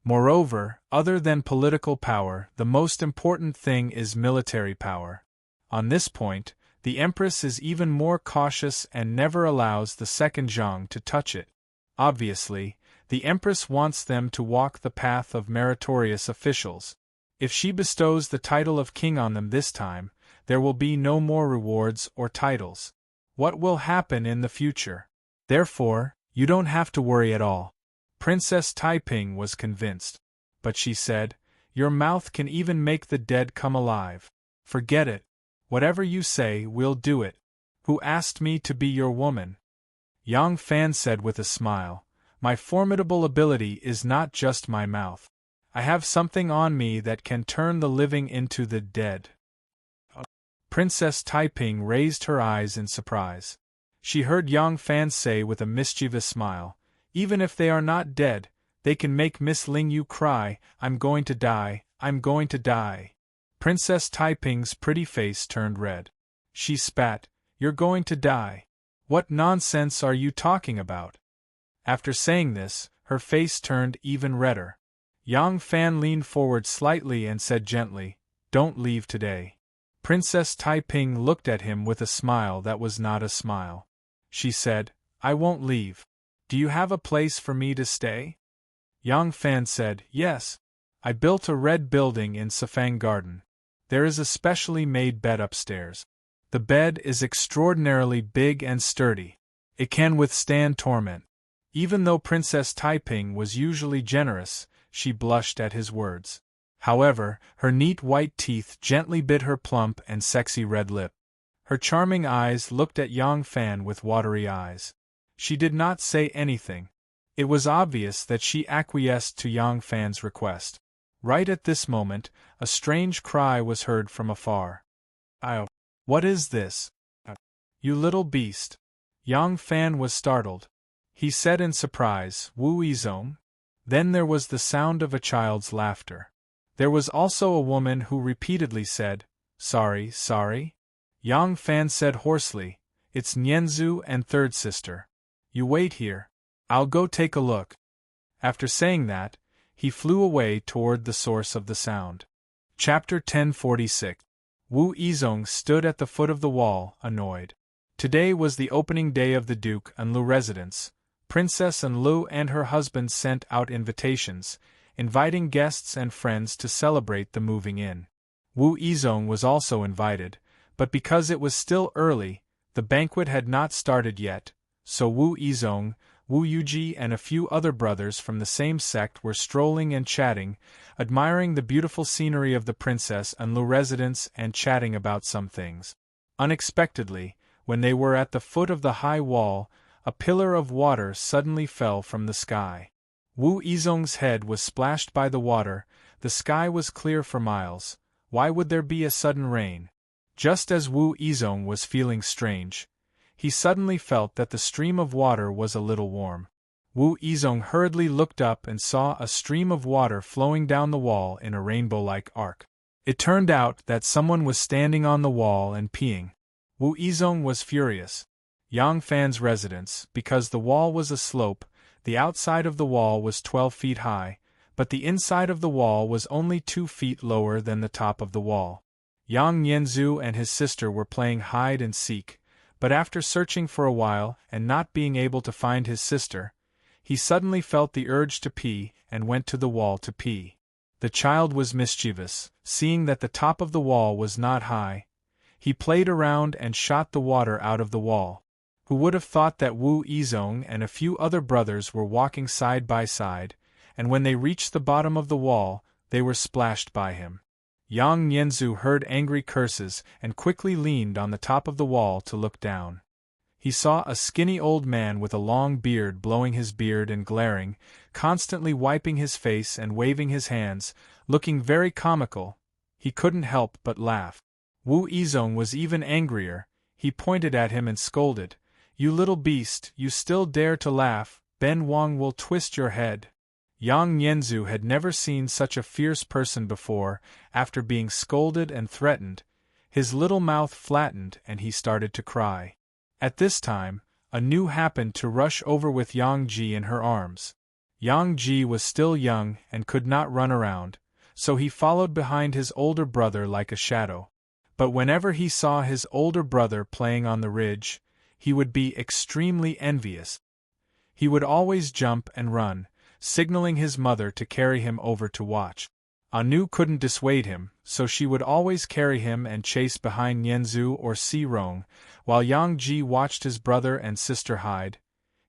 Moreover, other than political power, the most important thing is military power. On this point, the Empress is even more cautious and never allows the second Zhang to touch it. Obviously, the Empress wants them to walk the path of meritorious officials. If she bestows the title of king on them this time, there will be no more rewards or titles. What will happen in the future? Therefore, you don't have to worry at all. Princess Taiping was convinced. But she said, "Your mouth can even make the dead come alive. Forget it. Whatever you say, we'll do it. Who asked me to be your woman?" Yang Fan said with a smile, "My formidable ability is not just my mouth. I have something on me that can turn the living into the dead." Princess Taiping raised her eyes in surprise. She heard Yang Fan say with a mischievous smile, "Even if they are not dead, they can make Miss Ling Yu cry, 'I'm going to die, I'm going to die.'" Princess Taiping's pretty face turned red. She spat, "You're going to die? What nonsense are you talking about?" After saying this, her face turned even redder. Yang Fan leaned forward slightly and said gently, "Don't leave today." Princess Taiping looked at him with a smile that was not a smile. She said, "I won't leave. Do you have a place for me to stay?" Yang Fan said, "Yes. I built a red building in Sifang Garden. There is a specially made bed upstairs. The bed is extraordinarily big and sturdy. It can withstand torment." Even though Princess Taiping was usually generous, she blushed at his words. However, her neat white teeth gently bit her plump and sexy red lip. Her charming eyes looked at Yang Fan with watery eyes. She did not say anything. It was obvious that she acquiesced to Yang Fan's request. Right at this moment, a strange cry was heard from afar. "Oh, what is this? You little beast!" Yang Fan was startled. He said in surprise, "Wu Yizong?" Then there was the sound of a child's laughter. There was also a woman who repeatedly said, "Sorry, sorry?" Yang Fan said hoarsely, "It's Nianzu and third sister. You wait here. I'll go take a look." After saying that, he flew away toward the source of the sound. Chapter 1046. Wu Yizong stood at the foot of the wall, annoyed. Today was the opening day of the Duke and Lu residence. Princess Enlu and her husband sent out invitations, inviting guests and friends to celebrate the moving in. Wu Yizong was also invited, but because it was still early, the banquet had not started yet, so Wu Yizong, Wu Yuji and a few other brothers from the same sect were strolling and chatting, admiring the beautiful scenery of the Princess Enlu residence and chatting about some things. Unexpectedly, when they were at the foot of the high wall, a pillar of water suddenly fell from the sky. Wu Yizong's head was splashed by the water. The sky was clear for miles. Why would there be a sudden rain? Just as Wu Yizong was feeling strange, he suddenly felt that the stream of water was a little warm. Wu Yizong hurriedly looked up and saw a stream of water flowing down the wall in a rainbow-like arc. It turned out that someone was standing on the wall and peeing. Wu Yizong was furious. Yang Fan's residence, because the wall was a slope, the outside of the wall was 12 feet high, but the inside of the wall was only 2 feet lower than the top of the wall. Yang Nianzu and his sister were playing hide and seek, but after searching for a while and not being able to find his sister, he suddenly felt the urge to pee and went to the wall to pee. The child was mischievous, seeing that the top of the wall was not high. He played around and shot the water out of the wall. Who would have thought that Wu Yizong and a few other brothers were walking side by side, and when they reached the bottom of the wall, they were splashed by him. Yang Nianzu heard angry curses and quickly leaned on the top of the wall to look down. He saw a skinny old man with a long beard blowing his beard and glaring, constantly wiping his face and waving his hands, looking very comical. He couldn't help but laugh. Wu Yizong was even angrier. He pointed at him and scolded, "You little beast, you still dare to laugh, Ben Wang will twist your head." Yang Nianzu had never seen such a fierce person before. After being scolded and threatened, his little mouth flattened and he started to cry. At this time, Anu happened to rush over with Yang Ji in her arms. Yang Ji was still young and could not run around, so he followed behind his older brother like a shadow. But whenever he saw his older brother playing on the ridge, he would be extremely envious. He would always jump and run, signaling his mother to carry him over to watch. Anu couldn't dissuade him, so she would always carry him and chase behind Nianzhu or Si Rong, while Yang Ji watched his brother and sister hide.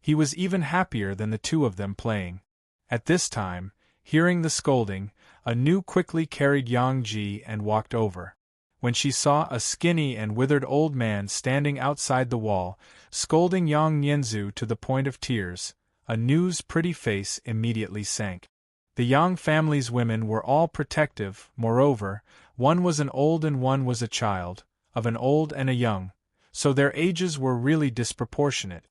He was even happier than the two of them playing. At this time, hearing the scolding, Anu quickly carried Yang Ji and walked over. When she saw a skinny and withered old man standing outside the wall, scolding Yang Nianzhu to the point of tears, Anu's pretty face immediately sank. The Yang family's women were all protective, moreover, one was an old and one was a child, of an old and a young, so their ages were really disproportionate.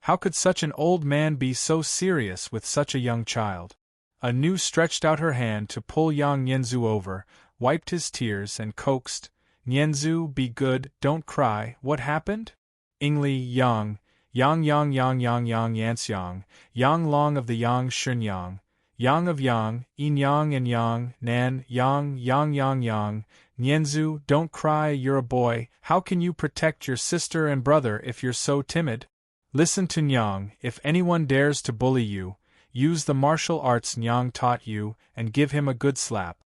How could such an old man be so serious with such a young child? Anu stretched out her hand to pull Yang Nianzhu over, wiped his tears and coaxed, "Nianzhu, be good, don't cry, what happened?" Ingli Yang, Yang Yang Yang Yang Yang Yanxiang, Yang Long of the Yang Shenyang, Yang of Yang, Yin Yang and Yang, Nan, Yang, Yang Yang Yang, Nianzhu, don't cry, you're a boy, how can you protect your sister and brother if you're so timid? Listen to Nyang, if anyone dares to bully you, use the martial arts Nyang taught you and give him a good slap.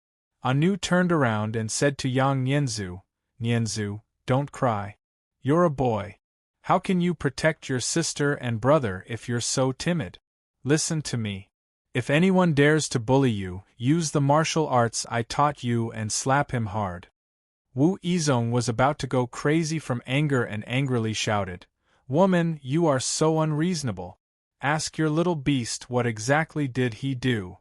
Anu turned around and said to Yang Nianzhu, "Nianzhu, don't cry. You're a boy. How can you protect your sister and brother if you're so timid? Listen to me. If anyone dares to bully you, use the martial arts I taught you and slap him hard." Wu Yizong was about to go crazy from anger and angrily shouted, "Woman, you are so unreasonable. Ask your little beast what exactly did he do."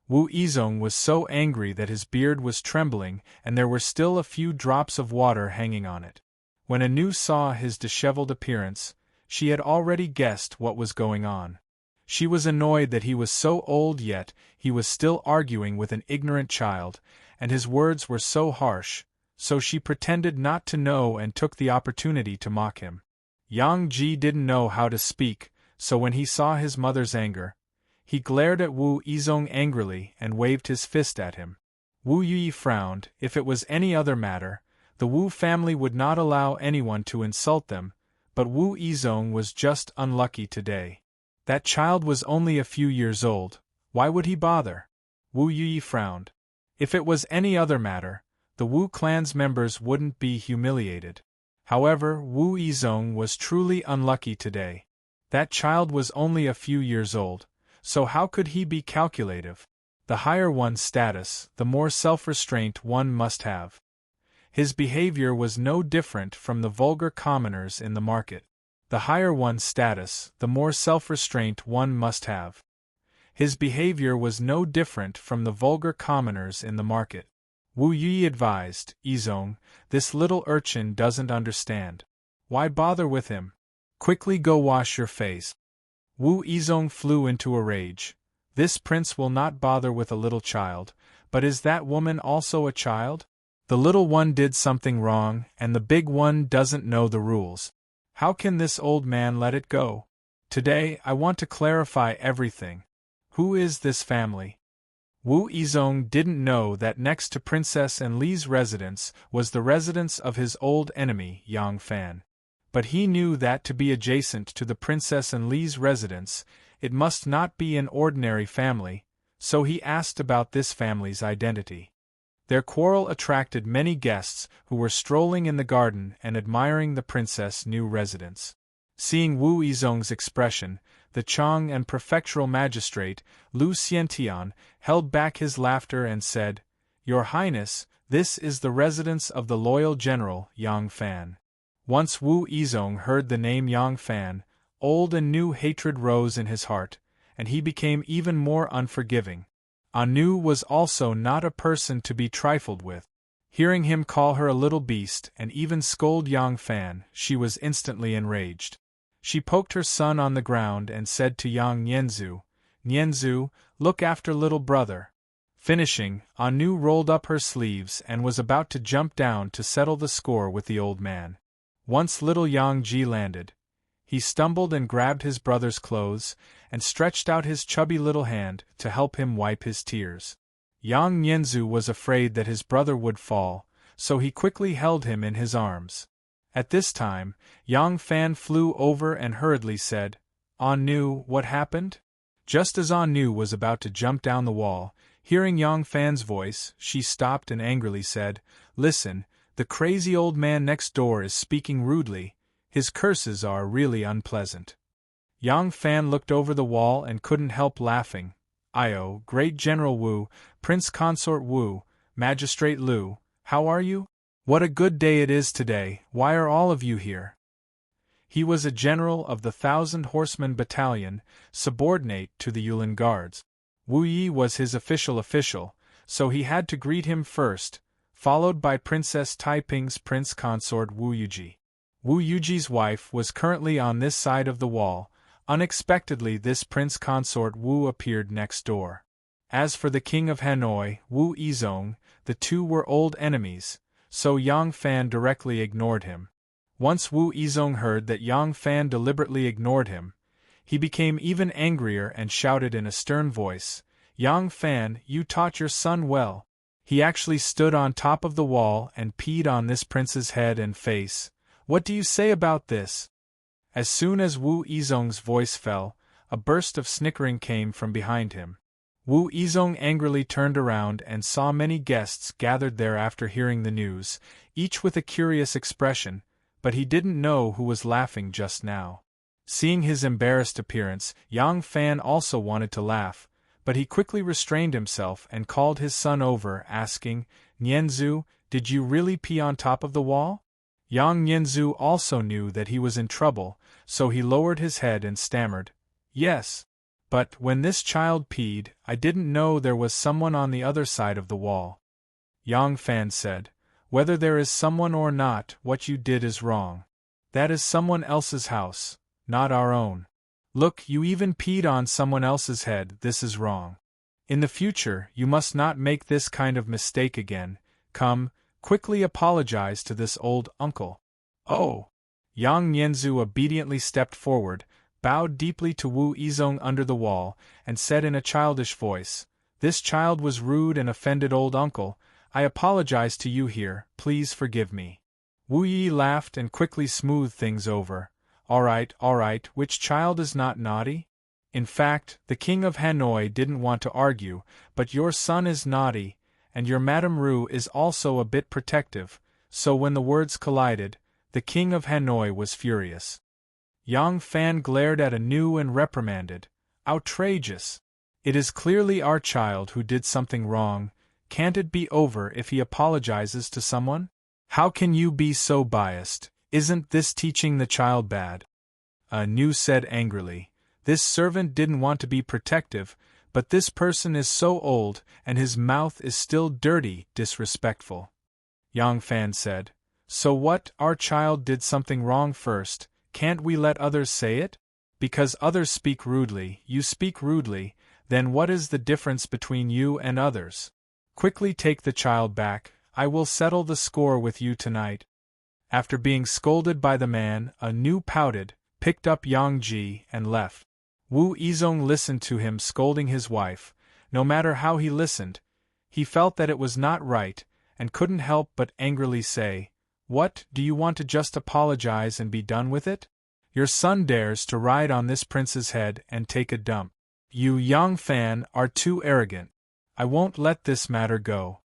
Wu Yizong was so angry that his beard was trembling and there were still a few drops of water hanging on it. When Anu saw his disheveled appearance, she had already guessed what was going on. She was annoyed that he was so old yet he was still arguing with an ignorant child, and his words were so harsh, so she pretended not to know and took the opportunity to mock him. Yang Ji didn't know how to speak, so when he saw his mother's anger, he glared at Wu Yizong angrily and waved his fist at him. Wu Yi frowned. If it was any other matter, the Wu family would not allow anyone to insult them, but Wu Yizong was just unlucky today. That child was only a few years old, why would he bother? Wu Yi frowned. If it was any other matter, the Wu clan's members wouldn't be humiliated. However, Wu Yizong was truly unlucky today. That child was only a few years old, so how could he be calculative? The higher one's status, the more self-restraint one must have. His behavior was no different from the vulgar commoners in the market. The higher one's status, the more self-restraint one must have. His behavior was no different from the vulgar commoners in the market. Wu Yi advised, "Yizong, this little urchin doesn't understand. Why bother with him? Quickly go wash your face." Wu Yizong flew into a rage. This prince will not bother with a little child, but is that woman also a child? The little one did something wrong, and the big one doesn't know the rules. How can this old man let it go? Today I want to clarify everything. Who is this family? Wu Yizong didn't know that next to Princess Enli's residence was the residence of his old enemy, Yang Fan. But he knew that to be adjacent to the Princess Enli's residence, it must not be an ordinary family, so he asked about this family's identity. Their quarrel attracted many guests who were strolling in the garden and admiring the princess' new residence. Seeing Wu Yizong's expression, the Chang and prefectural magistrate, Lu Xiantian, held back his laughter and said, "Your Highness, this is the residence of the loyal general, Yang Fan." Once Wu Yizong heard the name Yang Fan, old and new hatred rose in his heart, and he became even more unforgiving. Anu was also not a person to be trifled with. Hearing him call her a little beast and even scold Yang Fan, she was instantly enraged. She poked her son on the ground and said to Yang Nianzhu, "Nianzhu, look after little brother." Finishing, Anu rolled up her sleeves and was about to jump down to settle the score with the old man. Once little Yang Ji landed, He stumbled and grabbed his brother's clothes, and stretched out his chubby little hand to help him wipe his tears. Yang Nianzu was afraid that his brother would fall, so he quickly held him in his arms. At this time, Yang Fan flew over and hurriedly said, "Anu, what happened?" Just as Anu was about to jump down the wall, hearing Yang Fan's voice, she stopped and angrily said, "Listen, the crazy old man next door is speaking rudely. His curses are really unpleasant." Yang Fan looked over the wall and couldn't help laughing. "Io, Great General Wu, Prince Consort Wu, Magistrate Liu, how are you? What a good day it is today, why are all of you here?" He was a general of the 1,000 Horsemen Battalion, subordinate to the Yulin Guards. Wu Yi was his official, so he had to greet him first, followed by Princess Taiping's Prince Consort Wu Yuji. Wu Yuji's wife was currently on this side of the wall. Unexpectedly this Prince Consort Wu appeared next door. As for the King of Hanoi, Wu Yizong, the two were old enemies, so Yang Fan directly ignored him. Once Wu Yizong heard that Yang Fan deliberately ignored him, he became even angrier and shouted in a stern voice, "Yang Fan, you taught your son well. He actually stood on top of the wall and peed on this prince's head and face. What do you say about this?" As soon as Wu Yizong's voice fell, a burst of snickering came from behind him. Wu Yizong angrily turned around and saw many guests gathered there after hearing the news, each with a curious expression, but he didn't know who was laughing just now. Seeing his embarrassed appearance, Yang Fan also wanted to laugh, but he quickly restrained himself and called his son over, asking, "Nianzu, did you really pee on top of the wall?" Yang Nianzu also knew that he was in trouble, so he lowered his head and stammered, "Yes. But when this child peed, I didn't know there was someone on the other side of the wall." Yang Fan said, "Whether there is someone or not, what you did is wrong. That is someone else's house, not our own. Look, you even peed on someone else's head, this is wrong. In the future, you must not make this kind of mistake again. Come, quickly apologize to this old uncle." "Oh!" Yang Nianzu obediently stepped forward, bowed deeply to Wu Yizong under the wall, and said in a childish voice, "This child was rude and offended old uncle. I apologize to you here, please forgive me." Wu Yi laughed and quickly smoothed things over. All right, which child is not naughty? In fact, the King of Hanoi didn't want to argue, but your son is naughty, and your Madame Ru is also a bit protective, so when the words collided, the King of Hanoi was furious. Yang Fan glared at Anu and reprimanded, "Outrageous! It is clearly our child who did something wrong. Can't it be over if he apologizes to someone? How can you be so biased? Isn't this teaching the child bad?" Anu said angrily, "This servant didn't want to be protective, but this person is so old, and his mouth is still dirty, disrespectful." Yang Fan said, "So what, our child did something wrong first, can't we let others say it? Because others speak rudely, you speak rudely, then what is the difference between you and others? Quickly take the child back, I will settle the score with you tonight." After being scolded by the man, Anu pouted, picked up Yang Ji, and left. Wu Yizong listened to him scolding his wife. No matter how he listened, he felt that it was not right, and couldn't help but angrily say, "What, do you want to just apologize and be done with it? Your son dares to ride on this prince's head and take a dump. You Yang Fan are too arrogant. I won't let this matter go."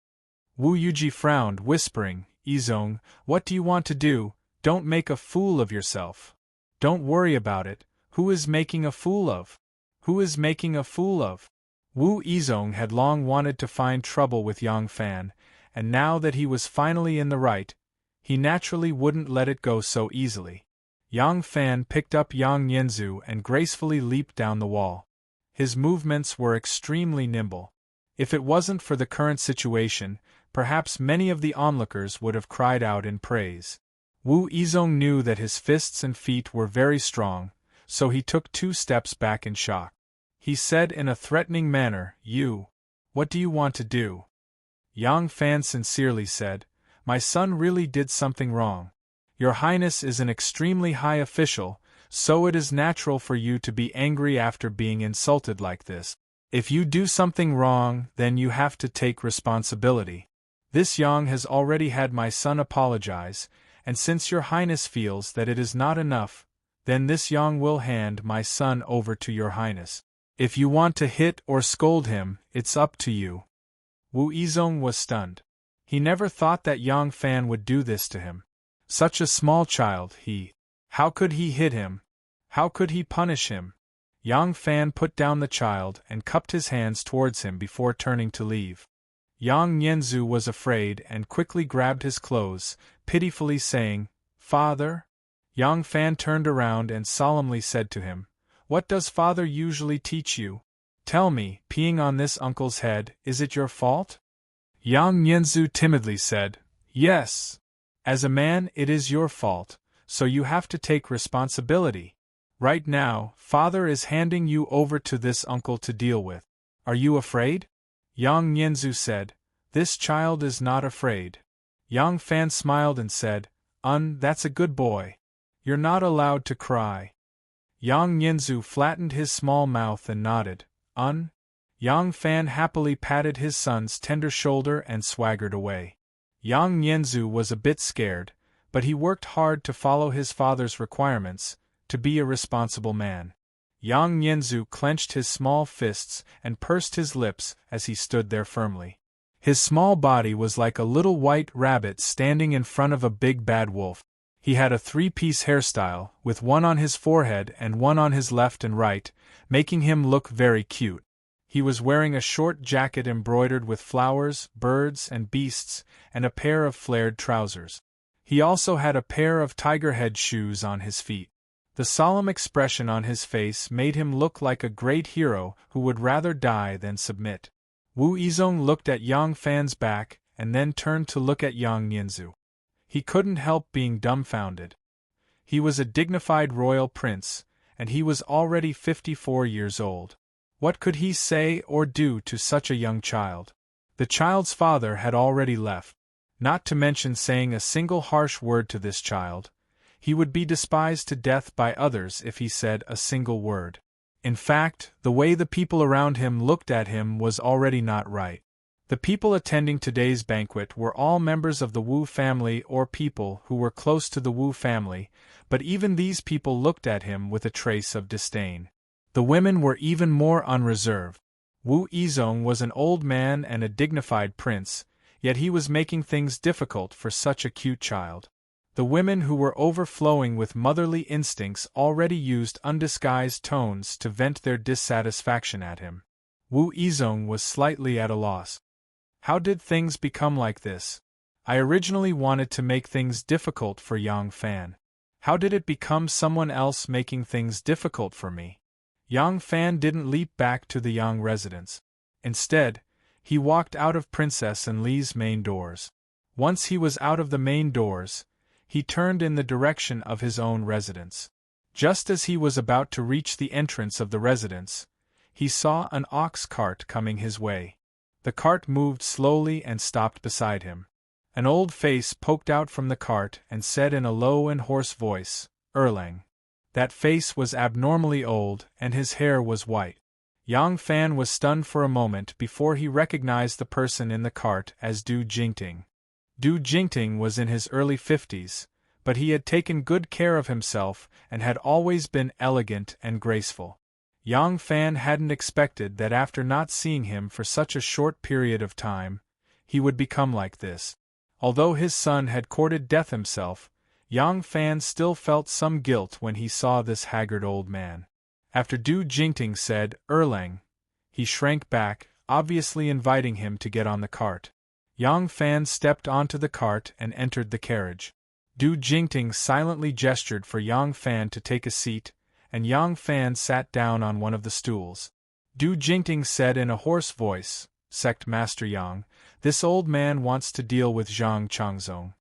Wu Yuji frowned, whispering, "Yizong, what do you want to do? Don't make a fool of yourself. Don't worry about it. Who is making a fool of? Who is making a fool of?" Wu Yizong had long wanted to find trouble with Yang Fan, and now that he was finally in the right, he naturally wouldn't let it go so easily. Yang Fan picked up Yang Nianzu and gracefully leaped down the wall. His movements were extremely nimble. If it wasn't for the current situation, perhaps many of the onlookers would have cried out in praise. Wu Yizong knew that his fists and feet were very strong, so he took 2 steps back in shock. He said in a threatening manner, What do you want to do?" Yang Fan sincerely said, "My son really did something wrong. Your Highness is an extremely high official, So it is natural for you to be angry after being insulted like this. If you do something wrong, then you have to take responsibility. This Yang has already had my son apologize, and since your highness feels that it is not enough, then this Yang will hand my son over to your highness. If you want to hit or scold him, it's up to you. Wu Yizong was stunned. He never thought that Yang Fan would do this to him. Such a small child, How could he hit him? How could he punish him? Yang Fan put down the child and cupped his hands towards him before turning to leave. Yang Nianzu was afraid and quickly grabbed his clothes, pitifully saying, "Father?" Yang Fan turned around and solemnly said to him, "What does father usually teach you? Tell me, peeing on this uncle's head, is it your fault?" Yang Nianzu timidly said, "Yes. As a man, it is your fault, so you have to take responsibility. Right now, father is handing you over to this uncle to deal with. Are you afraid?" Yang Nianzu said, "This child is not afraid." Yang Fan smiled and said, That's a good boy. You're not allowed to cry." Yang Nianzu flattened his small mouth and nodded, Yang Fan happily patted his son's tender shoulder and swaggered away. Yang Nianzu was a bit scared, but he worked hard to follow his father's requirements, to be a responsible man. Yang Nianzu clenched his small fists and pursed his lips as he stood there firmly. His small body was like a little white rabbit standing in front of a big bad wolf. He had a three-piece hairstyle, with one on his forehead and one on his left and right, making him look very cute. He was wearing a short jacket embroidered with flowers, birds, and beasts, and a pair of flared trousers. He also had a pair of tiger-head shoes on his feet. The solemn expression on his face made him look like a great hero who would rather die than submit. Wu Yizong looked at Yang Fan's back and then turned to look at Yang Nianzu. He couldn't help being dumbfounded. He was a dignified royal prince, and he was already 54 years old. What could he say or do to such a young child? The child's father had already left. Not to mention saying a single harsh word to this child. He would be despised to death by others if he said a single word. In fact, the way the people around him looked at him was already not right. The people attending today's banquet were all members of the Wu family or people who were close to the Wu family, but even these people looked at him with a trace of disdain. The women were even more unreserved. Wu Yizong was an old man and a dignified prince, yet he was making things difficult for such a cute child. The women who were overflowing with motherly instincts already used undisguised tones to vent their dissatisfaction at him. Wu Yizong was slightly at a loss. How did things become like this? I originally wanted to make things difficult for Yang Fan. How did it become someone else making things difficult for me? Yang Fan didn't leap back to the Yang residence. Instead, he walked out of Princess and Li's main doors. Once he was out of the main doors, he turned in the direction of his own residence. Just as he was about to reach the entrance of the residence, he saw an ox cart coming his way. The cart moved slowly and stopped beside him. An old face poked out from the cart and said in a low and hoarse voice, "Erlang." That face was abnormally old, and his hair was white. Yang Fan was stunned for a moment before he recognized the person in the cart as Du Jingting. Du Jingting was in his early 50s, but he had taken good care of himself and had always been elegant and graceful. Yang Fan hadn't expected that after not seeing him for such a short period of time, he would become like this. Although his son had courted death himself, Yang Fan still felt some guilt when he saw this haggard old man. After Du Jingting said, "Erlang," he shrank back, obviously inviting him to get on the cart. Yang Fan stepped onto the cart and entered the carriage. Du Jingting silently gestured for Yang Fan to take a seat, and Yang Fan sat down on one of the stools. Du Jingting said in a hoarse voice, "Sect Master Yang, this old man wants to deal with Zhang Changzong."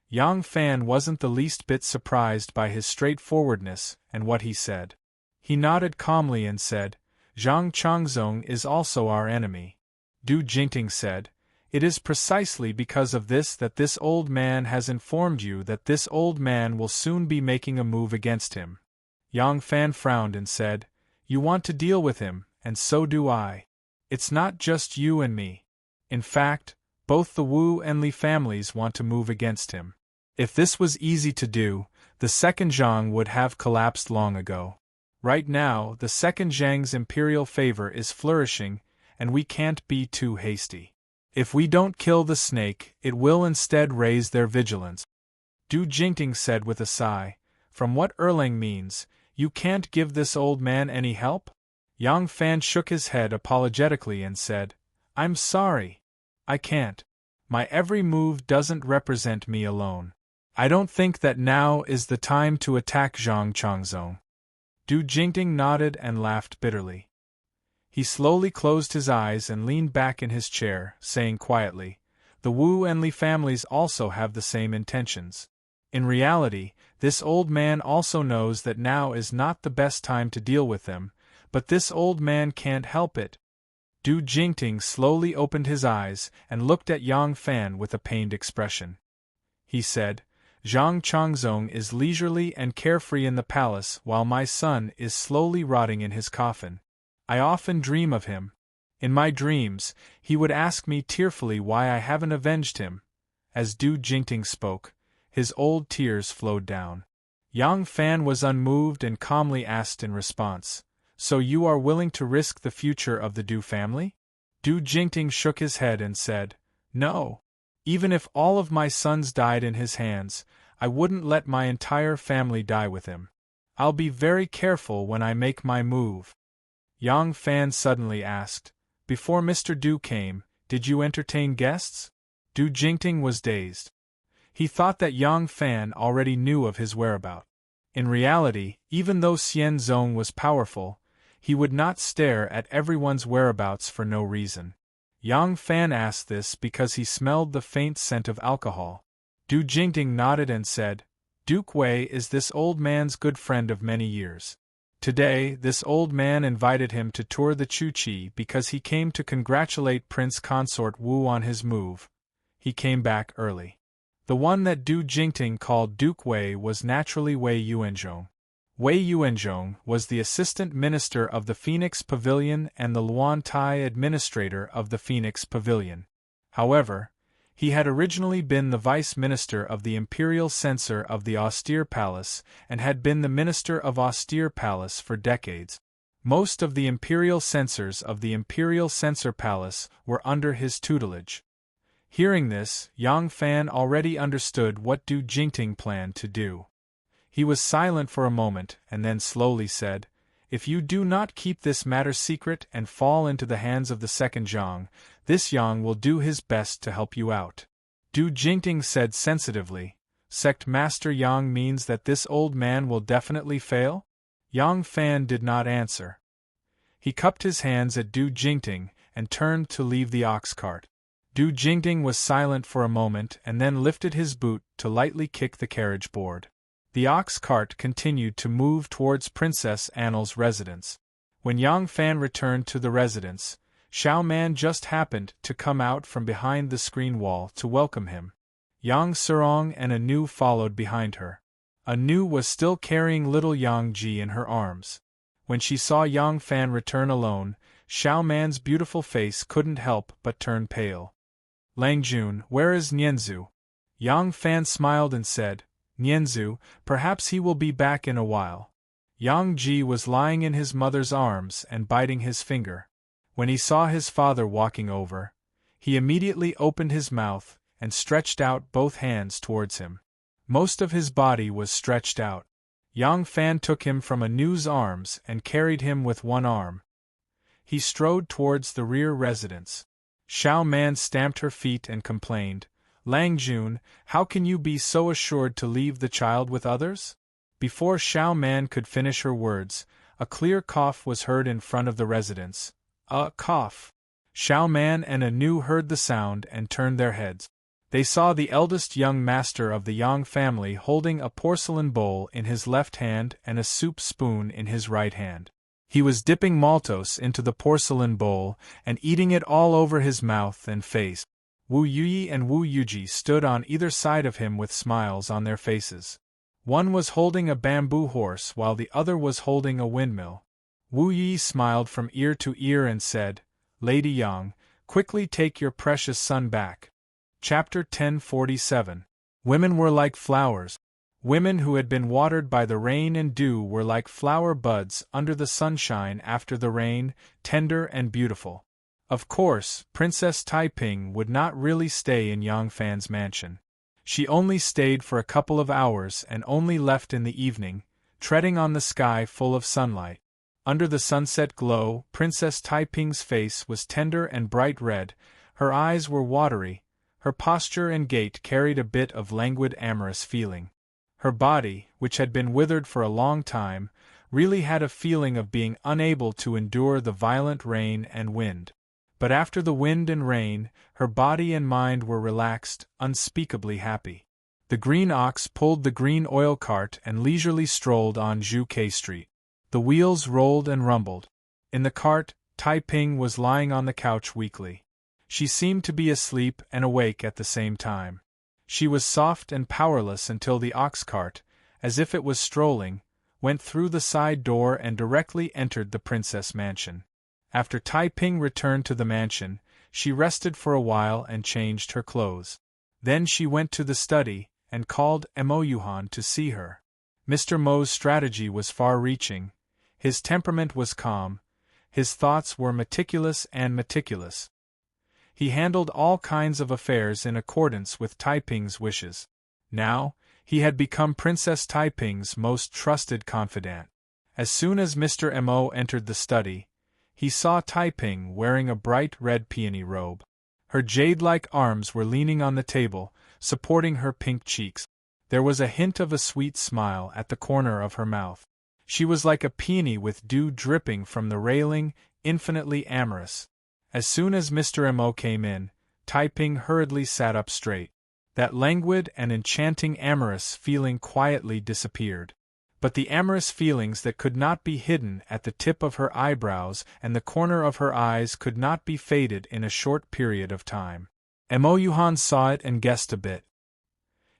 Yang Fan wasn't the least bit surprised by his straightforwardness and what he said. He nodded calmly and said, "Zhang Changzong is also our enemy." Du Jingting said, "It is precisely because of this that this old man has informed you that this old man will soon be making a move against him. Yang Fan frowned and said, "You want to deal with him, and so do I. It's not just you and me. In fact, both the Wu and Li families want to move against him. If this was easy to do, the second Zhang would have collapsed long ago. Right now, the second Zhang's imperial favor is flourishing, and we can't be too hasty. If we don't kill the snake, it will instead raise their vigilance." Du Jingting said with a sigh, "From what Erlang means, you can't give this old man any help?" Yang Fan shook his head apologetically and said, "I'm sorry. I can't. My every move doesn't represent me alone. I don't think that now is the time to attack Zhang Changzong." Du Jingting nodded and laughed bitterly. He slowly closed his eyes and leaned back in his chair, saying quietly, "The Wu and Li families also have the same intentions. In reality, this old man also knows that now is not the best time to deal with them, but this old man can't help it." Du Jingting slowly opened his eyes and looked at Yang Fan with a pained expression. He said, "Zhang Changzong is leisurely and carefree in the palace while my son is slowly rotting in his coffin. I often dream of him. In my dreams, he would ask me tearfully why I haven't avenged him." As Du Jingting spoke, his old tears flowed down. Yang Fan was unmoved and calmly asked in response, "So you are willing to risk the future of the Du family?" Du Jingting shook his head and said, "No. Even if all of my sons died in his hands, I wouldn't let my entire family die with him. I'll be very careful when I make my move." Yang Fan suddenly asked, "Before Mr. Du came, did you entertain guests?" Du Jingting was dazed. He thought that Yang Fan already knew of his whereabouts. In reality, even though Xian Zong was powerful, he would not stare at everyone's whereabouts for no reason. Yang Fan asked this because he smelled the faint scent of alcohol. Du Jingting nodded and said, "Duke Wei is this old man's good friend of many years. Today, this old man invited him to tour the Chuqi because he came to congratulate Prince Consort Wu on his move. He came back early." The one that Du Jingting called Duke Wei was naturally Wei Yuanzhong. Wei Yuanzhong was the assistant minister of the Phoenix Pavilion and the Luan Tai administrator of the Phoenix Pavilion. However, he had originally been the vice minister of the imperial censor of the Austere Palace and had been the minister of Austere Palace for decades. Most of the imperial censors of the Imperial Censor Palace were under his tutelage. Hearing this, Yang Fan already understood what Du Jingting planned to do. He was silent for a moment and then slowly said, "If you do not keep this matter secret and fall into the hands of the second Zhang, this Yang will do his best to help you out." Du Jingting said sensitively, "Sect Master Yang means that this old man will definitely fail?" Yang Fan did not answer. He cupped his hands at Du Jingting and turned to leave the ox cart. Du Jingting was silent for a moment and then lifted his boot to lightly kick the carriage board. The ox cart continued to move towards Princess Annel's residence. When Yang Fan returned to the residence, Xiao Man just happened to come out from behind the screen wall to welcome him. Yang Serong and Anu followed behind her. Anu was still carrying little Yang Ji in her arms. When she saw Yang Fan return alone, Xiao Man's beautiful face couldn't help but turn pale. "Langjun, where is Nianzu?" Yang Fan smiled and said, "Nianzu, perhaps he will be back in a while." Yang Ji was lying in his mother's arms and biting his finger. When he saw his father walking over, he immediately opened his mouth and stretched out both hands towards him. Most of his body was stretched out. Yang Fan took him from Anu's arms and carried him with one arm. He strode towards the rear residence. Xiao Man stamped her feet and complained, "Langjun, how can you be so assured to leave the child with others?" Before Xiao Man could finish her words, a clear cough was heard in front of the residence. A cough. Xiao Man and Anu heard the sound and turned their heads. They saw the eldest young master of the Yang family holding a porcelain bowl in his left hand and a soup spoon in his right hand. He was dipping maltose into the porcelain bowl and eating it all over his mouth and face. Wu Yuyi and Wu Yuji stood on either side of him with smiles on their faces. One was holding a bamboo horse while the other was holding a windmill. Wu Yi smiled from ear to ear and said, "Lady Yang, quickly take your precious son back." Chapter 1047. Women were like flowers. Women who had been watered by the rain and dew were like flower buds under the sunshine after the rain, tender and beautiful. Of course, Princess Taiping would not really stay in Yang Fan's mansion. She only stayed for a couple of hours and only left in the evening, treading on the sky full of sunlight. Under the sunset glow, Princess Taiping's face was tender and bright red, her eyes were watery, her posture and gait carried a bit of languid amorous feeling. Her body, which had been withered for a long time, really had a feeling of being unable to endure the violent rain and wind. But after the wind and rain, her body and mind were relaxed, unspeakably happy. The green ox pulled the green oil cart and leisurely strolled on Zhu Street. The wheels rolled and rumbled. In the cart, Taiping was lying on the couch weakly. She seemed to be asleep and awake at the same time. She was soft and powerless until the ox cart, as if it was strolling, went through the side door and directly entered the princess mansion. After Taiping returned to the mansion, she rested for a while and changed her clothes. Then she went to the study, and called Mo Yuhan to see her. Mr. Mo's strategy was far-reaching, his temperament was calm, his thoughts were meticulous. He handled all kinds of affairs in accordance with Taiping's wishes. Now, he had become Princess Taiping's most trusted confidant. As soon as Mr. Mo entered the study, he saw Taiping wearing a bright red peony robe. Her jade-like arms were leaning on the table, supporting her pink cheeks. There was a hint of a sweet smile at the corner of her mouth. She was like a peony with dew dripping from the railing, infinitely amorous. As soon as Mr. Mo came in, Taiping hurriedly sat up straight. That languid and enchanting amorous feeling quietly disappeared. But the amorous feelings that could not be hidden at the tip of her eyebrows and the corner of her eyes could not be faded in a short period of time. Mo Yuhan saw it and guessed a bit.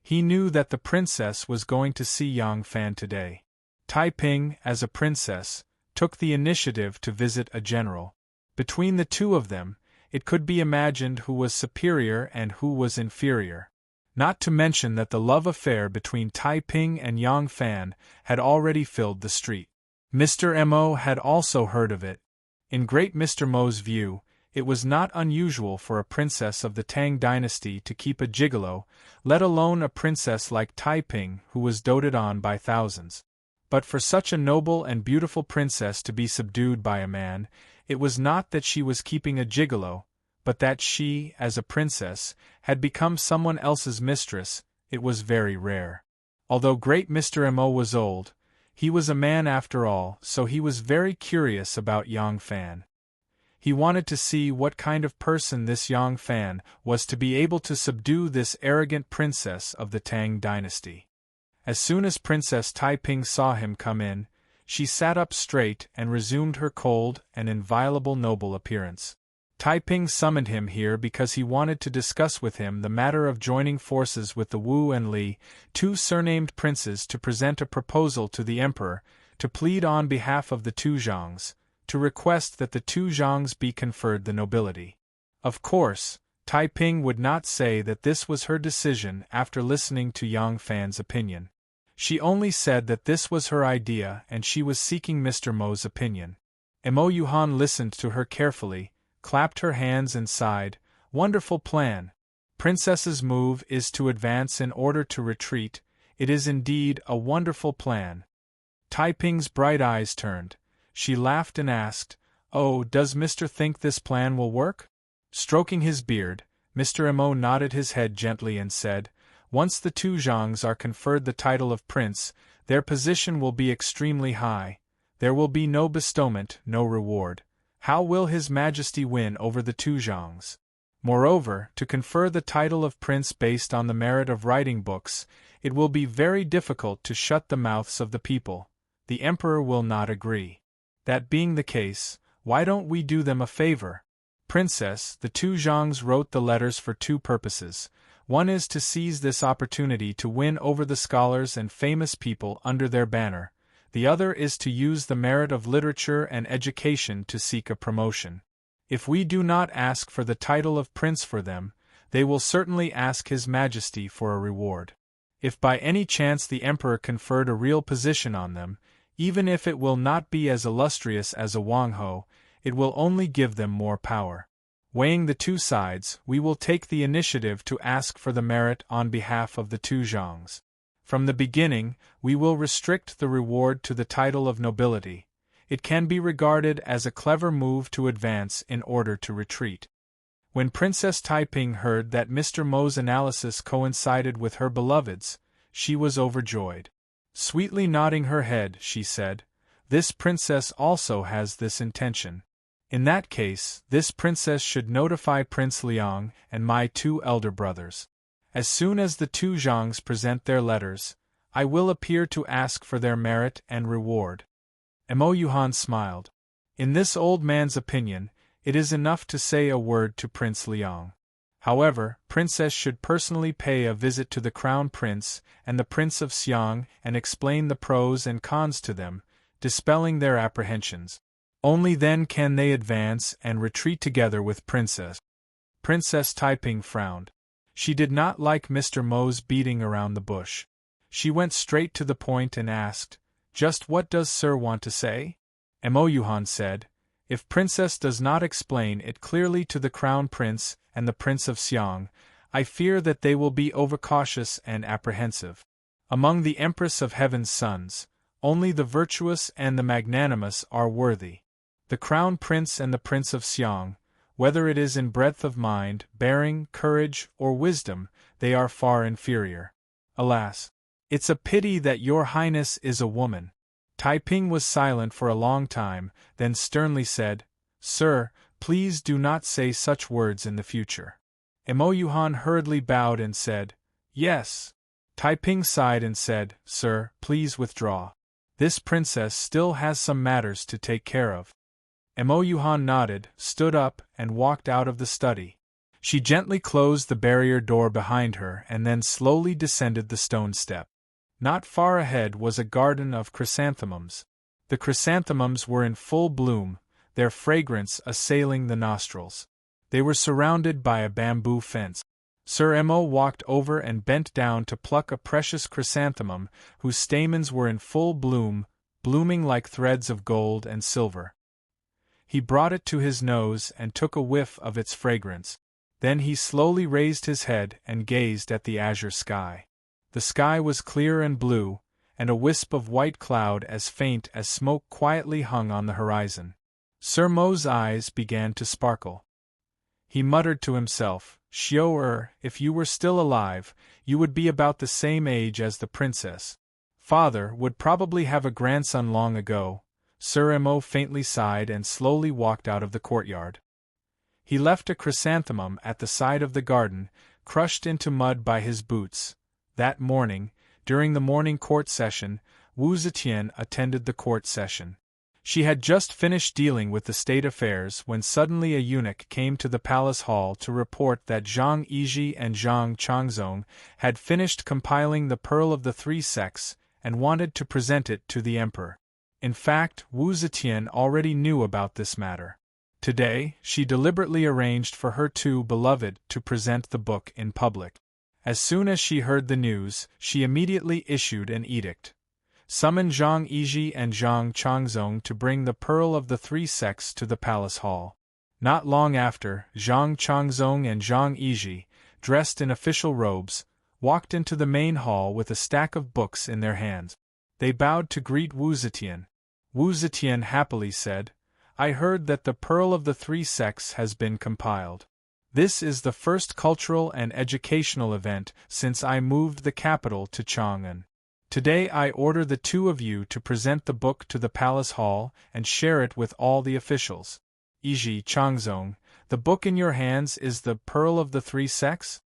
He knew that the princess was going to see Yang Fan today. Taiping, as a princess, took the initiative to visit a general. Between the two of them, it could be imagined who was superior and who was inferior. Not to mention that the love affair between Taiping and Yang Fan had already filled the street. Mr. Mo had also heard of it. In great Mr. Mo's view, it was not unusual for a princess of the Tang dynasty to keep a gigolo, let alone a princess like Taiping who was doted on by thousands. But for such a noble and beautiful princess to be subdued by a man, it was not that she was keeping a gigolo, but that she, as a princess, had become someone else's mistress. It was very rare. Although great Mr. Mo was old, he was a man after all, so he was very curious about Yang Fan. He wanted to see what kind of person this Yang Fan was to be able to subdue this arrogant princess of the Tang dynasty. As soon as Princess Taiping saw him come in, she sat up straight and resumed her cold and inviolable noble appearance. Taiping summoned him here because he wanted to discuss with him the matter of joining forces with the Wu and Li, two surnamed princes, to present a proposal to the emperor, to plead on behalf of the two Zhangs, to request that the two Zhangs be conferred the nobility. Of course, Taiping would not say that this was her decision after listening to Yang Fan's opinion. She only said that this was her idea and she was seeking Mr. Mo's opinion. Mo Yuhan listened to her carefully, clapped her hands and sighed, "Wonderful plan. Princess's move is to advance in order to retreat. It is indeed a wonderful plan." Taiping's bright eyes turned. She laughed and asked, "Oh, does Mr. think this plan will work?" Stroking his beard, Mr. Mo nodded his head gently and said, "Once the two Zhangs are conferred the title of prince, their position will be extremely high. There will be no bestowment, no reward. How will His Majesty win over the two Zhangs? Moreover, to confer the title of prince based on the merit of writing books, it will be very difficult to shut the mouths of the people. The emperor will not agree. That being the case, why don't we do them a favor? Princess, the two Zhangs wrote the letters for two purposes. One is to seize this opportunity to win over the scholars and famous people under their banner, the other is to use the merit of literature and education to seek a promotion. If we do not ask for the title of prince for them, they will certainly ask His Majesty for a reward. If by any chance the emperor conferred a real position on them, even if it will not be as illustrious as a Wang Ho, it will only give them more power. Weighing the two sides, we will take the initiative to ask for the merit on behalf of the two Zhangs. From the beginning, we will restrict the reward to the title of nobility. It can be regarded as a clever move to advance in order to retreat. When Princess Taiping heard that Mr. Mo's analysis coincided with her beloved's, she was overjoyed. Sweetly nodding her head, she said, "This princess also has this intention. In that case, this princess should notify Prince Liang and my two elder brothers. As soon as the two Zhangs present their letters, I will appear to ask for their merit and reward." Mo Yuhan smiled. In this old man's opinion, it is enough to say a word to Prince Liang. However, Princess should personally pay a visit to the Crown Prince and the Prince of Xiang and explain the pros and cons to them, dispelling their apprehensions. Only then can they advance and retreat together with Princess. Princess Taiping frowned. She did not like Mr. Mo's beating around the bush. She went straight to the point and asked, "Just what does Sir want to say?" Mo Yuhan said, "If Princess does not explain it clearly to the Crown Prince and the Prince of Xiang, I fear that they will be overcautious and apprehensive. Among the Empress of Heaven's sons, only the virtuous and the magnanimous are worthy. The Crown Prince and the Prince of Xiang, whether it is in breadth of mind, bearing, courage, or wisdom, they are far inferior. Alas! It's a pity that your Highness is a woman." Taiping was silent for a long time, then sternly said, "Sir, please do not say such words in the future." Mo Yuhan hurriedly bowed and said, "Yes." Taiping sighed and said, "Sir, please withdraw. This princess still has some matters to take care of." Mo Yuhan nodded, stood up, and walked out of the study. She gently closed the barrier door behind her and then slowly descended the stone step. Not far ahead was a garden of chrysanthemums. The chrysanthemums were in full bloom, their fragrance assailing the nostrils. They were surrounded by a bamboo fence. Sir Mo walked over and bent down to pluck a precious chrysanthemum whose stamens were in full bloom, blooming like threads of gold and silver. He brought it to his nose and took a whiff of its fragrance. Then he slowly raised his head and gazed at the azure sky. The sky was clear and blue, and a wisp of white cloud as faint as smoke quietly hung on the horizon. Sir Mo's eyes began to sparkle. He muttered to himself, "Xiao, if you were still alive, you would be about the same age as the princess. Father would probably have a grandson long ago." Sir Mo faintly sighed and slowly walked out of the courtyard. He left a chrysanthemum at the side of the garden, crushed into mud by his boots. That morning, during the morning court session, Wu Zetian attended the court session. She had just finished dealing with the state affairs when suddenly a eunuch came to the palace hall to report that Zhang Yizhi and Zhang Changzong had finished compiling the Pearl of the Three Sects and wanted to present it to the emperor. In fact, Wu Zetian already knew about this matter. Today, she deliberately arranged for her two beloved to present the book in public. As soon as she heard the news, she immediately issued an edict. Summon Zhang Yizhi and Zhang Changzong to bring the Pearl of the Three Sects to the palace hall. Not long after, Zhang Changzong and Zhang Yizhi, dressed in official robes, walked into the main hall with a stack of books in their hands. They bowed to greet Wu Zetian. Wu Zetian happily said, "I heard that the Pearl of the Three Sects has been compiled. This is the first cultural and educational event since I moved the capital to Chang'an. Today I order the two of you to present the book to the palace hall and share it with all the officials. Yizhi Changzong, the book in your hands is the Pearl of the Three Sects?"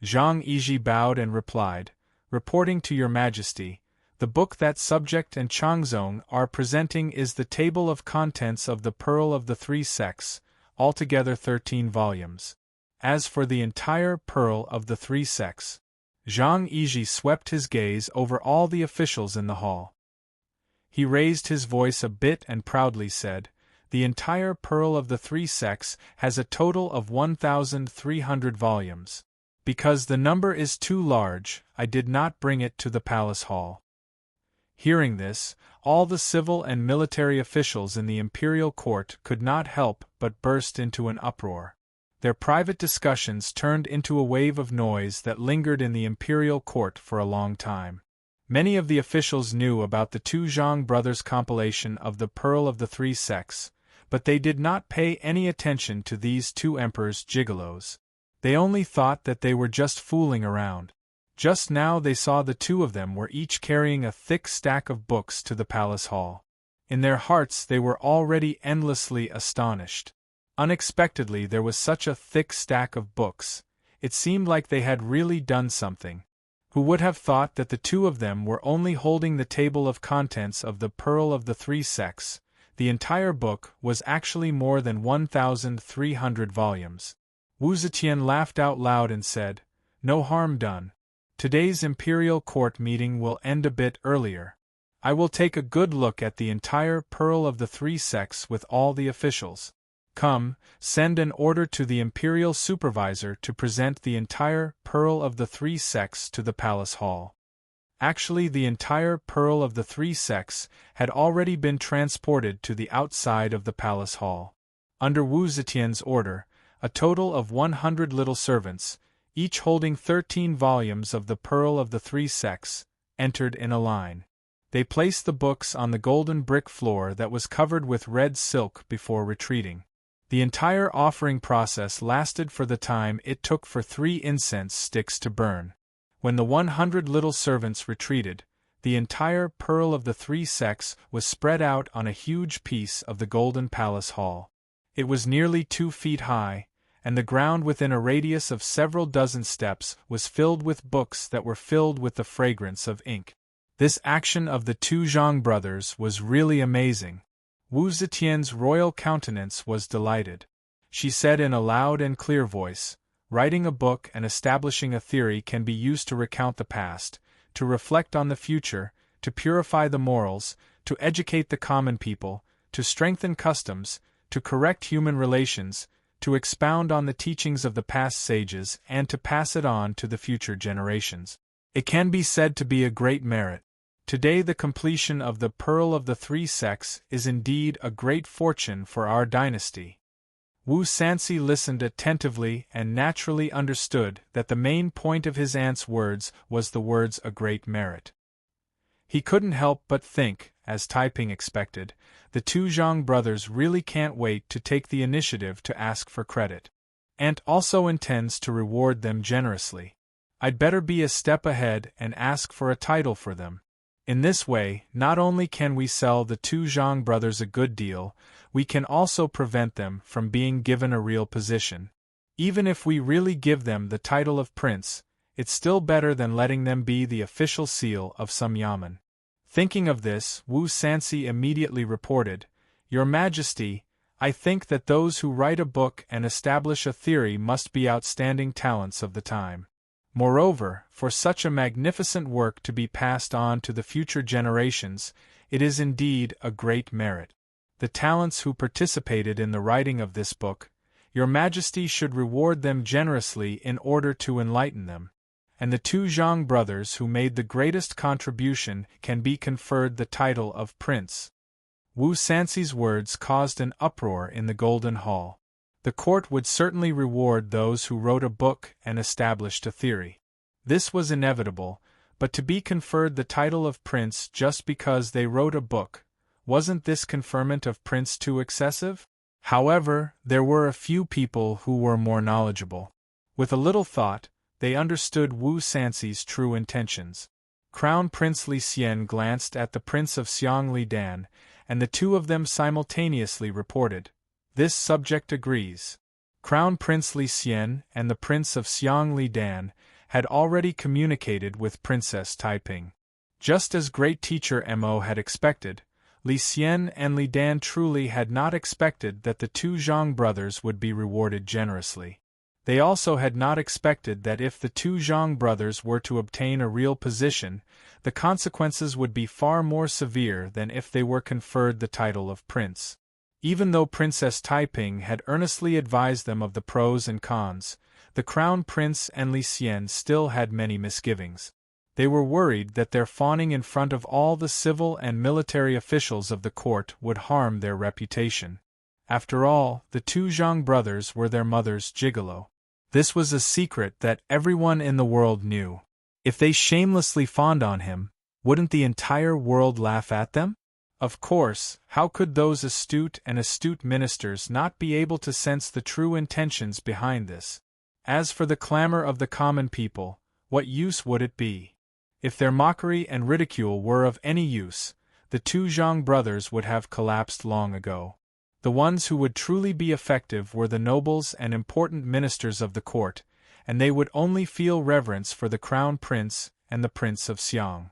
Zhang Yizhi bowed and replied, "Reporting to your majesty, the book that subject and Changzong are presenting is the table of contents of the Pearl of the Three Sects, altogether 13 volumes. As for the entire pearl of the three sects, Zhang Yizhi swept his gaze over all the officials in the hall. He raised his voice a bit and proudly said, "The entire pearl of the three sects has a total of 1,300 volumes. Because the number is too large, I did not bring it to the palace hall." Hearing this, all the civil and military officials in the imperial court could not help but burst into an uproar. Their private discussions turned into a wave of noise that lingered in the imperial court for a long time. Many of the officials knew about the two Zhang brothers' compilation of the Pearl of the Three Sects, but they did not pay any attention to these two emperors' gigolos. They only thought that they were just fooling around. Just now they saw the two of them were each carrying a thick stack of books to the palace hall. In their hearts they were already endlessly astonished. Unexpectedly there was such a thick stack of books. It seemed like they had really done something. Who would have thought that the two of them were only holding the table of contents of the Pearl of the Three Sects? The entire book was actually more than 1,300 volumes. Wu Zetian laughed out loud and said, "No harm done. Today's imperial court meeting will end a bit earlier. I will take a good look at the entire Pearl of the Three Sects with all the officials. Come, send an order to the imperial supervisor to present the entire Pearl of the Three Sects to the palace hall." Actually, the entire Pearl of the Three Sects had already been transported to the outside of the palace hall. Under Wu Zetian's order, a total of 100 little servants, each holding 13 volumes of the Pearl of the Three Sects, entered in a line. They placed the books on the golden brick floor that was covered with red silk before retreating. The entire offering process lasted for the time it took for 3 incense sticks to burn. When the 100 little servants retreated, the entire Pearl of the Three Sects was spread out on a huge piece of the golden palace hall. It was nearly 2 feet high, and the ground within a radius of several dozen steps was filled with books that were filled with the fragrance of ink. This action of the two Zhang brothers was really amazing. Wu Zetian's royal countenance was delighted. She said in a loud and clear voice, "Writing a book and establishing a theory can be used to recount the past, to reflect on the future, to purify the morals, to educate the common people, to strengthen customs, to correct human relations, to expound on the teachings of the past sages and to pass it on to the future generations. It can be said to be a great merit. Today the completion of the Pearl of the Three Sects is indeed a great fortune for our dynasty." Wu Sanxi listened attentively and naturally understood that the main point of his aunt's words was the words "a great merit." He couldn't help but think, as Taiping expected, the two Zhang brothers really can't wait to take the initiative to ask for credit. Aunt also intends to reward them generously. I'd better be a step ahead and ask for a title for them. In this way, not only can we sell the two Zhang brothers a good deal, we can also prevent them from being given a real position. Even if we really give them the title of prince, it's still better than letting them be the official seal of some yamen. Thinking of this, Wu Sanxi immediately reported, "Your Majesty, I think that those who write a book and establish a theory must be outstanding talents of the time. Moreover, for such a magnificent work to be passed on to the future generations, it is indeed a great merit. The talents who participated in the writing of this book, Your Majesty should reward them generously in order to enlighten them. And the two Zhang brothers who made the greatest contribution can be conferred the title of prince." Wu Sanxi's words caused an uproar in the Golden Hall. The court would certainly reward those who wrote a book and established a theory. This was inevitable, but to be conferred the title of prince just because they wrote a book, wasn't this conferment of prince too excessive? However, there were a few people who were more knowledgeable. With a little thought, they understood Wu Sanxi's true intentions. Crown Prince Li Xian glanced at the Prince of Xiang Li Dan, and the two of them simultaneously reported, "This subject agrees." Crown Prince Li Xian and the Prince of Xiang Li Dan had already communicated with Princess Taiping. Just as great teacher Mo had expected, Li Xian and Li Dan truly had not expected that the two Zhang brothers would be rewarded generously. They also had not expected that if the two Zhang brothers were to obtain a real position, the consequences would be far more severe than if they were conferred the title of prince. Even though Princess Taiping had earnestly advised them of the pros and cons, the Crown Prince and Li Xian still had many misgivings. They were worried that their fawning in front of all the civil and military officials of the court would harm their reputation. After all, the two Zhang brothers were their mother's gigolo. This was a secret that everyone in the world knew. If they shamelessly fawned on him, wouldn't the entire world laugh at them? Of course, how could those astute ministers not be able to sense the true intentions behind this? As for the clamor of the common people, what use would it be? If their mockery and ridicule were of any use, the two Zhang brothers would have collapsed long ago. The ones who would truly be effective were the nobles and important ministers of the court, and they would only feel reverence for the Crown Prince and the Prince of Xiang.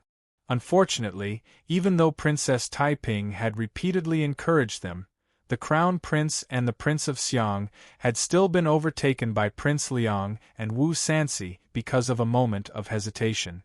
Unfortunately, even though Princess Taiping had repeatedly encouraged them, the Crown Prince and the Prince of Xiang had still been overtaken by Prince Liang and Wu Sanxi because of a moment of hesitation.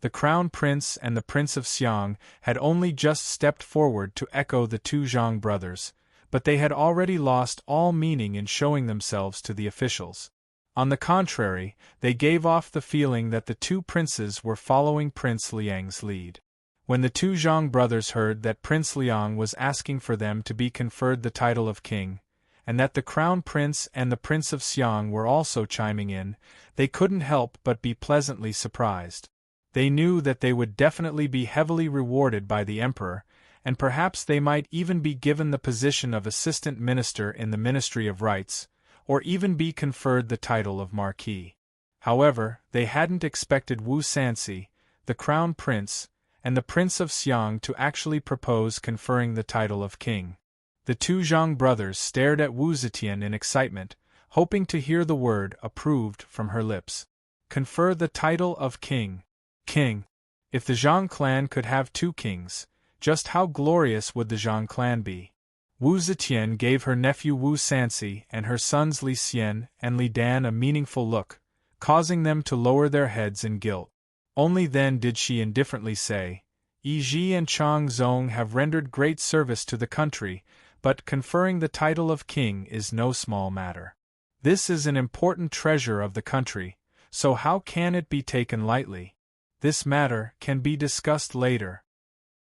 The Crown Prince and the Prince of Xiang had only just stepped forward to echo the two Zhang brothers, but they had already lost all meaning in showing themselves to the officials. On the contrary, they gave off the feeling that the two princes were following Prince Liang's lead. When the two Zhang brothers heard that Prince Liang was asking for them to be conferred the title of king, and that the Crown Prince and the Prince of Xiang were also chiming in, they couldn't help but be pleasantly surprised. They knew that they would definitely be heavily rewarded by the emperor, and perhaps they might even be given the position of assistant minister in the Ministry of Rights, or even be conferred the title of marquis. However, they hadn't expected Wu Sanxi, the Crown Prince, and the Prince of Xiang to actually propose conferring the title of king. The two Zhang brothers stared at Wu Zetian in excitement, hoping to hear the word approved from her lips. Confer the title of king. King. If the Zhang clan could have two kings, just how glorious would the Zhang clan be? Wu Zetian gave her nephew Wu Sanxi and her sons Li Xian and Li Dan a meaningful look, causing them to lower their heads in guilt. Only then did she indifferently say, Yi Ji and Chang Zong have rendered great service to the country, but conferring the title of king is no small matter. This is an important treasure of the country, so how can it be taken lightly? This matter can be discussed later.